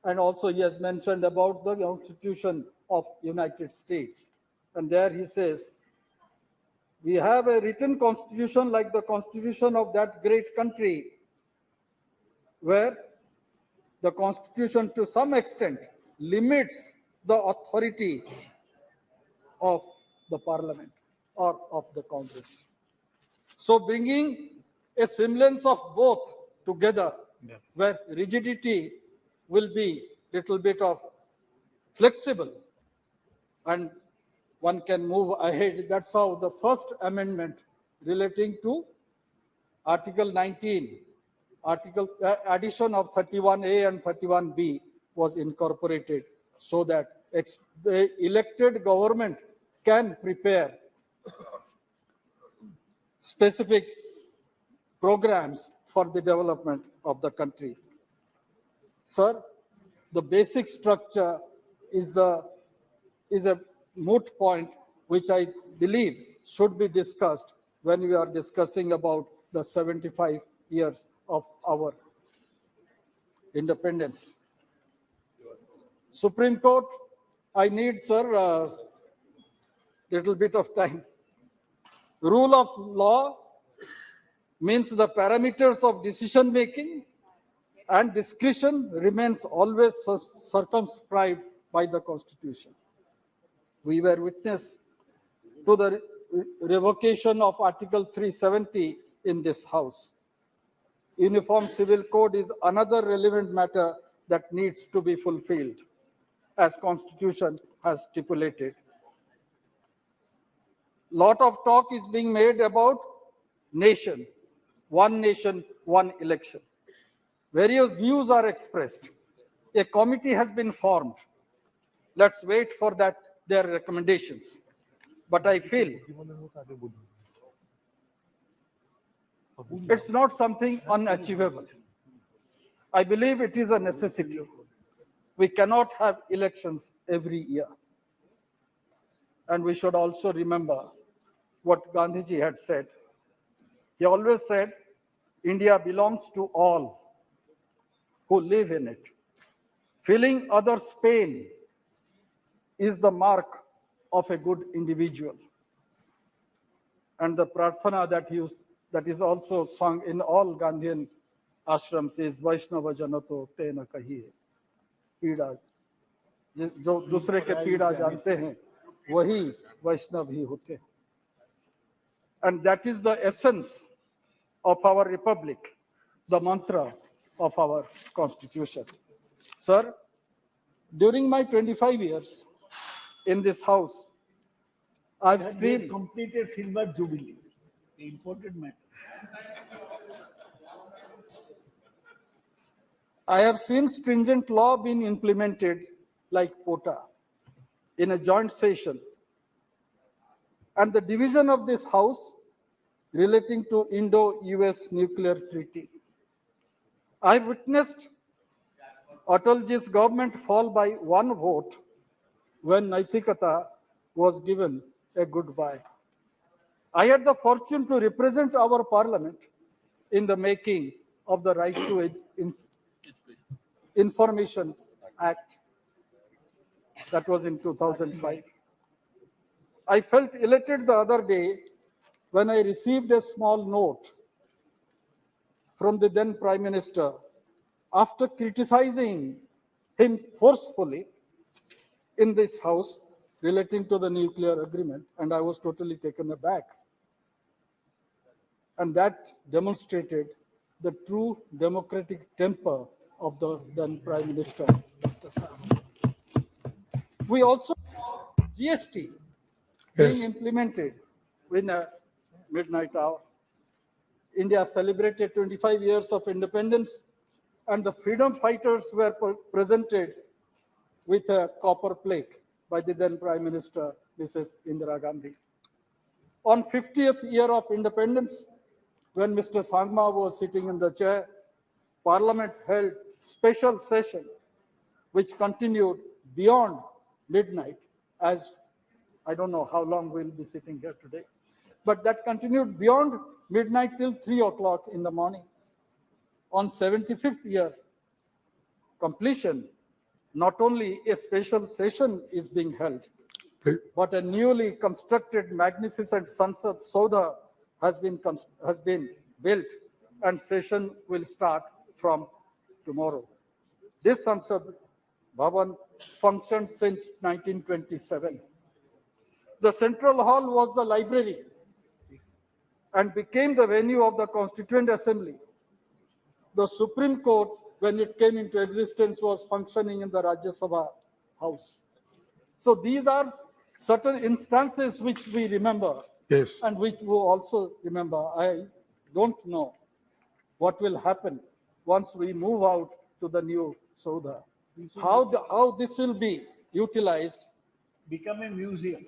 And also he has mentioned about the Constitution of United States. And there he says, we have a written constitution like the constitution of that great country, where the constitution to some extent limits the authority of the parliament or of the Congress. So bringing a semblance of both together, where rigidity will be little bit of flexible and one can move ahead. That's how the first amendment relating to Article 19, addition of 31A and 31B was incorporated so that the elected government can prepare specific programs for the development of the country. Sir, the basic structure is a moot point which I believe should be discussed when we are discussing about the 75 years of our independence. Supreme Court, I need, sir, a little bit of time. Rule of law means the parameters of decision making and discretion remains always circumscribed by the Constitution. We were witness to the revocation of Article 370 in this House. Uniform Civil Code is another relevant matter that needs to be fulfilled, as Constitution has stipulated. Lot of talk is being made about nation, one election. Various views are expressed. A committee has been formed. Let's wait for that, their recommendations. But I feel it's not something unachievable. I believe it is a necessity. We cannot have elections every year. And we should also remember what Gandhiji had said. He always said, India belongs to all who live in it. Feeling others' pain is the mark of a good individual. And the prarthana that is also sung in all Gandhian ashrams is Vaishnava Janato Tena Kahiye. पीड़ा जो दूसरे के पीड़ा जानते हैं वही वैष्णव ही होते हैं. And that is the essence of our republic, the mantra of our constitution. Sir, during my 25 years in this house, I've still completed silver jubilee, the important matter. I have seen stringent law being implemented like POTA in a joint session, and the division of this house relating to Indo-US nuclear treaty. I witnessed Atalji's government fall by one vote when Naitikata was given a goodbye. I had the fortune to represent our parliament in the making of the Right to Information Act. That was in 2005. I felt elated the other day when I received a small note from the then Prime Minister after criticizing him forcefully in this house relating to the nuclear agreement, and I was totally taken aback. And that demonstrated the true democratic temper of the then Prime Minister, Dr. Sahab. We also GST being Yes. implemented in a midnight hour. India celebrated 25 years of independence, and the freedom fighters were presented with a copper plate by the then Prime Minister, Mrs. Indira Gandhi. On 50th year of independence, when Mr. Sangma was sitting in the chair, Parliament held special session which continued beyond midnight, as I don't know how long we'll be sitting here today, but that continued beyond midnight till 3 o'clock in the morning. On 75th year completion, not only a special session is being held, but a newly constructed magnificent sansad Soda has been built, and session will start from tomorrow. This Sansad Bhawan functioned since 1927. The central hall was the library and became the venue of the Constituent Assembly. The Supreme Court, when it came into existence, was functioning in the Rajya Sabha house. So these are certain instances which we remember. Yes. And which we also remember. I don't know what will happen once we move out to the new Sauda. How this will be utilized. Become a museum.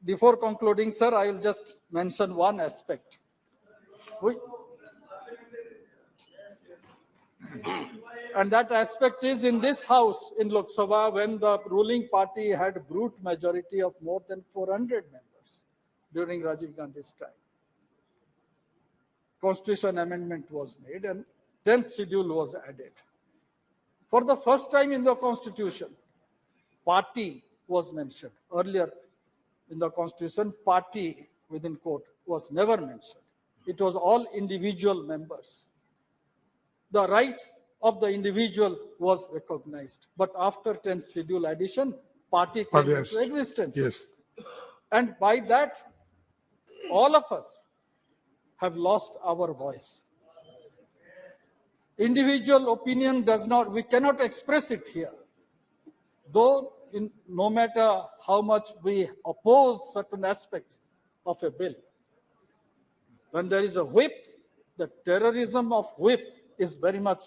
Before concluding, sir, I will just mention one aspect. And that aspect is in this house in Lok Sabha, when the ruling party had brute majority of more than 400 members during Rajiv Gandhi's time. Constitution amendment was made and 10th schedule was added. For the first time in the Constitution, party was mentioned. Earlier in the Constitution, party within quote was never mentioned. It was all individual members. The rights of the individual was recognized. But after 10th schedule addition, party came into existence. Yes. And by that, all of us have lost our voice. Individual opinion does not, we cannot express it here. Though no matter how much we oppose certain aspects of a bill, when there is a whip, the terrorism of whip is very much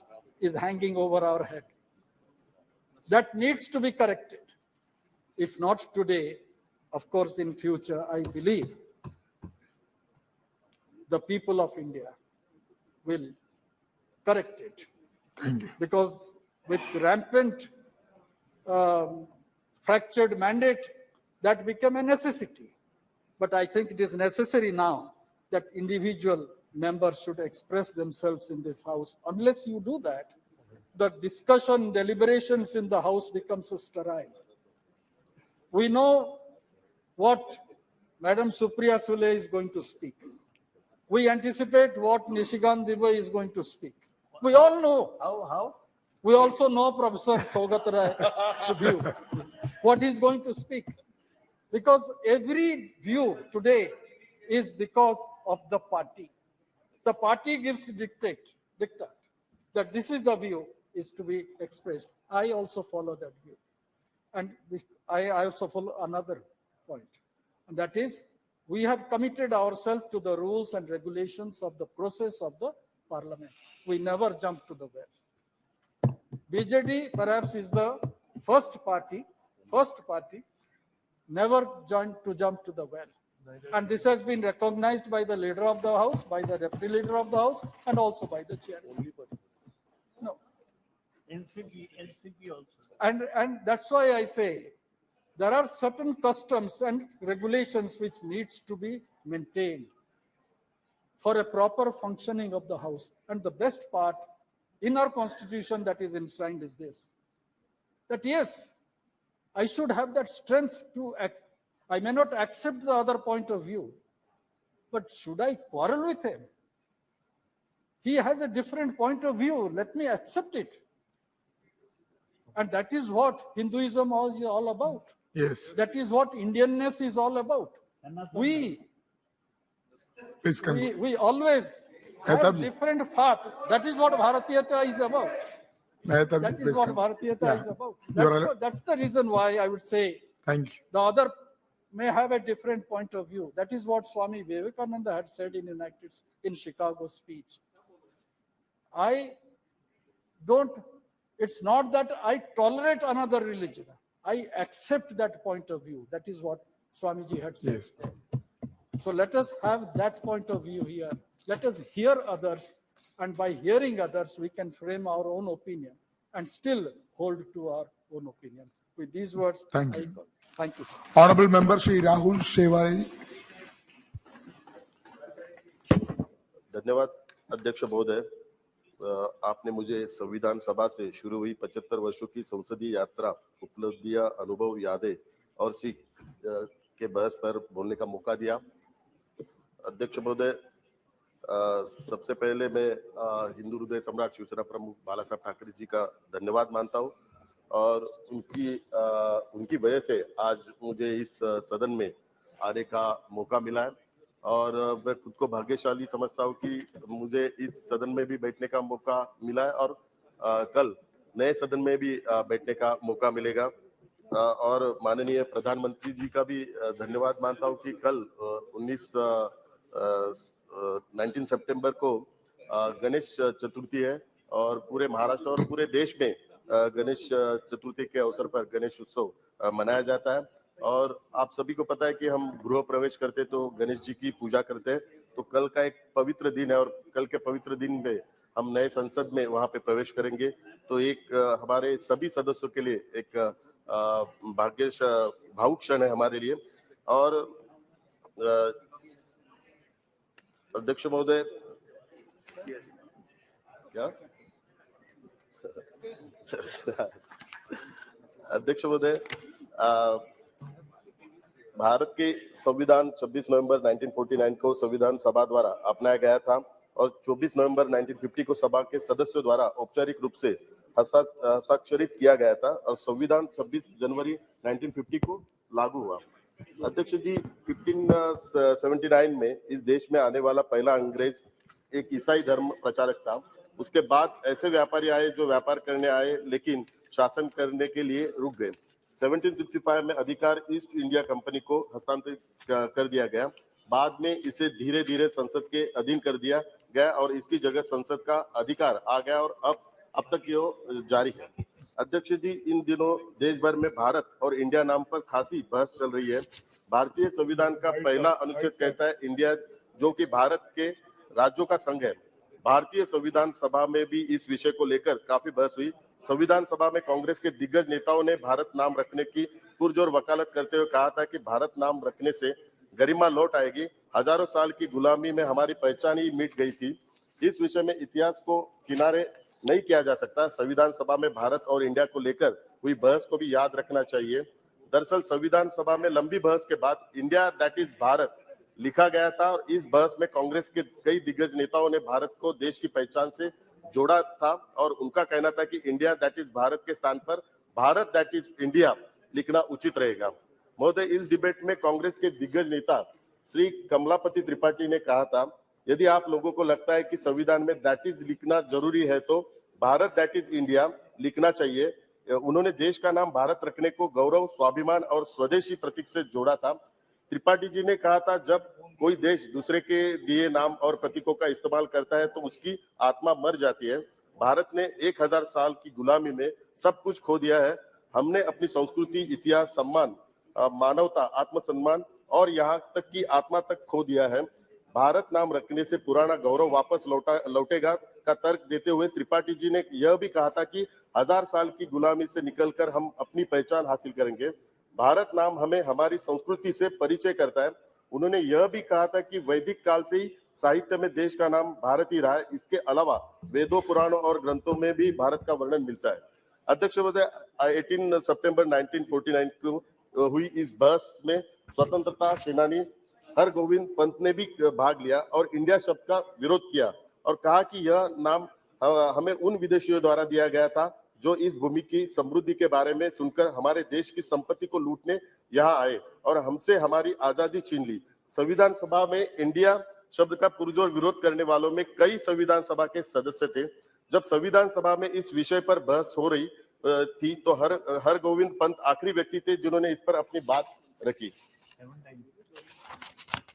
hanging over our head. That needs to be corrected. If not today, of course in future, I believe the people of India will correct it. Thank you. Because with rampant fractured mandate, that became a necessity. But I think it is necessary now that individual members should express themselves in this house. Unless you do that, the discussion, deliberations in the house becomes sterile. We know what Madam Supriya Sule is going to speak. We anticipate what Nishikant Dubey is going to speak. We all know. How? We also know Professor Sogat Rai Subhu, what he's going to speak. Because every view today is because of the party. The party gives dictate that this is the view is to be expressed. I also follow that view. And I also follow another point. And that is, we have committed ourselves to the rules and regulations of the process of the parliament. We never jump to the well. BJD perhaps is the first party never jump to the well. And this has been recognized by the leader of the house, by the deputy leader of the house, and also by the chair. No. NCP also. And that's why I say there are certain customs and regulations which needs to be maintained for a proper functioning of the house. And the best part in our constitution that is enshrined is this, that yes, I should have that strength to act. I may not accept the other point of view, but should I quarrel with him? He has a different point of view. Let me accept it. And that is what Hinduism is all about. Yes, That is what Indianness is all about. We please conclude. we always Mehtab have ji. different path. That is what Bharatiyata is about. Mehtab ji, That is please what conclude. Bharatiyata Yeah. is about. You are- That's the reason why I would say Thank you. the other may have a different point of view. That is what Swami Vivekananda had said in Chicago speech. I don't, it's not that I tolerate another religion. I accept that point of view. That is what Swamiji had said. Yes. So let us have that point of view here. Let us hear others, and by hearing others, we can frame our own opinion and still hold to our own opinion. With these words, Thank you. Thank you, sir. Honorable Member Shri Rahul Shewari. धन्यवाद अध्यक्ष महोदय। आपने मुझे संविधान सभा से शुरू हुई 75 वर्षों की संसदीय यात्रा, उपलब्धियां, अनुभव, यादें और सीख के बहस पर बोलने का मौका दिया। अध्यक्ष महोदय, सबसे पहले मैं हिंदू हृदय सम्राट शिवसेना प्रमुख बाला साहब ठाकरे जी का धन्यवाद मानता हूं और उनकी वजह से आज मुझे इस सदन में आने का मौका मिला है और मैं खुद को भाग्यशाली समझता हूं कि मुझे इस सदन में भी बैठने का मौका मिला है और कल नए सदन में भी बैठने का मौका मिलेगा। और माननीय प्रधानमंत्री जी का भी धन्यवाद मानता हूं कि कल 19 सितंबर को गणेश चतुर्थी है और पूरे महाराष्ट्र और पूरे देश में गणेश चतुर्थी के अवसर पर गणेश उत्सव मनाया जाता है। और आप सभी को पता है कि हम गृह प्रवेश करते तो गणेश जी की पूजा करते हैं, तो कल का एक पवित्र दिन है और कल के पवित्र दिन में हम नए संसद में वहां पे प्रवेश करेंगे। तो एक हमारे सभी सदस्यों के लिए एक भावुक क्षण है हमारे लिए। और अध्यक्ष महोदय, क्या अध्यक्ष महोदय, भारत के संविधान 26 नवंबर 1949 को संविधान सभा द्वारा अपनाया गया था और 24 नवंबर 1950 को सभा के सदस्यों द्वारा औपचारिक रूप से हस्ताक्षरित किया गया था और संविधान 26 जनवरी 1950 को लागू हुआ। अध्यक्ष जी, 1579 में इस देश में आने वाला पहला अंग्रेज एक ईसाई धर्म प्रचारक था। उसके बाद ऐसे व्यापारी आए जो व्यापार करने आए लेकिन शासन करने के लिए रुक गए। 1765 में अधिकार ईस्ट इंडिया कंपनी को हस्तांतरित कर दिया गया। बाद में इसे धीरे धीरे संसद के अधीन कर दिया गया और इसकी जगह संसद का अधिकार आ गया और अब तक ये जारी है। अध्यक्ष जी, इन दिनों देश भर में भारत और इंडिया नाम पर खासी बहस चल रही है। भारतीय संविधान का पहला अनुच्छेद कहता है इंडिया, जो कि भारत के राज्यों का संघ है। भारतीय संविधान सभा में भी इस विषय को लेकर काफी बहस हुई। संविधान सभा में कांग्रेस के दिग्गज नेताओं ने भारत नाम रखने की पुरजोर वकालत करते हुए कहा था कि भारत नाम रखने से गरिमा लौट आएगी। हजारों साल की गुलामी में हमारी पहचान ही मिट गई थी। इस विषय में इतिहास को किनारे नहीं किया जा सकता। संविधान सभा में भारत और इंडिया को लेकर हुई बहस को भी याद रखना चाहिए। दरअसल संविधान सभा में लंबी बहस के बाद इंडिया दैट इज भारत लिखा गया था और इस बहस में कांग्रेस के कई दिग्गज नेताओं ने भारत को देश की पहचान से जोड़ा था और उनका कहना था कि इंडिया दैट इज भारत के स्थान पर भारत दैट इज इंडिया लिखना उचित रहेगा। महोदय, इस डिबेट में कांग्रेस के दिग्गज नेता श्री कमलापति त्रिपाठी ने कहा था, यदि आप लोगों को लगता है कि संविधान में दैट इज लिखना जरूरी है तो भारत दैट इज इंडिया लिखना चाहिए। उन्होंने देश का नाम भारत रखने को गौरव, स्वाभिमान और स्वदेशी प्रतीक से जोड़ा था। त्रिपाठी जी ने कहा था, जब कोई देश दूसरे के दिए नाम और प्रतीकों का इस्तेमाल करता है तो उसकी आत्मा मर जाती है। भारत ने 1000 साल की गुलामी में सब कुछ खो दिया है। हमने अपनी संस्कृति, इतिहास, सम्मान, मानवता, आत्मसम्मान और यहाँ तक की आत्मा तक खो दिया है। भारत नाम रखने से पुराना गौरव वापस लौटेगा का तर्क देते हुए त्रिपाठी जी ने यह भी कहा था कि 1000 साल की गुलामी से निकलकर हम अपनी पहचान हासिल करेंगे। भारत नाम हमें हमारी संस्कृति से परिचय करता है। उन्होंने यह भी कहा था कि वैदिक काल से ही साहित्य में देश का नाम भारत ही रहा है। इसके अलावा वेदों, पुराणों और ग्रंथों में भी भारत का वर्णन मिलता है। अध्यक्ष महोदय, 18 सितंबर 1949 को हुई इस बहस में स्वतंत्रता सेनानी हरगोविंद पंत ने भी भाग लिया और इंडिया शब्द का विरोध किया और कहा कि यह नाम हमें उन विदेशियों द्वारा दिया गया था जो इस भूमि की समृद्धि के बारे में सुनकर हमारे देश की संपत्ति को लूटने यहाँ आए और हमसे हमारी आजादी छीन ली। संविधान सभा में इंडिया शब्द का पुरजोर विरोध करने वालों में कई संविधान सभा के सदस्य थे। जब संविधान सभा में इस विषय पर बहस हो रही थी तो हर गोविंद पंत आखिरी व्यक्ति थे जिन्होंने इस पर अपनी बात रखी।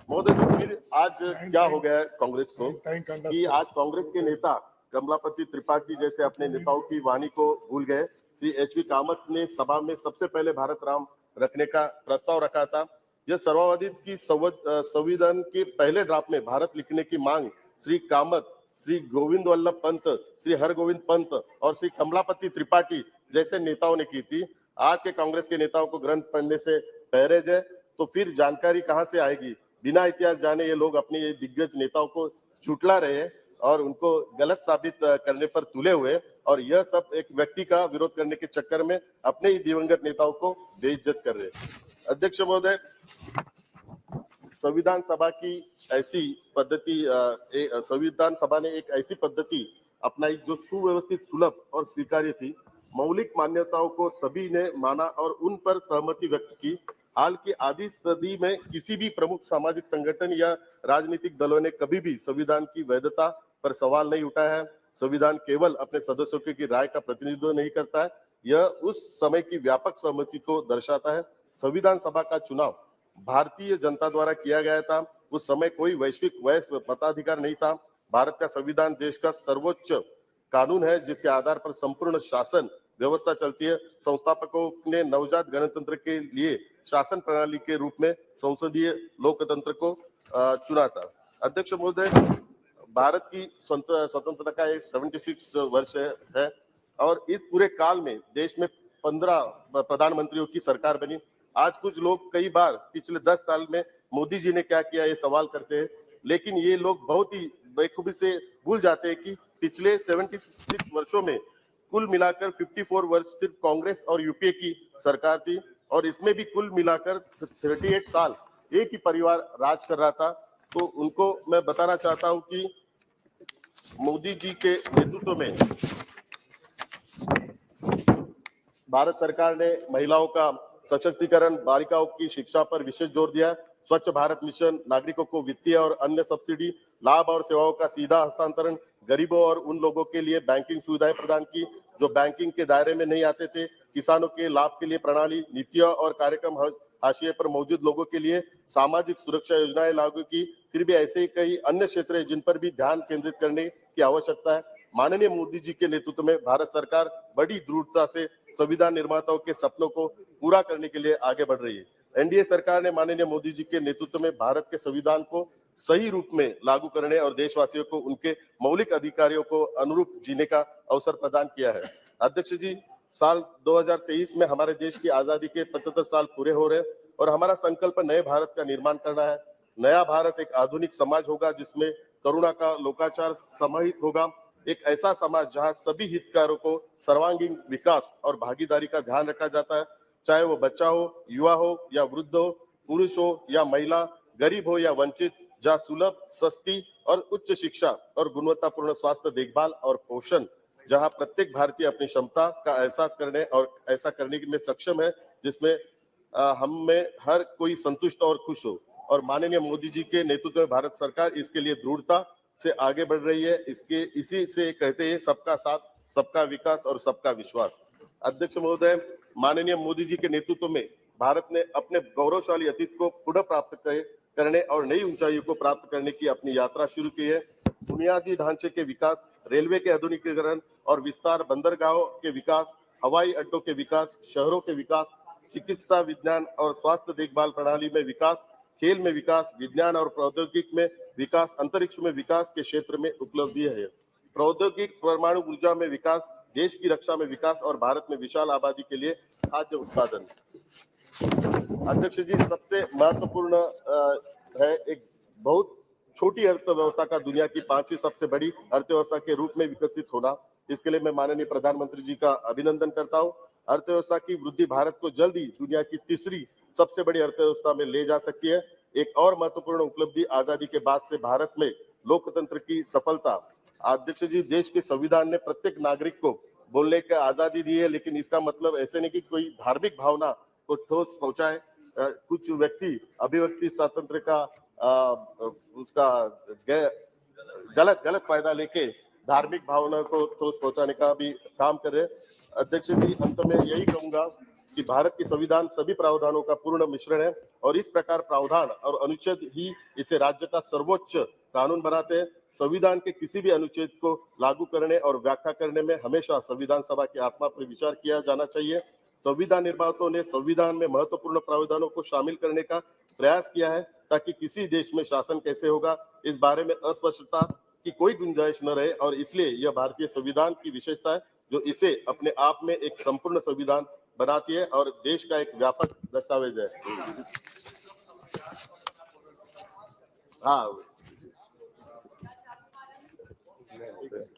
महोदय, तो फिर आज क्या हो गया है कांग्रेस को कि आज कांग्रेस के नेता कमलापति त्रिपाठी जैसे अपने नेताओं की वाणी को भूल गए। श्री एच.वी. कामत ने सभा में सबसे पहले भारत राम रखने का प्रस्ताव रखा था। यह सर्ववादी की संविधान के पहले ड्राफ्ट में भारत लिखने की मांग श्री कामत, श्री गोविंद वल्लभ पंत, श्री हरगोविंद पंत और श्री कमलापति त्रिपाठी जैसे नेताओं ने की थी। आज के कांग्रेस के नेताओं को ग्रंथ पढ़ने से परहेज है तो फिर जानकारी कहां से आएगी। बिना इतिहास जाने ये लोग अपने दिग्गज नेताओं को झुठला रहे हैं और उनको गलत साबित करने पर तुले हुए, और यह सब एक व्यक्ति का विरोध करने के चक्कर में अपने ही दिवंगत नेताओं को बेइज्जत कर रहे हैं। अध्यक्ष महोदय, संविधान सभा की ऐसी पद्धति संविधान सभा ने एक ऐसी पद्धति अपनाई जो सुव्यवस्थित, सुलभ और स्वीकार्य थी। मौलिक मान्यताओं को सभी ने माना और उन पर सहमति व्यक्त की। हाल की आधी सदी में किसी भी प्रमुख सामाजिक संगठन या राजनीतिक दलों ने कभी भी संविधान की वैधता पर सवाल नहीं उठाया है। संविधान केवल अपने सदस्यों की राय का प्रतिनिधित्व नहीं करता है, यह उस समय की व्यापक सहमति को दर्शाता है। संविधान सभा का चुनाव भारतीय जनता द्वारा किया गया था। उस समय कोई वैश्विक वैश्य मताधिकार नहीं था। भारत का संविधान देश का सर्वोच्च कानून है जिसके आधार पर संपूर्ण शासन व्यवस्था चलती है। संस्थापकों ने नवजात गणतंत्र के लिए शासन प्रणाली के रूप में संसदीय लोकतंत्र को चुना था। अध्यक्ष महोदय, भारत की स्वतंत्रता का 76 वर्ष है और इस पूरे काल में देश में 15 प्रधानमंत्रियों की सरकार बनी। आज कुछ लोग कई बार पिछले 10 साल में मोदी जी ने क्या किया ये सवाल करते हैं, लेकिन ये लोग बहुत ही बेखूबी से भूल जाते हैं कि पिछले 76 वर्षों में कुल मिलाकर 54 वर्ष सिर्फ कांग्रेस और यूपीए की सरकार थी और इसमें भी कुल मिलाकर 38 साल एक ही परिवार राज कर रहा था। तो उनको मैं बताना चाहता हूं कि मोदी जी के नेतृत्व में भारत सरकार ने महिलाओं का सशक्तिकरण, बालिकाओं की शिक्षा पर विशेष जोर दिया। स्वच्छ भारत मिशन, नागरिकों को वित्तीय और अन्य सब्सिडी, लाभ और सेवाओं का सीधा हस्तांतरण, गरीबों और उन लोगों के लिए बैंकिंग सुविधाएं प्रदान की जो बैंकिंग के दायरे में नहीं आते थे। किसानों के लाभ के लिए प्रणाली, नीतियां और कार्यक्रम हाशिए पर मौजूद लोगों के लिए सामाजिक सुरक्षा योजनाएं लागू की। फिर भी ऐसे ही कई अन्य क्षेत्र हैं जिन पर भी ध्यान केंद्रित करने की आवश्यकता है। माननीय मोदी जी के नेतृत्व में भारत सरकार बड़ी दृढ़ता से संविधान निर्माताओं के सपनों को पूरा करने के लिए आगे बढ़ रही है। एनडीए सरकार ने माननीय मोदी जी के नेतृत्व में भारत के संविधान को सही रूप में लागू करने और देशवासियों को उनके मौलिक अधिकारों को अनुरूप जीने का अवसर प्रदान किया है। अध्यक्ष जी, साल 2023 में हमारे देश की आजादी के 75 साल पूरे हो रहे हैं और हमारा संकल्प नए भारत का निर्माण करना है। नया भारत एक आधुनिक समाज होगा जिसमें करुणा का लोकाचार समाहित होगा। एक ऐसा समाज जहां सभी हितधारकों को सर्वांगीण विकास और भागीदारी का ध्यान रखा जाता है, चाहे वो बच्चा हो, युवा हो या वृद्ध हो, पुरुष हो या महिला, गरीब हो या वंचित, जहाँ सुलभ, सस्ती और उच्च शिक्षा और गुणवत्तापूर्ण स्वास्थ्य देखभाल और पोषण, जहां प्रत्येक भारतीय अपनी क्षमता का एहसास करने और ऐसा करने में सक्षम है जिसमें हम में हर कोई संतुष्ट और खुश हो। और माननीय मोदी जी के नेतृत्व में भारत सरकार इसके लिए दृढ़ता से आगे बढ़ रही है। इसी से कहते हैं सबका साथ, सबका विकास और सबका विश्वास। अध्यक्ष महोदय, माननीय मोदी जी के नेतृत्व में भारत ने अपने गौरवशाली अतीत को पुनः प्राप्त करने और नई ऊंचाइयों को प्राप्त करने की अपनी यात्रा शुरू की है। बुनियादी ढांचे के विकास, रेलवे के आधुनिकीकरण और विस्तार, बंदरगाहों के विकास, हवाई अड्डों के विकास, शहरों के विकास, चिकित्सा विज्ञान और स्वास्थ्य देखभाल प्रणाली में विकास, खेल में विकास, विज्ञान और प्रौद्योगिकी में विकास, अंतरिक्ष में विकास के क्षेत्र में उपलब्धि है। प्रौद्योगिक परमाणु ऊर्जा में विकास, देश की रक्षा में विकास और भारत में विशाल आबादी के लिए खाद्य उत्पादन। अध्यक्ष जी, सबसे महत्वपूर्ण है एक बहुत छोटी अर्थव्यवस्था का दुनिया की 5वीं सबसे बड़ी अर्थव्यवस्था के रूप में विकसित होना। इसके लिए मैं माननीय प्रधानमंत्री जी का अभिनंदन करता हूं। अर्थव्यवस्था की वृद्धि भारत को जल्द ही दुनिया की 3री सबसे बड़ी अर्थव्यवस्था में ले जा सकती है। एक और महत्वपूर्ण उपलब्धि आजादी के बाद से भारत में लोकतंत्र की सफलता। अध्यक्ष जी, देश के संविधान ने प्रत्येक नागरिक को बोलने की आजादी दी है, लेकिन इसका मतलब ऐसे नहीं कि कोई धार्मिक भावना को ठोस पहुंचाए। कुछ व्यक्ति अभिव्यक्ति स्वातंत्र का उसका गलत फायदा लेके धार्मिक भावना को ठोस पहुंचाने का भी काम कर रहे हैं। अध्यक्ष जी, अंत में यही कहूंगा कि भारत के संविधान सभी प्रावधानों का पूर्ण मिश्रण है और इस प्रकार प्रावधान और अनुच्छेद ही इसे राज्य का सर्वोच्च कानून बनाते हैं। संविधान के किसी भी अनुच्छेद को लागू करने और व्याख्या करने में हमेशा संविधान सभा की आत्मा पर विचार किया जाना चाहिए। संविधान निर्माताओं ने संविधान में महत्वपूर्ण प्रावधानों को शामिल करने का प्रयास किया है ताकि किसी देश में शासन कैसे होगा इस बारे में अस्पष्टता की कोई गुंजाइश न रहे, और इसलिए यह भारतीय संविधान की विशेषता है जो इसे अपने आप में एक संपूर्ण संविधान बनाती है और देश का एक व्यापक दस्तावेज है। हाँ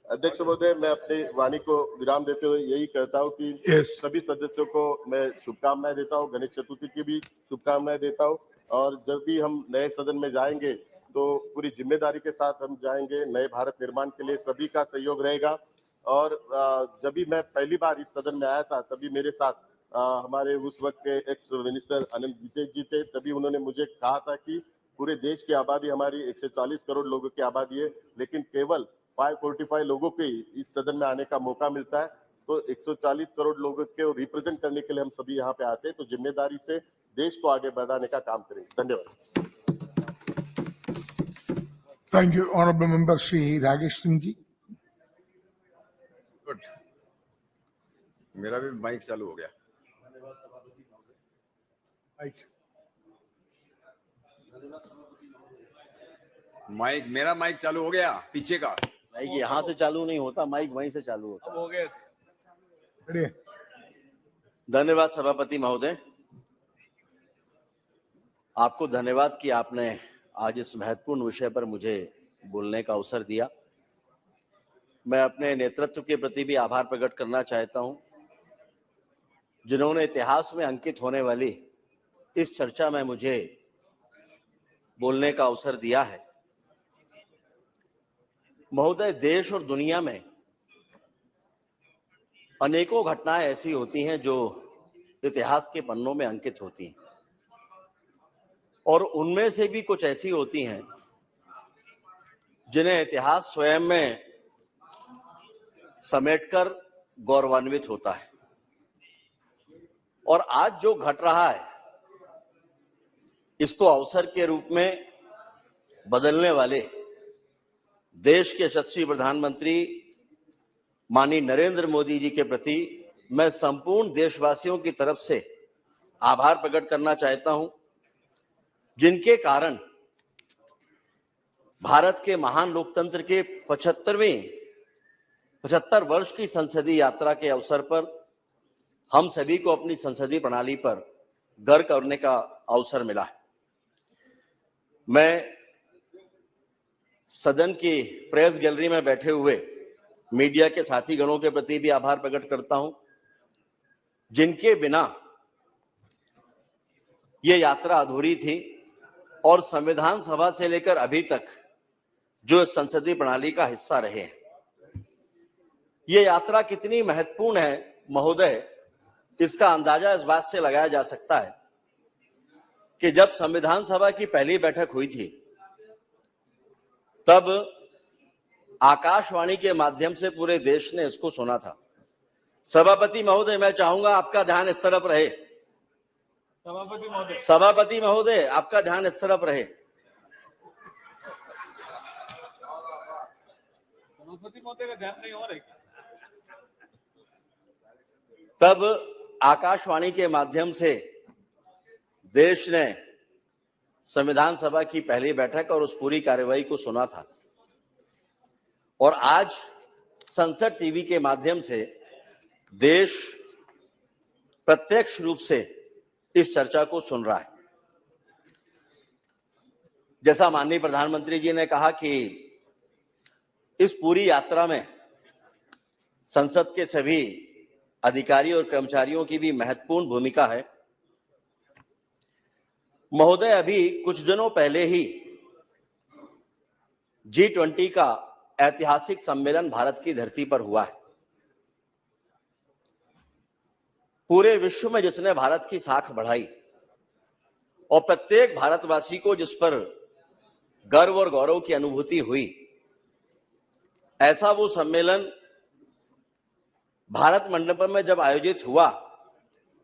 अध्यक्ष महोदय, मैं अपनी वाणी को विराम देते हुए यही कहता हूँ कि सभी सदस्यों को मैं शुभकामनाएं देता हूँ, गणेश चतुर्थी की भी शुभकामनाएं देता हूँ। और जब भी हम नए सदन में जाएंगे तो पूरी जिम्मेदारी के साथ हम जाएंगे। नए भारत निर्माण के लिए सभी का सहयोग रहेगा। और जब भी मैं पहली बार इस सदन में आया था तभी मेरे साथ हमारे उस वक्त के एक्स मिनिस्टर अनिल विजय जी थे। तभी उन्होंने मुझे कहा था कि पूरे देश की आबादी हमारी 140 करोड़ लोगों की आबादी है, लेकिन केवल 545 लोगों के इस सदन में आने का मौका मिलता है। तो 140 करोड़ लोगों को रिप्रेजेंट करने के लिए हम सभी यहाँ पे आते हैं, तो जिम्मेदारी से देश को आगे बढ़ाने का काम करेंगे। धन्यवाद। Thank you honourable member Shri Rajesh Singh ji. Good, मेरा भी माइक चालू हो गया। माइक मेरा माइक चालू हो गया, पीछे का माइक यहाँ से चालू नहीं होता, माइक वहीं से चालू होता। हो गए। धन्यवाद सभापति महोदय, आपको धन्यवाद कि आपने आज इस महत्वपूर्ण विषय पर मुझे बोलने का अवसर दिया। मैं अपने नेतृत्व के प्रति भी आभार प्रकट करना चाहता हूं, जिन्होंने इतिहास में अंकित होने वाली इस चर्चा में मुझे बोलने का अवसर दिया है। महोदय, देश और दुनिया में अनेकों घटनाएं ऐसी होती हैं जो इतिहास के पन्नों में अंकित होती हैं, और उनमें से भी कुछ ऐसी होती हैं जिन्हें इतिहास स्वयं में समेटकर गौरवान्वित होता है। और आज जो घट रहा है इसको अवसर के रूप में बदलने वाले देश के यशस्वी प्रधानमंत्री माननीय नरेंद्र मोदी जी के प्रति मैं संपूर्ण देशवासियों की तरफ से आभार प्रकट करना चाहता हूं, जिनके कारण भारत के महान लोकतंत्र के 75 वर्ष की संसदीय यात्रा के अवसर पर हम सभी को अपनी संसदीय प्रणाली पर गर्व करने का अवसर मिला है। मैं सदन की प्रेस गैलरी में बैठे हुए मीडिया के साथी गणों के प्रति भी आभार प्रकट करता हूं, जिनके बिना ये यात्रा अधूरी थी और संविधान सभा से लेकर अभी तक जो संसदीय प्रणाली का हिस्सा रहे हैं। ये यात्रा कितनी महत्वपूर्ण है महोदय, इसका अंदाजा इस बात से लगाया जा सकता है कि जब संविधान सभा की पहली बैठक हुई थी तब आकाशवाणी के माध्यम से पूरे देश ने इसको सुना था। सभापति महोदय, मैं चाहूंगा आपका ध्यान इस तरफ रहे। सभापति महोदय, आपका ध्यान इस तरफ रहे। सभापति महोदय का ध्यान नहीं हो रहा। तब आकाशवाणी के माध्यम से देश ने संविधान सभा की पहली बैठक और उस पूरी कार्यवाही को सुना था, और आज संसद टीवी के माध्यम से देश प्रत्यक्ष रूप से इस चर्चा को सुन रहा है। जैसा माननीय प्रधानमंत्री जी ने कहा कि इस पूरी यात्रा में संसद के सभी अधिकारी और कर्मचारियों की भी महत्वपूर्ण भूमिका है। महोदय, अभी कुछ दिनों पहले ही G20 का ऐतिहासिक सम्मेलन भारत की धरती पर हुआ है। पूरे विश्व में जिसने भारत की साख बढ़ाई और प्रत्येक भारतवासी को जिस पर गर्व और गौरव की अनुभूति हुई, ऐसा वो सम्मेलन भारत मंडपम में जब आयोजित हुआ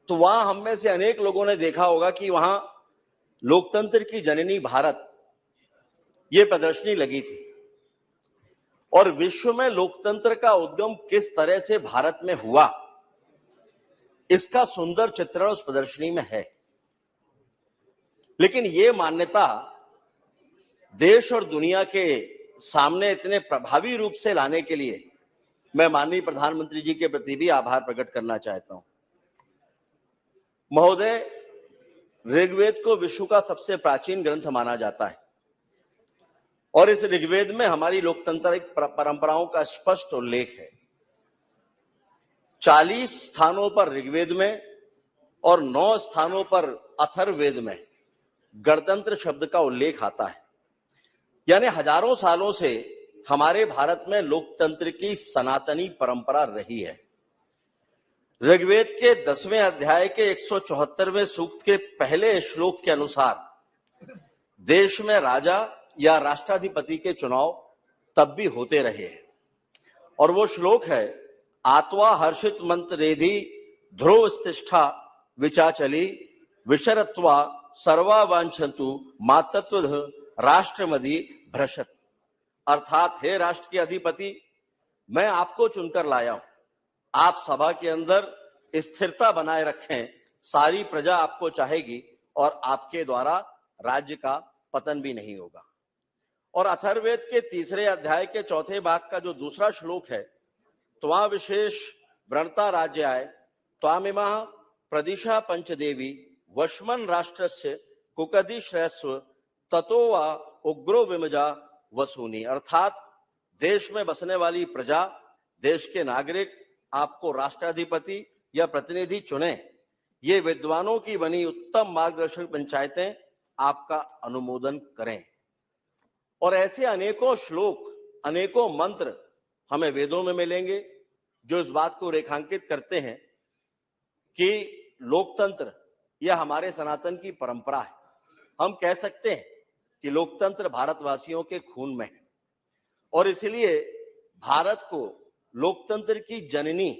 तो वहां हम में से अनेक लोगों ने देखा होगा कि वहां लोकतंत्र की जननी भारत ये प्रदर्शनी लगी थी और विश्व में लोकतंत्र का उद्गम किस तरह से भारत में हुआ, इसका सुंदर चित्रण उस प्रदर्शनी में है। लेकिन ये मान्यता देश और दुनिया के सामने इतने प्रभावी रूप से लाने के लिए मैं माननीय प्रधानमंत्री जी के प्रति भी आभार प्रकट करना चाहता हूं। महोदय, ऋग्वेद को विश्व का सबसे प्राचीन ग्रंथ माना जाता है और इस ऋग्वेद में हमारी लोकतांत्रिक परंपराओं का स्पष्ट उल्लेख है। 40 स्थानों पर ऋग्वेद में और 9 स्थानों पर अथर्ववेद में गणतंत्र शब्द का उल्लेख आता है। यानी हजारों सालों से हमारे भारत में लोकतंत्र की सनातनी परंपरा रही है। ऋग्वेद के 10वें अध्याय के 174वें सूक्त के पहले श्लोक के अनुसार देश में राजा या राष्ट्राधिपति के चुनाव तब भी होते रहे हैं और वो श्लोक है, आत्वा हर्षित मंत्रेधि ध्रुव स्तिष्ठा विचाचली विशरत्वा सर्वा वांछन्तु मातत्व राष्ट्रमदि भ्रशत। अर्थात हे राष्ट्र के अधिपति, मैं आपको चुनकर लाया हूं, आप सभा के अंदर स्थिरता बनाए रखें, सारी प्रजा आपको चाहेगी और आपके द्वारा राज्य का पतन भी नहीं होगा। और अथर्ववेद के 3रे अध्याय के 4थे भाग का जो दूसरा श्लोक है, त्वा विशेष व्रणता राज्य आय त्वामिमा प्रदिशा पंचदेवी वश्मन राष्ट्रस्य कुकदि श्रेष्व ततो वा उग्रो विमजा वसूनी। अर्थात देश में बसने वाली प्रजा, देश के नागरिक आपको राष्ट्राधिपति या प्रतिनिधि चुने, ये विद्वानों की बनी उत्तम मार्गदर्शन पंचायतें आपका अनुमोदन करें। और ऐसे अनेकों श्लोक, अनेकों मंत्र हमें वेदों में मिलेंगे जो इस बात को रेखांकित करते हैं कि लोकतंत्र यह हमारे सनातन की परंपरा है। हम कह सकते हैं कि लोकतंत्र भारतवासियों के खून में है और इसलिए भारत को लोकतंत्र की जननी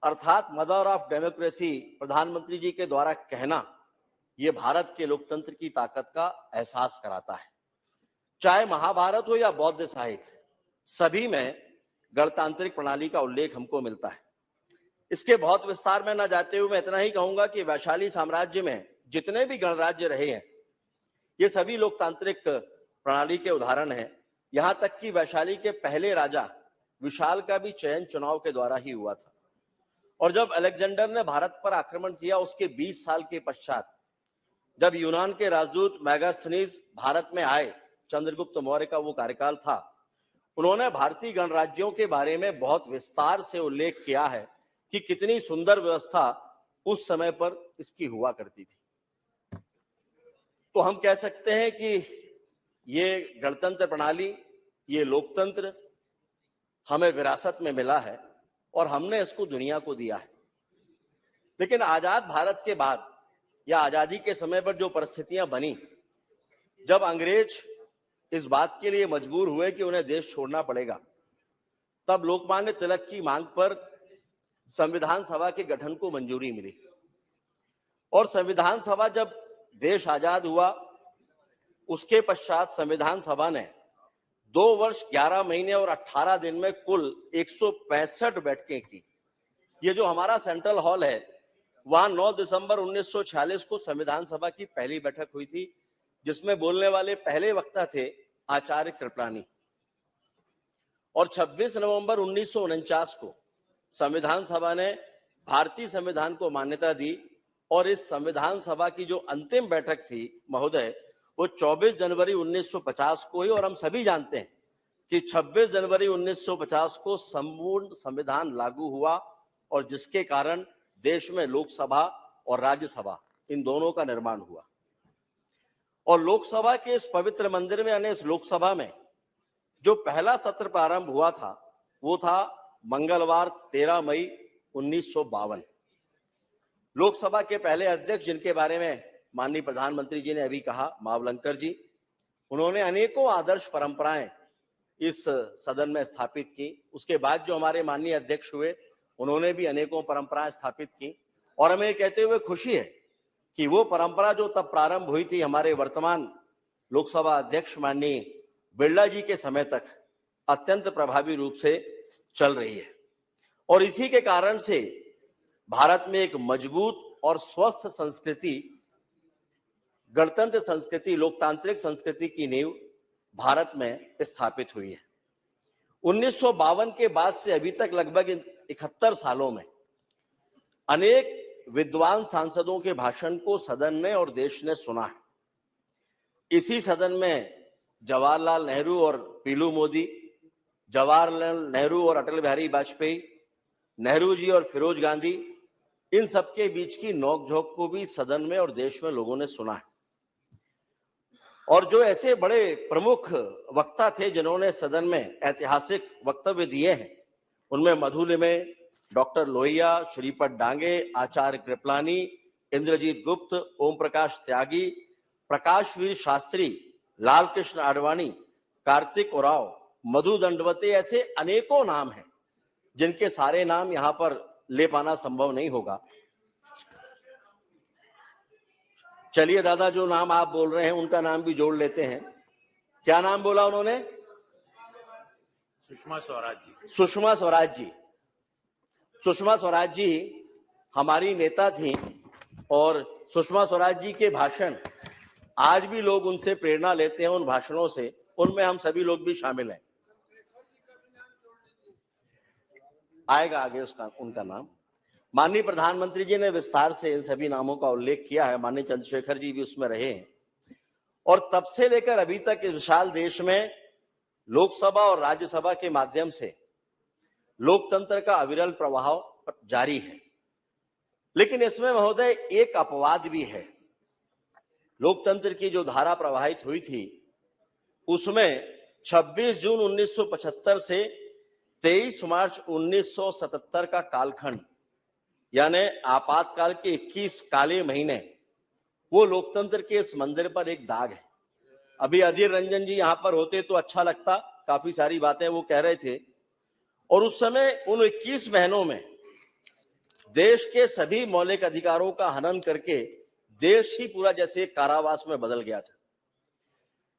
अर्थात मदर ऑफ डेमोक्रेसी प्रधानमंत्री जी के द्वारा कहना, यह भारत के लोकतंत्र की ताकत का एहसास कराता है। चाहे महाभारत हो या बौद्ध साहित्य, सभी में गणतांत्रिक प्रणाली का उल्लेख हमको मिलता है। इसके बहुत विस्तार में न जाते हुए मैं इतना ही कहूंगा कि वैशाली साम्राज्य में जितने भी गणराज्य रहे हैं, ये सभी लोकतांत्रिक प्रणाली के उदाहरण हैं। यहां तक कि वैशाली के पहले राजा विशाल का भी चयन चुनाव के द्वारा ही हुआ था। और जब अलेक्जेंडर ने भारत पर आक्रमण किया, उसके 20 साल के पश्चात जब यूनान के राजदूत मेगास्थनीज भारत में आए, चंद्रगुप्त मौर्य का वो कार्यकाल था, उन्होंने भारतीय गणराज्यों के बारे में बहुत विस्तार से उल्लेख किया है कि कितनी सुंदर व्यवस्था उस समय पर इसकी हुआ करती थी। तो हम कह सकते हैं कि ये गणतंत्र प्रणाली, ये लोकतंत्र हमें विरासत में मिला है और हमने इसको दुनिया को दिया है। लेकिन आजाद भारत के बाद या आजादी के समय पर जो परिस्थितियां बनी, जब अंग्रेज इस बात के लिए मजबूर हुए कि उन्हें देश छोड़ना पड़ेगा, तब लोकमान्य तिलक की मांग पर संविधान सभा के गठन को मंजूरी मिली। और संविधान सभा जब देश आजाद हुआ, उसके पश्चात संविधान सभा ने 2 वर्ष 11 महीने और 18 दिन में कुल 165 बैठकें की। ये जो हमारा सेंट्रल हॉल है, वहां 9 दिसंबर 1946 को संविधान सभा की पहली बैठक हुई थी, जिसमें बोलने वाले पहले वक्ता थे आचार्य कृपलानी। और 26 नवंबर 1949 को संविधान सभा ने भारतीय संविधान को मान्यता दी और इस संविधान सभा की जो अंतिम बैठक थी महोदय, वो 24 जनवरी 1950 को ही। और हम सभी जानते हैं कि 26 जनवरी 1950 को संपूर्ण संविधान लागू हुआ और जिसके कारण देश में लोकसभा और राज्यसभा इन दोनों का निर्माण हुआ। और लोकसभा के इस पवित्र मंदिर में, यानी इस लोकसभा में जो पहला सत्र प्रारंभ हुआ था, वो था मंगलवार 13 मई 1952। लोकसभा के पहले अध्यक्ष, जिनके बारे में माननीय प्रधानमंत्री जी ने अभी कहा, मावलंकर जी, उन्होंने अनेकों आदर्श परंपराएं इस सदन में स्थापित की। उसके बाद जो हमारे माननीय अध्यक्ष हुए, उन्होंने भी अनेकों परंपराएं स्थापित की। और हमें कहते हुए खुशी है कि वो परंपरा जो तब प्रारंभ हुई थी हमारे वर्तमान लोकसभा अध्यक्ष माननीय बिरला जी के समय तक अत्यंत प्रभावी रूप से चल रही है। और इसी के कारण से भारत में एक मजबूत और स्वस्थ संस्कृति, गणतंत्र संस्कृति, लोकतांत्रिक संस्कृति की नींव भारत में स्थापित हुई है। 1952 के बाद से अभी तक लगभग 71 सालों में अनेक विद्वान सांसदों के भाषण को सदन ने और देश ने सुना है। इसी सदन में जवाहरलाल नेहरू और पीलू मोदी, जवाहरलाल नेहरू और अटल बिहारी वाजपेयी, नेहरू जी और फिरोज गांधी, इन सबके बीच की नोकझोंक को भी सदन में और देश में लोगों ने सुना है। और जो ऐसे बड़े प्रमुख वक्ता थे जिन्होंने सदन में ऐतिहासिक वक्तव्य दिए हैं, उनमें मधुलिमे, डॉक्टर लोहिया, श्रीपद डांगे, आचार्य कृपलानी, इंद्रजीत गुप्त, ओम प्रकाश त्यागी, प्रकाशवीर शास्त्री, लाल कृष्ण आडवाणी, कार्तिक उरांव, मधु दंडवते, ऐसे अनेकों नाम हैं जिनके सारे नाम यहां पर ले पाना संभव नहीं होगा। चलिए दादा, जो नाम आप बोल रहे हैं उनका नाम भी जोड़ लेते हैं। क्या नाम बोला उन्होंने? सुषमा स्वराज जी। सुषमा स्वराज जी। सुषमा स्वराज जी हमारी नेता थी और सुषमा स्वराज जी के भाषण आज भी लोग उनसे प्रेरणा लेते हैं, उन भाषणों से। उनमें हम सभी लोग भी शामिल हैं। आएगा आगे उसका उनका नाम। माननीय प्रधानमंत्री जी ने विस्तार से इन सभी नामों का उल्लेख किया है। माननीय चंद्रशेखर जी भी उसमें रहे हैं। और तब से लेकर अभी तक इस विशाल देश में लोकसभा और राज्यसभा के माध्यम से लोकतंत्र का अविरल प्रवाह जारी है। लेकिन इसमें महोदय एक अपवाद भी है। लोकतंत्र की जो धारा प्रवाहित हुई थी उसमें 26 जून 1975 से 23 मार्च 1977 का कालखंड, यानी आपातकाल के 21 काले महीने, वो लोकतंत्र के इस मंदिर पर एक दाग है। अभी अधीर रंजन जी यहां पर होते तो अच्छा लगता, काफी सारी बातें वो कह रहे थे। और उस समय उन 21 महीनों में देश के सभी मौलिक अधिकारों का हनन करके देश ही पूरा जैसे कारावास में बदल गया था।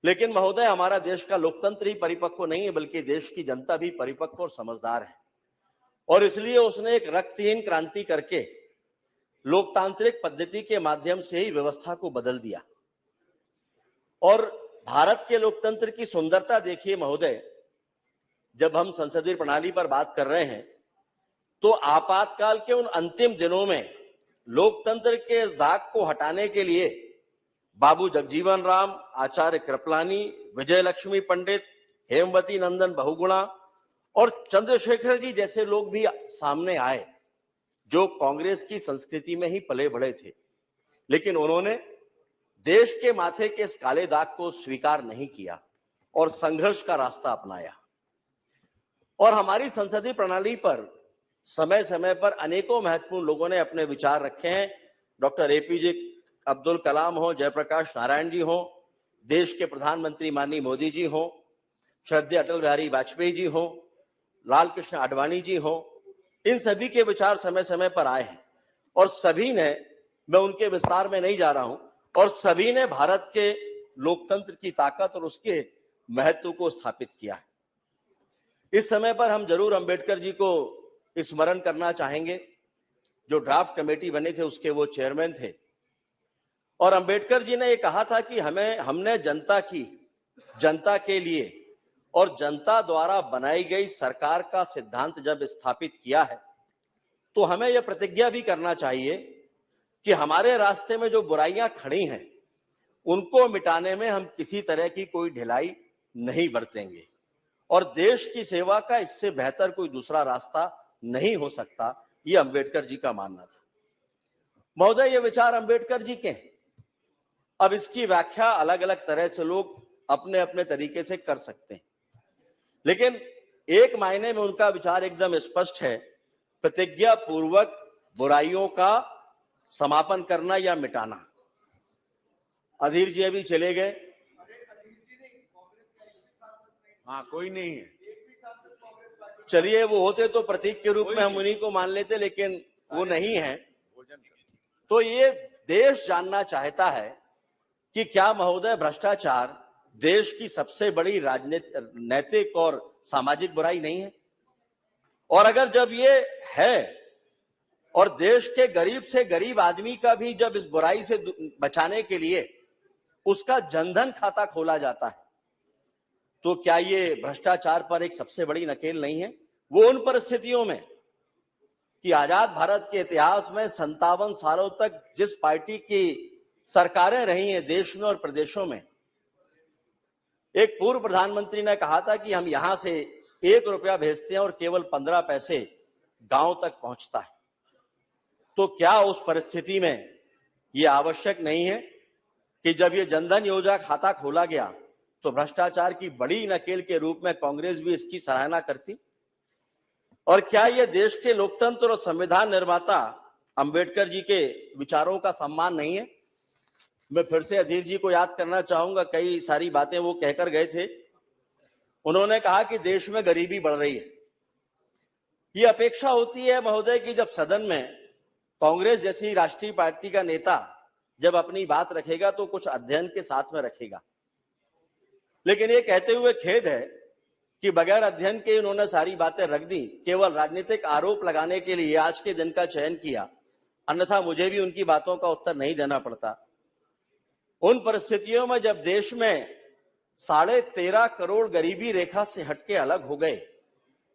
लेकिन महोदय, हमारा देश का लोकतंत्र ही परिपक्व नहीं है, बल्कि देश की जनता भी परिपक्व और समझदार है। और इसलिए उसने एक रक्तहीन क्रांति करके लोकतांत्रिक पद्धति के माध्यम से ही व्यवस्था को बदल दिया। और भारत के लोकतंत्र की सुंदरता देखिए महोदय, जब हम संसदीय प्रणाली पर बात कर रहे हैं तो आपातकाल के उन अंतिम दिनों में लोकतंत्र के इस दाग को हटाने के लिए बाबू जगजीवन राम, आचार्य कृपलानी, विजय लक्ष्मी पंडित, हेमवती नंदन बहुगुणा और चंद्रशेखर जी जैसे लोग भी सामने आए, जो कांग्रेस की संस्कृति में ही पले बढ़े थे। लेकिन उन्होंने देश के माथे के इस काले दाग को स्वीकार नहीं किया और संघर्ष का रास्ता अपनाया। और हमारी संसदीय प्रणाली पर समय समय पर अनेकों महत्वपूर्ण लोगों ने अपने विचार रखे हैं। डॉक्टर एपीजे अब्दुल कलाम हो, जयप्रकाश नारायण जी हो, देश के प्रधानमंत्री माननीय मोदी जी हो, श्रद्धेय अटल बिहारी वाजपेयी जी हो, लाल कृष्ण आडवाणी जी हो, इन सभी के विचार समय समय पर आए हैं। और सभी ने, मैं उनके विस्तार में नहीं जा रहा हूं, और सभी ने भारत के लोकतंत्र की ताकत और उसके महत्व को स्थापित किया है। इस समय पर हम जरूर अंबेडकर जी को स्मरण करना चाहेंगे, जो ड्राफ्ट कमेटी बने थे उसके वो चेयरमैन थे। और अंबेडकर जी ने ये कहा था कि हमने जनता के लिए और जनता द्वारा बनाई गई सरकार का सिद्धांत जब स्थापित किया है तो हमें यह प्रतिज्ञा भी करना चाहिए कि हमारे रास्ते में जो बुराइयां खड़ी हैं उनको मिटाने में हम किसी तरह की कोई ढिलाई नहीं बरतेंगे। और देश की सेवा का इससे बेहतर कोई दूसरा रास्ता नहीं हो सकता, ये अंबेडकर जी का मानना था। महोदय, ये विचार अंबेडकर जी के हैं। अब इसकी व्याख्या अलग अलग तरह से लोग अपने अपने तरीके से कर सकते हैं, लेकिन एक मायने में उनका विचार एकदम स्पष्ट है। प्रतिज्ञा पूर्वक बुराइयों का समापन करना या मिटाना। अधीर जी अभी चले गए। हाँ, कोई नहीं है। चलिए, वो होते तो प्रतीक के रूप में हम उन्हीं को मान लेते, लेकिन वो नहीं है। तो ये देश जानना चाहता है कि क्या महोदय भ्रष्टाचार देश की सबसे बड़ी राजनीतिक, नैतिक और सामाजिक बुराई नहीं है? और अगर जब ये है और देश के गरीब से गरीब आदमी का भी जब इस बुराई से बचाने के लिए उसका जनधन खाता खोला जाता है, तो क्या ये भ्रष्टाचार पर एक सबसे बड़ी नकेल नहीं है? वो उन परिस्थितियों में कि आजाद भारत के इतिहास में 57 सालों तक जिस पार्टी की सरकारें रही हैं देश में और प्रदेशों में, एक पूर्व प्रधानमंत्री ने कहा था कि हम यहां से 1 रुपया भेजते हैं और केवल 15 पैसे गांव तक पहुंचता है। तो क्या उस परिस्थिति में यह आवश्यक नहीं है कि जब ये जनधन योजना खाता खोला गया तो भ्रष्टाचार की बड़ी नकेल के रूप में कांग्रेस भी इसकी सराहना करती? और क्या यह देश के लोकतंत्र और संविधान निर्माता अंबेडकर जी के विचारों का सम्मान नहीं है? मैं फिर से अधीर जी को याद करना चाहूंगा, कई सारी बातें वो कहकर गए थे। उन्होंने कहा कि देश में गरीबी बढ़ रही है। ये अपेक्षा होती है महोदय कि जब सदन में कांग्रेस जैसी राष्ट्रीय पार्टी का नेता जब अपनी बात रखेगा तो कुछ अध्ययन के साथ में रखेगा, लेकिन ये कहते हुए खेद है कि बगैर अध्ययन के उन्होंने सारी बातें रख दी, केवल राजनीतिक आरोप लगाने के लिए आज के दिन का चयन किया। अन्यथा मुझे भी उनकी बातों का उत्तर नहीं देना पड़ता। उन परिस्थितियों में जब देश में 13.5 करोड़ गरीबी रेखा से हटके अलग हो गए,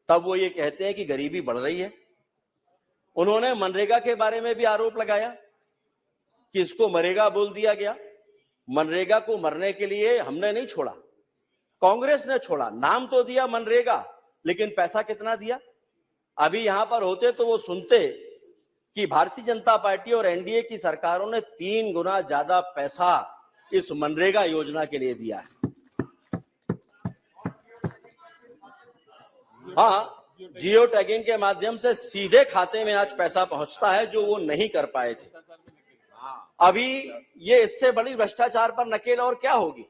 तब वो ये कहते हैं कि गरीबी बढ़ रही है। उन्होंने मनरेगा के बारे में भी आरोप लगाया कि इसको मरेगा बोल दिया गया। मनरेगा को मरने के लिए हमने नहीं छोड़ा, कांग्रेस ने छोड़ा। नाम तो दिया मनरेगा, लेकिन पैसा कितना दिया? अभी यहां पर होते तो वो सुनते कि भारतीय जनता पार्टी और एनडीए की सरकारों ने 3 गुना ज्यादा पैसा इस मनरेगा योजना के लिए दिया है। हाँ, जियो टैगिंग के माध्यम से सीधे खाते में आज पैसा पहुंचता है, जो वो नहीं कर पाए थे। अभी ये इससे बड़ी भ्रष्टाचार पर नकेल और क्या होगी?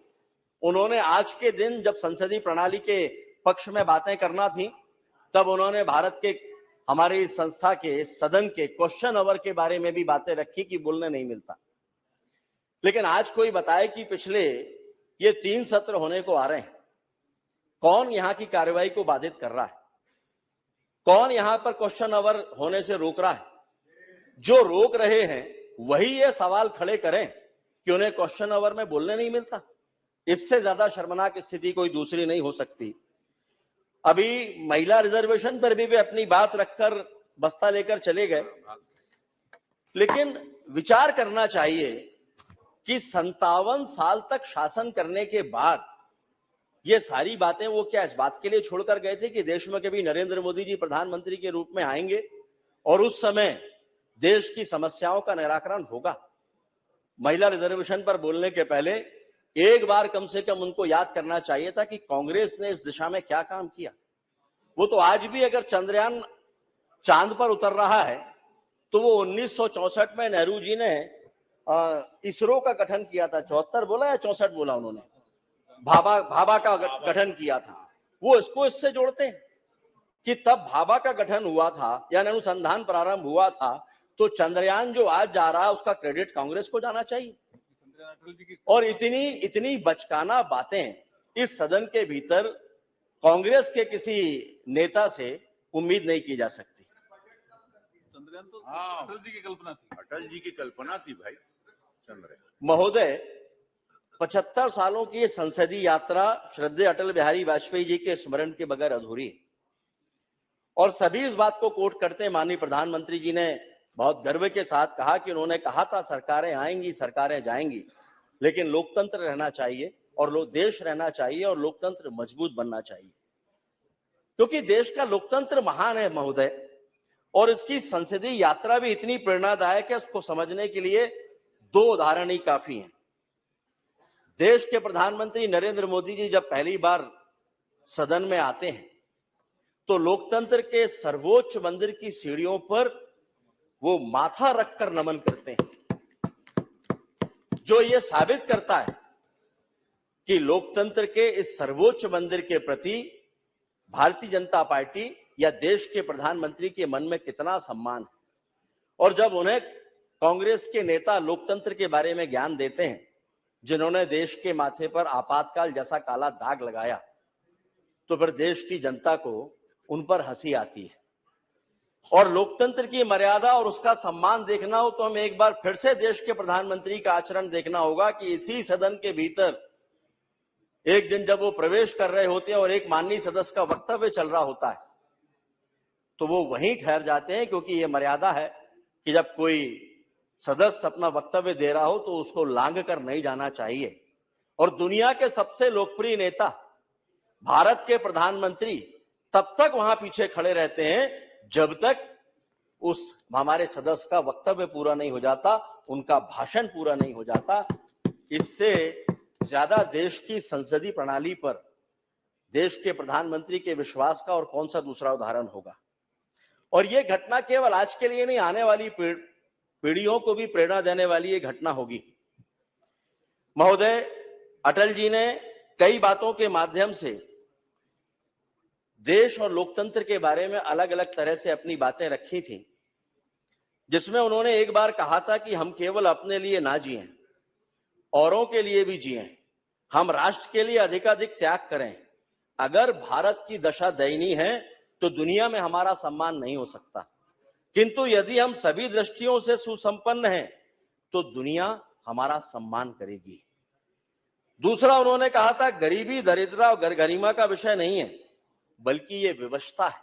उन्होंने आज के दिन जब संसदीय प्रणाली के पक्ष में बातें करना थी, तब उन्होंने भारत के हमारे इस संस्था के सदन के क्वेश्चन आवर के बारे में भी बातें रखी कि बोलने नहीं मिलता। लेकिन आज कोई बताए कि पिछले ये 3 सत्र होने को आ रहे हैं, कौन यहां की कार्रवाई को बाधित कर रहा है? कौन यहां पर क्वेश्चन आवर होने से रोक रहा है? जो रोक रहे हैं वही ये सवाल खड़े करें कि उन्हें क्वेश्चन आवर में बोलने नहीं मिलता। इससे ज्यादा शर्मनाक स्थिति कोई दूसरी नहीं हो सकती। अभी महिला रिजर्वेशन पर भी वे अपनी बात रखकर बस्ता लेकर चले गए, लेकिन विचार करना चाहिए कि 57 साल तक शासन करने के बाद ये सारी बातें वो क्या इस बात के लिए छोड़कर गए थे कि देश में कभी नरेंद्र मोदी जी प्रधानमंत्री के रूप में आएंगे और उस समय देश की समस्याओं का निराकरण होगा? महिला रिजर्वेशन पर बोलने के पहले एक बार कम से कम उनको याद करना चाहिए था कि कांग्रेस ने इस दिशा में क्या काम किया। वो तो आज भी अगर चंद्रयान चांद पर उतर रहा है तो वो 1964 में नेहरू जी ने इसरो का गठन किया था। 74 बोला या 64 बोला उन्होंने? भाभा का गठन किया था। वो इसको इससे जोड़ते हैं कि तब भाभा का गठन हुआ था, यानी अनुसंधान प्रारंभ हुआ था, तो चंद्रयान जो आज जा रहा है उसका क्रेडिट कांग्रेस को जाना चाहिए। और इतनी बचकाना बातें इस सदन के भीतर कांग्रेस के किसी नेता से उम्मीद नहीं की जा सकती। चंद्रयान तो अटल जी की कल्पना थी। अटल जी की कल्पना थी भाई चंद्रयान। महोदय, 75 सालों की संसदीय यात्रा श्रद्धेय अटल बिहारी वाजपेयी जी के स्मरण के बगैर अधूरी है। और सभी इस बात को कोट करते हैं। माननीय प्रधानमंत्री जी ने बहुत गर्व के साथ कहा कि उन्होंने कहा था सरकारें आएंगी सरकारें जाएंगी, लेकिन लोकतंत्र रहना चाहिए और देश रहना चाहिए और लोकतंत्र मजबूत बनना चाहिए, क्योंकि देश का लोकतंत्र महान है महोदय। और इसकी संसदीय यात्रा भी इतनी प्रेरणादायक है, उसको समझने के लिए 2 उदाहरण ही काफी हैं। देश के प्रधानमंत्री नरेंद्र मोदी जी जब पहली बार सदन में आते हैं तो लोकतंत्र के सर्वोच्च मंदिर की सीढ़ियों पर वो माथा रखकर नमन करते हैं, जो ये साबित करता है कि लोकतंत्र के इस सर्वोच्च मंदिर के प्रति भारतीय जनता पार्टी या देश के प्रधानमंत्री के मन में कितना सम्मान है। और जब उन्हें कांग्रेस के नेता लोकतंत्र के बारे में ज्ञान देते हैं, जिन्होंने देश के माथे पर आपातकाल जैसा काला दाग लगाया, तो फिर देश की जनता को उन पर हंसी आती है। और लोकतंत्र की मर्यादा और उसका सम्मान देखना हो तो हमें एक बार फिर से देश के प्रधानमंत्री का आचरण देखना होगा कि इसी सदन के भीतर एक दिन जब वो प्रवेश कर रहे होते हैं और एक माननीय सदस्य का वक्तव्य चल रहा होता है, तो वो वहीं ठहर जाते हैं, क्योंकि ये मर्यादा है कि जब कोई सदस्य अपना वक्तव्य दे रहा हो तो उसको लांघ कर नहीं जाना चाहिए। और दुनिया के सबसे लोकप्रिय नेता, भारत के प्रधानमंत्री, तब तक वहां पीछे खड़े रहते हैं जब तक उस हमारे सदस्य का वक्तव्य पूरा नहीं हो जाता, उनका भाषण पूरा नहीं हो जाता। इससे ज्यादा देश की संसदीय प्रणाली पर देश के प्रधानमंत्री के विश्वास का और कौन सा दूसरा उदाहरण होगा। और यह घटना केवल आज के लिए नहीं, आने वाली पीढ़ियों को भी प्रेरणा देने वाली ये घटना होगी। महोदय, अटल जी ने कई बातों के माध्यम से देश और लोकतंत्र के बारे में अलग अलग तरह से अपनी बातें रखी थी, जिसमें उन्होंने एक बार कहा था कि हम केवल अपने लिए ना जिएं, औरों के लिए भी जिएं, हम राष्ट्र के लिए अधिकाधिक त्याग करें। अगर भारत की दशा दयनीय है तो दुनिया में हमारा सम्मान नहीं हो सकता, किंतु यदि हम सभी दृष्टियों से सुसंपन्न हैं तो दुनिया हमारा सम्मान करेगी। दूसरा उन्होंने कहा था, गरीबी, दरिद्रता और गरिमा का विषय नहीं है, बल्कि ये विवशता है,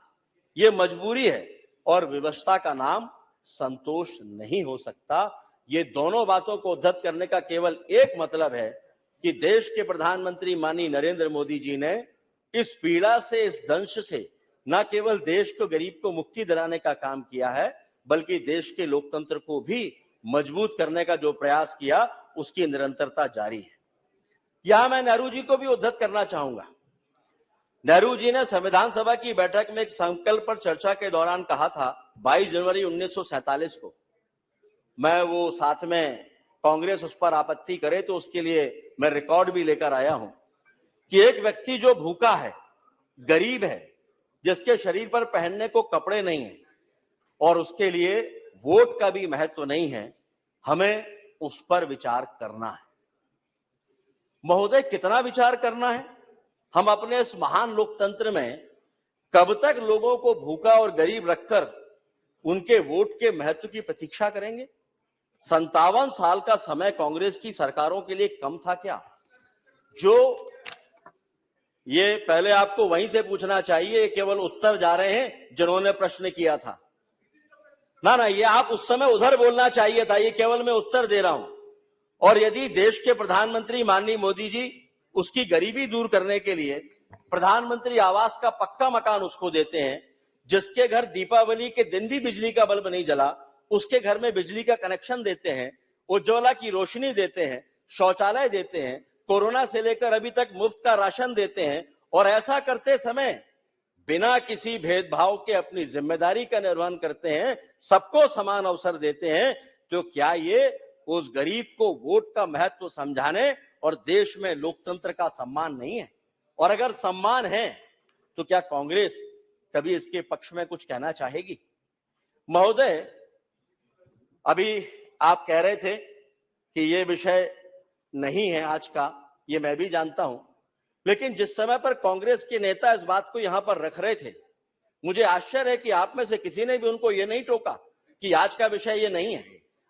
ये मजबूरी है, और विवशता का नाम संतोष नहीं हो सकता। ये दोनों बातों को उद्धत करने का केवल एक मतलब है कि देश के प्रधानमंत्री माननीय नरेंद्र मोदी जी ने इस पीड़ा से, इस दंश से न केवल देश को, गरीब को मुक्ति दिलाने का काम किया है, बल्कि देश के लोकतंत्र को भी मजबूत करने का जो प्रयास किया, उसकी निरंतरता जारी है। यहां मैं नेहरू जी को भी उद्धत करना चाहूंगा। नेहरू जी ने संविधान सभा की बैठक में एक संकल्प पर चर्चा के दौरान कहा था, 22 जनवरी 1947 को, मैं वो साथ में कांग्रेस उस पर आपत्ति करे तो उसके लिए मैं रिकॉर्ड भी लेकर आया हूं, कि एक व्यक्ति जो भूखा है, गरीब है, जिसके शरीर पर पहनने को कपड़े नहीं है और उसके लिए वोट का भी महत्व नहीं है, हमें उस पर विचार करना है। महोदय, कितना विचार करना है? हम अपने इस महान लोकतंत्र में कब तक लोगों को भूखा और गरीब रखकर उनके वोट के महत्व की प्रतीक्षा करेंगे? 57 साल का समय कांग्रेस की सरकारों के लिए कम था क्या? जो ये पहले आपको वहीं से पूछना चाहिए, केवल उत्तर जा रहे हैं जिन्होंने प्रश्न किया था। ना, ये आप उस समय उधर बोलना चाहिए था, ये केवल मैं उत्तर दे रहा हूं। और यदि देश के प्रधानमंत्री माननीय मोदी जी उसकी गरीबी दूर करने के लिए प्रधानमंत्री आवास का पक्का मकान उसको देते हैं, जिसके घर दीपावली के दिन भी बिजली का बल्ब नहीं जला, उसके घर में बिजली का कनेक्शन देते हैं, उज्ज्वला की रोशनी देते हैं, शौचालय देते हैं, कोरोना से लेकर अभी तक मुफ्त का राशन देते हैं, और ऐसा करते समय बिना किसी भेदभाव के अपनी जिम्मेदारी का निर्वहन करते हैं, सबको समान अवसर देते हैं, तो क्या ये उस गरीब को वोट का महत्व समझाने और देश में लोकतंत्र का सम्मान नहीं है? और अगर सम्मान है तो क्या कांग्रेस कभी इसके पक्ष में कुछ कहना चाहेगी? महोदय, अभी आप कह रहे थे कि ये विषय नहीं है आज का, ये मैं भी जानता हूं, लेकिन जिस समय पर कांग्रेस के नेता इस बात को यहां पर रख रहे थे, मुझे आश्चर्य है कि आप में से किसी ने भी उनको ये नहीं टोका कि आज का विषय ये नहीं है।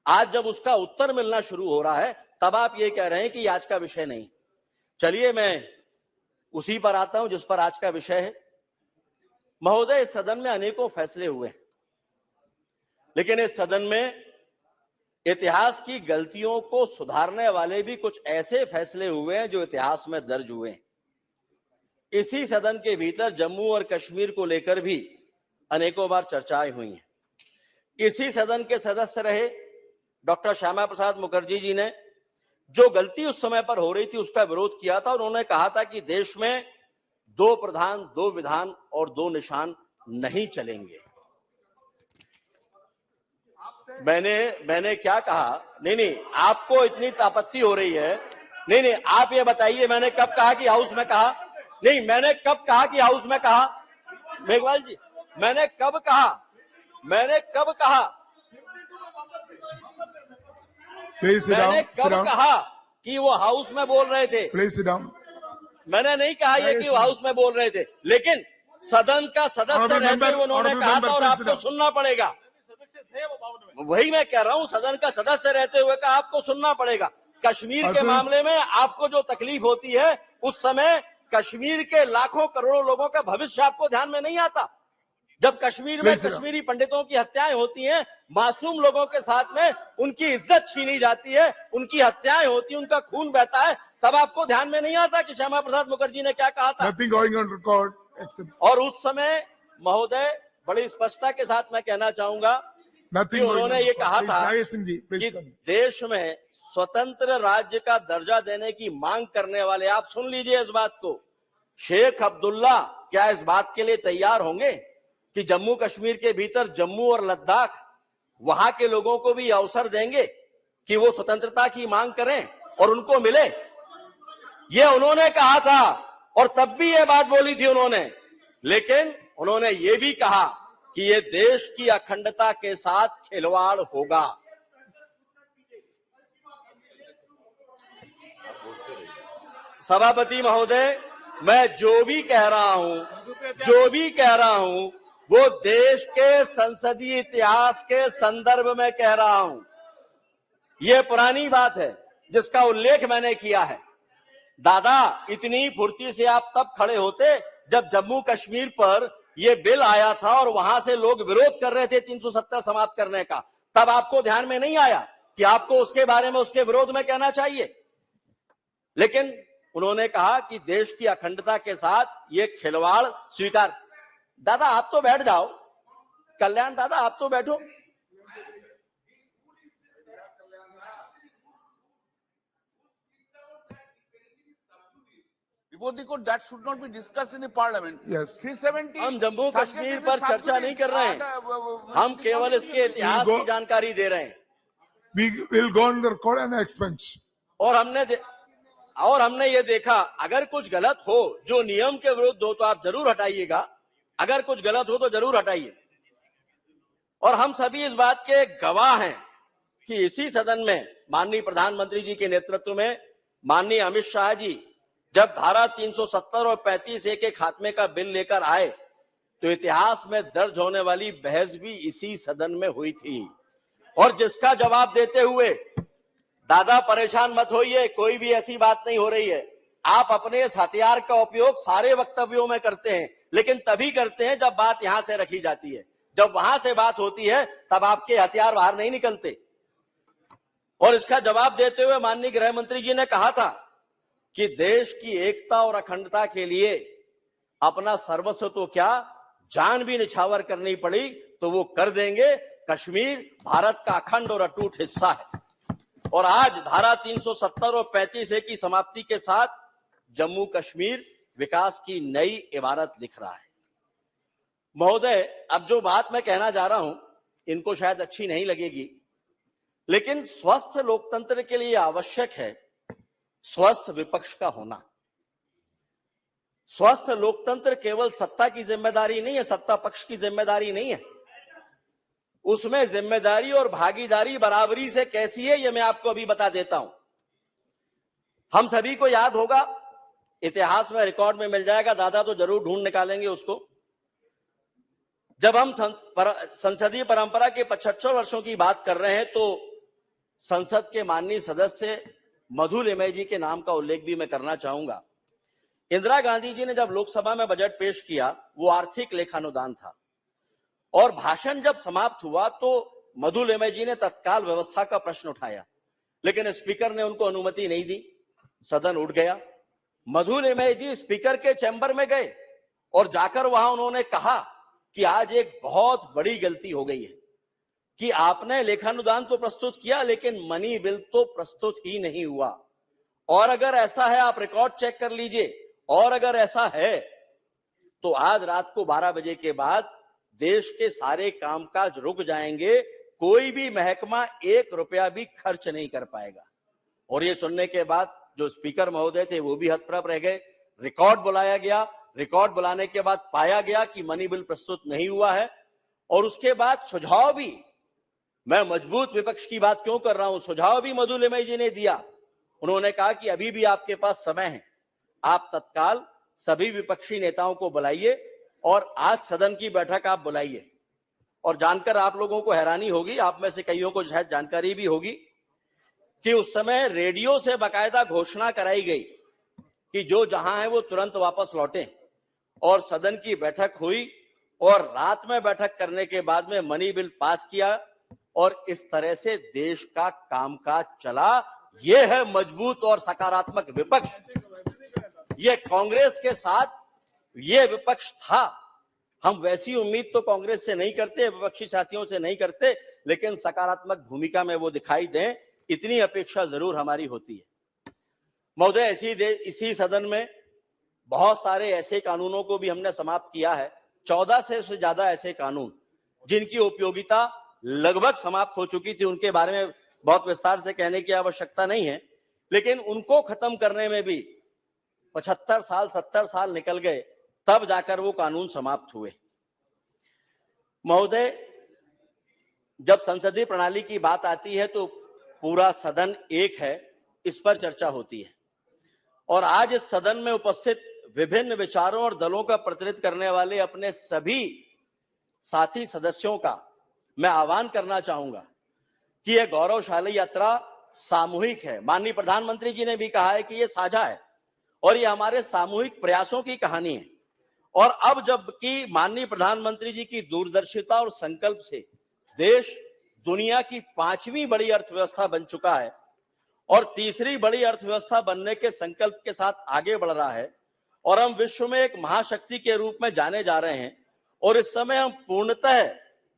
आज जब उसका उत्तर मिलना शुरू हो रहा है, तब आप ये कह रहे हैं कि आज का विषय नहीं। चलिए मैं उसी पर आता हूं जिस पर आज का विषय है। महोदय, इस सदन में अनेकों फैसले हुए, लेकिन इस सदन में इतिहास की गलतियों को सुधारने वाले भी कुछ ऐसे फैसले हुए हैं जो इतिहास में दर्ज हुए हैं। इसी सदन के भीतर जम्मू और कश्मीर को लेकर भी अनेकों बार चर्चाएं हुई हैं। इसी सदन के सदस्य रहे डॉक्टर श्यामा प्रसाद मुखर्जी जी ने जो गलती उस समय पर हो रही थी उसका विरोध किया था। उन्होंने कहा था कि देश में 2 प्रधान, 2 विधान और 2 निशान नहीं चलेंगे। मैंने क्या कहा? नहीं, आपको इतनी आपत्ति हो रही है। नहीं, आप ये बताइए, मैंने कब कहा कि हाउस में कहा? नहीं, मैंने कब कहा कि हाउस में कहा? मेघवाल जी, मैंने कब कहा? मैंने कब कहा कि वो हाउस में बोल रहे थे? Please sit down. मैंने नहीं कहा ये कि वो हाउस में बोल रहे थे, लेकिन सदन का सदस्य रहते हुए उन्होंने कहा था और आपको सुनना पड़ेगा। वही मैं कह रहा हूं, सदन का सदस्य रहते हुए का आपको सुनना पड़ेगा। कश्मीर के मामले में आपको जो तकलीफ होती है, उस समय कश्मीर के लाखों करोड़ों लोगों का भविष्य आपको ध्यान में नहीं आता। जब कश्मीर में कश्मीरी पंडितों की हत्याएं होती हैं, मासूम लोगों के साथ में उनकी इज्जत छीनी जाती है, उनकी हत्याएं होती हैं, उनका खून बहता है, तब आपको ध्यान में नहीं आता कि श्यामा प्रसाद मुखर्जी ने क्या कहा था। Nothing going on record. और उस समय महोदय बड़ी स्पष्टता के साथ मैं कहना चाहूंगा कि उन्होंने ये कहा था कि देश में स्वतंत्र राज्य का दर्जा देने की मांग करने वाले, आप सुन लीजिए इस बात को, शेख अब्दुल्ला क्या इस बात के लिए तैयार होंगे कि जम्मू कश्मीर के भीतर जम्मू और लद्दाख, वहां के लोगों को भी अवसर देंगे कि वो स्वतंत्रता की मांग करें और उनको मिले? ये उन्होंने कहा था और तब भी ये बात बोली थी उन्होंने, लेकिन उन्होंने ये भी कहा कि ये देश की अखंडता के साथ खिलवाड़ होगा। सभापति महोदय, मैं जो भी कह रहा हूं वो देश के संसदीय इतिहास के संदर्भ में कह रहा हूं। यह पुरानी बात है जिसका उल्लेख मैंने किया है। दादा, इतनी फुर्ती से आप तब खड़े होते जब जम्मू कश्मीर पर यह बिल आया था और वहां से लोग विरोध कर रहे थे 370 समाप्त करने का, तब आपको ध्यान में नहीं आया कि आपको उसके बारे में, उसके विरोध में कहना चाहिए। लेकिन उन्होंने कहा कि देश की अखंडता के साथ यह खिलवाड़ स्वीकार। दादा आप तो बैठ जाओ, कल्याण दादा आप तो बैठो। Before the court, that should not be discussed in the parliament. Yes. 370. हम जम्मू कश्मीर पर चर्चा नहीं कर रहे हैं, हम केवल इसके इतिहास की जानकारी दे रहे हैं। We will go on the record and expense. और हमने ये देखा, अगर कुछ गलत हो, जो नियम के विरुद्ध हो, तो आप जरूर हटाइएगा। अगर कुछ गलत हो तो जरूर हटाइए। और हम सभी इस बात के गवाह हैं कि इसी सदन में माननीय प्रधानमंत्री जी के नेतृत्व में माननीय अमित शाह जी जब धारा 370 और 35A के खात्मे का बिल लेकर आए, तो इतिहास में दर्ज होने वाली बहस भी इसी सदन में हुई थी। और जिसका जवाब देते हुए, दादा परेशान मत होइए, कोई भी ऐसी बात नहीं हो रही है। आप अपने इस हथियार का उपयोग सारे वक्तव्यों में करते हैं, लेकिन तभी करते हैं जब बात यहां से रखी जाती है। जब वहां से बात होती है तब आपके हथियार बाहर नहीं निकलते। और इसका जवाब देते हुए माननीय गृह मंत्री जी ने कहा था कि देश की एकता और अखंडता के लिए अपना सर्वस्व तो क्या, जान भी निछावर करनी पड़ी तो वो कर देंगे। कश्मीर भारत का अखंड और अटूट हिस्सा है। और आज धारा 370 और 35A की समाप्ति के साथ जम्मू कश्मीर विकास की नई इबारत लिख रहा है। महोदय, अब जो बात मैं कहना जा रहा हूं, इनको शायद अच्छी नहीं लगेगी, लेकिन स्वस्थ लोकतंत्र के लिए आवश्यक है स्वस्थ विपक्ष का होना। स्वस्थ लोकतंत्र केवल सत्ता की जिम्मेदारी नहीं है, सत्ता पक्ष की जिम्मेदारी नहीं है। उसमें जिम्मेदारी और भागीदारी बराबरी से कैसी है, यह मैं आपको अभी बता देता हूं। हम सभी को याद होगा, इतिहास में रिकॉर्ड में मिल जाएगा, दादा तो जरूर ढूंढ निकालेंगे उसको। जब हम संसदीय परंपरा के 75 वर्षों की बात कर रहे हैं, तो संसद के माननीय सदस्य मधु लिमय जी के नाम का उल्लेख भी मैं करना चाहूंगा। इंदिरा गांधी जी ने जब लोकसभा में बजट पेश किया, वो आर्थिक लेखानुदान था, और भाषण जब समाप्त हुआ तो मधु लिमय जी ने तत्काल व्यवस्था का प्रश्न उठाया, लेकिन स्पीकर ने उनको अनुमति नहीं दी, सदन उठ गया। मधु लिमय जी स्पीकर के चैम्बर में गए और जाकर वहां उन्होंने कहा कि आज एक बहुत बड़ी गलती हो गई है कि आपने लेखानुदान तो प्रस्तुत किया, लेकिन मनी बिल तो प्रस्तुत ही नहीं हुआ। और अगर ऐसा है, आप रिकॉर्ड चेक कर लीजिए, और अगर ऐसा है तो आज रात को 12 बजे के बाद देश के सारे कामकाज रुक जाएंगे, कोई भी महकमा 1 रुपया भी खर्च नहीं कर पाएगा। और ये सुनने के बाद जो स्पीकर महोदय थे वो भी हतप्रभ रह गए। रिकॉर्ड बुलाया गया, रिकॉर्ड बुलाने के बाद पाया गया कि मनी बिल प्रस्तुत नहीं हुआ है। और उसके बाद सुझाव भी, मैं मजबूत विपक्ष की बात क्यों कर रहा हूं, सुझाव भी मधु लिमय जी ने दिया। उन्होंने कहा कि अभी भी आपके पास समय है, आप तत्काल सभी विपक्षी नेताओं को बुलाइए और आज सदन की बैठक आप बुलाइए। और जानकर आप लोगों को हैरानी होगी, आप में से कईयों को शायद जानकारी भी होगी कि उस समय रेडियो से बाकायदा घोषणा कराई गई कि जो जहां है वो तुरंत वापस लौटे। और सदन की बैठक हुई और रात में बैठक करने के बाद में मनी बिल पास किया और इस तरह से देश का कामकाज चला। ये है मजबूत और सकारात्मक विपक्ष। ये कांग्रेस के साथ ये विपक्ष था। हम वैसी उम्मीद तो कांग्रेस से नहीं करते, विपक्षी साथियों से नहीं करते, लेकिन सकारात्मक भूमिका में वो दिखाई दें, इतनी अपेक्षा जरूर हमारी होती है। महोदय, इसी सदन में बहुत सारे ऐसे कानूनों को भी हमने समाप्त किया है। 14 से ज्यादा ऐसे कानून जिनकी उपयोगिता लगभग समाप्त हो चुकी थी, उनके बारे में बहुत विस्तार से कहने की आवश्यकता नहीं है, लेकिन उनको खत्म करने में भी 75 साल 70 साल निकल गए, तब जाकर वो कानून समाप्त हुए। महोदय, जब संसदीय प्रणाली की बात आती है तो पूरा सदन एक है, इस पर चर्चा होती है। और आज इस सदन में उपस्थित विभिन्न विचारों और दलों का प्रतिनिधित्व करने वाले अपने सभी साथी सदस्यों का मैं आह्वान करना चाहूंगा कि यह गौरवशाली यात्रा सामूहिक है। माननीय प्रधानमंत्री जी ने भी कहा है कि यह साझा है और यह हमारे सामूहिक प्रयासों की कहानी है। और अब जबकि माननीय प्रधानमंत्री जी की दूरदर्शिता और संकल्प से देश दुनिया की 5वीं बड़ी अर्थव्यवस्था बन चुका है और तीसरी बड़ी अर्थव्यवस्था बनने के संकल्प के साथ आगे बढ़ रहा है और हम विश्व में एक महाशक्ति के रूप में जाने जा रहे हैं। और इस समय हम पूर्णतः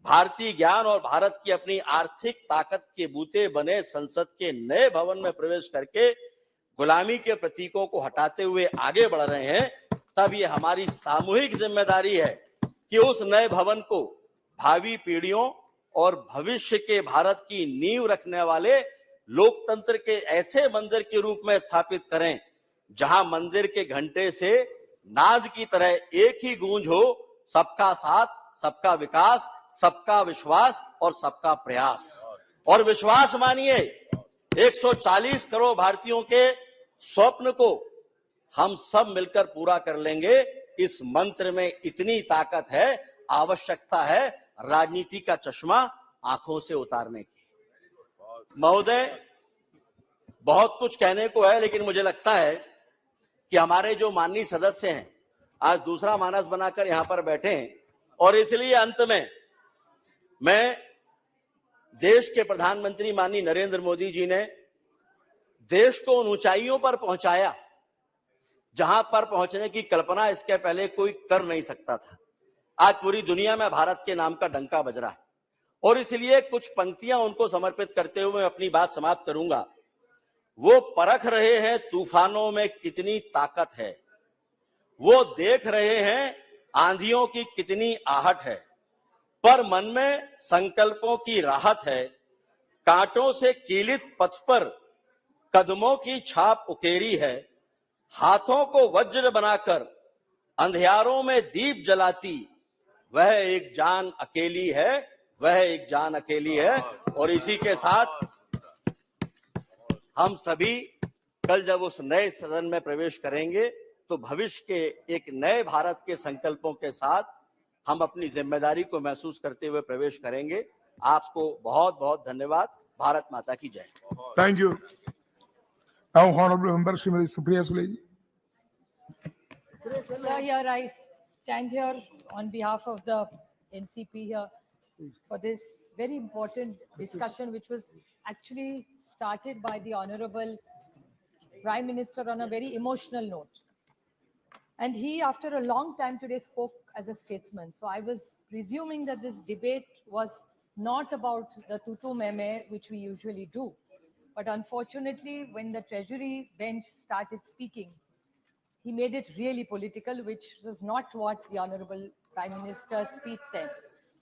भारतीय ज्ञान और भारत की अपनी आर्थिक ताकत के बूते बने संसद के नए भवन में प्रवेश करके गुलामी के प्रतीकों को हटाते हुए आगे बढ़ रहे हैं। तब ये हमारी सामूहिक जिम्मेदारी है कि उस नए भवन को भावी पीढ़ियों और भविष्य के भारत की नींव रखने वाले लोकतंत्र के ऐसे मंदिर के रूप में स्थापित करें जहां मंदिर के घंटे से नाद की तरह एक ही गूंज हो, सबका साथ, सबका विकास, सबका विश्वास और सबका प्रयास। और विश्वास मानिए, 140 करोड़ भारतीयों के स्वप्न को हम सब मिलकर पूरा कर लेंगे। इस मंत्र में इतनी ताकत है, आवश्यकता है राजनीति का चश्मा आंखों से उतारने की। महोदय, बहुत कुछ कहने को है, लेकिन मुझे लगता है कि हमारे जो माननीय सदस्य हैं आज दूसरा मानस बनाकर यहां पर बैठे हैं और इसलिए अंत में मैं देश के प्रधानमंत्री माननीय नरेंद्र मोदी जी ने देश को उन ऊंचाइयों पर पहुंचाया जहां पर पहुंचने की कल्पना इसके पहले कोई कर नहीं सकता था। आज पूरी दुनिया में भारत के नाम का डंका बज रहा है और इसलिए कुछ पंक्तियां उनको समर्पित करते हुए मैं अपनी बात समाप्त करूंगा। वो परख रहे हैं तूफानों में कितनी ताकत है, वो देख रहे हैं आंधियों की कितनी आहट है, पर मन में संकल्पों की राहत है। कांटों से कीलित पथ पर कदमों की छाप उकेरी है, हाथों को वज्र बनाकर अंधियारों में दीप जलाती वह एक जान अकेली है, वह एक जान अकेली है। और इसी के साथ हम सभी कल जब उस नए सदन में प्रवेश करेंगे तो भविष्य के एक नए भारत के संकल्पों के साथ हम अपनी जिम्मेदारी को महसूस करते हुए प्रवेश करेंगे। आपको बहुत बहुत धन्यवाद। भारत माता की जय। Thank you. Now, Honorable Member Srimati Supriya Sule ji. Sir, here I stand here on behalf of the NCP here for this very important discussion, which was actually started by the Honorable Prime Minister on a very emotional note. And he, after a long time today, spoke as a statesman. So I was presuming that this debate was not about the tutu meme, which we usually do. But unfortunately, when the Treasury bench started speaking, he made it really political, which was not what the Honorable Prime Minister's speech says.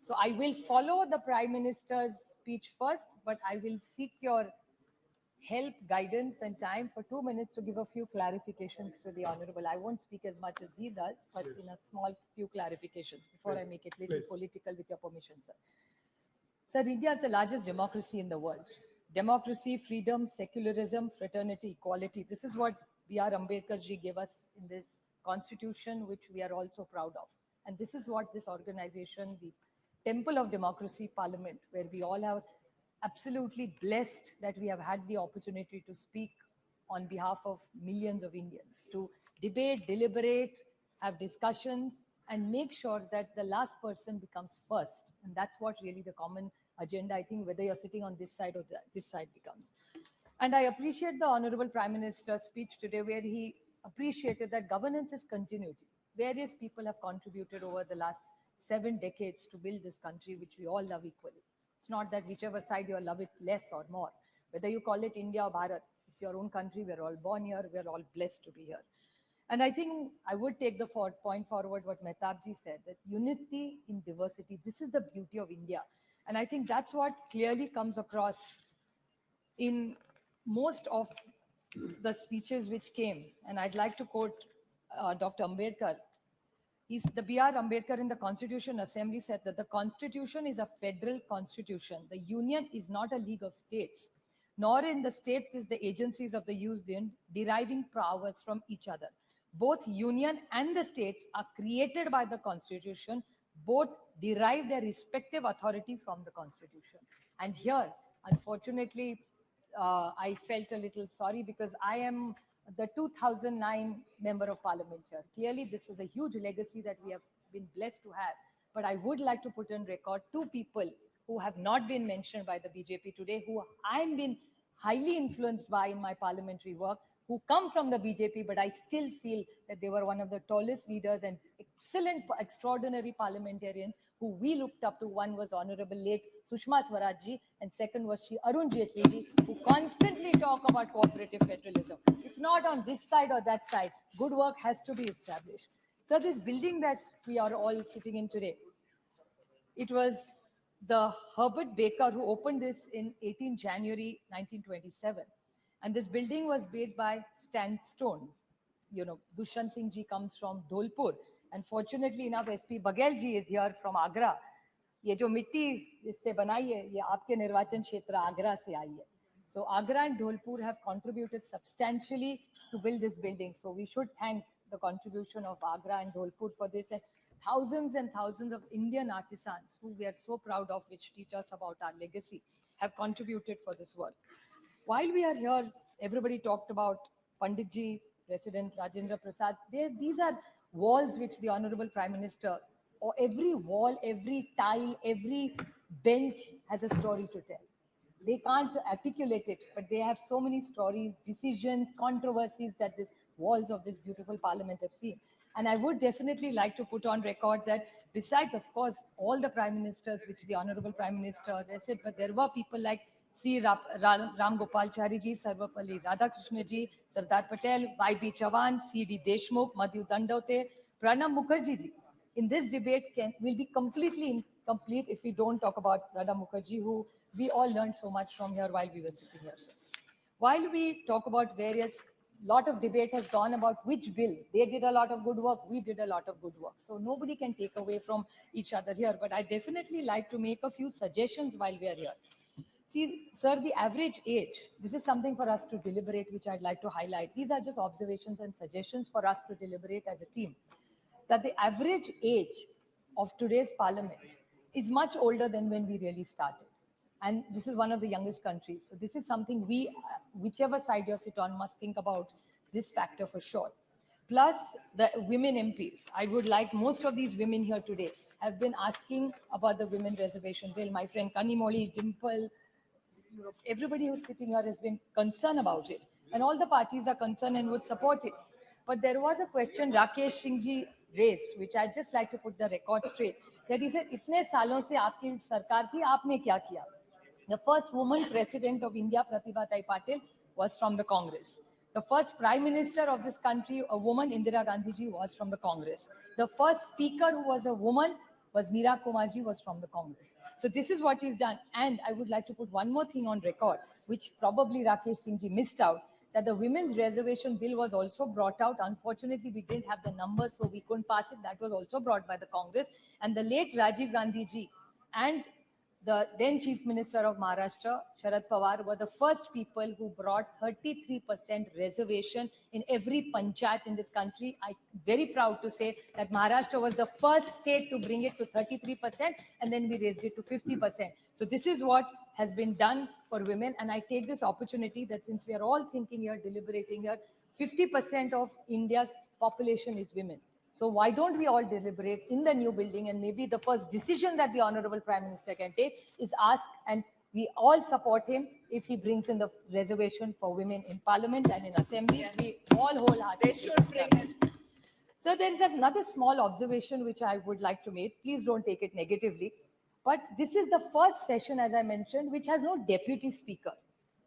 So I will follow the Prime Minister's speech first, but I will seek your help, guidance, and time for 2 minutes to give a few clarifications to the Honorable. I won't speak as much as he does, but in a small few clarifications before I make it little political with your permission, sir. Sir, India is the largest democracy in the world. Democracy, freedom, secularism, fraternity, equality. This is what B.R. Ambedkar ji gave us in this constitution, which we are also proud of. And this is what this organization, the Temple of Democracy Parliament, where we all are absolutely blessed that we have had the opportunity to speak on behalf of millions of Indians, to debate, deliberate, have discussions, and make sure that the last person becomes first. And that's what really the common agenda, I think, whether you're sitting on this side or this side becomes. And I appreciate the Honorable Prime Minister's speech today, where he appreciated that governance is continuity. Various people have contributed over the last 7 decades to build this country, which we all love equally. It's not that whichever side you love it less or more. Whether you call it India or Bharat, it's your own country. We're all born here. We're all blessed to be here. And I think I would take the point forward what Mehtabji said, that unity in diversity, this is the beauty of India. And I think that's what clearly comes across in most of the speeches which came. And I'd like to quote Dr. Ambedkar. The B.R. Ambedkar in the Constitution Assembly said that the Constitution is a federal constitution. The Union is not a league of states, nor in the states is the agencies of the Union deriving powers from each other. Both Union and the states are created by the Constitution. Both derive their respective authority from the Constitution. And here, unfortunately, I felt a little sorry because I am the 2009 Member of Parliament here. Clearly, this is a huge legacy that we have been blessed to have. But I would like to put on record 2 people who have not been mentioned by the BJP today, who I've been highly influenced by in my parliamentary work, who come from the BJP, but I still feel that they were one of the tallest leaders and excellent, extraordinary parliamentarians who we looked up to. One was Honorable late Sushma Swaraj ji, and second was Shri Arun Jaitley ji, who constantly talk about cooperative federalism. It's not on this side or that side. Good work has to be established. So this building that we are all sitting in today, it was the Herbert Baker who opened this in 18 January 1927. And this building was built by sandstone. You know, Dushyant Singh ji comes from Dholpur. And fortunately enough, SP Baghel ji is here from Agra. ये जो मिट्टी इससे बनाई है, ये आपके निर्वाचन क्षेत्र आगरा से आई है. So Agra and Dholpur have contributed substantially to build this building. So we should thank the contribution of Agra and Dholpur for this. And thousands of Indian artisans who we are so proud of, which teach us about our legacy, have contributed for this work. While we are here, everybody talked about Pandit ji, President Rajendra Prasad. These are walls which the Honorable Prime Minister, or every wall, every tile, every bench has a story to tell. They can't articulate it, but they have so many stories, decisions, controversies that these walls of this beautiful parliament have seen. And I would definitely like to put on record that besides, of course, all the prime ministers, which the Honorable Prime Minister said, but there were people like C. Ram Gopalachari ji, Sarvapalli Radhakrishna ji, Sardar Patel, Y.B. Chavan, C.D. Deshmukh, Madhu Dandote, Pranab Mukherjee ji. In this debate will be completely incomplete if we don't talk about Pranab Mukherjee, who we all learned so much from here while we were sitting here. Sir. While we talk about lot of debate has gone about which bill. They did a lot of good work, we did a lot of good work. So nobody can take away from each other here. But I definitely like to make a few suggestions while we are here. See, sir, the average age, this is something for us to deliberate, which I'd like to highlight. These are just observations and suggestions for us to deliberate as a team. That the average age of today's parliament is much older than when we really started. And this is one of the youngest countries. So this is something we, whichever side you sit on, must think about this factor for sure. Plus the women MPs. I would like most of these women here today have been asking about the women reservation bill. My friend Kanimoli, Dimple, everybody who's sitting here has been concerned about it. And all the parties are concerned and would support it. But there was a question Rakesh Singh ji raised, which I'd just like to put the record straight. That he said, "Itne salon se aapki sarkar thi, aapne kya kiya?" The first woman president of India, Pratibha Tai Patil, was from the Congress. The first prime minister of this country, a woman, Indira Gandhi ji, was from the Congress. The first speaker who was a woman was Meera Kumarji, was from the Congress. So this is what he's done. And I would like to put one more thing on record, which probably Rakesh Singh ji missed out, that the women's reservation bill was also brought out. Unfortunately, we didn't have the numbers, so we couldn't pass it. That was also brought by the Congress. And the late Rajiv Gandhi ji and the then Chief Minister of Maharashtra, Sharad Pawar, were the first people who brought 33% reservation in every panchayat in this country. I'm very proud to say that Maharashtra was the first state to bring it to 33%, and then we raised it to 50%. So this is what has been done for women, and I take this opportunity that since we are all thinking here, deliberating here, 50% of India's population is women. So why don't we all deliberate in the new building, and maybe the first decision that the Honorable Prime Minister can take is ask, and we all support him if he brings in the reservation for women in Parliament and in assemblies. We all wholeheartedly. They should bring it. So there is another small observation which I would like to make. Please don't take it negatively. But this is the first session, as I mentioned, which has no deputy speaker.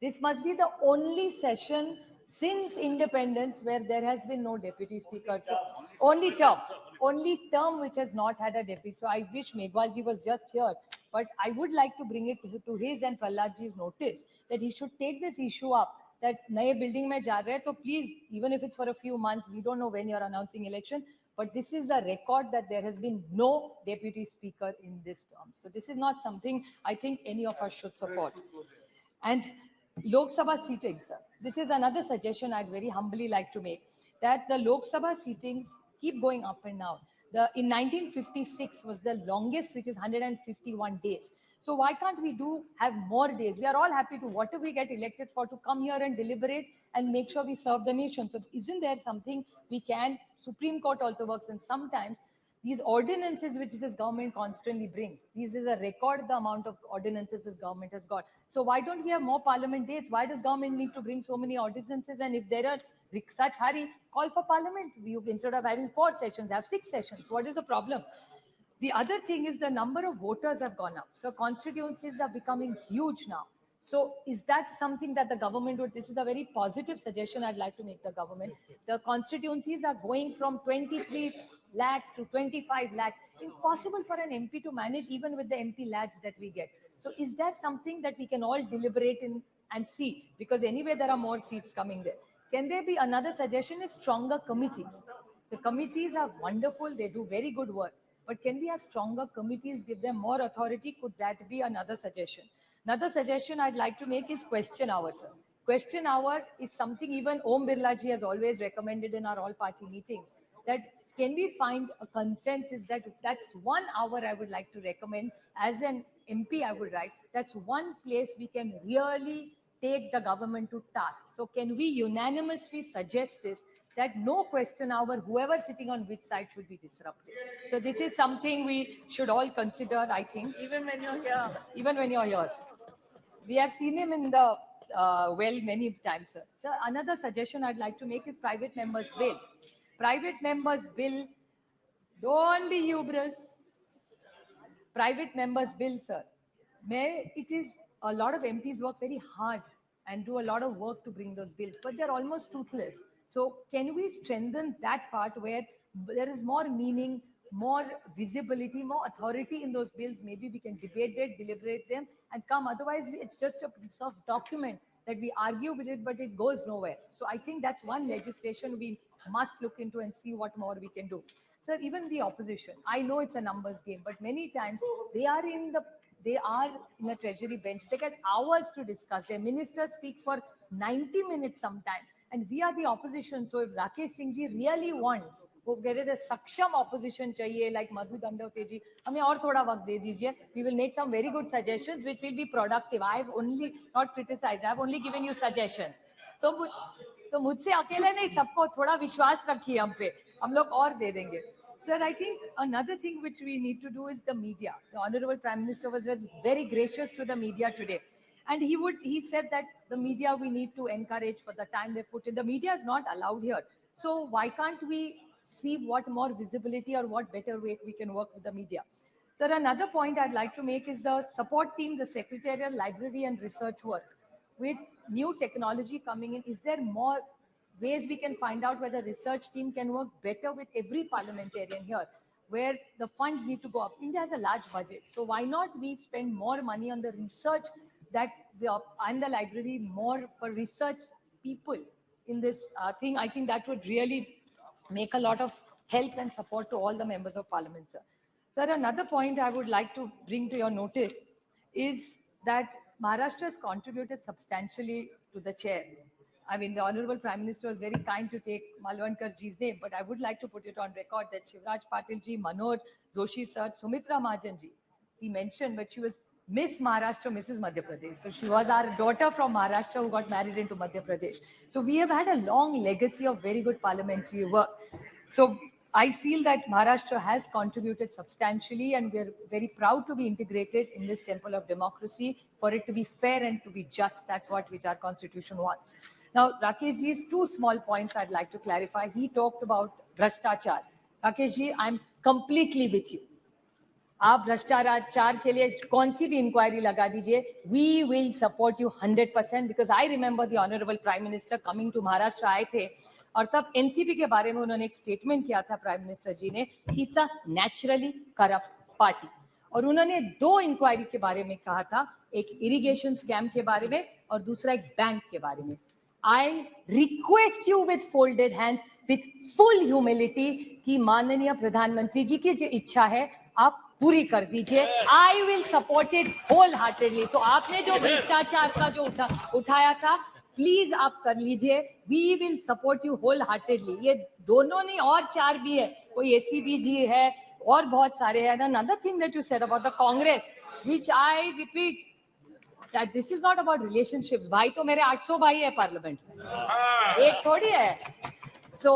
This must be the only session since independence where there has been no deputy speaker. So only term which has not had a deputy. So I wish Meghwalji was just here, but I would like to bring it to his and Prahladji's notice that he should take this issue up, that naye building mein ja rahe, so please, even if it's for a few months, we don't know when you're announcing election, but this is a record that there has been no deputy speaker in this term. So this is not something I think any of us should support. And Lok Sabha seatings, sir. This is another suggestion I'd very humbly like to make, that the Lok Sabha seatings keep going up and down. In 1956 was the longest, which is 151 days. So why can't we have more days? We are all happy to, whatever we get elected for, to come here and deliberate and make sure we serve the nation. So isn't there something we can, Supreme Court also works, and sometimes these ordinances which this government constantly brings, this is a record, the amount of ordinances this government has got. So why don't we have more parliament dates? Why does government need to bring so many ordinances? And if there are such hurry, call for parliament. You, instead of having 4 sessions, have 6 sessions. What is the problem? The other thing is the number of voters have gone up. So constituencies are becoming huge now. So is that something that the government would, this is a very positive suggestion I'd like to make the government. The constituencies are going from 23 lakhs to 25 lakhs. Impossible for an MP to manage even with the MP lakhs that we get. So is that something that we can all deliberate in and see? Because anyway, there are more seats coming there. Can there be another suggestion is stronger committees? The committees are wonderful. They do very good work. But can we have stronger committees, give them more authority? Could that be another suggestion? Another suggestion I'd like to make is question hour, sir. Question hour is something even Om Birla ji has always recommended in our all-party meetings. That can we find a consensus that that's 1 hour I would like to recommend as an MP I would write. That's one place we can really take the government to task. So can we unanimously suggest this, that no question hour, whoever sitting on which side should be disrupted. So this is something we should all consider, I think. Even when you're here. Even when you're here. We have seen him in the many times, sir. So another suggestion I'd like to make is private members bill. Private members bill, don't be hubris. Private members bill, sir. It is a lot of MPs work very hard and do a lot of work to bring those bills, but they're almost toothless. So can we strengthen that part where there is more meaning, more visibility, more authority in those bills? Maybe we can debate it, deliberate them, and come. Otherwise, it's just a piece of document that we argue with it, but it goes nowhere. So I think that's one legislation we must look into and see what more we can do. So even the opposition, I know it's a numbers game, but many times they are in a treasury bench. They get hours to discuss. Their ministers speak for 90 minutes sometime. And we are the opposition. So if Rakesh Singh ji really wants, there is a saksham opposition chahiye, like Madhu Dandavate ji, hame aur thoda waqt de dijiye. We will make some very good suggestions which will be productive. I have only not criticized. I have only given you suggestions. तो मुझसे अकेले नहीं, सबको थोड़ा विश्वास रखिए हम पे, हम लोग और दे देंगे. Sir, I think another thing which we need to do is the media. The Honorable Prime Minister was very gracious to the media today. And he said that the media we need to encourage for the time they put in. The media is not allowed here. So why can't we see what more visibility or what better way we can work with the media? Sir, another point I'd like to make is the support team, the secretarial, library and research work. With new technology coming in, is there more ways we can find out whether research team can work better with every parliamentarian here? where the funds need to go up. India has a large budget, so why not we spend more money on the research and the library, more for research people in this thing. I think that would really make a lot of help and support to all the members of parliament, sir. Sir, another point I would like to bring to your notice is that Maharashtra has contributed substantially to the chair. I mean, the Honorable Prime Minister was very kind to take Malvankar ji's name, but I would like to put it on record that Shivraj Patil ji, Manoj Joshi sir, Sumitra Mahajan ji, he mentioned, but she was Miss Maharashtra, Mrs. Madhya Pradesh. So she was our daughter from Maharashtra who got married into Madhya Pradesh. So we have had a long legacy of very good parliamentary work. So I feel that Maharashtra has contributed substantially, and we're very proud to be integrated in this temple of democracy, for it to be fair and to be just. That's which our constitution wants. Now, Rakesh ji's two small points I'd like to clarify. He talked about Bhashtachar. Rakesh ji, I'm completely with you. आप भ्रष्टाचार के लिए कौन सी भी इंक्वायरी लगा दीजिए, we will support you 100%, because I remember the honourable prime minister coming to Maharashtra आए थे, और तब एनसीपी के बारे में उन्होंने एक स्टेटमेंट किया था प्राइम मिनिस्टर जी ने, it's a naturally corrupt party, और उन्होंने दो इंक्वायरी के बारे में कहा था, एक इरिगेशन स्कैम के बारे में और दूसरा एक बैंक के बारे में. I request you with folded hands, with full humility, कि माननीय प्रधानमंत्री जी की जो इच्छा है आप पूरी कर दीजिए. I will support it wholeheartedly. So आपने जो भ्रष्टाचार का जो उठाया था, प्लीज आप कर लीजिए. We will support you whole heartedly. ये दोनों नहीं, और चार भी है, कोई एसीबी जी है और बहुत सारे हैं. Another thing that you said about the Congress, which I repeat, that this is not about relationships. भाई तो मेरे 800 भाई है पार्लियामेंट में, एक थोड़ी है. So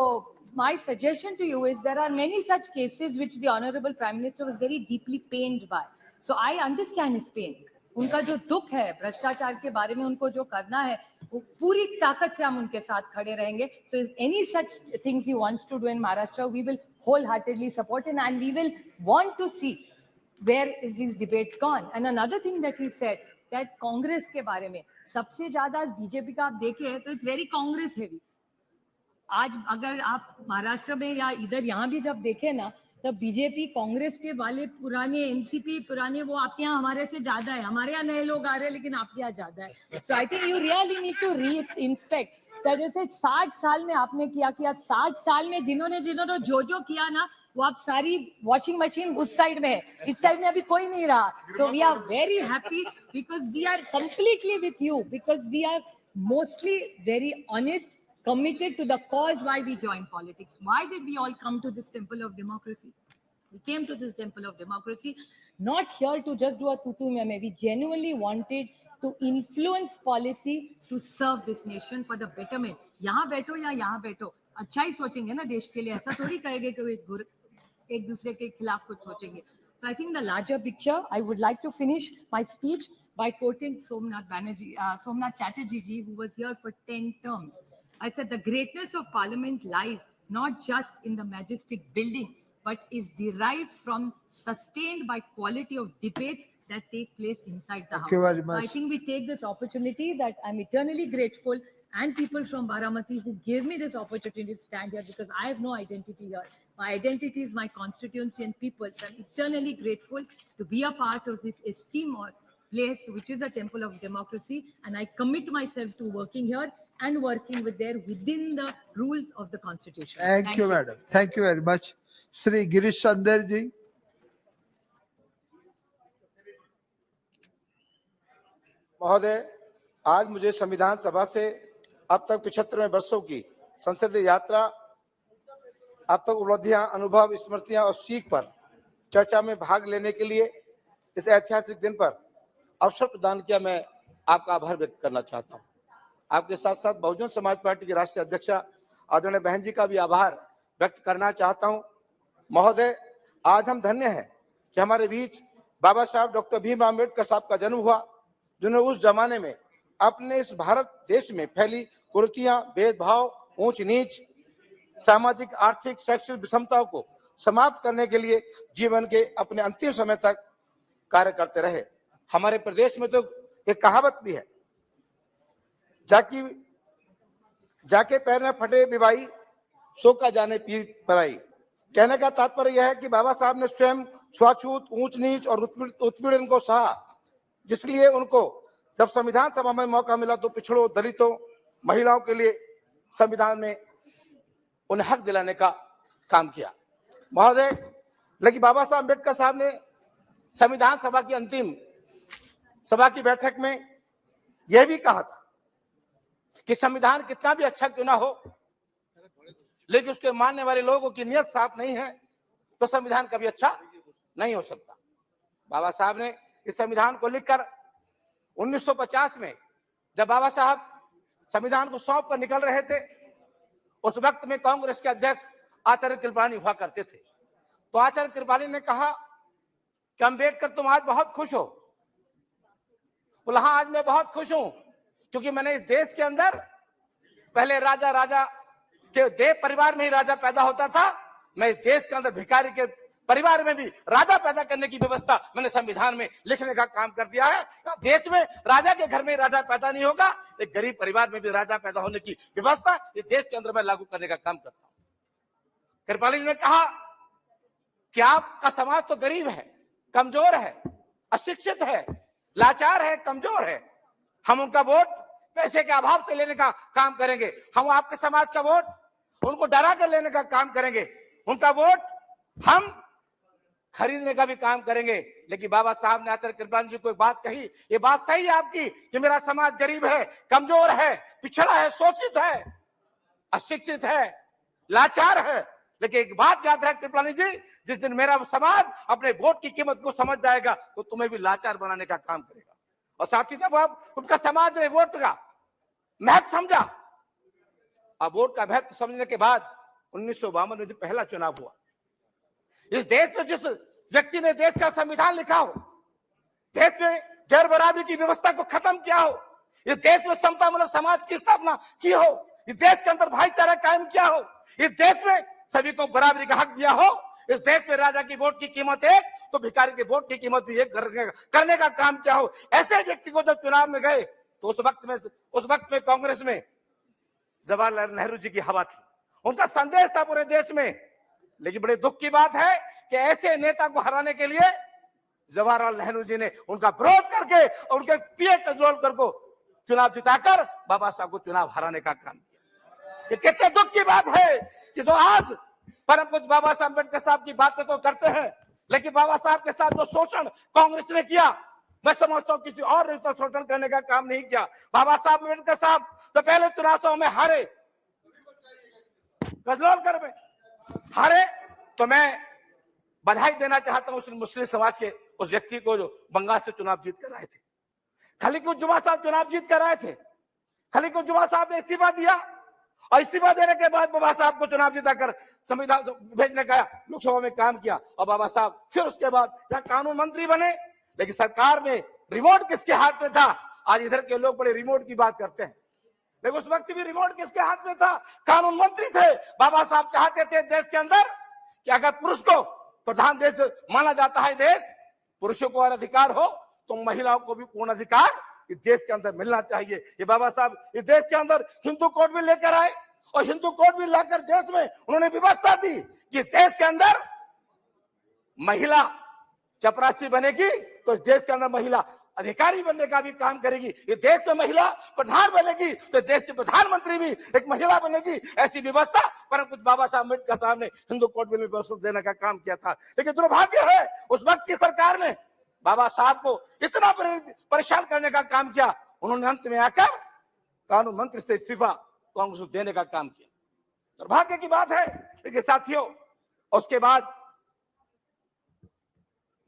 my suggestion to you is there are many such cases which the Honorable Prime Minister was very deeply pained by. So I understand his pain. उनका जो दुख है भ्रष्टाचार के बारे में, उनको जो करना है, वो पूरी ताकत से हम उनके साथ खड़े रहेंगे. So if any such things he wants to do in Maharashtra, we will wholeheartedly support him, and we will want to see where is these debates gone. And another thing that he said, that Congress के बारे में सबसे ज्यादा बीजेपी का आप देखें तो इट्स वेरी कांग्रेस हेवी. आज अगर आप महाराष्ट्र में या इधर यहाँ भी जब देखें ना, तो बीजेपी कांग्रेस के वाले पुराने एनसीपी पुराने, वो आपके यहाँ हमारे से ज्यादा है. हमारे यहाँ नए लोग आ रहे हैं लेकिन आपके यहाँ ज्यादा है. So I think you really need to reinspect. जैसे 60 साल में आपने किया 60 साल में जिन्होंने जो किया ना, वो आप सारी वॉशिंग मशीन उस साइड में है, इस साइड में अभी कोई नहीं रहा. So we are very happy because we are completely with you, because we are mostly very honest, committed to the cause why we joined politics. Why did we all come to this temple of democracy? We came to this temple of democracy not here to just do a tutu meme. We genuinely wanted to influence policy to serve this nation for the betterment. यहाँ बैठो या यहाँ बैठो, अच्छा ही सोचेंगे ना देश के लिए, ऐसा थोड़ी करेंगे कि एक दूसरे के खिलाफ कुछ सोचेंगे. So I think the larger picture, I would like to finish my speech by quoting Somnath Chatterjee ji, who was here for 10 terms. I said the greatness of parliament lies not just in the majestic building, but is derived from sustained by quality of debates that take place inside the house. Thank you very much. So I think we take this opportunity that I'm eternally grateful, and people from Baramati who gave me this opportunity to stand here, because I have no identity here. My identity is my constituency and people. So I'm eternally grateful to be a part of this esteemed place, which is a temple of democracy, and I commit myself to working here and working within the rules of the constitution. Thank you, madam. Thank you very much. Shri Girish Chandar ji. महोदय, आज मुझे संविधान सभा से अब तक 75वें वर्षों की संसदीय यात्रा, अब तक उपलब्धियां, अनुभव, स्मृतियां और सीख पर चर्चा में भाग लेने के लिए इस ऐतिहासिक दिन पर अवसर प्रदान किया. मैं आपका आभार व्यक्त करना चाहता हूं. आपके साथ साथ बहुजन समाज पार्टी के राष्ट्रीय अध्यक्षा आदरणीय बहन जी का भी आभार व्यक्त करना चाहता हूं. महोदय, आज हम धन्य हैं कि हमारे बीच बाबा साहब डॉक्टर भीमराव अम्बेडकर साहब का जन्म हुआ, जिन्होंने उस जमाने में अपने इस भारत देश में फैली कुरीतियां, भेदभाव, ऊंच नीच, सामाजिक, आर्थिक, शैक्षणिक विषमताओं को समाप्त करने के लिए जीवन के अपने अंतिम समय तक कार्य करते रहे. हमारे प्रदेश में तो एक कहावत भी है, जाके पैर न फटे बिबाई, सो का जाने पीर पराई. कहने का तात्पर्य यह है कि बाबा साहब ने स्वयं छुआछूत, ऊंच नीच और उत्पीड़न को सहा, जिसलिए उनको जब संविधान सभा में मौका मिला तो पिछड़ों, दलितों, महिलाओं के लिए संविधान में उन्हें हक दिलाने का काम किया। महोदय, लेकिन बाबा साहब अम्बेडकर साहब ने संविधान सभा की अंतिम सभा की बैठक में यह भी कहा था कि संविधान कितना भी अच्छा क्यों ना हो, लेकिन उसके मानने वाले लोगों की नियत साफ नहीं है तो संविधान कभी अच्छा नहीं हो सकता। बाबा साहब ने इस संविधान को लिखकर 1950 में जब बाबा साहब संविधान को सौंप कर निकल रहे थे, उस वक्त में कांग्रेस के अध्यक्ष आचार्य कृपलानी हुआ करते थे। तो आचार्य कृपलानी ने कहा कि अम्बेडकर तुम आज बहुत खुश हो। बोला हाँ, आज मैं बहुत खुश हूं क्योंकि मैंने इस देश के अंदर पहले राजा के देव परिवार में ही राजा पैदा होता था, मैं इस देश के अंदर भिखारी के परिवार में भी राजा पैदा करने की व्यवस्था मैंने संविधान में लिखने का काम कर दिया है। देश में राजा के घर में राजा पैदा नहीं होगा, एक गरीब परिवार में भी राजा पैदा होने की व्यवस्था इस देश के अंदर मैं लागू करने का काम करता हूं। कृपाली जी ने कहा कि आपका समाज तो गरीब है, कमजोर है, अशिक्षित है, लाचार है, कमजोर है। हम उनका वोट पैसे के अभाव से लेने का काम करेंगे। हम आपके समाज का वोट उनको डरा कर लेने का काम करेंगे। उनका वोट हम खरीदने का भी काम करेंगे। लेकिन बाबा साहब ने आचार्य कृपलानी जी को एक बात कही, ये बात सही है आपकी कि मेरा समाज गरीब है, कमजोर है, पिछड़ा है, शोषित है, अशिक्षित है, लाचार है। लेकिन एक बात याद रहे कृपलानी जी, जिस दिन मेरा समाज अपने वोट की कीमत को समझ जाएगा तो तुम्हें भी लाचार बनाने का काम करेगा। और साथ ही जब आप उनका समाज ने वोट का महत्व समझा, अब वोट का महत्व समझने के बाद 1952 में जो पहला चुनाव हुआ, इस देश में जिस व्यक्ति ने देश का संविधान लिखा हो, देश में गैर बराबरी की व्यवस्था को खत्म किया हो, इस देश में समतामूलक समाज की स्थापना की हो, इस देश के अंदर भाईचारा कायम किया हो, इस देश में सभी को बराबरी का हक दिया हो, इस देश में राजा की वोट की कीमत एक तो भिखारी की वोट की कीमत भी एक करने का काम किया हो, ऐसे व्यक्ति को जब चुनाव में गए तो उस वक्त में कांग्रेस में जवाहरलाल नेहरू जी की हवा थी, उनका संदेश था पूरे देश में। लेकिन बड़े दुख की बात है कि ऐसे नेता को हराने के लिए जवाहरलाल नेहरू जी ने उनका विरोध करके और उनके पीए कजरोलकर को चुनाव जिताकर बाबा साहब को चुनाव हराने का काम किया। ये कितने दुख की बात है कि जो आज परम पूज्य बाबा साहब अम्बेडकर साहब की बातें तो करते हैं, लेकिन बाबा साहब के साथ जो शोषण कांग्रेस ने किया, मैं समझता हूं किसी और ने तो शोषण करने का काम नहीं किया। बाबा साहब अम्बेडकर साहब तो पहले चुनाव में हारे, कजरोलकर में हारे, तो मैं बधाई देना चाहता हूं उस मुस्लिम समाज के उस व्यक्ति को जो बंगाल से चुनाव जीत कर आए थे। खलीकुज्जुमा साहब चुनाव जीत कर आए थे, खलीकुज्जुमा साहब ने इस्तीफा दिया और इस्तीफा देने के बाद बाबा साहब को चुनाव जिताकर संविधान भेजने का लोकसभा में काम किया और बाबा साहब फिर उसके बाद यहाँ कानून मंत्री बने। लेकिन सरकार में रिमोट किसके हाथ में था? आज इधर के लोग बड़े रिमोट की बात करते हैं, लेकिन उस वक्त भी रिमोट किसके हाथ में था? कानून मंत्री थे। बाबा साहब चाहते थे देश के अंदर कि अगर पुरुष को प्रधान देश माना जाता है, देश पुरुषों को और अधिकार हो तो महिलाओं को भी पूर्ण अधिकार इस देश के अंदर मिलना चाहिए। ये बाबा साहब इस देश के अंदर हिंदू कोड भी लेकर आए और हिंदू कोड भी लाकर देश में उन्होंने व्यवस्था दी कि देश के अंदर महिला चपरासी बनेगी तो इस देश के अंदर महिला अधिकारी बनने का भी काम करेगी। ये देश में महिला प्रधान बनेगी तो देश के प्रधानमंत्री भी एक महिला बनेगी। ऐसी व्यवस्था परम पूज्य बाबा साहब अम्बेडकर साहब ने हिंदू कोड बिल में व्यवस्था देने का काम किया था। लेकिन दुर्भाग्य है उस वक्त की सरकार ने बाबा साहब को इतना परेशान करने का काम किया, उन्होंने अंत में आकर कानून मंत्री से इस्तीफा कांग्रेस को देने का काम किया। दुर्भाग्य की बात है। लेकिन साथियों, उसके बाद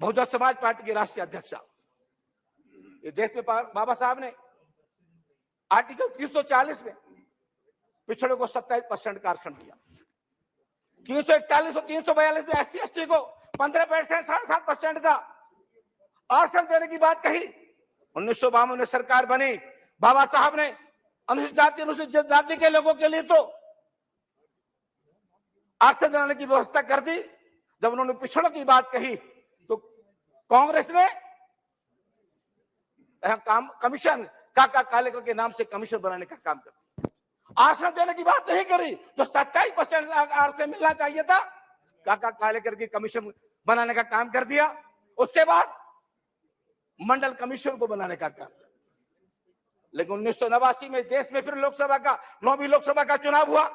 बहुजन समाज पार्टी के राष्ट्रीय अध्यक्ष ये देश में बाबा साहब ने आर्टिकल 340 में पिछड़े को 27% का आरक्षण दिया, 341 और 342 में SC ST को 15%, 7.5% का आरक्षण देने की बात कही। 1952 में सरकार बनी, बाबा साहब ने अनुसूचित जाति अनुसूचित जाति के लोगों के लिए तो आरक्षण दिलाने की व्यवस्था कर दी। जब उन्होंने पिछड़ों की बात कही तो कांग्रेस ने कमीशन काका कालेकर के नाम से कमीशन बनाने का काम कर, आरक्षण देने की बात नहीं करी। जो 27% आरक्षण मिलना चाहिए था, काका कालेकर की कमीशन बनाने का काम कर दिया। उसके बाद मंडल कमीशन को बनाने का काम। लेकिन 1989 में देश में फिर लोकसभा का 9वीं लोकसभा का चुनाव हुआ।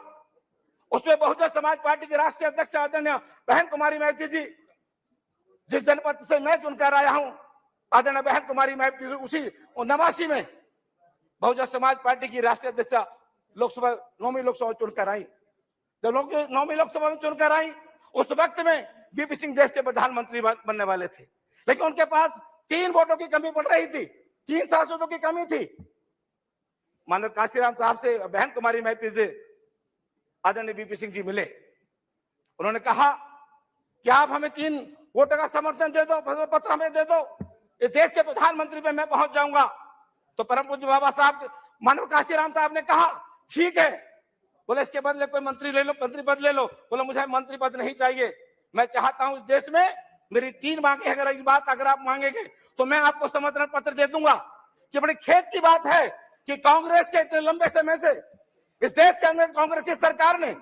उसमें बहुजन समाज पार्टी के राष्ट्रीय अध्यक्ष आदरणीय बहन कुमारी मैत्री जी, जिस जनपद से मैं चुनकर आया हूं, आदरणीय बहन कुमारी मैत्री जी उसी 89 में बहुजन समाज पार्टी की राष्ट्रीय अध्यक्ष लोकसभा 9वीं लोकसभा चुनकर आई। जब 9वीं लोकसभा में चुनकर आई, उस वक्त में बीपी सिंह देश के प्रधानमंत्री बनने वाले थे, लेकिन उनके पास 3 वोटों की कमी पड़ रही थी, 3 सांसदों की कमी थी। माननीय काशीराम साहब से, बहन कुमारी मैत्री से आदरणीय बीपी सिंह जी मिले। उन्होंने कहा कि आप हमें 3 वोटों का समर्थन दे दो, पत्र हमें दे दो, इस देश के प्रधानमंत्री पे मैं पहुंच जाऊंगा। तो परम पूज्य बाबा साहब, माननीय काशीराम साहब ने कहा ठीक है। बोले इसके बदले कोई मंत्री ले लो, मंत्री पद ले लो। बोला मुझे मंत्री पद नहीं चाहिए, मैं चाहता हूं इस देश में मेरी 3 मांगे, अगर इस बात अगर आप मांगेंगे तो मैं आपको समर्थन पत्र दे दूंगा। कि बड़ी खेद की बात है कि कांग्रेस के इतने लंबे समय से इस देश के अंदर कांग्रेस की सरकार ने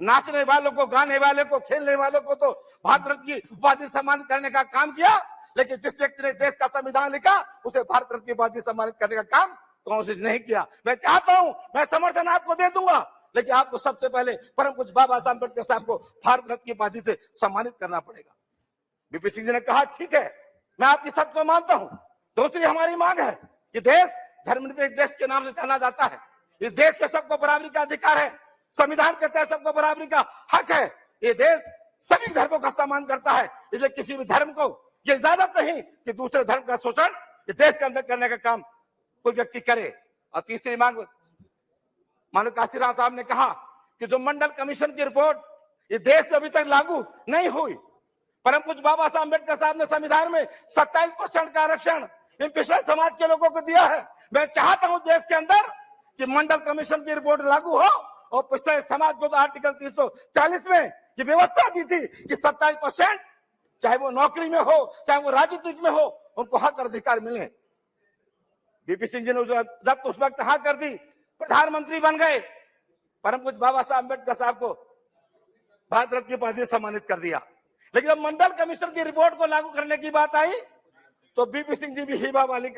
नाचने वालों को, गाने वालों को, खेलने वालों को तो भारत रत्न की उपाधि सम्मानित करने का काम किया, लेकिन जिस व्यक्ति ने देश का संविधान लिखा उसे भारत रत्न की उपाधि सम्मानित करने का काम कांग्रेस ने नहीं किया। मैं चाहता हूं, मैं समर्थन आपको दे दूंगा, लेकिन आपको सबसे पहले परम पूज्य बाबा साहब अम्बेडकर साहब को भारत रत्न की उपाधि से सम्मानित करना पड़ेगा। बीपी सिंह जी ने कहा ठीक है, मैं आपकी शर्त को मानता हूं। दूसरी हमारी मांग है कि देश धर्मनिरपेक्ष देश के नाम से जाना जाता है, इस देश के सबको बराबरी का अधिकार है, संविधान के तहत सबको बराबरी का हक है। ये देश सभी धर्मों का सम्मान करता है, इसलिए किसी भी धर्म को ये इजाजत नहीं कि दूसरे धर्म का शोषण देश के अंदर करने का काम कोई व्यक्ति करे। और तीसरी मांग, माननीय काशीराम साहब ने कहा कि जो मंडल कमीशन की रिपोर्ट ये देश में अभी तक लागू नहीं हुई, परम पूज्य बाबा साहब अम्बेडकर साहब ने संविधान में 27% का आरक्षण इन पिछड़े समाज के लोगों को दिया है। मैं चाहता हूं देश के अंदर कि मंडल कमीशन की रिपोर्ट लागू हो और पिछड़े समाज को तो आर्टिकल 340 में ये व्यवस्था दी थी कि 27%, चाहे वो नौकरी में हो, चाहे वो राजनीतिक में हो, उनको हक और अधिकार मिले। बीपी सिंह जी ने जब उस वक्त हाँ कर दी, प्रधानमंत्री बन गए, परम पूज्य बाबा साहब अम्बेडकर साहब को भारत रत्न की उपाधि से सम्मानित कर दिया। लेकिन जब मंडल कमीशन की रिपोर्ट को लागू करने की बात आई तो बीपी सिंह जी भी हिबा वाली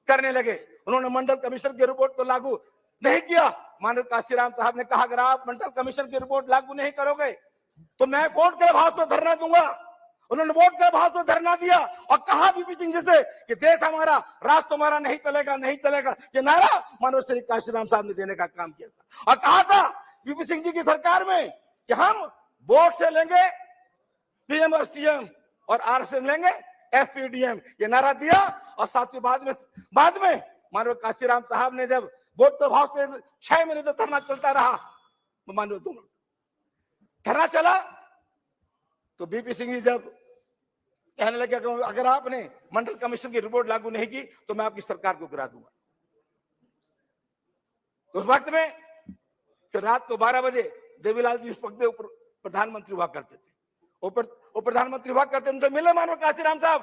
करने लगे। उन्होंने मंडल कमीशन की रिपोर्ट को लागू नहीं किया। माननीय काशीराम साहब ने कहा अगर आप मंडल कमीशन की रिपोर्ट लागू नहीं करोगे तो मैं वोट के अभाव में धरना दूंगा। उन्होंने वोट के अभाव में धरना दिया और कहा बीपी सिंह जी से कि देश हमारा, राष्ट्र हमारा नहीं चलेगा, नहीं चलेगा। ये नारा माननीय श्री काशीराम साहब ने देने का काम किया था और कहा था बीपी सिंह जी की सरकार में कि हम वोट से लेंगे पीएम और सीएम और आर से लेंगे एसपीडीएम, ये नारा दिया। और साथ ही बाद में माननीय काशीराम साहब ने जब वोट के भाव पे 6 महीने तक धरना चलता रहा, माननीय दोनों धरना चला तो बीपी सिंह जी जब कहने लगे अगर आपने मंडल कमीशन की रिपोर्ट लागू नहीं की तो मैं आपकी सरकार को गिरा दूंगा। उस वक्त में फिर रात को 12 बजे देवीलाल जी उस वक्त प्रधानमंत्री हुआ करते थे, वो प्रधानमंत्री हुआ करते, उनसे मिले माननीय काशीराम साहब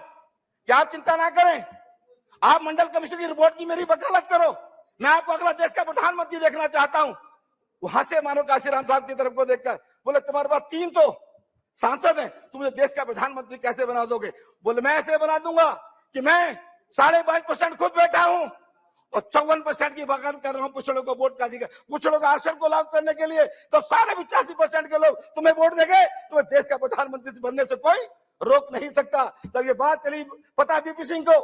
कि आप चिंता ना करें, आप मंडल कमीशन की रिपोर्ट की मेरी वकालत करो, मैं आपको अगला देश का प्रधानमंत्री देखना चाहता हूं। वहां से माननीय काशीराम साहब की तरफ को देखकर बोले तुम्हारे पास 3 तो सांसद हैं, तुम मुझे देश का प्रधानमंत्री कैसे बना दोगे? बोले मैं ऐसे बना दूंगा कि मैं 22.5% खुद बैठा हूं और 54% की वकालत कर रहा हूं पिछड़ों को वोट का अधिकार, पिछड़ों का आरक्षण को लागू करने के लिए। तो सारे 85% के लोग तुम्हें वोट देंगे, तुम्हें देश का प्रधानमंत्री बनने से कोई रोक नहीं सकता। तब ये बात चली पता बीपी सिंह को।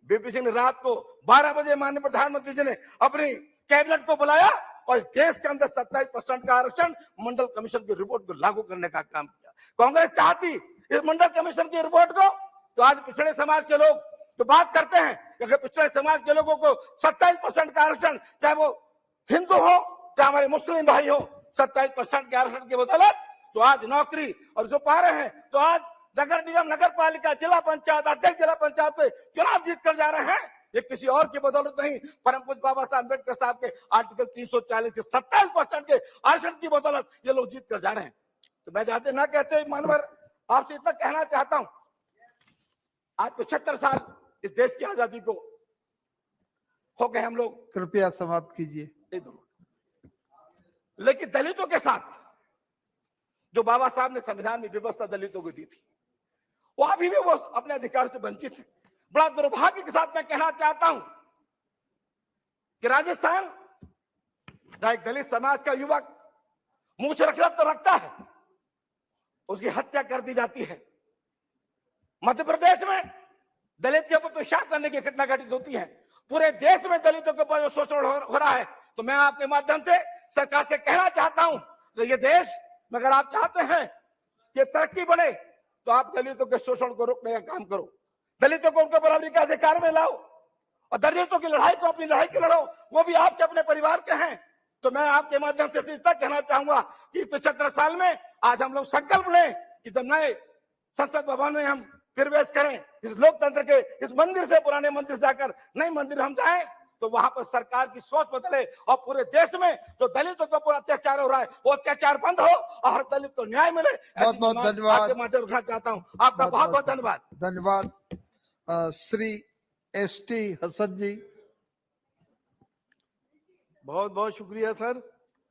बीपी सिंह ने रात को 12 बजे माननीय प्रधानमंत्री जी ने अपनी कैबिनेट को बुलाया और देश के अंदर 27% का आरक्षण मंडल कमीशन की रिपोर्ट को लागू करने का काम किया। कांग्रेस चाहती इस मंडल कमीशन की रिपोर्ट को तो आज पिछड़े समाज के लोग तो बात करते हैं कि अगर पिछड़े समाज के लोगों को 27% का आरक्षण, चाहे वो हिंदू हो चाहे हमारे मुस्लिम भाई हो, 27% के आरक्षण की बदौलत तो आज नौकरी और जो पा रहे हैं, तो आज नगर निगम, नगर पालिका, जिला पंचायत अध्यक्ष, जिला पंचायत पे चुनाव जीत कर जा रहे हैं। ये किसी और की बदौलत नहीं, परम पूज्य बाबा साहब अम्बेडकर साहब के आर्टिकल 340 के 27% के आरक्षण की बदौलत ये लोग जीत कर जा रहे हैं। तो मैं जाते ना कहते मानवर आपसे इतना कहना चाहता हूं, आज 75 साल इस देश की आजादी को हो गए हम लोग। कृपया समाप्त कीजिए। लेकिन दलितों के साथ जो बाबा साहब ने संविधान में व्यवस्था दलितों को दी थी, वो अभी भी वो अपने अधिकार से वंचित है। बड़ा दुर्भाग्य के साथ मैं कहना चाहता हूं कि राजस्थान, जहां एक दलित समाज का युवक मूछ रखना तो रखता है, उसकी हत्या कर दी जाती है। मध्य प्रदेश में दलित के ऊपर पेशाब करने की घटना घटित होती है। पूरे देश में दलितों के ऊपर शोषण हो रहा है। तो मैं आपके माध्यम से सरकार से कहना चाहता हूं कि ये देश में अगर आप चाहते हैं कि तरक्की बढ़े तो आप दलितों के शोषण को रोकने का काम करो, दलितों को उनके बराबरी का अधिकार में लाओ और दलितों की लड़ाई को अपनी लड़ाई की लड़ो, वो भी आपके अपने परिवार के हैं। तो मैं आपके माध्यम से इतना कहना चाहूंगा कि 75 साल में आज हम लोग संकल्प लें कि जब नए संसद भवन में हम प्रवेश करें, इस लोकतंत्र के इस मंदिर से, पुराने मंदिर से जाकर नए मंदिर हम जाएं, तो वहां पर सरकार की सोच बदले और पूरे देश में जो दलितों का पूरा अत्याचार हो रहा है वो अत्याचार बंद हो और हर दलित को न्याय मिले। बहुत बहुत धन्यवाद। आपके माध्यम रखना चाहता हूं। आपका बहुत बहुत धन्यवाद। धन्यवाद। श्री ST हसन जी। बहुत बहुत शुक्रिया सर,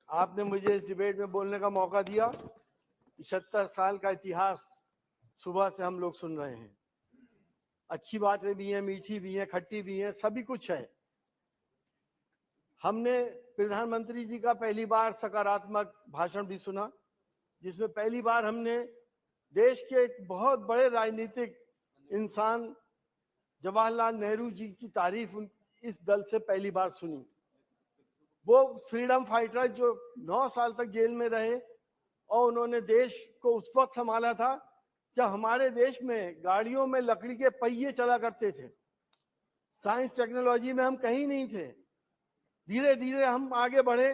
आपने मुझे इस डिबेट में बोलने का मौका दिया। 75 साल का इतिहास सुबह से हम लोग सुन रहे हैं। अच्छी बातें भी हैं, मीठी भी हैं, खट्टी भी हैं, सभी कुछ है। हमने प्रधानमंत्री जी का पहली बार सकारात्मक भाषण भी सुना, जिसमें पहली बार हमने देश के एक बहुत बड़े राजनीतिक इंसान जवाहरलाल नेहरू जी की तारीफ इस दल से पहली बार सुनी। वो फ्रीडम फाइटर जो 9 साल तक जेल में रहे और उन्होंने देश को उस वक्त संभाला था जब हमारे देश में गाड़ियों में लकड़ी के पहिए चला करते थे। साइंस टेक्नोलॉजी में हम कहीं नहीं थे। धीरे धीरे हम आगे बढ़े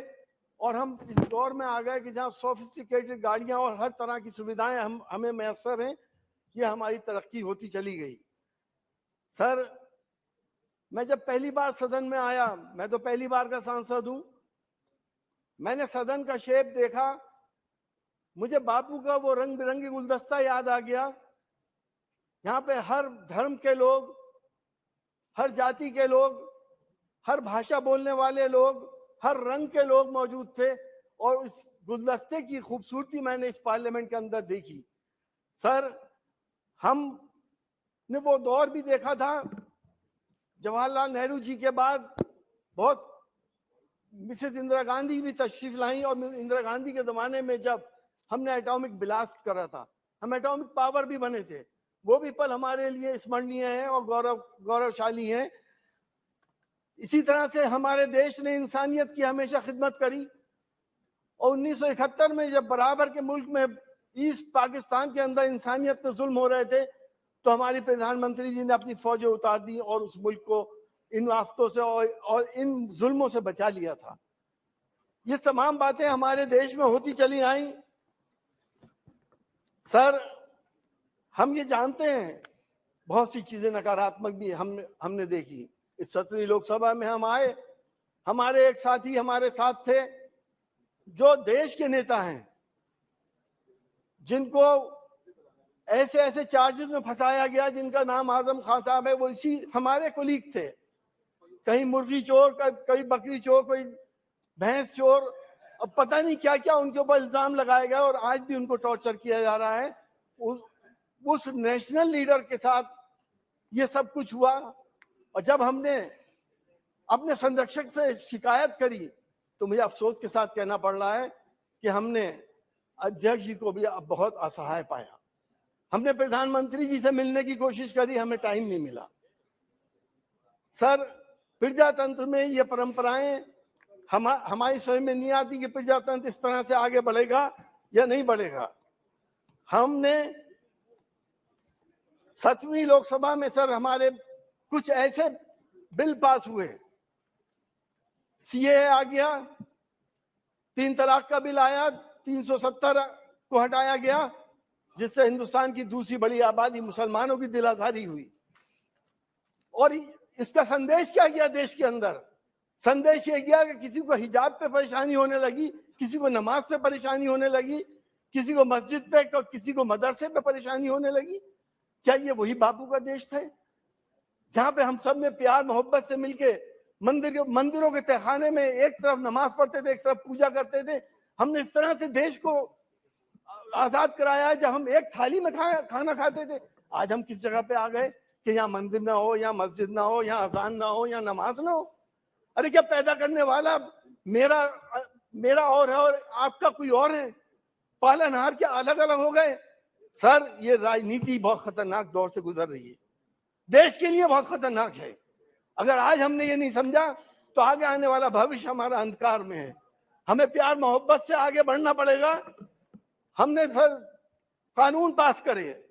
और हम इस दौर में आ गए कि जहाँ सोफिस्टिकेटेड गाड़ियां और हर तरह की सुविधाएं हमें मैसर हैं। ये हमारी तरक्की होती चली गई। सर, मैं जब पहली बार सदन में आया, मैं तो पहली बार का सांसद हूं, मैंने सदन का शेप देखा, मुझे बापू का वो रंग बिरंगी गुलदस्ता याद आ गया। यहाँ पे हर धर्म के लोग, हर जाति के लोग, हर भाषा बोलने वाले लोग, हर रंग के लोग मौजूद थे और इस गुलदस्ते की खूबसूरती मैंने इस पार्लियामेंट के अंदर देखी। सर, हमने वो दौर भी देखा था जवाहरलाल नेहरू जी के बाद बहुत मिसेस इंदिरा गांधी भी तशरीफ लाई और इंदिरा गांधी के जमाने में जब हमने एटॉमिक ब्लास्ट करा था, हम एटॉमिक पावर भी बने थे, वो भी पल हमारे लिए स्मरणीय है और गौरवशाली है। इसी तरह से हमारे देश ने इंसानियत की हमेशा खिदमत करी और 1971 में जब बराबर के मुल्क में ईस्ट पाकिस्तान के अंदर इंसानियत पे जुल्म हो रहे थे तो हमारी प्रधानमंत्री जी ने अपनी फौजें उतार दी और उस मुल्क को इन आफतों से और इन जुल्मों से बचा लिया था। ये तमाम बातें हमारे देश में होती चली आई। सर, हम ये जानते हैं बहुत सी चीजें नकारात्मक भी हमने देखी। इस 17वीं लोकसभा में हम आए, हमारे एक साथी हमारे साथ थे जो देश के नेता हैं, जिनको ऐसे ऐसे चार्जेस में फंसाया गया जिनका नाम आजम खान साहब है, वो इसी हमारे कोलीग थे। कहीं मुर्गी चोर, कहीं बकरी चोर, कोई भैंस चोर, अब पता नहीं क्या क्या उनके ऊपर इल्जाम लगाया गया और आज भी उनको टॉर्चर किया जा रहा है। उस नेशनल लीडर के साथ ये सब कुछ हुआ और जब हमने अपने संरक्षक से शिकायत करी तो मुझे अफसोस के साथ कहना पड़ रहा है कि हमने अध्यक्ष जी को भी बहुत असहाय पाया। हमने प्रधानमंत्री जी से मिलने की कोशिश करी, हमें टाइम नहीं मिला। सर, प्रजातंत्र में ये परंपराएं हमारी समझ में नहीं आती कि प्रजातंत्र इस तरह से आगे बढ़ेगा या नहीं बढ़ेगा। हमने 7वीं लोकसभा में सर हमारे कुछ ऐसे बिल पास हुए, CAA आ गया, 3 तलाक का बिल आया, 370 को हटाया गया, जिससे हिंदुस्तान की दूसरी बड़ी आबादी मुसलमानों की दिल आजारी हुई। और इसका संदेश क्या गया देश के अंदर? संदेश ये गया कि किसी को हिजाब पे परेशानी होने लगी, किसी को नमाज पे परेशानी होने लगी, किसी को मस्जिद पे, किसी को मदरसे पे परेशानी होने लगी। क्या ये वही बापू का देश था जहां पे हम सब ने प्यार मोहब्बत से मिलके मंदिरों के तहखाने में एक तरफ नमाज पढ़ते थे, एक तरफ पूजा करते थे? हमने इस तरह से देश को आजाद कराया है, जब हम एक थाली में खाना खाते थे। आज हम किस जगह पे आ गए कि यहाँ मंदिर ना हो, यहाँ मस्जिद ना हो, यहाँ अजान ना हो, यहाँ नमाज ना हो। अरे क्या पैदा करने वाला मेरा और है और आपका कोई और है? पालनहार क्या अलग अलग हो गए? सर, ये राजनीति बहुत खतरनाक दौर से गुजर रही है, देश के लिए बहुत खतरनाक है। अगर आज हमने ये नहीं समझा तो आगे आने वाला भविष्य हमारा अंधकार में है। हमें प्यार मोहब्बत से आगे बढ़ना पड़ेगा। हमने सर कानून पास करे।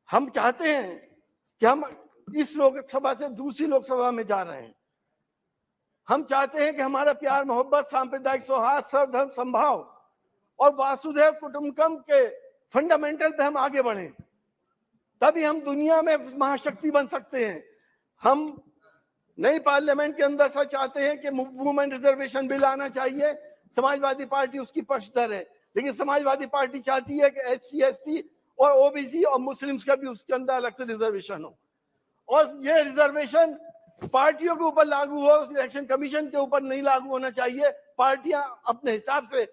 हम चाहते हैं कि हम इस लोकसभा से दूसरी लोकसभा में जा रहे हैं। हम चाहते हैं कि हमारा प्यार मोहब्बत, सांप्रदायिक सौहार्द, सर्वधर्म संभाव और वासुदेव कुटुंबकम के फंडामेंटल पे हम आगे बढ़ें, तभी हम दुनिया में महाशक्ति बन सकते हैं। हम नई पार्लियामेंट के अंदर सर चाहते हैं कि वुमेन रिजर्वेशन बिल आना चाहिए। समाजवादी पार्टी उसकी पक्षधर है, लेकिन समाजवादी पार्टी चाहती है कि SC, ST और OBC और मुस्लिम्स का भी उसके अंदर अलग से रिजर्वेशन हो, और ये रिजर्वेशन पार्टियों के ऊपर लागू हो, इलेक्शन कमीशन के ऊपर नहीं लागू होना चाहिए। पार्टियां अपने हिसाब से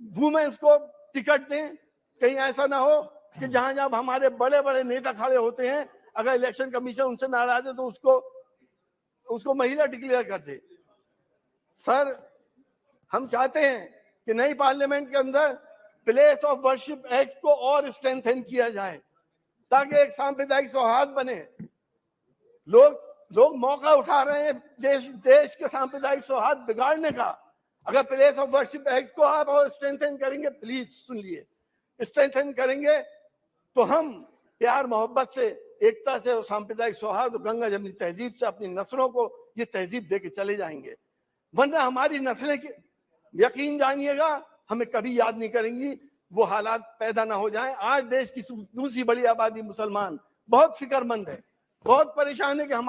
वुमेन्स को टिकट दें। कहीं ऐसा ना हो कि जहां जहां हमारे बड़े बड़े नेता खड़े होते हैं, अगर इलेक्शन कमीशन उनसे नाराज है तो उसको महिला डिक्लेयर कर दे। सर, हम चाहते हैं कि नई पार्लियामेंट के अंदर प्लेस ऑफ वर्शिप एक्ट को और स्ट्रेंथन किया जाए, ताकि एक सांप्रदायिक सौहार्द बने। लोग मौका उठा रहे हैं देश के सांप्रदायिक सौहार्द बिगाड़ने का। अगर प्लेस ऑफ वर्शिप एक्ट को आप और स्ट्रेंथन करेंगे, प्लीज सुन लिए, स्ट्रेंथन करेंगे तो हम प्यार मोहब्बत से, एकता से और सांप्रदायिक सौहार्द, गंगा जमनी तहजीब से अपनी नस्लों को ये तहजीब दे के चले जाएंगे। वरना हमारी नस्लें, यकीन जानिएगा, हमें कभी याद नहीं करेंगी। वो हालात पैदा ना हो जाएं। आज देश की दूसरी बड़ी आबादी मुसलमान बहुत फिक्रमंद है, बहुत परेशान है कि हम